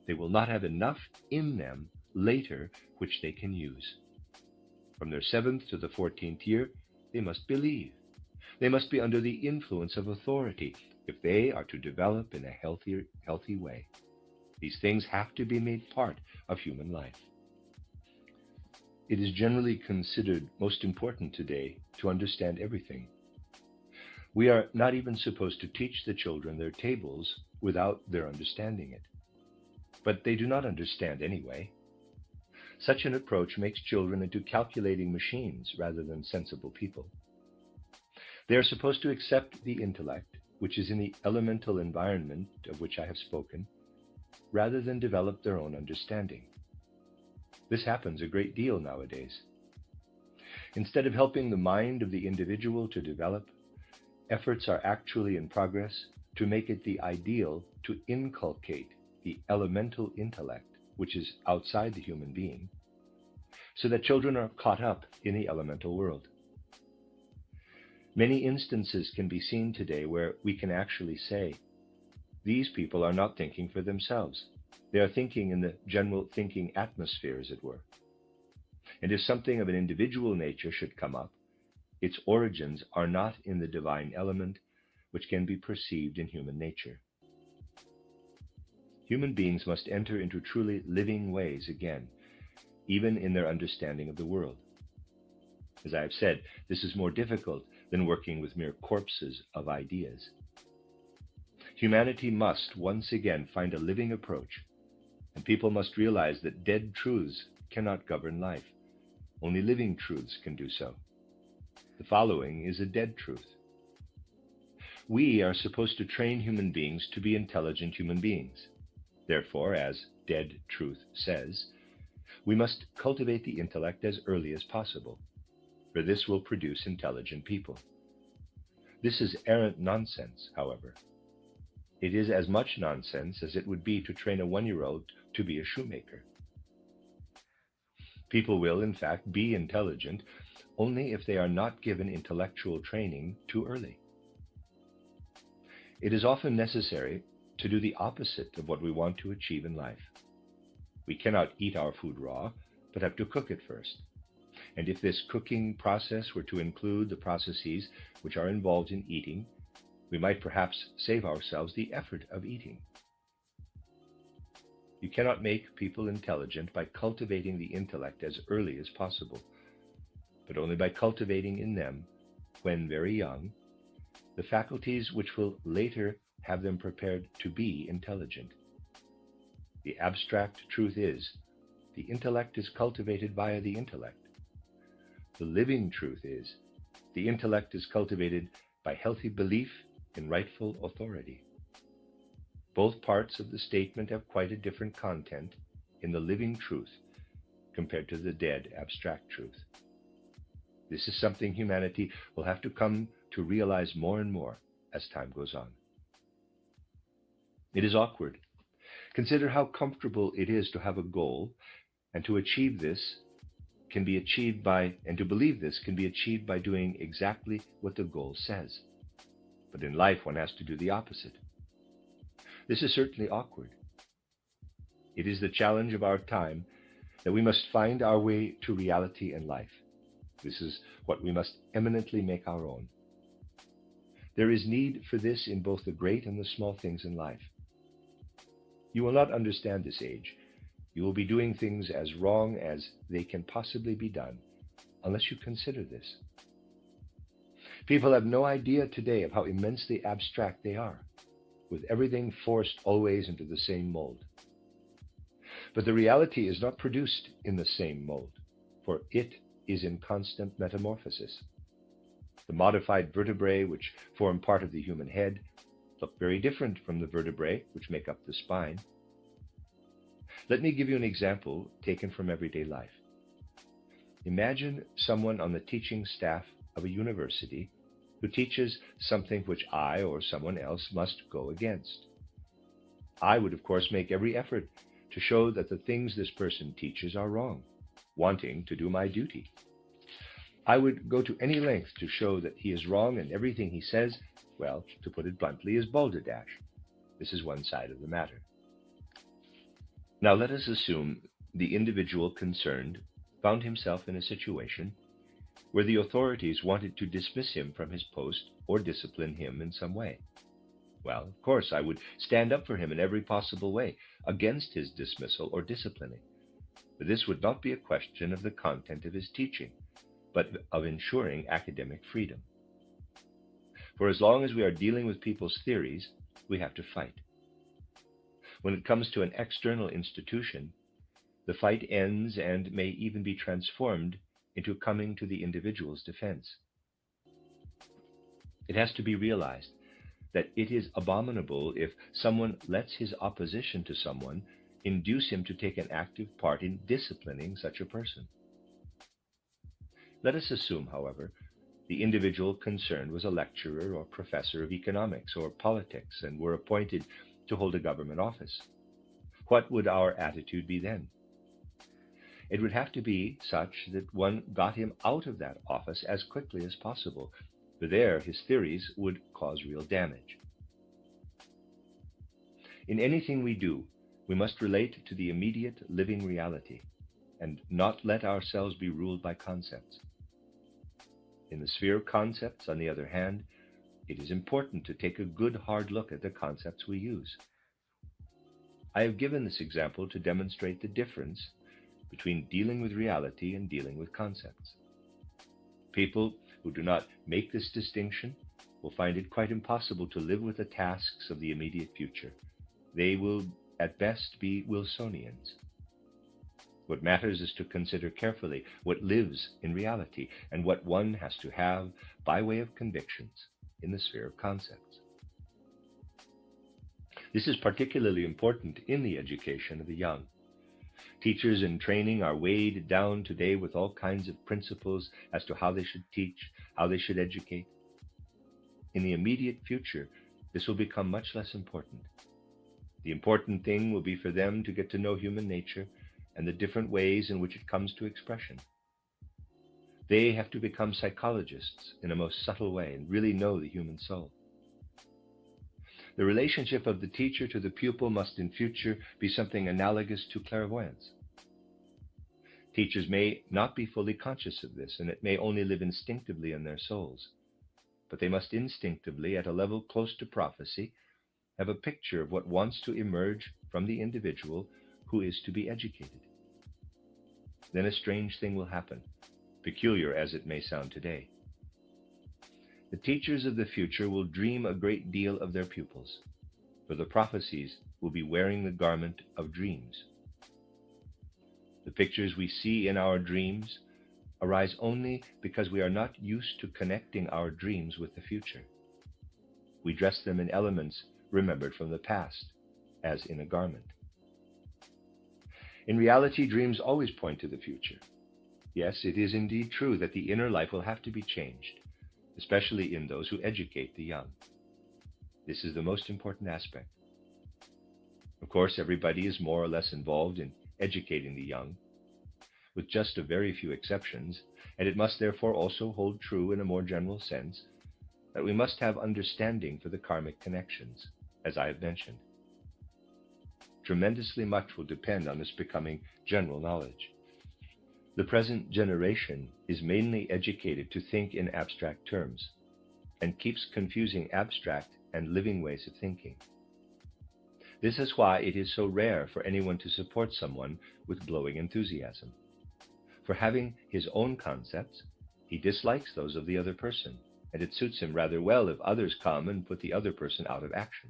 they will not have enough in them later which they can use. From their 7th to the 14th year, they must believe. They must be under the influence of authority if they are to develop in a healthy way. These things have to be made part of human life. It is generally considered most important today to understand everything. We are not even supposed to teach the children their tables without their understanding it. But they do not understand anyway. Such an approach makes children into calculating machines rather than sensible people. They are supposed to accept the intellect, which is in the elemental environment of which I have spoken, rather than develop their own understanding. This happens a great deal nowadays. Instead of helping the mind of the individual to develop, efforts are actually in progress to make it the ideal to inculcate the elemental intellect, which is outside the human being, so that children are caught up in the elemental world. Many instances can be seen today where we can actually say, these people are not thinking for themselves. They are thinking in the general thinking atmosphere, as it were. And if something of an individual nature should come up, its origins are not in the divine element, which can be perceived in human nature. Human beings must enter into truly living ways again, even in their understanding of the world. As I have said, this is more difficult than working with mere corpses of ideas. Humanity must once again find a living approach, and people must realize that dead truths cannot govern life. Only living truths can do so. The following is a dead truth. We are supposed to train human beings to be intelligent human beings. Therefore, as dead truth says, we must cultivate the intellect as early as possible, for this will produce intelligent people. This is arrant nonsense, however. It is as much nonsense as it would be to train a 1-year-old to be a shoemaker. People will, in fact, be intelligent only if they are not given intellectual training too early. It is often necessary to do the opposite of what we want to achieve in life. We cannot eat our food raw, but have to cook it first. And if this cooking process were to include the processes which are involved in eating, we might perhaps save ourselves the effort of eating. You cannot make people intelligent by cultivating the intellect as early as possible, but only by cultivating in them, when very young, the faculties which will later have them prepared to be intelligent. The abstract truth is, the intellect is cultivated via the intellect. The living truth is, the intellect is cultivated by healthy belief in rightful authority. Both parts of the statement have quite a different content in the living truth compared to the dead abstract truth. This is something humanity will have to come to realize more and more as time goes on. It is awkward. Consider how comfortable it is to have a goal, and to achieve this can be achieved by, and to believe this can be achieved by doing exactly what the goal says. But in life, one has to do the opposite. This is certainly awkward. It is the challenge of our time that we must find our way to reality in life. This is what we must eminently make our own. There is need for this in both the great and the small things in life. You will not understand this age. You will be doing things as wrong as they can possibly be done, unless you consider this. People have no idea today of how immensely abstract they are, with everything forced always into the same mold. But the reality is not produced in the same mold, for it is in constant metamorphosis. The modified vertebrae which form part of the human head look very different from the vertebrae which make up the spine. Let me give you an example taken from everyday life. Imagine someone on the teaching staff of a university who teaches something which I or someone else must go against. I would, of course, make every effort to show that the things this person teaches are wrong, wanting to do my duty. I would go to any length to show that he is wrong and everything he says, well, to put it bluntly, is balderdash. This is one side of the matter. Now let us assume the individual concerned found himself in a situation where the authorities wanted to dismiss him from his post or discipline him in some way. Well, of course, I would stand up for him in every possible way against his dismissal or disciplining. But this would not be a question of the content of his teaching, but of ensuring academic freedom. For as long as we are dealing with people's theories, we have to fight. When it comes to an external institution, the fight ends and may even be transformed into coming to the individual's defense. It has to be realized that it is abominable if someone lets his opposition to someone induce him to take an active part in disciplining such a person. Let us assume, however, the individual concerned was a lecturer or professor of economics or politics and were appointed to hold a government office. What would our attitude be then? It would have to be such that one got him out of that office as quickly as possible, for there his theories would cause real damage. In anything we do, we must relate to the immediate living reality and not let ourselves be ruled by concepts. In the sphere of concepts, on the other hand, it is important to take a good hard look at the concepts we use. I have given this example to demonstrate the difference between dealing with reality and dealing with concepts. People who do not make this distinction will find it quite impossible to live with the tasks of the immediate future. They will, at best, be Wilsonians. What matters is to consider carefully what lives in reality and what one has to have by way of convictions in the sphere of concepts. This is particularly important in the education of the young. Teachers in training are weighed down today with all kinds of principles as to how they should teach, how they should educate. In the immediate future, this will become much less important. The important thing will be for them to get to know human nature and the different ways in which it comes to expression. They have to become psychologists in a most subtle way and really know the human soul. The relationship of the teacher to the pupil must in future be something analogous to clairvoyance. Teachers may not be fully conscious of this, and it may only live instinctively in their souls, but they must instinctively, at a level close to prophecy, have a picture of what wants to emerge from the individual who is to be educated. Then a strange thing will happen, peculiar as it may sound today. The teachers of the future will dream a great deal of their pupils, for the prophecies will be wearing the garment of dreams. The pictures we see in our dreams arise only because we are not used to connecting our dreams with the future. We dress them in elements remembered from the past, as in a garment. In reality, dreams always point to the future. Yes, it is indeed true that the inner life will have to be changed, especially in those who educate the young. This is the most important aspect. Of course, everybody is more or less involved in educating the young, with just a very few exceptions, and it must therefore also hold true in a more general sense that we must have understanding for the karmic connections, as I have mentioned. Tremendously much will depend on this becoming general knowledge. The present generation is mainly educated to think in abstract terms, and keeps confusing abstract and living ways of thinking. This is why it is so rare for anyone to support someone with glowing enthusiasm. For having his own concepts, he dislikes those of the other person, and it suits him rather well if others come and put the other person out of action.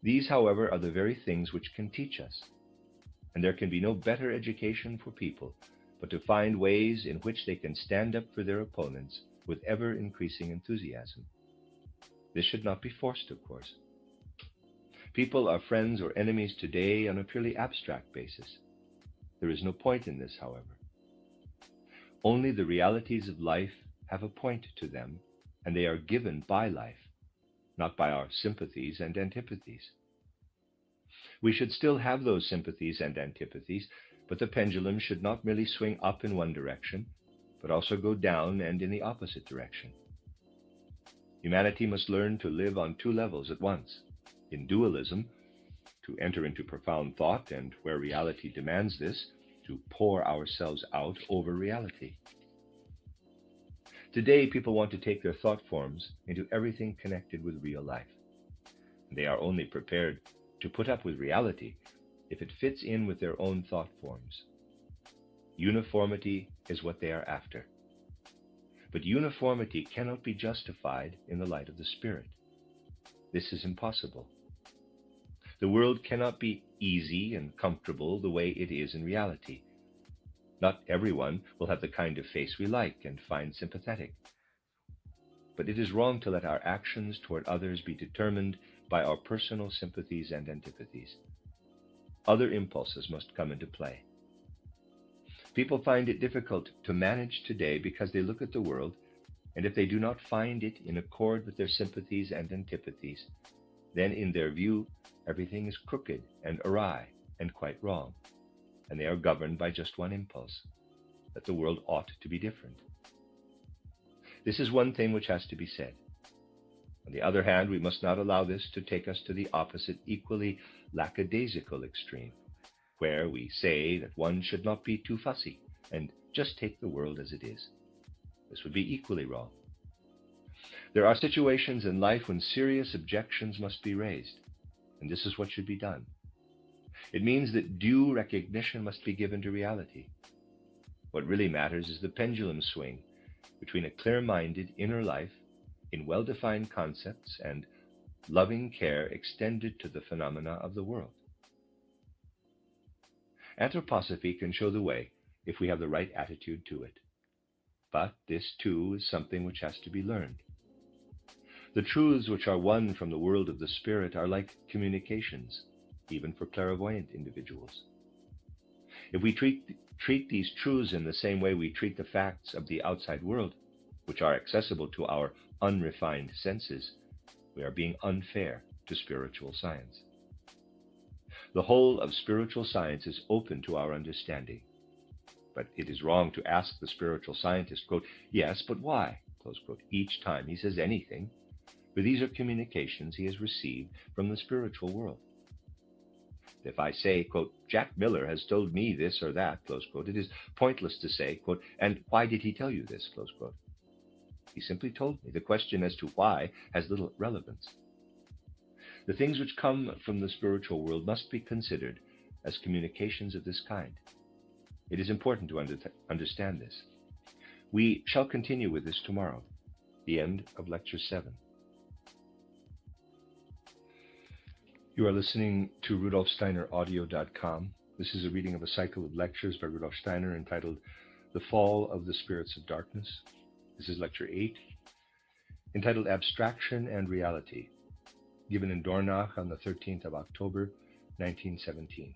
These, however, are the very things which can teach us, and there can be no better education for people but to find ways in which they can stand up for their opponents with ever-increasing enthusiasm. This should not be forced, of course. People are friends or enemies today on a purely abstract basis. There is no point in this, however. Only the realities of life have a point to them, and they are given by life, not by our sympathies and antipathies. We should still have those sympathies and antipathies, but the pendulum should not merely swing up in one direction, but also go down and in the opposite direction. Humanity must learn to live on two levels at once. In dualism, to enter into profound thought, and where reality demands this, to pour ourselves out over reality. Today, people want to take their thought forms into everything connected with real life. They are only prepared to put up with reality if it fits in with their own thought forms. Uniformity is what they are after. But uniformity cannot be justified in the light of the Spirit. This is impossible. The world cannot be easy and comfortable the way it is in reality. Not everyone will have the kind of face we like and find sympathetic. But it is wrong to let our actions toward others be determined by our personal sympathies and antipathies. Other impulses must come into play. People find it difficult to manage today because they look at the world, and if they do not find it in accord with their sympathies and antipathies, then in their view, everything is crooked and awry and quite wrong, and they are governed by just one impulse, that the world ought to be different. This is one thing which has to be said. On the other hand, we must not allow this to take us to the opposite, equally lackadaisical extreme, where we say that one should not be too fussy and just take the world as it is. This would be equally wrong. There are situations in life when serious objections must be raised, and this is what should be done. It means that due recognition must be given to reality. What really matters is the pendulum swing between a clear-minded inner life in well-defined concepts and loving care extended to the phenomena of the world. Anthroposophy can show the way if we have the right attitude to it. But this, too, is something which has to be learned. The truths which are won from the world of the spirit are like communications, even for clairvoyant individuals. If we treat these truths in the same way we treat the facts of the outside world, which are accessible to our unrefined senses, we are being unfair to spiritual science. The whole of spiritual science is open to our understanding. But it is wrong to ask the spiritual scientist, quote, "Yes, but why?" close quote, each time he says anything, for these are communications he has received from the spiritual world. If I say, quote, "Jack Miller has told me this or that," close quote, it is pointless to say, quote, "And why did he tell you this?" close quote. He simply told me. The question as to why has little relevance. The things which come from the spiritual world must be considered as communications of this kind. It is important to understand this. We shall continue with this tomorrow, the end of Lecture 7. You are listening to RudolfSteinerAudio.com. This is a reading of a cycle of lectures by Rudolf Steiner entitled The Fall of the Spirits of Darkness. This is Lecture 8, entitled Abstraction and Reality, given in Dornach on the 13th of October, 1917.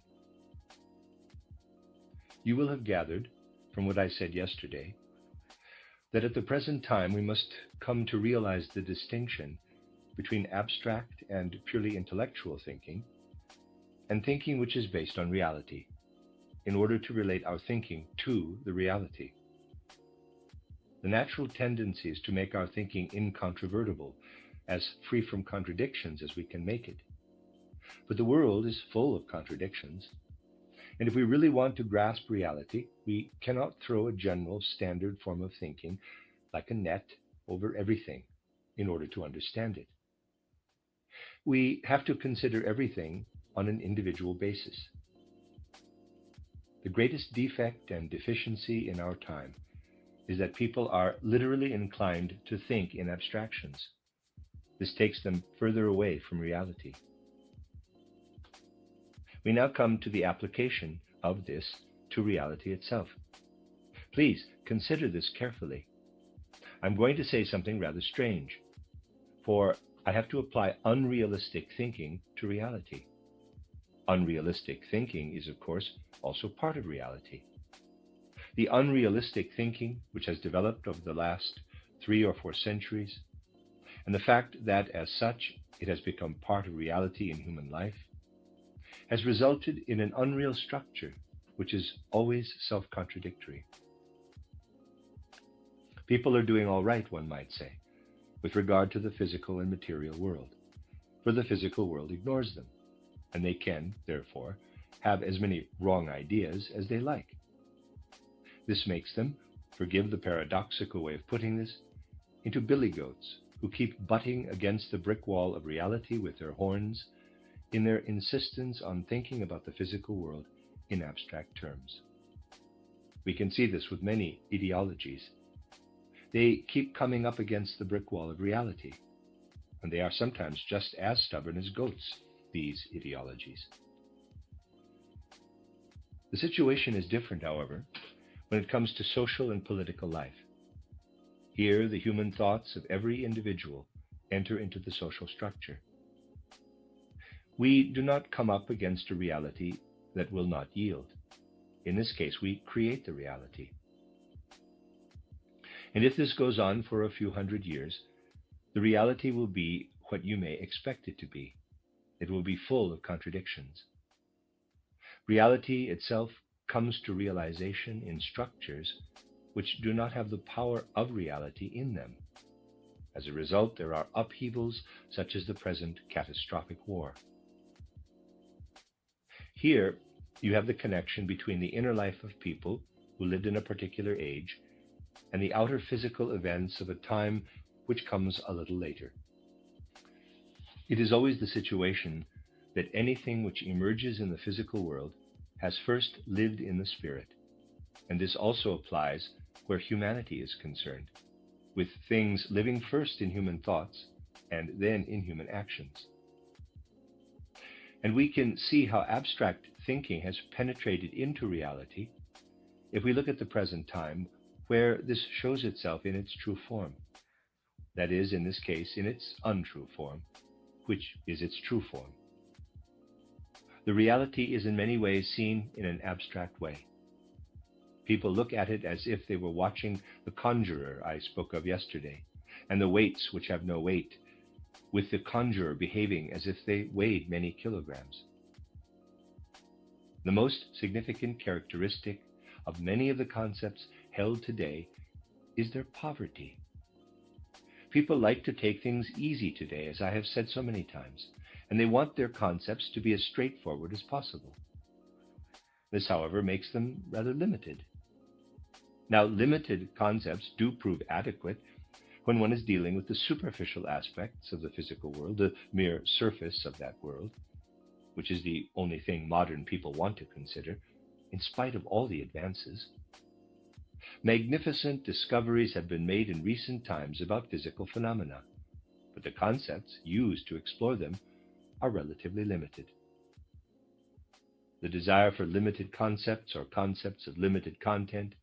You will have gathered, from what I said yesterday, that at the present time we must come to realize the distinction between abstract and purely intellectual thinking, and thinking which is based on reality, in order to relate our thinking to the reality. The natural tendency is to make our thinking incontrovertible, as free from contradictions as we can make it. But the world is full of contradictions, and if we really want to grasp reality, we cannot throw a general standard form of thinking like a net over everything in order to understand it. We have to consider everything on an individual basis. The greatest defect and deficiency in our time is that people are literally inclined to think in abstractions. This takes them further away from reality. We now come to the application of this to reality itself. Please consider this carefully. I'm going to say something rather strange, for I have to apply unrealistic thinking to reality. Unrealistic thinking is, of course, also part of reality. The unrealistic thinking which has developed over the last 3 or 4 centuries, and the fact that as such it has become part of reality in human life, has resulted in an unreal structure which is always self-contradictory. People are doing all right, one might say, with regard to the physical and material world, for the physical world ignores them, and they can, therefore, have as many wrong ideas as they like. This makes them, forgive the paradoxical way of putting this, into billy goats who keep butting against the brick wall of reality with their horns in their insistence on thinking about the physical world in abstract terms. We can see this with many ideologies. They keep coming up against the brick wall of reality, and they are sometimes just as stubborn as goats, these ideologies. The situation is different, however, when it comes to social and political life. Here, the human thoughts of every individual enter into the social structure. We do not come up against a reality that will not yield. In this case, we create the reality. And if this goes on for a few hundred years, the reality will be what you may expect it to be. It will be full of contradictions. Reality itself comes to realization in structures which do not have the power of reality in them. As a result, there are upheavals such as the present catastrophic war. Here, you have the connection between the inner life of people who lived in a particular age and the outer physical events of a time which comes a little later. It is always the situation that anything which emerges in the physical world has first lived in the spirit, and this also applies where humanity is concerned, with things living first in human thoughts and then in human actions. And we can see how abstract thinking has penetrated into reality if we look at the present time, where this shows itself in its true form. That is, in this case, in its untrue form, which is its true form. The reality is in many ways seen in an abstract way. People look at it as if they were watching the conjurer I spoke of yesterday, and the weights which have no weight, with the conjurer behaving as if they weighed many kilograms. The most significant characteristic of many of the concepts held today is their poverty. People like to take things easy today, as I have said so many times, and they want their concepts to be as straightforward as possible. This, however, makes them rather limited. Now, limited concepts do prove adequate when one is dealing with the superficial aspects of the physical world, the mere surface of that world, which is the only thing modern people want to consider, in spite of all the advances. Magnificent discoveries have been made in recent times about physical phenomena, but the concepts used to explore them are relatively limited. The desire for limited concepts or concepts of limited content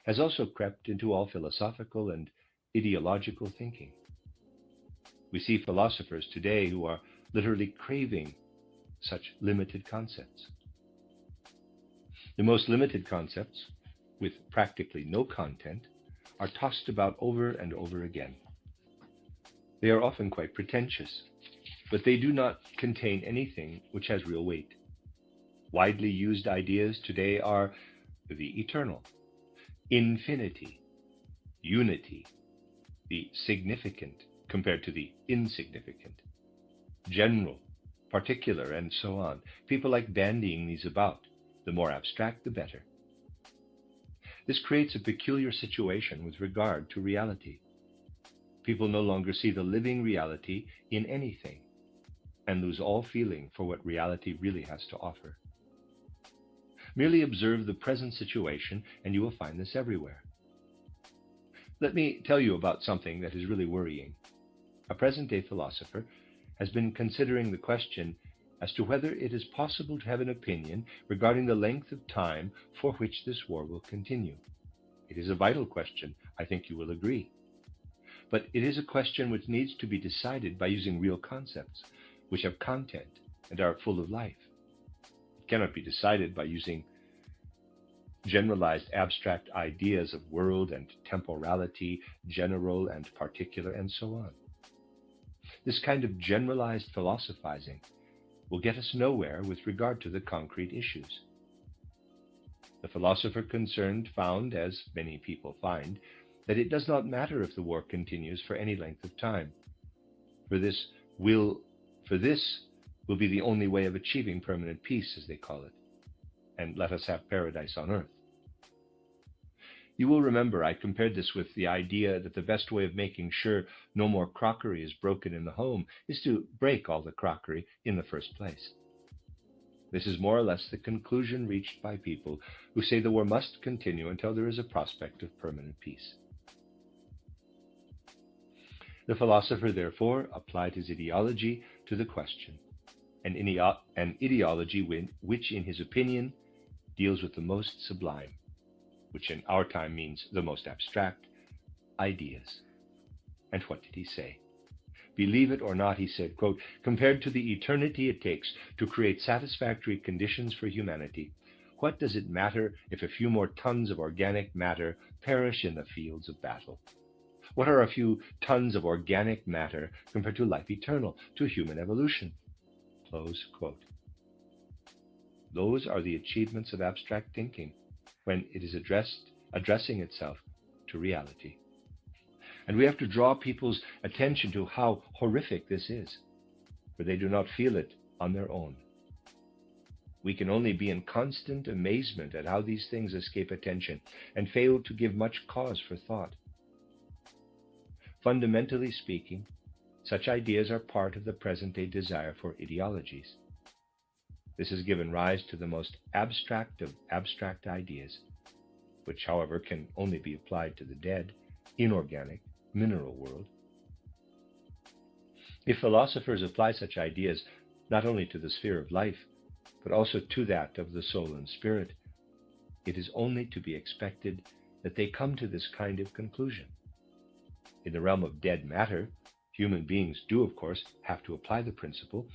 has also crept into all philosophical and ideological thinking. We see philosophers today who are literally craving such limited concepts. The most limited concepts, with practically no content, are tossed about over and over again. They are often quite pretentious, but they do not contain anything which has real weight. Widely used ideas today are the eternal, infinity, unity, the significant compared to the insignificant, general, particular, and so on. People like bandying these about. The more abstract, the better. This creates a peculiar situation with regard to reality. People no longer see the living reality in anything and lose all feeling for what reality really has to offer. Merely observe the present situation and you will find this everywhere. Let me tell you about something that is really worrying. A present-day philosopher has been considering the question as to whether it is possible to have an opinion regarding the length of time for which this war will continue. It is a vital question, I think you will agree. But it is a question which needs to be decided by using real concepts, which have content and are full of life. It cannot be decided by using generalized abstract ideas of world and temporality, general and particular, and so on. This kind of generalized philosophizing will get us nowhere with regard to the concrete issues. The philosopher concerned found, as many people find, that it does not matter if the war continues for any length of time, for this will be the only way of achieving permanent peace, as they call it, and let us have paradise on earth. You will remember I compared this with the idea that the best way of making sure no more crockery is broken in the home is to break all the crockery in the first place. This is more or less the conclusion reached by people who say the war must continue until there is a prospect of permanent peace. The philosopher, therefore, applied his ideology to the question, an ideology which, in his opinion, deals with the most sublime, which in our time means the most abstract, ideas. And what did he say? Believe it or not, he said, quote, compared to the eternity it takes to create satisfactory conditions for humanity, what does it matter if a few more tons of organic matter perish in the fields of battle? What are a few tons of organic matter compared to life eternal, to human evolution? Close quote. Those are the achievements of abstract thinking when it is addressing itself to reality. And we have to draw people's attention to how horrific this is, for they do not feel it on their own. We can only be in constant amazement at how these things escape attention and fail to give much cause for thought. Fundamentally speaking, such ideas are part of the present-day desire for ideologies. This has given rise to the most abstract of abstract ideas, which, however, can only be applied to the dead, inorganic, mineral world. If philosophers apply such ideas not only to the sphere of life, but also to that of the soul and spirit, it is only to be expected that they come to this kind of conclusion. In the realm of dead matter, human beings do, of course, have to apply the principle,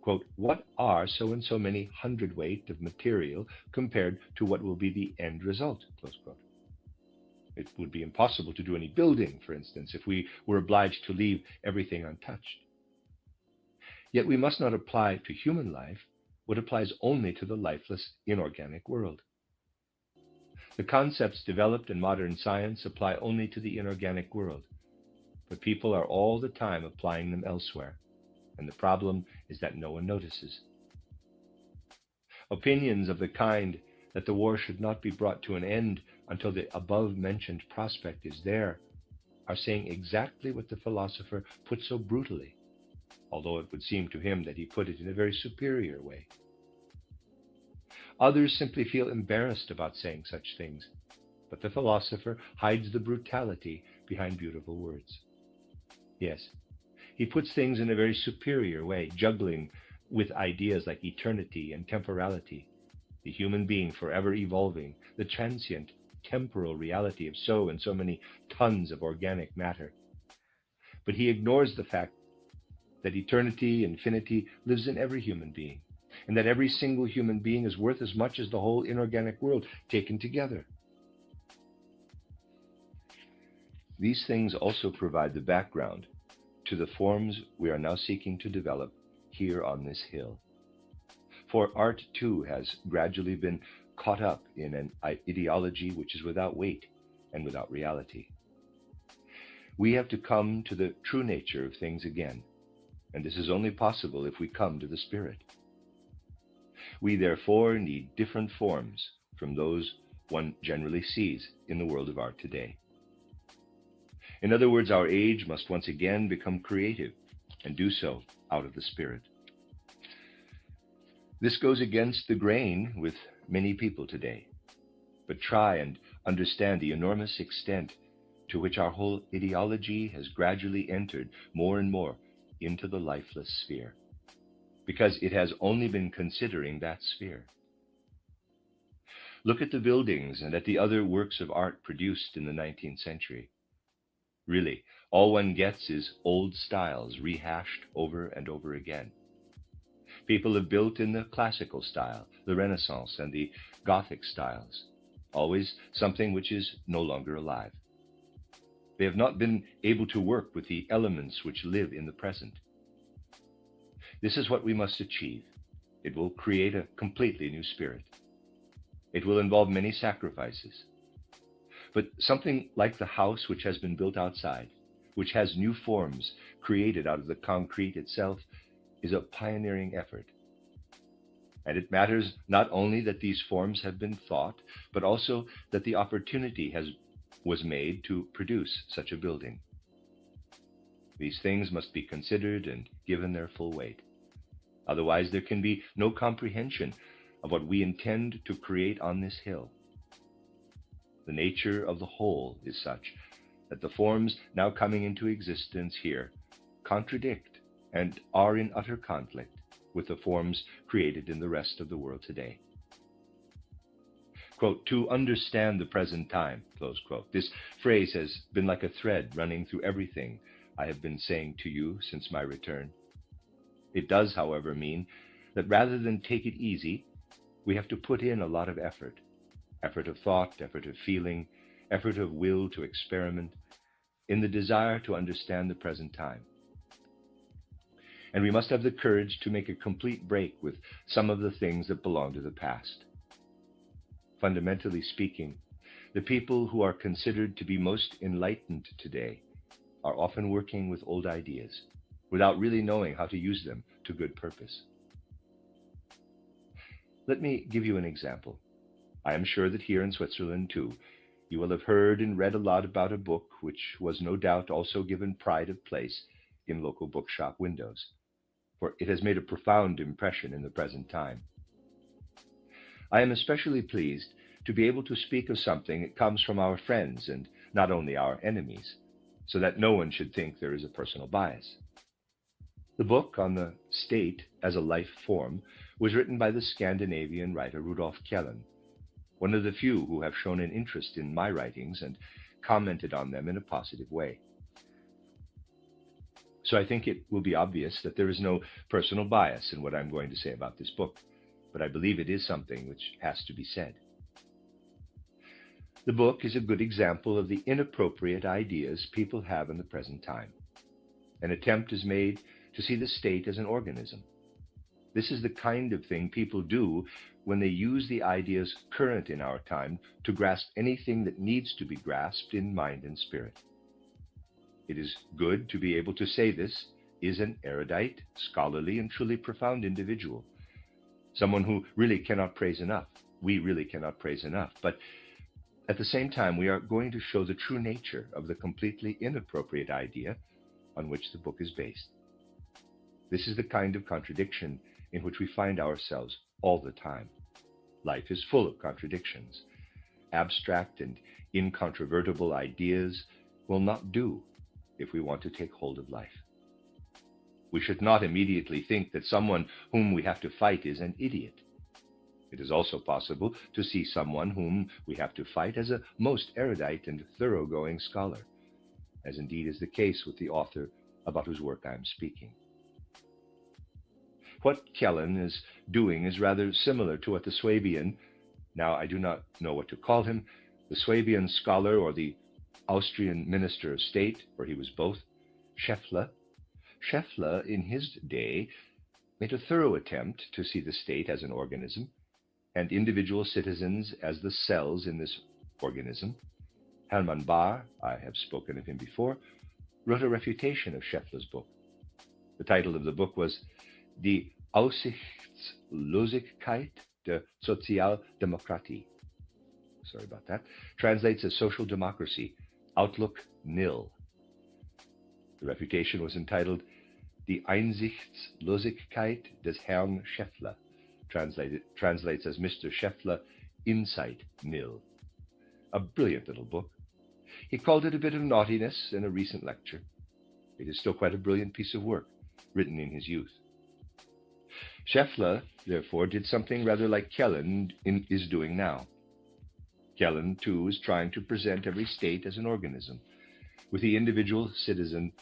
quote, what are so and so many hundredweight of material compared to what will be the end result, close quote. It would be impossible to do any building, for instance, if we were obliged to leave everything untouched. Yet we must not apply to human life what applies only to the lifeless, inorganic world. The concepts developed in modern science apply only to the inorganic world, but people are all the time applying them elsewhere, and the problem is that no one notices. Opinions of the kind that the war should not be brought to an end until the above-mentioned prospect is there are saying exactly what the philosopher put so brutally, although it would seem to him that he put it in a very superior way. Others simply feel embarrassed about saying such things, but the philosopher hides the brutality behind beautiful words. Yes, he puts things in a very superior way, juggling with ideas like eternity and temporality, the human being forever evolving, the transient temporal reality of so and so many tons of organic matter. But he ignores the fact that eternity, infinity, lives in every human being, and that every single human being is worth as much as the whole inorganic world taken together. These things also provide the background to the forms we are now seeking to develop here on this hill. For art, too, has gradually been caught up in an ideology which is without weight and without reality. We have to come to the true nature of things again, and this is only possible if we come to the Spirit. We therefore need different forms from those one generally sees in the world of art today. In other words, our age must once again become creative and do so out of the Spirit. This goes against the grain with many people today, but try and understand the enormous extent to which our whole ideology has gradually entered more and more into the lifeless sphere, because it has only been considering that sphere. Look at the buildings and at the other works of art produced in the 19th century. Really, all one gets is old styles rehashed over and over again. People have built in the classical style, the Renaissance, and the Gothic styles, always something which is no longer alive. They have not been able to work with the elements which live in the present. This is what we must achieve. It will create a completely new spirit. It will involve many sacrifices. But something like the house which has been built outside, which has new forms created out of the concrete itself, is a pioneering effort. And it matters not only that these forms have been thought, but also that the opportunity was made to produce such a building. These things must be considered and given their full weight. Otherwise, there can be no comprehension of what we intend to create on this hill. The nature of the whole is such that the forms now coming into existence here contradict and are in utter conflict with the forms created in the rest of the world today. Quote, to understand the present time, close quote. This phrase has been like a thread running through everything I have been saying to you since my return. It does, however, mean that rather than take it easy, we have to put in a lot of effort. Effort of thought, effort of feeling, effort of will to experiment, in the desire to understand the present time. And we must have the courage to make a complete break with some of the things that belong to the past. Fundamentally speaking, the people who are considered to be most enlightened today are often working with old ideas without really knowing how to use them to good purpose. Let me give you an example. I am sure that here in Switzerland, too, you will have heard and read a lot about a book which was no doubt also given pride of place in local bookshop windows, for it has made a profound impression in the present time. I am especially pleased to be able to speak of something that comes from our friends and not only our enemies, so that no one should think there is a personal bias. The book on the state as a life form was written by the Scandinavian writer Rudolf, one of the few who have shown an interest in my writings and commented on them in a positive way. So I think it will be obvious that there is no personal bias in what I'm going to say about this book, but I believe it is something which has to be said. The book is a good example of the inappropriate ideas people have in the present time. An attempt is made to see the state as an organism. This is the kind of thing people do when they use the ideas current in our time to grasp anything that needs to be grasped in mind and spirit. It is good to be able to say this is an erudite, scholarly, and truly profound individual, someone who really cannot praise enough. We really cannot praise enough, but at the same time, we are going to show the true nature of the completely inappropriate idea on which the book is based. This is the kind of contradiction in which we find ourselves all the time. Life is full of contradictions. Abstract and incontrovertible ideas will not do if we want to take hold of life. We should not immediately think that someone whom we have to fight is an idiot. It is also possible to see someone whom we have to fight as a most erudite and thoroughgoing scholar, as indeed is the case with the author about whose work I am speaking. What Kellen is doing is rather similar to what the Swabian, now I do not know what to call him, the Swabian scholar or the Austrian minister of state, for he was both, Scheffler in his day made a thorough attempt to see the state as an organism and individual citizens as the cells in this organism. Hermann Bahr, I have spoken of him before, wrote a refutation of Scheffler's book. The title of the book was Die Aussichtslosigkeit der Sozialdemokratie. Sorry about that. Translates as Social Democracy, Outlook Nil. The refutation was entitled Die Einsichtslosigkeit des Herrn Scheffler. Translates as Mr. Scheffler, Insight Nil. A brilliant little book. He called it a bit of naughtiness in a recent lecture. It is still quite a brilliant piece of work, written in his youth. Scheffler, therefore, did something rather like Kellen is doing now. Kellen, too, is trying to present every state as an organism, with the individual citizen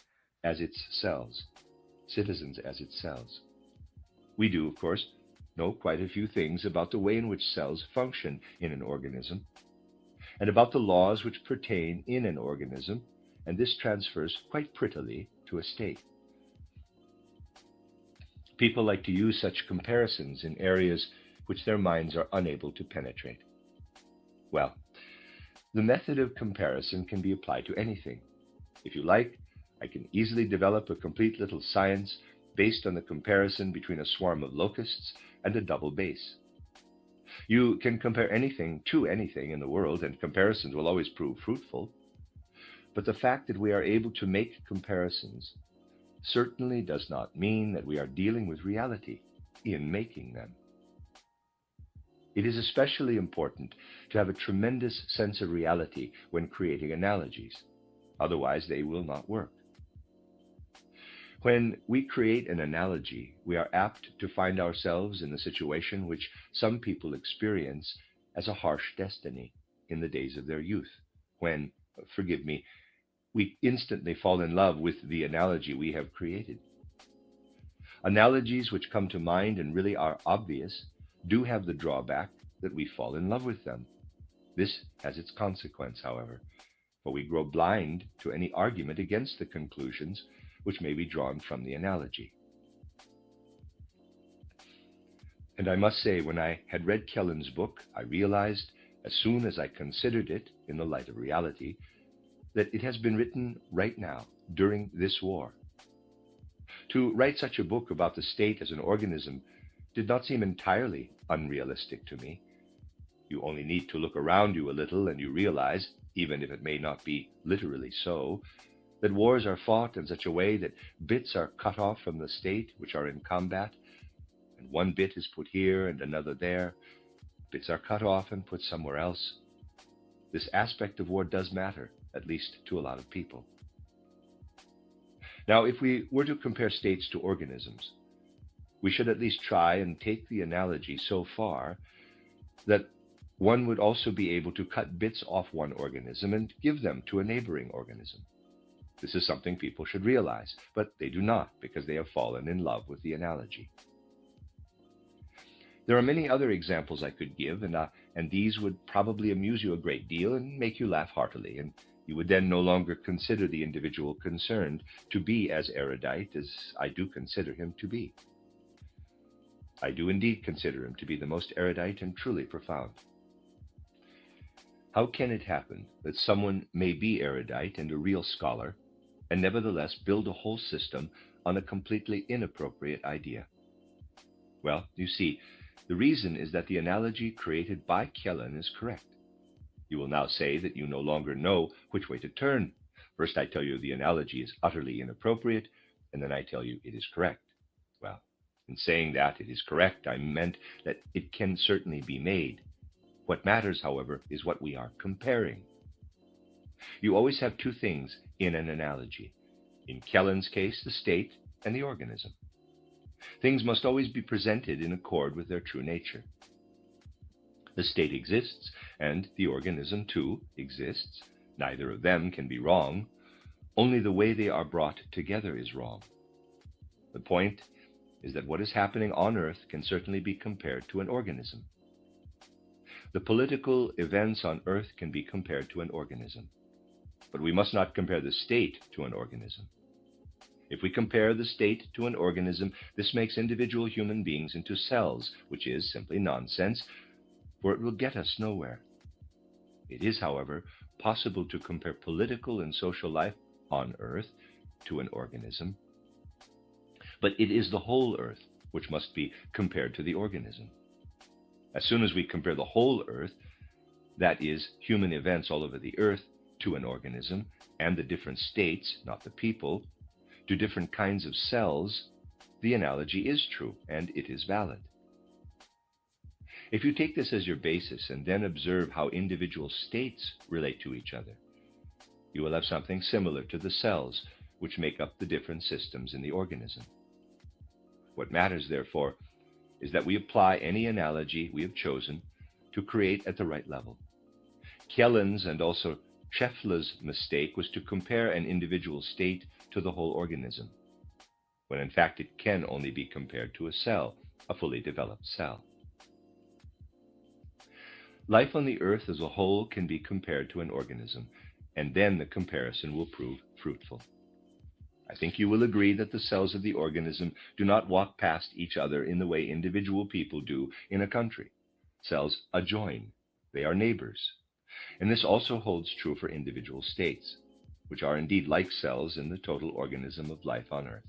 as its cells, citizens as its cells. We do, of course, know quite a few things about the way in which cells function in an organism, and about the laws which pertain in an organism, and this transfers quite prettily to a state. People like to use such comparisons in areas which their minds are unable to penetrate. Well, the method of comparison can be applied to anything. If you like, I can easily develop a complete little science based on the comparison between a swarm of locusts and a double bass. You can compare anything to anything in the world, and comparisons will always prove fruitful. But the fact that we are able to make comparisons certainly does not mean that we are dealing with reality in making them. It is especially important to have a tremendous sense of reality when creating analogies. Otherwise, they will not work. When we create an analogy, we are apt to find ourselves in the situation which some people experience as a harsh destiny in the days of their youth, when, forgive me, we instantly fall in love with the analogy we have created. Analogies which come to mind and really are obvious do have the drawback that we fall in love with them. This has its consequence, however, for we grow blind to any argument against the conclusions which may be drawn from the analogy. And I must say, when I had read Kellen's book, I realized, as soon as I considered it in the light of reality, that it has been written right now, during this war. To write such a book about the state as an organism did not seem entirely unrealistic to me. You only need to look around you a little and you realize, even if it may not be literally so, that wars are fought in such a way that bits are cut off from the state which are in combat, and one bit is put here and another there. Bits are cut off and put somewhere else. This aspect of war does matter, at least to a lot of people. Now, if we were to compare states to organisms, we should at least try and take the analogy so far that one would also be able to cut bits off one organism and give them to a neighboring organism. This is something people should realize, but they do not, because they have fallen in love with the analogy. There are many other examples I could give, and these would probably amuse you a great deal and make you laugh heartily, and you would then no longer consider the individual concerned to be as erudite as I do consider him to be. I do indeed consider him to be the most erudite and truly profound. How can it happen that someone may be erudite and a real scholar, and nevertheless build a whole system on a completely inappropriate idea? Well, you see, the reason is that the analogy created by Kellen is correct. You will now say that you no longer know which way to turn. First I tell you the analogy is utterly inappropriate, and then I tell you it is correct. Well, in saying that it is correct, I meant that it can certainly be made. What matters, however, is what we are comparing. You always have two things in an analogy. In Kellen's case, the state and the organism. Things must always be presented in accord with their true nature. The state exists, and the organism, too, exists. Neither of them can be wrong. Only the way they are brought together is wrong. The point is that what is happening on Earth can certainly be compared to an organism. The political events on Earth can be compared to an organism. But we must not compare the state to an organism. If we compare the state to an organism, this makes individual human beings into cells, which is simply nonsense, for it will get us nowhere. It is, however, possible to compare political and social life on Earth to an organism, but it is the whole Earth which must be compared to the organism. As soon as we compare the whole Earth, that is, human events all over the Earth, to an organism, and the different states, not the people, to different kinds of cells, the analogy is true, and it is valid. If you take this as your basis and then observe how individual states relate to each other, you will have something similar to the cells which make up the different systems in the organism. What matters, therefore, is that we apply any analogy we have chosen to create at the right level. Kellen's and also Scheffler's mistake was to compare an individual state to the whole organism, when in fact it can only be compared to a cell, a fully developed cell. Life on the earth as a whole can be compared to an organism, and then the comparison will prove fruitful. I think you will agree that the cells of the organism do not walk past each other in the way individual people do in a country. Cells adjoin. They are neighbors. And this also holds true for individual states, which are indeed like cells in the total organism of life on earth.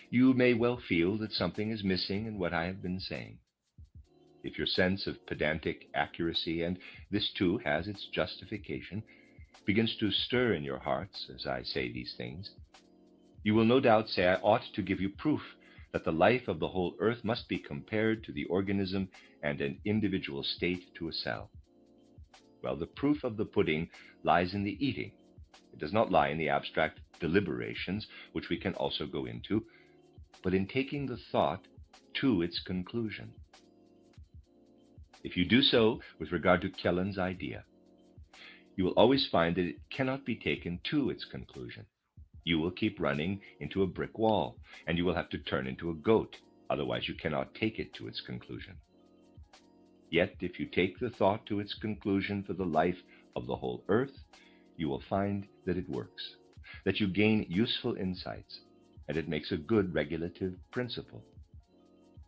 You may well feel that something is missing in what I have been saying. If your sense of pedantic accuracy, and this too has its justification, begins to stir in your hearts as I say these things, you will no doubt say I ought to give you proof that the life of the whole earth must be compared to the organism and an individual state to a cell. Well, the proof of the pudding lies in the eating. It does not lie in the abstract deliberations, which we can also go into, but in taking the thought to its conclusion. If you do so with regard to Kellen's idea, you will always find that it cannot be taken to its conclusion. You will keep running into a brick wall, and you will have to turn into a goat, otherwise you cannot take it to its conclusion. Yet, if you take the thought to its conclusion for the life of the whole earth, you will find that it works, that you gain useful insights, and it makes a good regulative principle.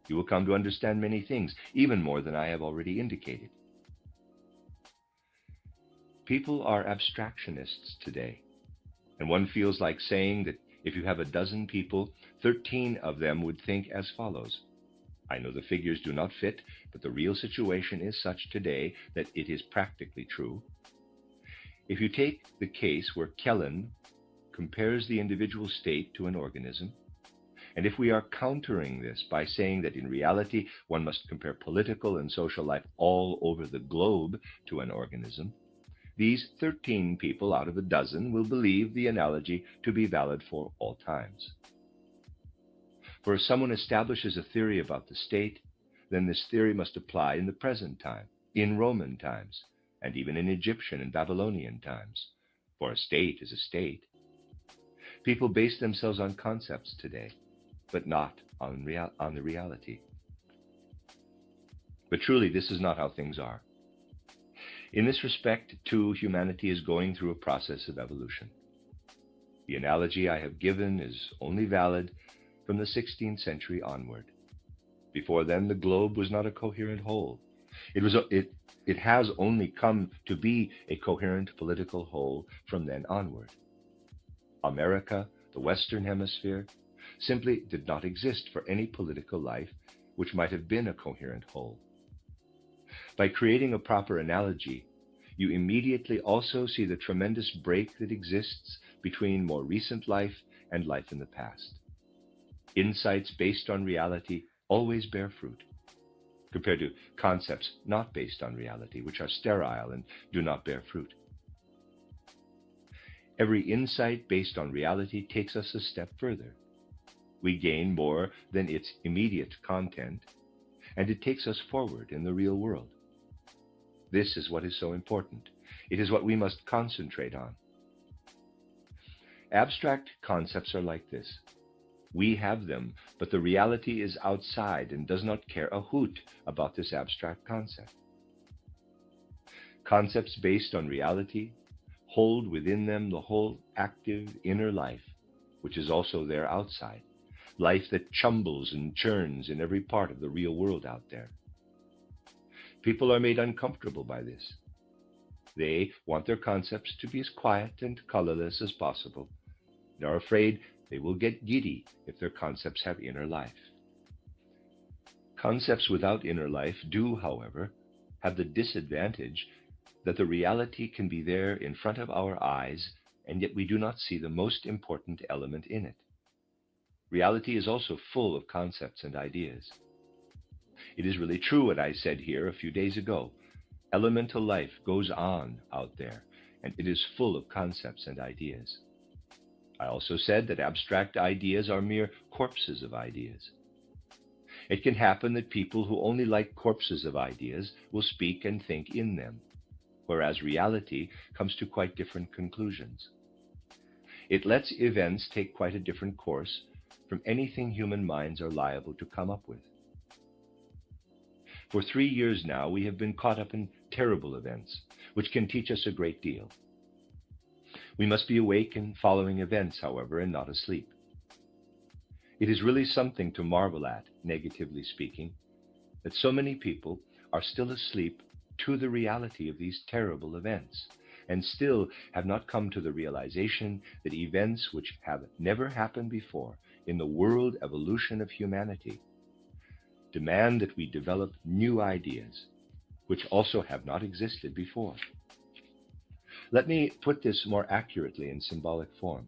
You will come to understand many things, even more than I have already indicated. People are abstractionists today, and one feels like saying that if you have a dozen people, 13 of them would think as follows. I know the figures do not fit, but the real situation is such today that it is practically true. If you take the case where Kellen compares the individual state to an organism, and if we are countering this by saying that in reality one must compare political and social life all over the globe to an organism, these 13 people out of a dozen will believe the analogy to be valid for all times. For if someone establishes a theory about the state, then this theory must apply in the present time, in Roman times, and even in Egyptian and Babylonian times, for a state is a state. People base themselves on concepts today, but not on the reality. But truly, this is not how things are. In this respect, too, humanity is going through a process of evolution. The analogy I have given is only valid from the 16th century onward. Before then, the globe was not a coherent whole. It has only come to be a coherent political whole from then onward. America, the Western Hemisphere, simply did not exist for any political life which might have been a coherent whole. By creating a proper analogy, you immediately also see the tremendous break that exists between more recent life and life in the past. Insights based on reality always bear fruit, compared to concepts not based on reality, which are sterile and do not bear fruit. Every insight based on reality takes us a step further. We gain more than its immediate content, and it takes us forward in the real world. This is what is so important. It is what we must concentrate on. Abstract concepts are like this. We have them, but the reality is outside and does not care a hoot about this abstract concept. Concepts based on reality hold within them the whole active inner life, which is also there outside, life that chumbles and churns in every part of the real world out there. People are made uncomfortable by this. They want their concepts to be as quiet and colorless as possible, and are afraid they will get giddy if their concepts have inner life. Concepts without inner life do, however, have the disadvantage that the reality can be there in front of our eyes, and yet we do not see the most important element in it. Reality is also full of concepts and ideas. It is really true what I said here a few days ago. Elemental life goes on out there, and it is full of concepts and ideas. I also said that abstract ideas are mere corpses of ideas. It can happen that people who only like corpses of ideas will speak and think in them, whereas reality comes to quite different conclusions. It lets events take quite a different course from anything human minds are liable to come up with. For 3 years now, we have been caught up in terrible events, which can teach us a great deal. We must be awake and following events, however, and not asleep. It is really something to marvel at, negatively speaking, that so many people are still asleep to the reality of these terrible events, and still have not come to the realization that events which have never happened before in the world evolution of humanity demand that we develop new ideas, which also have not existed before. Let me put this more accurately in symbolic form.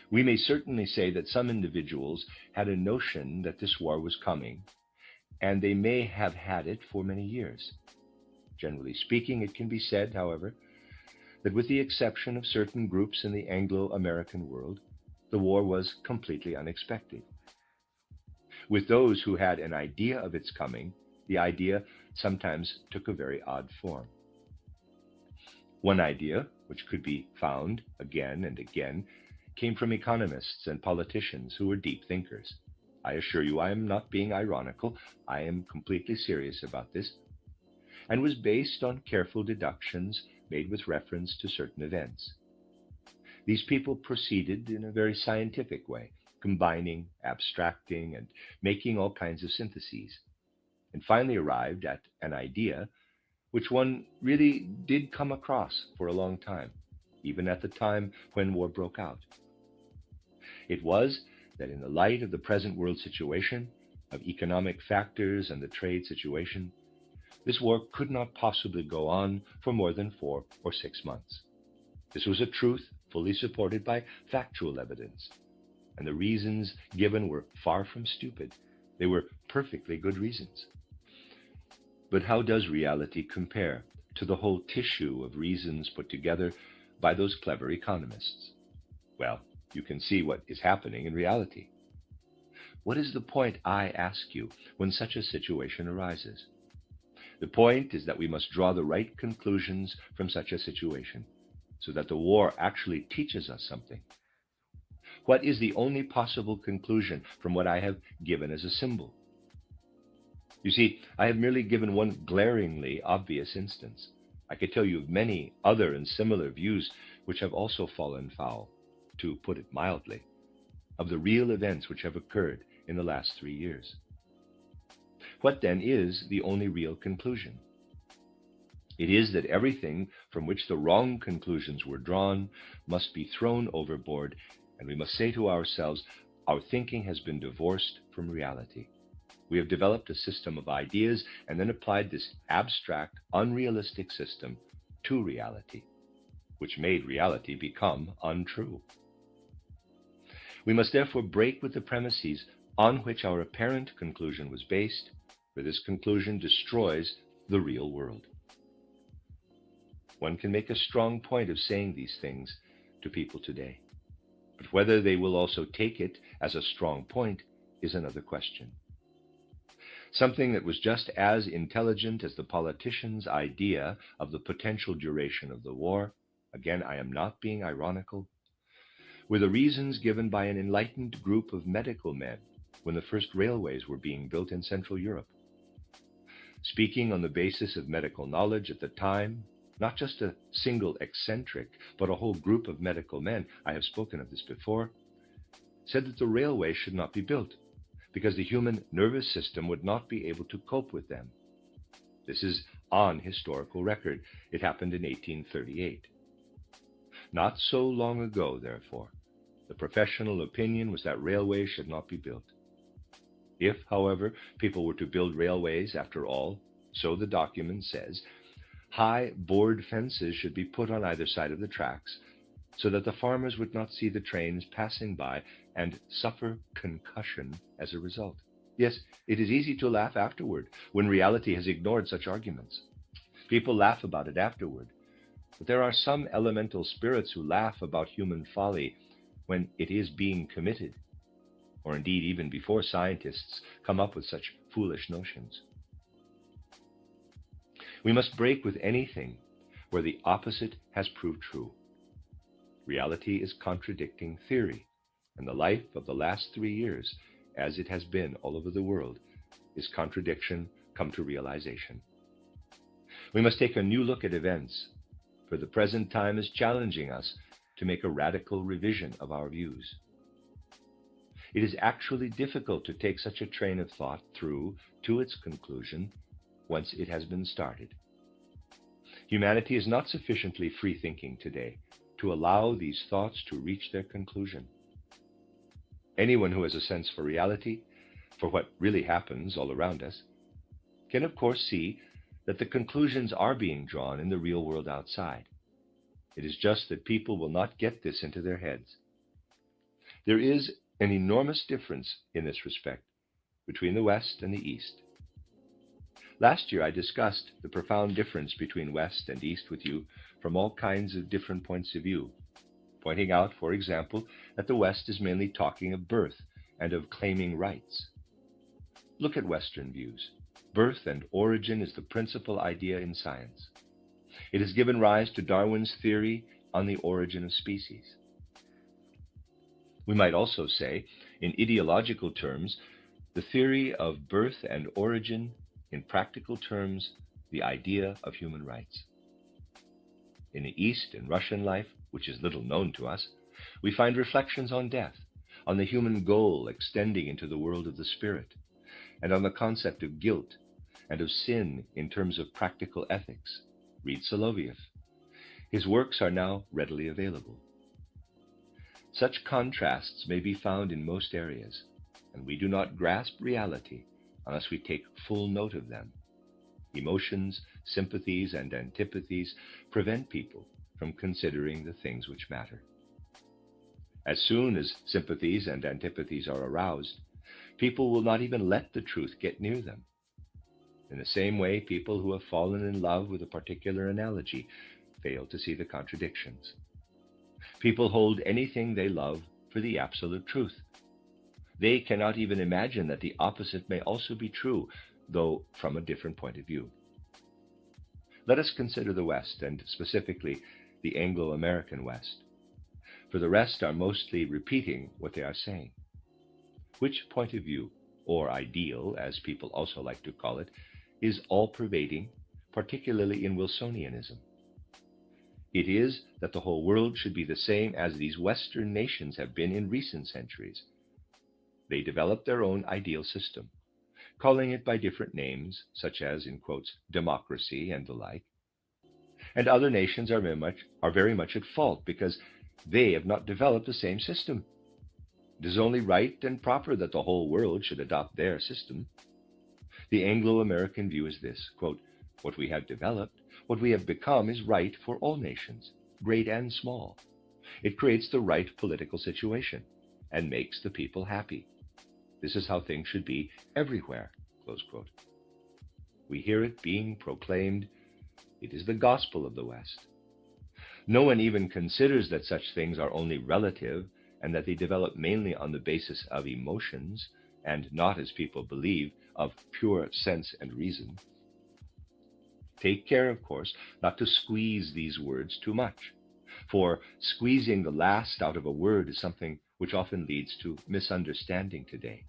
We may certainly say that some individuals had a notion that this war was coming, and they may have had it for many years. Generally speaking, it can be said, however, that with the exception of certain groups in the Anglo-American world, the war was completely unexpected. With those who had an idea of its coming, the idea sometimes took a very odd form. One idea, which could be found again and again, came from economists and politicians who were deep thinkers. I assure you I am not being ironical, I am completely serious about this, and was based on careful deductions made with reference to certain events. These people proceeded in a very scientific way, combining, abstracting, and making all kinds of syntheses, and finally arrived at an idea which one really did come across for a long time, even at the time when war broke out. It was that in the light of the present world situation, of economic factors and the trade situation, this war could not possibly go on for more than 4 or 6 months. This was a truth fully supported by factual evidence, and the reasons given were far from stupid. They were perfectly good reasons. But how does reality compare to the whole tissue of reasons put together by those clever economists? Well, you can see what is happening in reality. What is the point, I ask you, when such a situation arises? The point is that we must draw the right conclusions from such a situation, so that the war actually teaches us something. What is the only possible conclusion from what I have given as a symbol? You see, I have merely given one glaringly obvious instance. I could tell you of many other and similar views which have also fallen foul, to put it mildly, of the real events which have occurred in the last 3 years. What then is the only real conclusion? It is that everything from which the wrong conclusions were drawn must be thrown overboard, and we must say to ourselves, our thinking has been divorced from reality. We have developed a system of ideas and then applied this abstract, unrealistic system to reality, which made reality become untrue. We must therefore break with the premises on which our apparent conclusion was based, for this conclusion destroys the real world. One can make a strong point of saying these things to people today, but whether they will also take it as a strong point is another question. Something that was just as intelligent as the politician's idea of the potential duration of the war, again, I am not being ironical, were the reasons given by an enlightened group of medical men when the first railways were being built in Central Europe. Speaking on the basis of medical knowledge at the time, not just a single eccentric, but a whole group of medical men, I have spoken of this before, said that the railway should not be built because the human nervous system would not be able to cope with them. This is on historical record. It happened in 1838. Not so long ago, therefore, the professional opinion was that railways should not be built. If, however, people were to build railways after all, so the document says, high board fences should be put on either side of the tracks so that the farmers would not see the trains passing by and suffer concussion as a result. Yes, it is easy to laugh afterward when reality has ignored such arguments. People laugh about it afterward, but there are some elemental spirits who laugh about human folly when it is being committed, or indeed even before scientists come up with such foolish notions. We must break with anything where the opposite has proved true. Reality is contradicting theory, and the life of the last 3 years, as it has been all over the world, is contradiction come to realization. We must take a new look at events, for the present time is challenging us to make a radical revision of our views. It is actually difficult to take such a train of thought through to its conclusion once it has been started. Humanity is not sufficiently free-thinking today to allow these thoughts to reach their conclusion. Anyone who has a sense for reality, for what really happens all around us, can of course see that the conclusions are being drawn in the real world outside. It is just that people will not get this into their heads. There is an enormous difference in this respect between the West and the East. Last year I discussed the profound difference between West and East with you from all kinds of different points of view, pointing out, for example, that the West is mainly talking of birth and of claiming rights. Look at Western views. Birth and origin is the principal idea in science. It has given rise to Darwin's theory on the origin of species. We might also say, in ideological terms, the theory of birth and origin, in practical terms, the idea of human rights. In the East, in Russian life, which is little known to us, we find reflections on death, on the human goal extending into the world of the spirit, and on the concept of guilt and of sin in terms of practical ethics. Read Soloviev. His works are now readily available. Such contrasts may be found in most areas, and we do not grasp reality unless we take full note of them. Emotions, sympathies, and antipathies prevent people from considering the things which matter. As soon as sympathies and antipathies are aroused, people will not even let the truth get near them. In the same way, people who have fallen in love with a particular analogy fail to see the contradictions. People hold anything they love for the absolute truth. They cannot even imagine that the opposite may also be true, though from a different point of view. Let us consider the West, and specifically the Anglo-American West, for the rest are mostly repeating what they are saying. Which point of view, or ideal, as people also like to call it, is all-pervading, particularly in Wilsonianism? It is that the whole world should be the same as these Western nations have been in recent centuries. They developed their own ideal system, calling it by different names, such as, in quotes, democracy and the like. And other nations are very much at fault because they have not developed the same system. It is only right and proper that the whole world should adopt their system. The Anglo-American view is this, quote, what we have developed, what we have become is right for all nations, great and small. It creates the right political situation and makes the people happy. This is how things should be everywhere, close quote. We hear it being proclaimed. It is the gospel of the West. No one even considers that such things are only relative and that they develop mainly on the basis of emotions and not, as people believe, of pure sense and reason. Take care, of course, not to squeeze these words too much, for squeezing the last out of a word is something which often leads to misunderstanding today.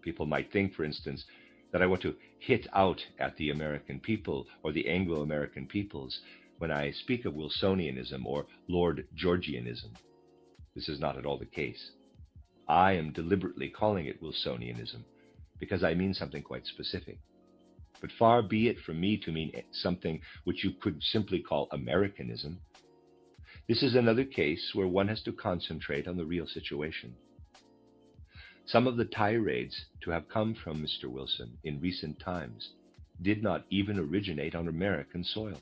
People might think, for instance, that I want to hit out at the American people or the Anglo-American peoples when I speak of Wilsonianism or Lord Georgianism. This is not at all the case. I am deliberately calling it Wilsonianism because I mean something quite specific. But far be it from me to mean something which you could simply call Americanism. This is another case where one has to concentrate on the real situation. Some of the tirades to have come from Mr. Wilson in recent times did not even originate on American soil.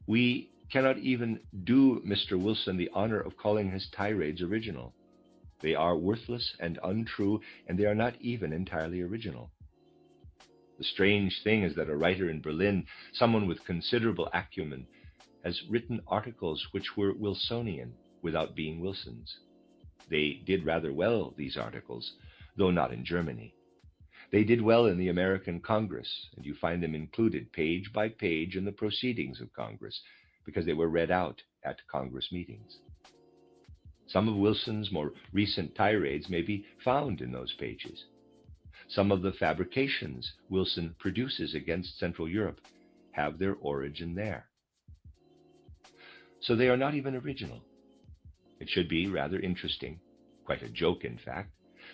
We cannot even do Mr. Wilson the honor of calling his tirades original. They are worthless and untrue, and they are not even entirely original. The strange thing is that a writer in Berlin, someone with considerable acumen, has written articles which were Wilsonian without being Wilson's. They did rather well, these articles, though not in Germany. They did well in the American Congress, and you find them included page by page in the proceedings of Congress, because they were read out at Congress meetings. Some of Wilson's more recent tirades may be found in those pages. Some of the fabrications Wilson produces against Central Europe have their origin there. So they are not even original. It should be rather interesting, quite a joke in fact,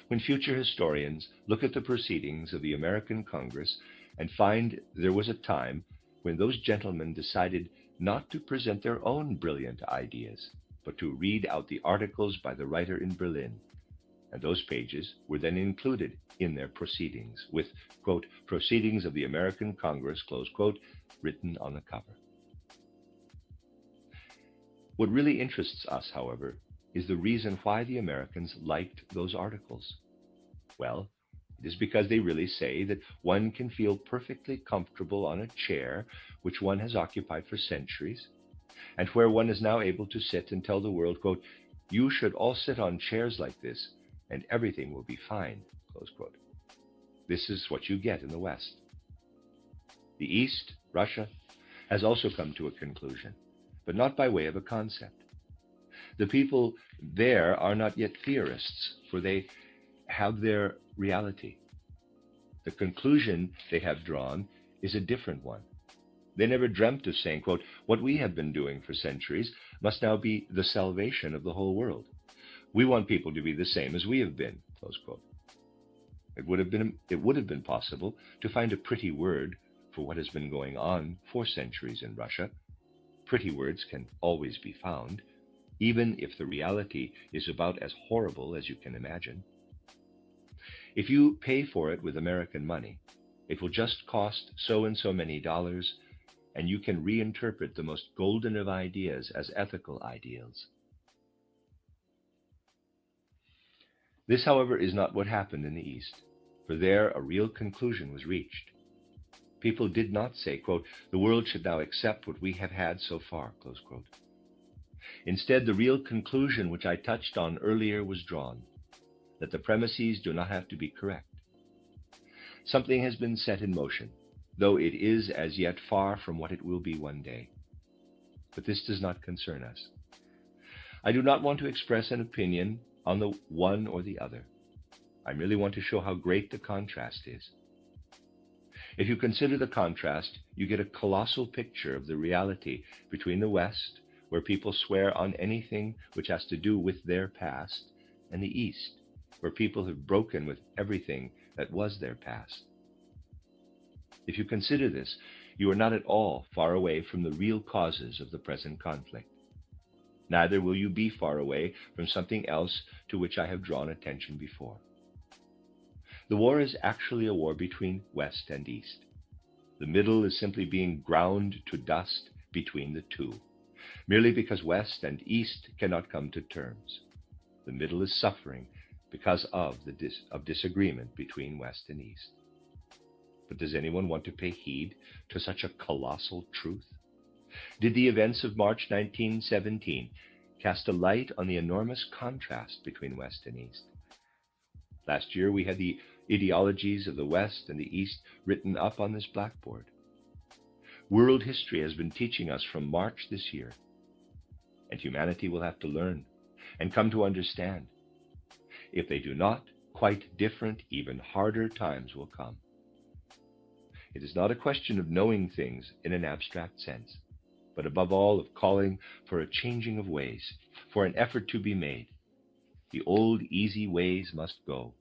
when future historians look at the proceedings of the American Congress and find there was a time when those gentlemen decided not to present their own brilliant ideas, but to read out the articles by the writer in Berlin. And those pages were then included in their proceedings with, quote, Proceedings of the American Congress, close quote, written on the cover. What really interests us, however, is the reason why the Americans liked those articles. Well, it is because they really say that one can feel perfectly comfortable on a chair which one has occupied for centuries, and where one is now able to sit and tell the world, quote, you should all sit on chairs like this, and everything will be fine, close quote. This is what you get in the West. The East, Russia, has also come to a conclusion, but not by way of a concept. The people there are not yet theorists, for they have their reality. The conclusion they have drawn is a different one. They never dreamt of saying, quote, what we have been doing for centuries must now be the salvation of the whole world. We want people to be the same as we have been, close quote. It would have been possible to find a pretty word for what has been going on for centuries in Russia. Pretty words can always be found, even if the reality is about as horrible as you can imagine. If you pay for it with American money, it will just cost so and so many dollars, and you can reinterpret the most golden of ideas as ethical ideals. This, however, is not what happened in the East, for there a real conclusion was reached. People did not say, quote, the world should now accept what we have had so far, close quote. Instead, the real conclusion which I touched on earlier was drawn, that the premises do not have to be correct. Something has been set in motion, though it is as yet far from what it will be one day. But this does not concern us. I do not want to express an opinion on the one or the other. I merely want to show how great the contrast is. If you consider the contrast, you get a colossal picture of the reality between the West, where people swear on anything which has to do with their past, and the East, where people have broken with everything that was their past. If you consider this, you are not at all far away from the real causes of the present conflict. Neither will you be far away from something else to which I have drawn attention before. The war is actually a war between West and East. The middle is simply being ground to dust between the two, merely because West and East cannot come to terms. The middle is suffering because of disagreement between West and East. But does anyone want to pay heed to such a colossal truth? Did the events of March 1917 cast a light on the enormous contrast between West and East? Last year we had the ideologies of the West and the East written up on this blackboard. World history has been teaching us from March this year, and humanity will have to learn and come to understand. If they do not, quite different, even harder times will come. It is not a question of knowing things in an abstract sense, but above all of calling for a changing of ways, for an effort to be made. The old easy ways must go,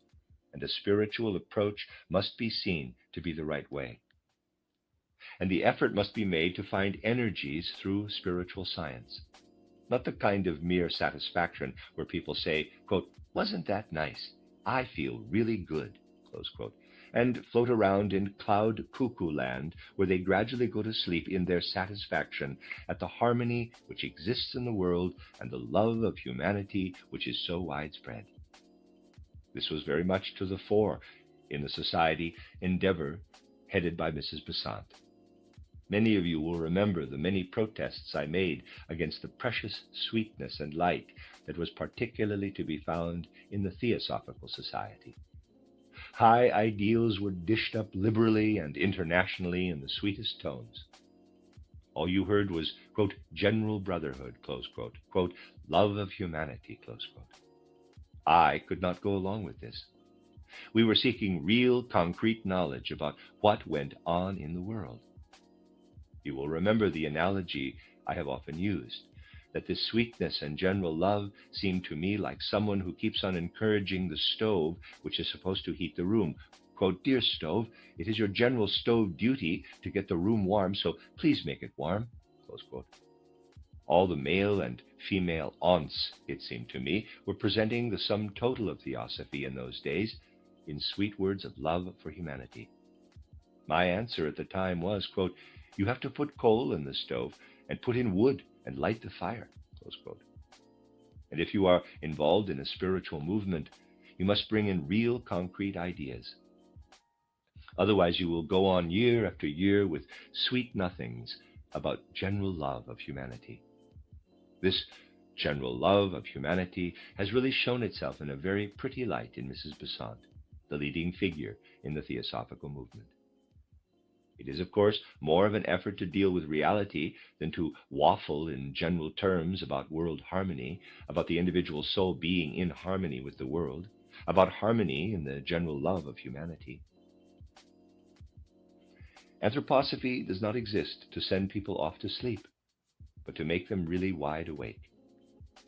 and a spiritual approach must be seen to be the right way. And the effort must be made to find energies through spiritual science, not the kind of mere satisfaction where people say, quote, wasn't that nice? I feel really good, close quote, and float around in cloud cuckoo land where they gradually go to sleep in their satisfaction at the harmony which exists in the world and the love of humanity which is so widespread. This was very much to the fore in the society Endeavor headed by Mrs. Besant. Many of you will remember the many protests I made against the precious sweetness and light that was particularly to be found in the Theosophical Society. High ideals were dished up liberally and internationally in the sweetest tones. All you heard was, quote, general brotherhood, close quote, quote, love of humanity, close quote. I could not go along with this. We were seeking real, concrete knowledge about what went on in the world. You will remember the analogy I have often used, that this sweetness and general love seemed to me like someone who keeps on encouraging the stove, which is supposed to heat the room. Quote, "Dear stove, it is your general stove duty to get the room warm, so please make it warm." Close quote. All the male and female aunts, it seemed to me, were presenting the sum total of theosophy in those days in sweet words of love for humanity. My answer at the time was, quote, "You have to put coal in the stove and put in wood and light the fire," close quote. And if you are involved in a spiritual movement, you must bring in real concrete ideas. Otherwise, you will go on year after year with sweet nothings about general love of humanity. This general love of humanity has really shown itself in a very pretty light in Mrs. Besant, the leading figure in the Theosophical movement. It is, of course, more of an effort to deal with reality than to waffle in general terms about world harmony, about the individual soul being in harmony with the world, about harmony in the general love of humanity. Anthroposophy does not exist to send people off to sleep, but to make them really wide awake.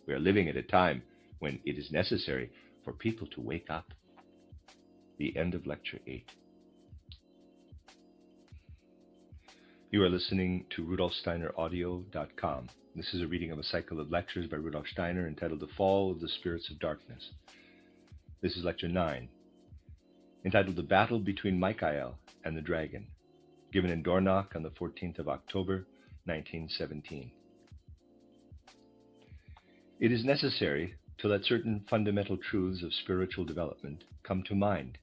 We are living at a time when it is necessary for people to wake up. The end of Lecture 8. You are listening to RudolfSteinerAudio.com. This is a reading of a cycle of lectures by Rudolf Steiner entitled The Fall of the Spirits of Darkness. This is Lecture 9, entitled The Battle Between Michael and the Dragon, given in Dornach on the 14th of October, 1917. It is necessary to let certain fundamental truths of spiritual development come to mind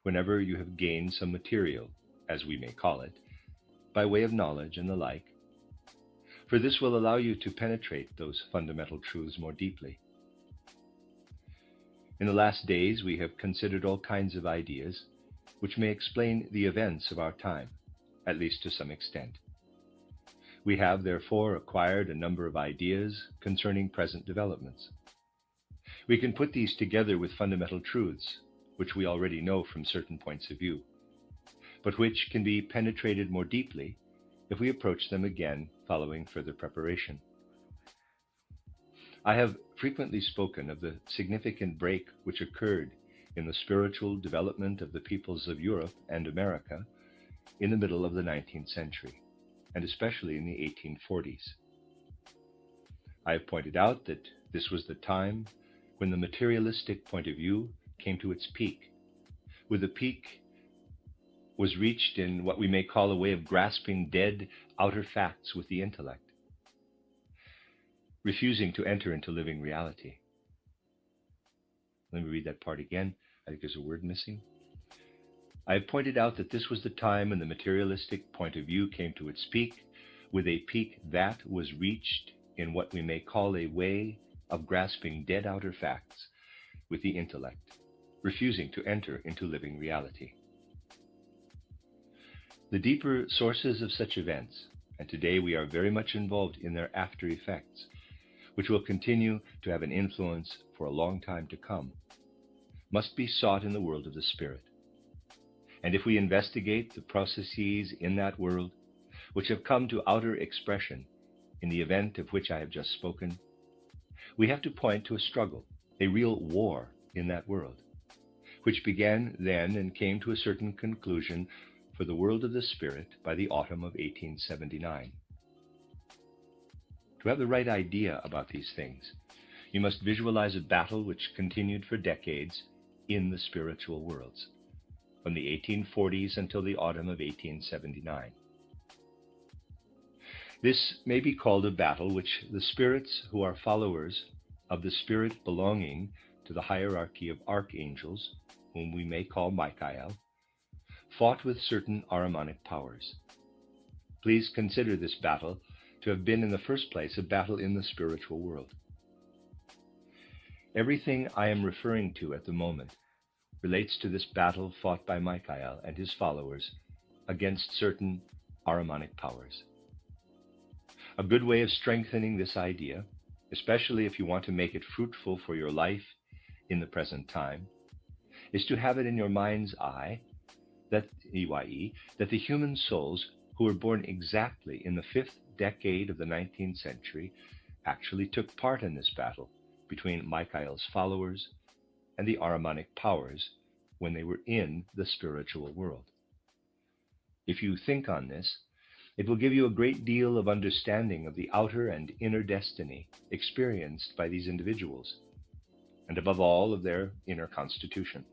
whenever you have gained some material, as we may call it, by way of knowledge and the like, for this will allow you to penetrate those fundamental truths more deeply. In the last days, we have considered all kinds of ideas which may explain the events of our time, at least to some extent. We have, therefore, acquired a number of ideas concerning present developments. We can put these together with fundamental truths, which we already know from certain points of view, but which can be penetrated more deeply if we approach them again following further preparation. I have frequently spoken of the significant break which occurred in the spiritual development of the peoples of Europe and America in the middle of the 19th century, and especially in the 1840s. I have pointed out that this was the time when the materialistic point of view came to its peak, with the peak was reached in what we may call a way of grasping dead outer facts with the intellect, refusing to enter into living reality. Let me read that part again. I think there's a word missing. I have pointed out that this was the time when the materialistic point of view came to its peak, with a peak that was reached in what we may call a way of grasping dead outer facts with the intellect, refusing to enter into living reality. The deeper sources of such events, and today we are very much involved in their after effects, which will continue to have an influence for a long time to come, must be sought in the world of the spirit. And if we investigate the processes in that world which have come to outer expression in the event of which I have just spoken, we have to point to a struggle, a real war in that world, which began then and came to a certain conclusion for the world of the spirit by the autumn of 1879. To have the right idea about these things, you must visualize a battle which continued for decades in the spiritual worlds, from the 1840s until the autumn of 1879. This may be called a battle which the spirits who are followers of the spirit belonging to the hierarchy of archangels, whom we may call Michael, fought with certain Ahrimanic powers. Please consider this battle to have been in the first place a battle in the spiritual world. Everything I am referring to at the moment relates to this battle fought by Michael and his followers against certain Ahrimanic powers. A good way of strengthening this idea, especially if you want to make it fruitful for your life in the present time, is to have it in your mind's eye that that the human souls who were born exactly in the 5th decade of the 19th century actually took part in this battle between Michael's followers and the Ahrimanic powers when they were in the spiritual world. If you think on this, it will give you a great deal of understanding of the outer and inner destiny experienced by these individuals, and above all of their inner constitution.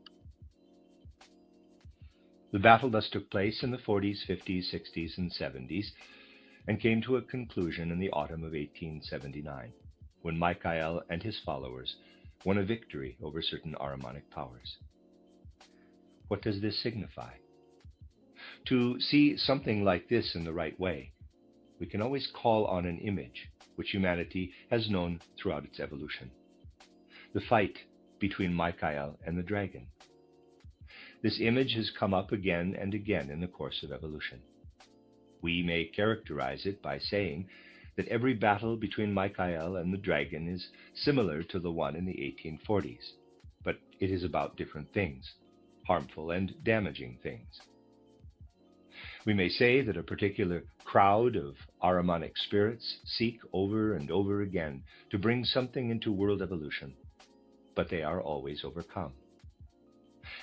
The battle thus took place in the 40s, 50s, 60s, and 70s, and came to a conclusion in the autumn of 1879, when Michael and his followers won a victory over certain Ahrimanic powers. What does this signify? To see something like this in the right way, we can always call on an image which humanity has known throughout its evolution: the fight between Michael and the dragon. This image has come up again and again in the course of evolution. We may characterize it by saying that every battle between Michael and the dragon is similar to the one in the 1840s, but it is about different things, harmful and damaging things. We may say that a particular crowd of Ahrimanic spirits seek over and over again to bring something into world evolution, but they are always overcome.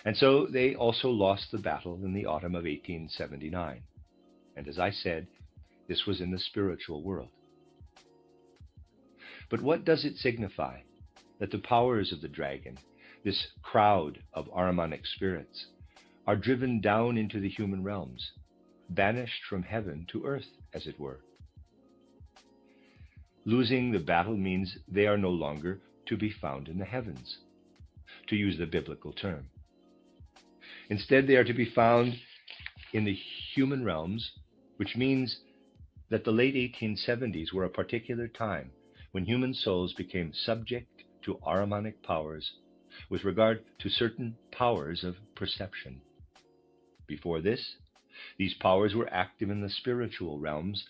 And so they also lost the battle in the autumn of 1879. And as I said, this was in the spiritual world. But what does it signify that the powers of the dragon, this crowd of Ahrimanic spirits, are driven down into the human realms, banished from heaven to earth, as it were? Losing the battle means they are no longer to be found in the heavens, to use the biblical term. Instead, they are to be found in the human realms, which means that the late 1870s were a particular time when human souls became subject to Ahrimanic powers with regard to certain powers of perception. Before this, these powers were active in the spiritual realms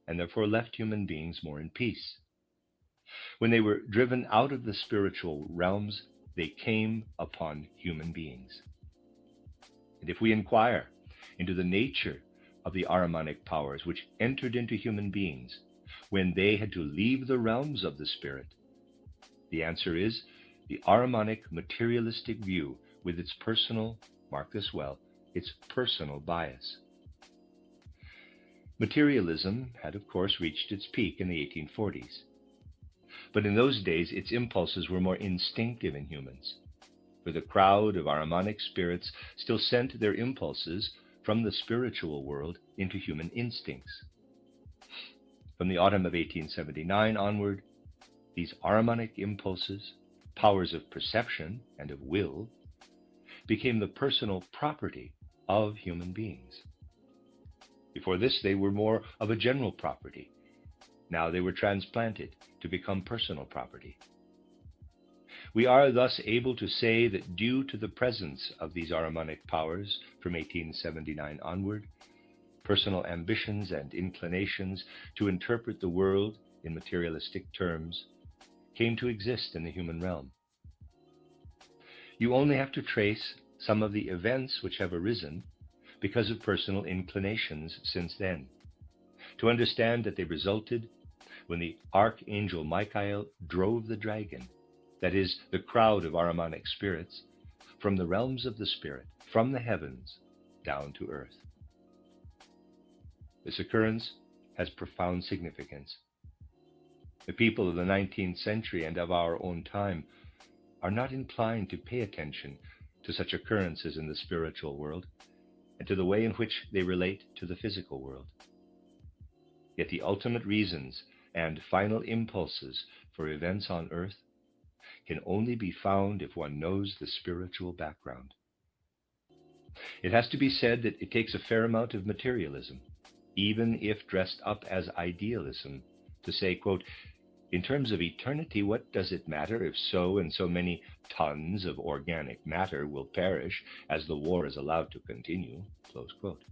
and therefore left human beings more in peace. When they were driven out of the spiritual realms, they came upon human beings. And if we inquire into the nature of the Ahrimanic powers which entered into human beings when they had to leave the realms of the spirit, the answer is the Ahrimanic materialistic view with its personal, mark this well, its personal bias. Materialism had, of course, reached its peak in the 1840s. But in those days, its impulses were more instinctive in humans, for the crowd of Ahrimanic spirits still sent their impulses from the spiritual world into human instincts. From the autumn of 1879 onward, these Ahrimanic impulses, powers of perception and of will, became the personal property of human beings. Before this, they were more of a general property. Now they were transplanted to become personal property. We are thus able to say that due to the presence of these Ahrimanic powers from 1879 onward, personal ambitions and inclinations to interpret the world in materialistic terms came to exist in the human realm. You only have to trace some of the events which have arisen because of personal inclinations since then, to understand that they resulted when the archangel Michael drove the dragon, that is, the crowd of Ahrimanic spirits, from the realms of the spirit, from the heavens, down to earth. This occurrence has profound significance. The people of the 19th century and of our own time are not inclined to pay attention to such occurrences in the spiritual world and to the way in which they relate to the physical world. Yet the ultimate reasons and final impulses for events on earth can only be found if one knows the spiritual background. It has to be said that it takes a fair amount of materialism, even if dressed up as idealism, to say, quote, in terms of eternity, what does it matter if so and so many tons of organic matter will perish as the war is allowed to continue, close quote.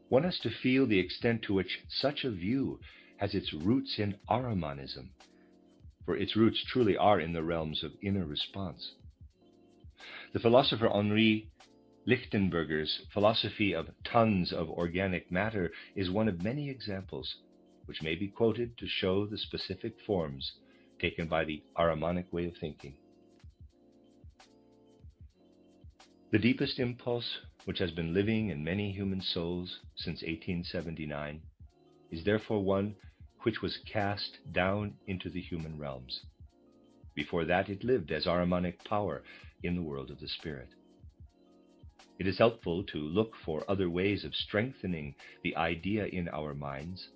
One has to feel the extent to which such a view has its roots in Ahrimanism, for its roots truly are in the realms of inner response. The philosopher Henri Lichtenberger's philosophy of tons of organic matter is one of many examples which may be quoted to show the specific forms taken by the Ahrimanic way of thinking. The deepest impulse which has been living in many human souls since 1879 is therefore one which was cast down into the human realms. Before that, it lived as Ahrimanic power in the world of the spirit. It is helpful to look for other ways of strengthening the idea in our minds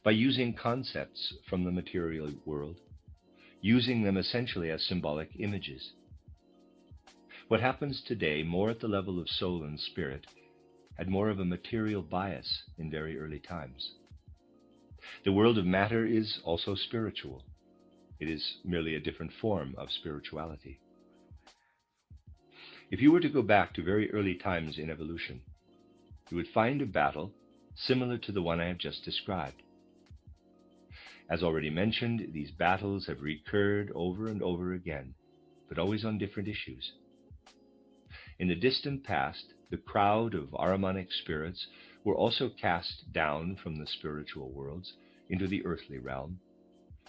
by using concepts from the material world, using them essentially as symbolic images. What happens today, more at the level of soul and spirit, had more of a material bias in very early times. The world of matter is also spiritual. It is merely a different form of spirituality. If you were to go back to very early times in evolution, you would find a battle similar to the one I have just described. As already mentioned, these battles have recurred over and over again, but always on different issues. In the distant past, the crowd of Ahrimanic spirits were also cast down from the spiritual worlds into the earthly realm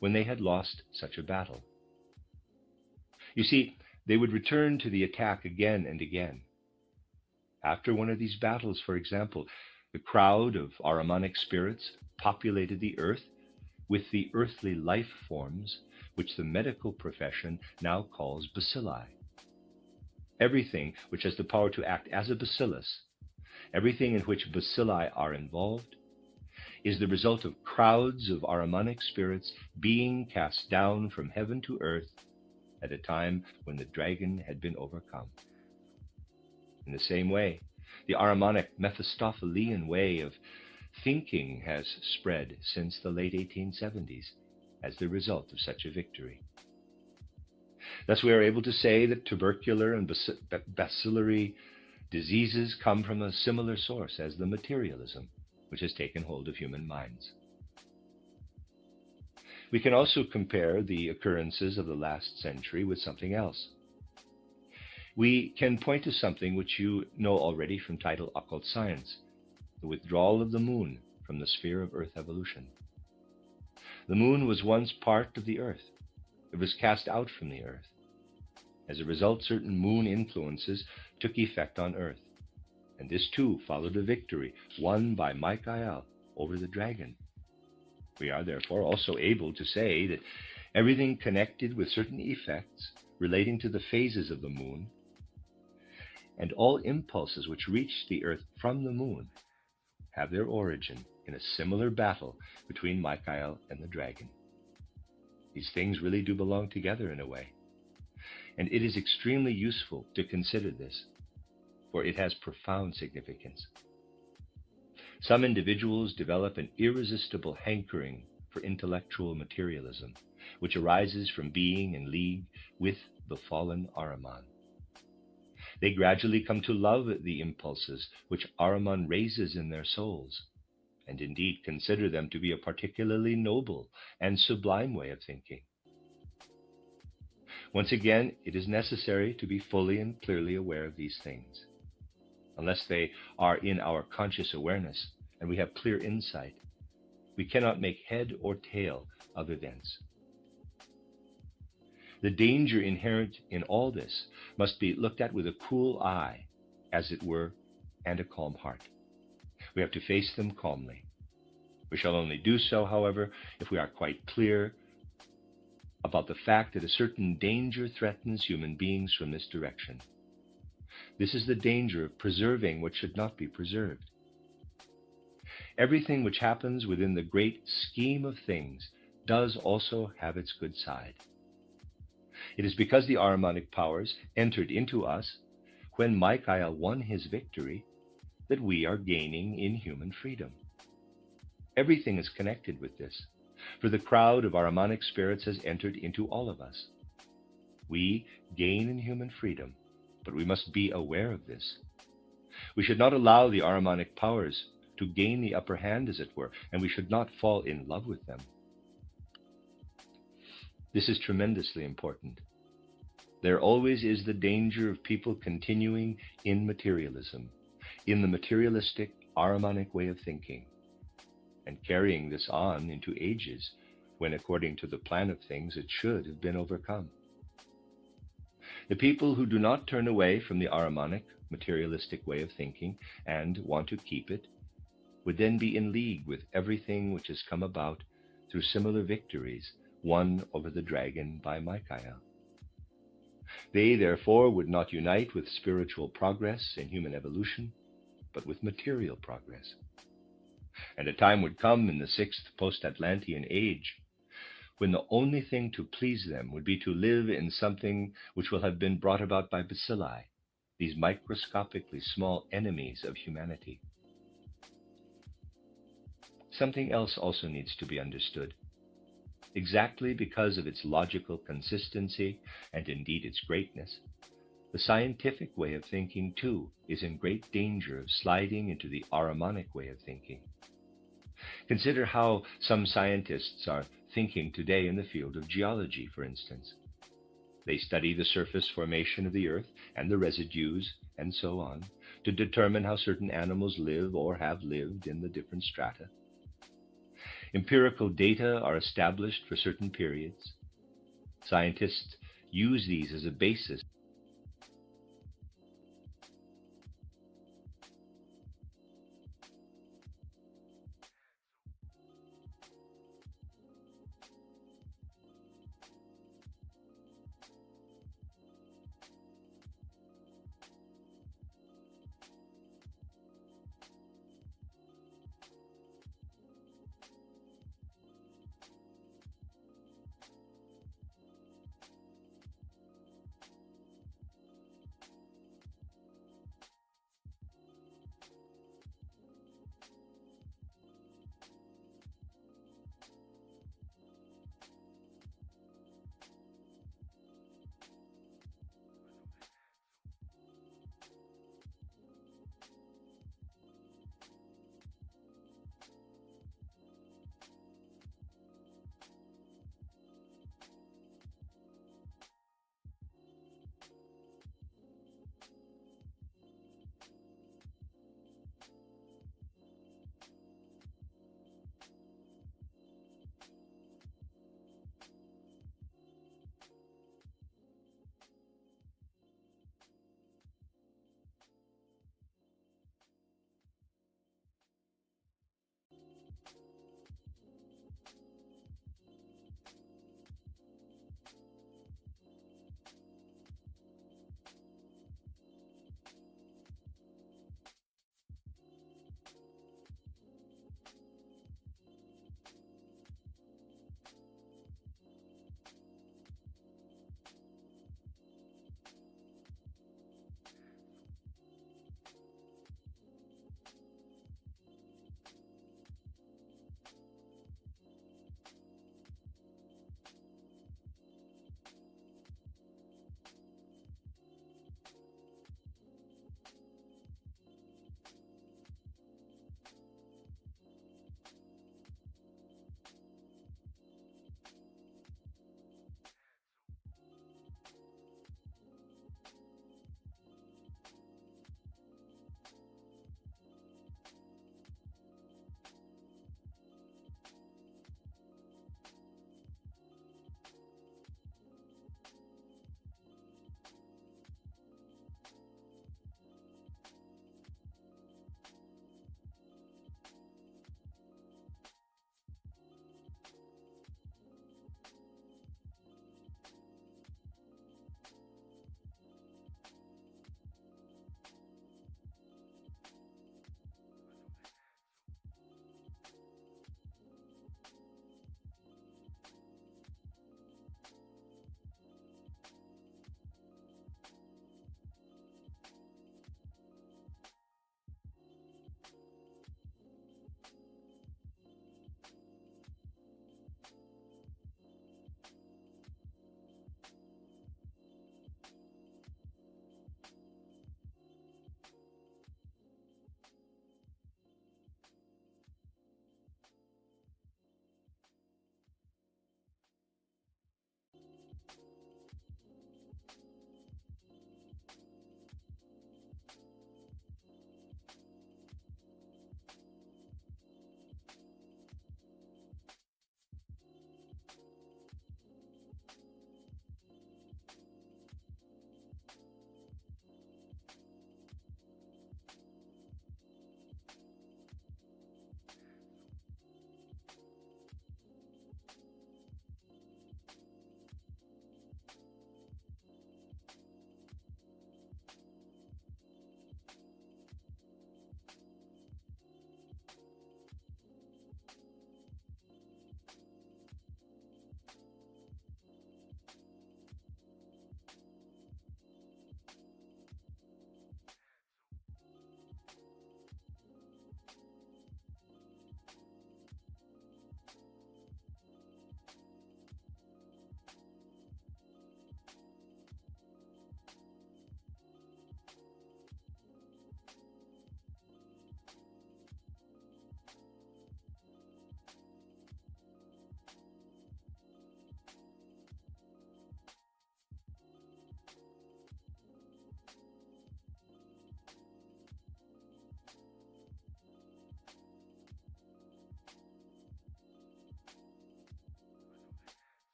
when they had lost such a battle. You see, they would return to the attack again and again. After one of these battles, for example, the crowd of Ahrimanic spirits populated the earth with the earthly life forms which the medical profession now calls bacilli. Everything which has the power to act as a bacillus, everything in which bacilli are involved, is the result of crowds of Ahrimanic spirits being cast down from heaven to earth at a time when the dragon had been overcome. In the same way, the Ahrimanic Mephistophelian way of thinking has spread since the late 1870s as the result of such a victory. Thus, we are able to say that tubercular and bacillary diseases come from a similar source as the materialism which has taken hold of human minds. We can also compare the occurrences of the last century with something else. We can point to something which you know already from title Occult Science, the withdrawal of the moon from the sphere of Earth evolution. The moon was once part of the Earth. It was cast out from the Earth. As a result, certain moon influences took effect on Earth, and this too followed a victory won by Michael over the dragon. We are therefore also able to say that everything connected with certain effects relating to the phases of the moon and all impulses which reach the Earth from the moon have their origin in a similar battle between Michael and the dragon. These things really do belong together in a way, and it is extremely useful to consider this, for it has profound significance. Some individuals develop an irresistible hankering for intellectual materialism, which arises from being in league with the fallen Ahriman. They gradually come to love the impulses which Ahriman raises in their souls, and indeed consider them to be a particularly noble and sublime way of thinking. Once again, it is necessary to be fully and clearly aware of these things. Unless they are in our conscious awareness and we have clear insight, we cannot make head or tail of events. The danger inherent in all this must be looked at with a cool eye, as it were, and a calm heart. We have to face them calmly. We shall only do so, however, if we are quite clear about the fact that a certain danger threatens human beings from this direction. This is the danger of preserving what should not be preserved. Everything which happens within the great scheme of things does also have its good side. It is because the Ahrimanic powers entered into us when Michael won his victory that we are gaining in human freedom. Everything is connected with this, for the crowd of Ahrimanic spirits has entered into all of us. We gain in human freedom, but we must be aware of this. We should not allow the Ahrimanic powers to gain the upper hand, as it were, and we should not fall in love with them. This is tremendously important. there always is the danger of people continuing in materialism, in the materialistic Ahrimanic way of thinking, and carrying this on into ages when, according to the plan of things, it should have been overcome. The people who do not turn away from the Ahrimanic materialistic way of thinking and want to keep it would then be in league with everything which has come about through similar victories won over the dragon by Michael. They, therefore, would not unite with spiritual progress in human evolution, but with material progress. And a time would come in the sixth post-Atlantean age when the only thing to please them would be to live in something which will have been brought about by bacilli, these microscopically small enemies of humanity. Something else also needs to be understood. Exactly because of its logical consistency, and indeed its greatness, the scientific way of thinking, too, is in great danger of sliding into the Ahrimanic way of thinking. Consider how some scientists are thinking today in the field of geology, for instance. They study the surface formation of the earth and the residues and so on to determine how certain animals live or have lived in the different strata. Empirical data are established for certain periods. Scientists use these as a basis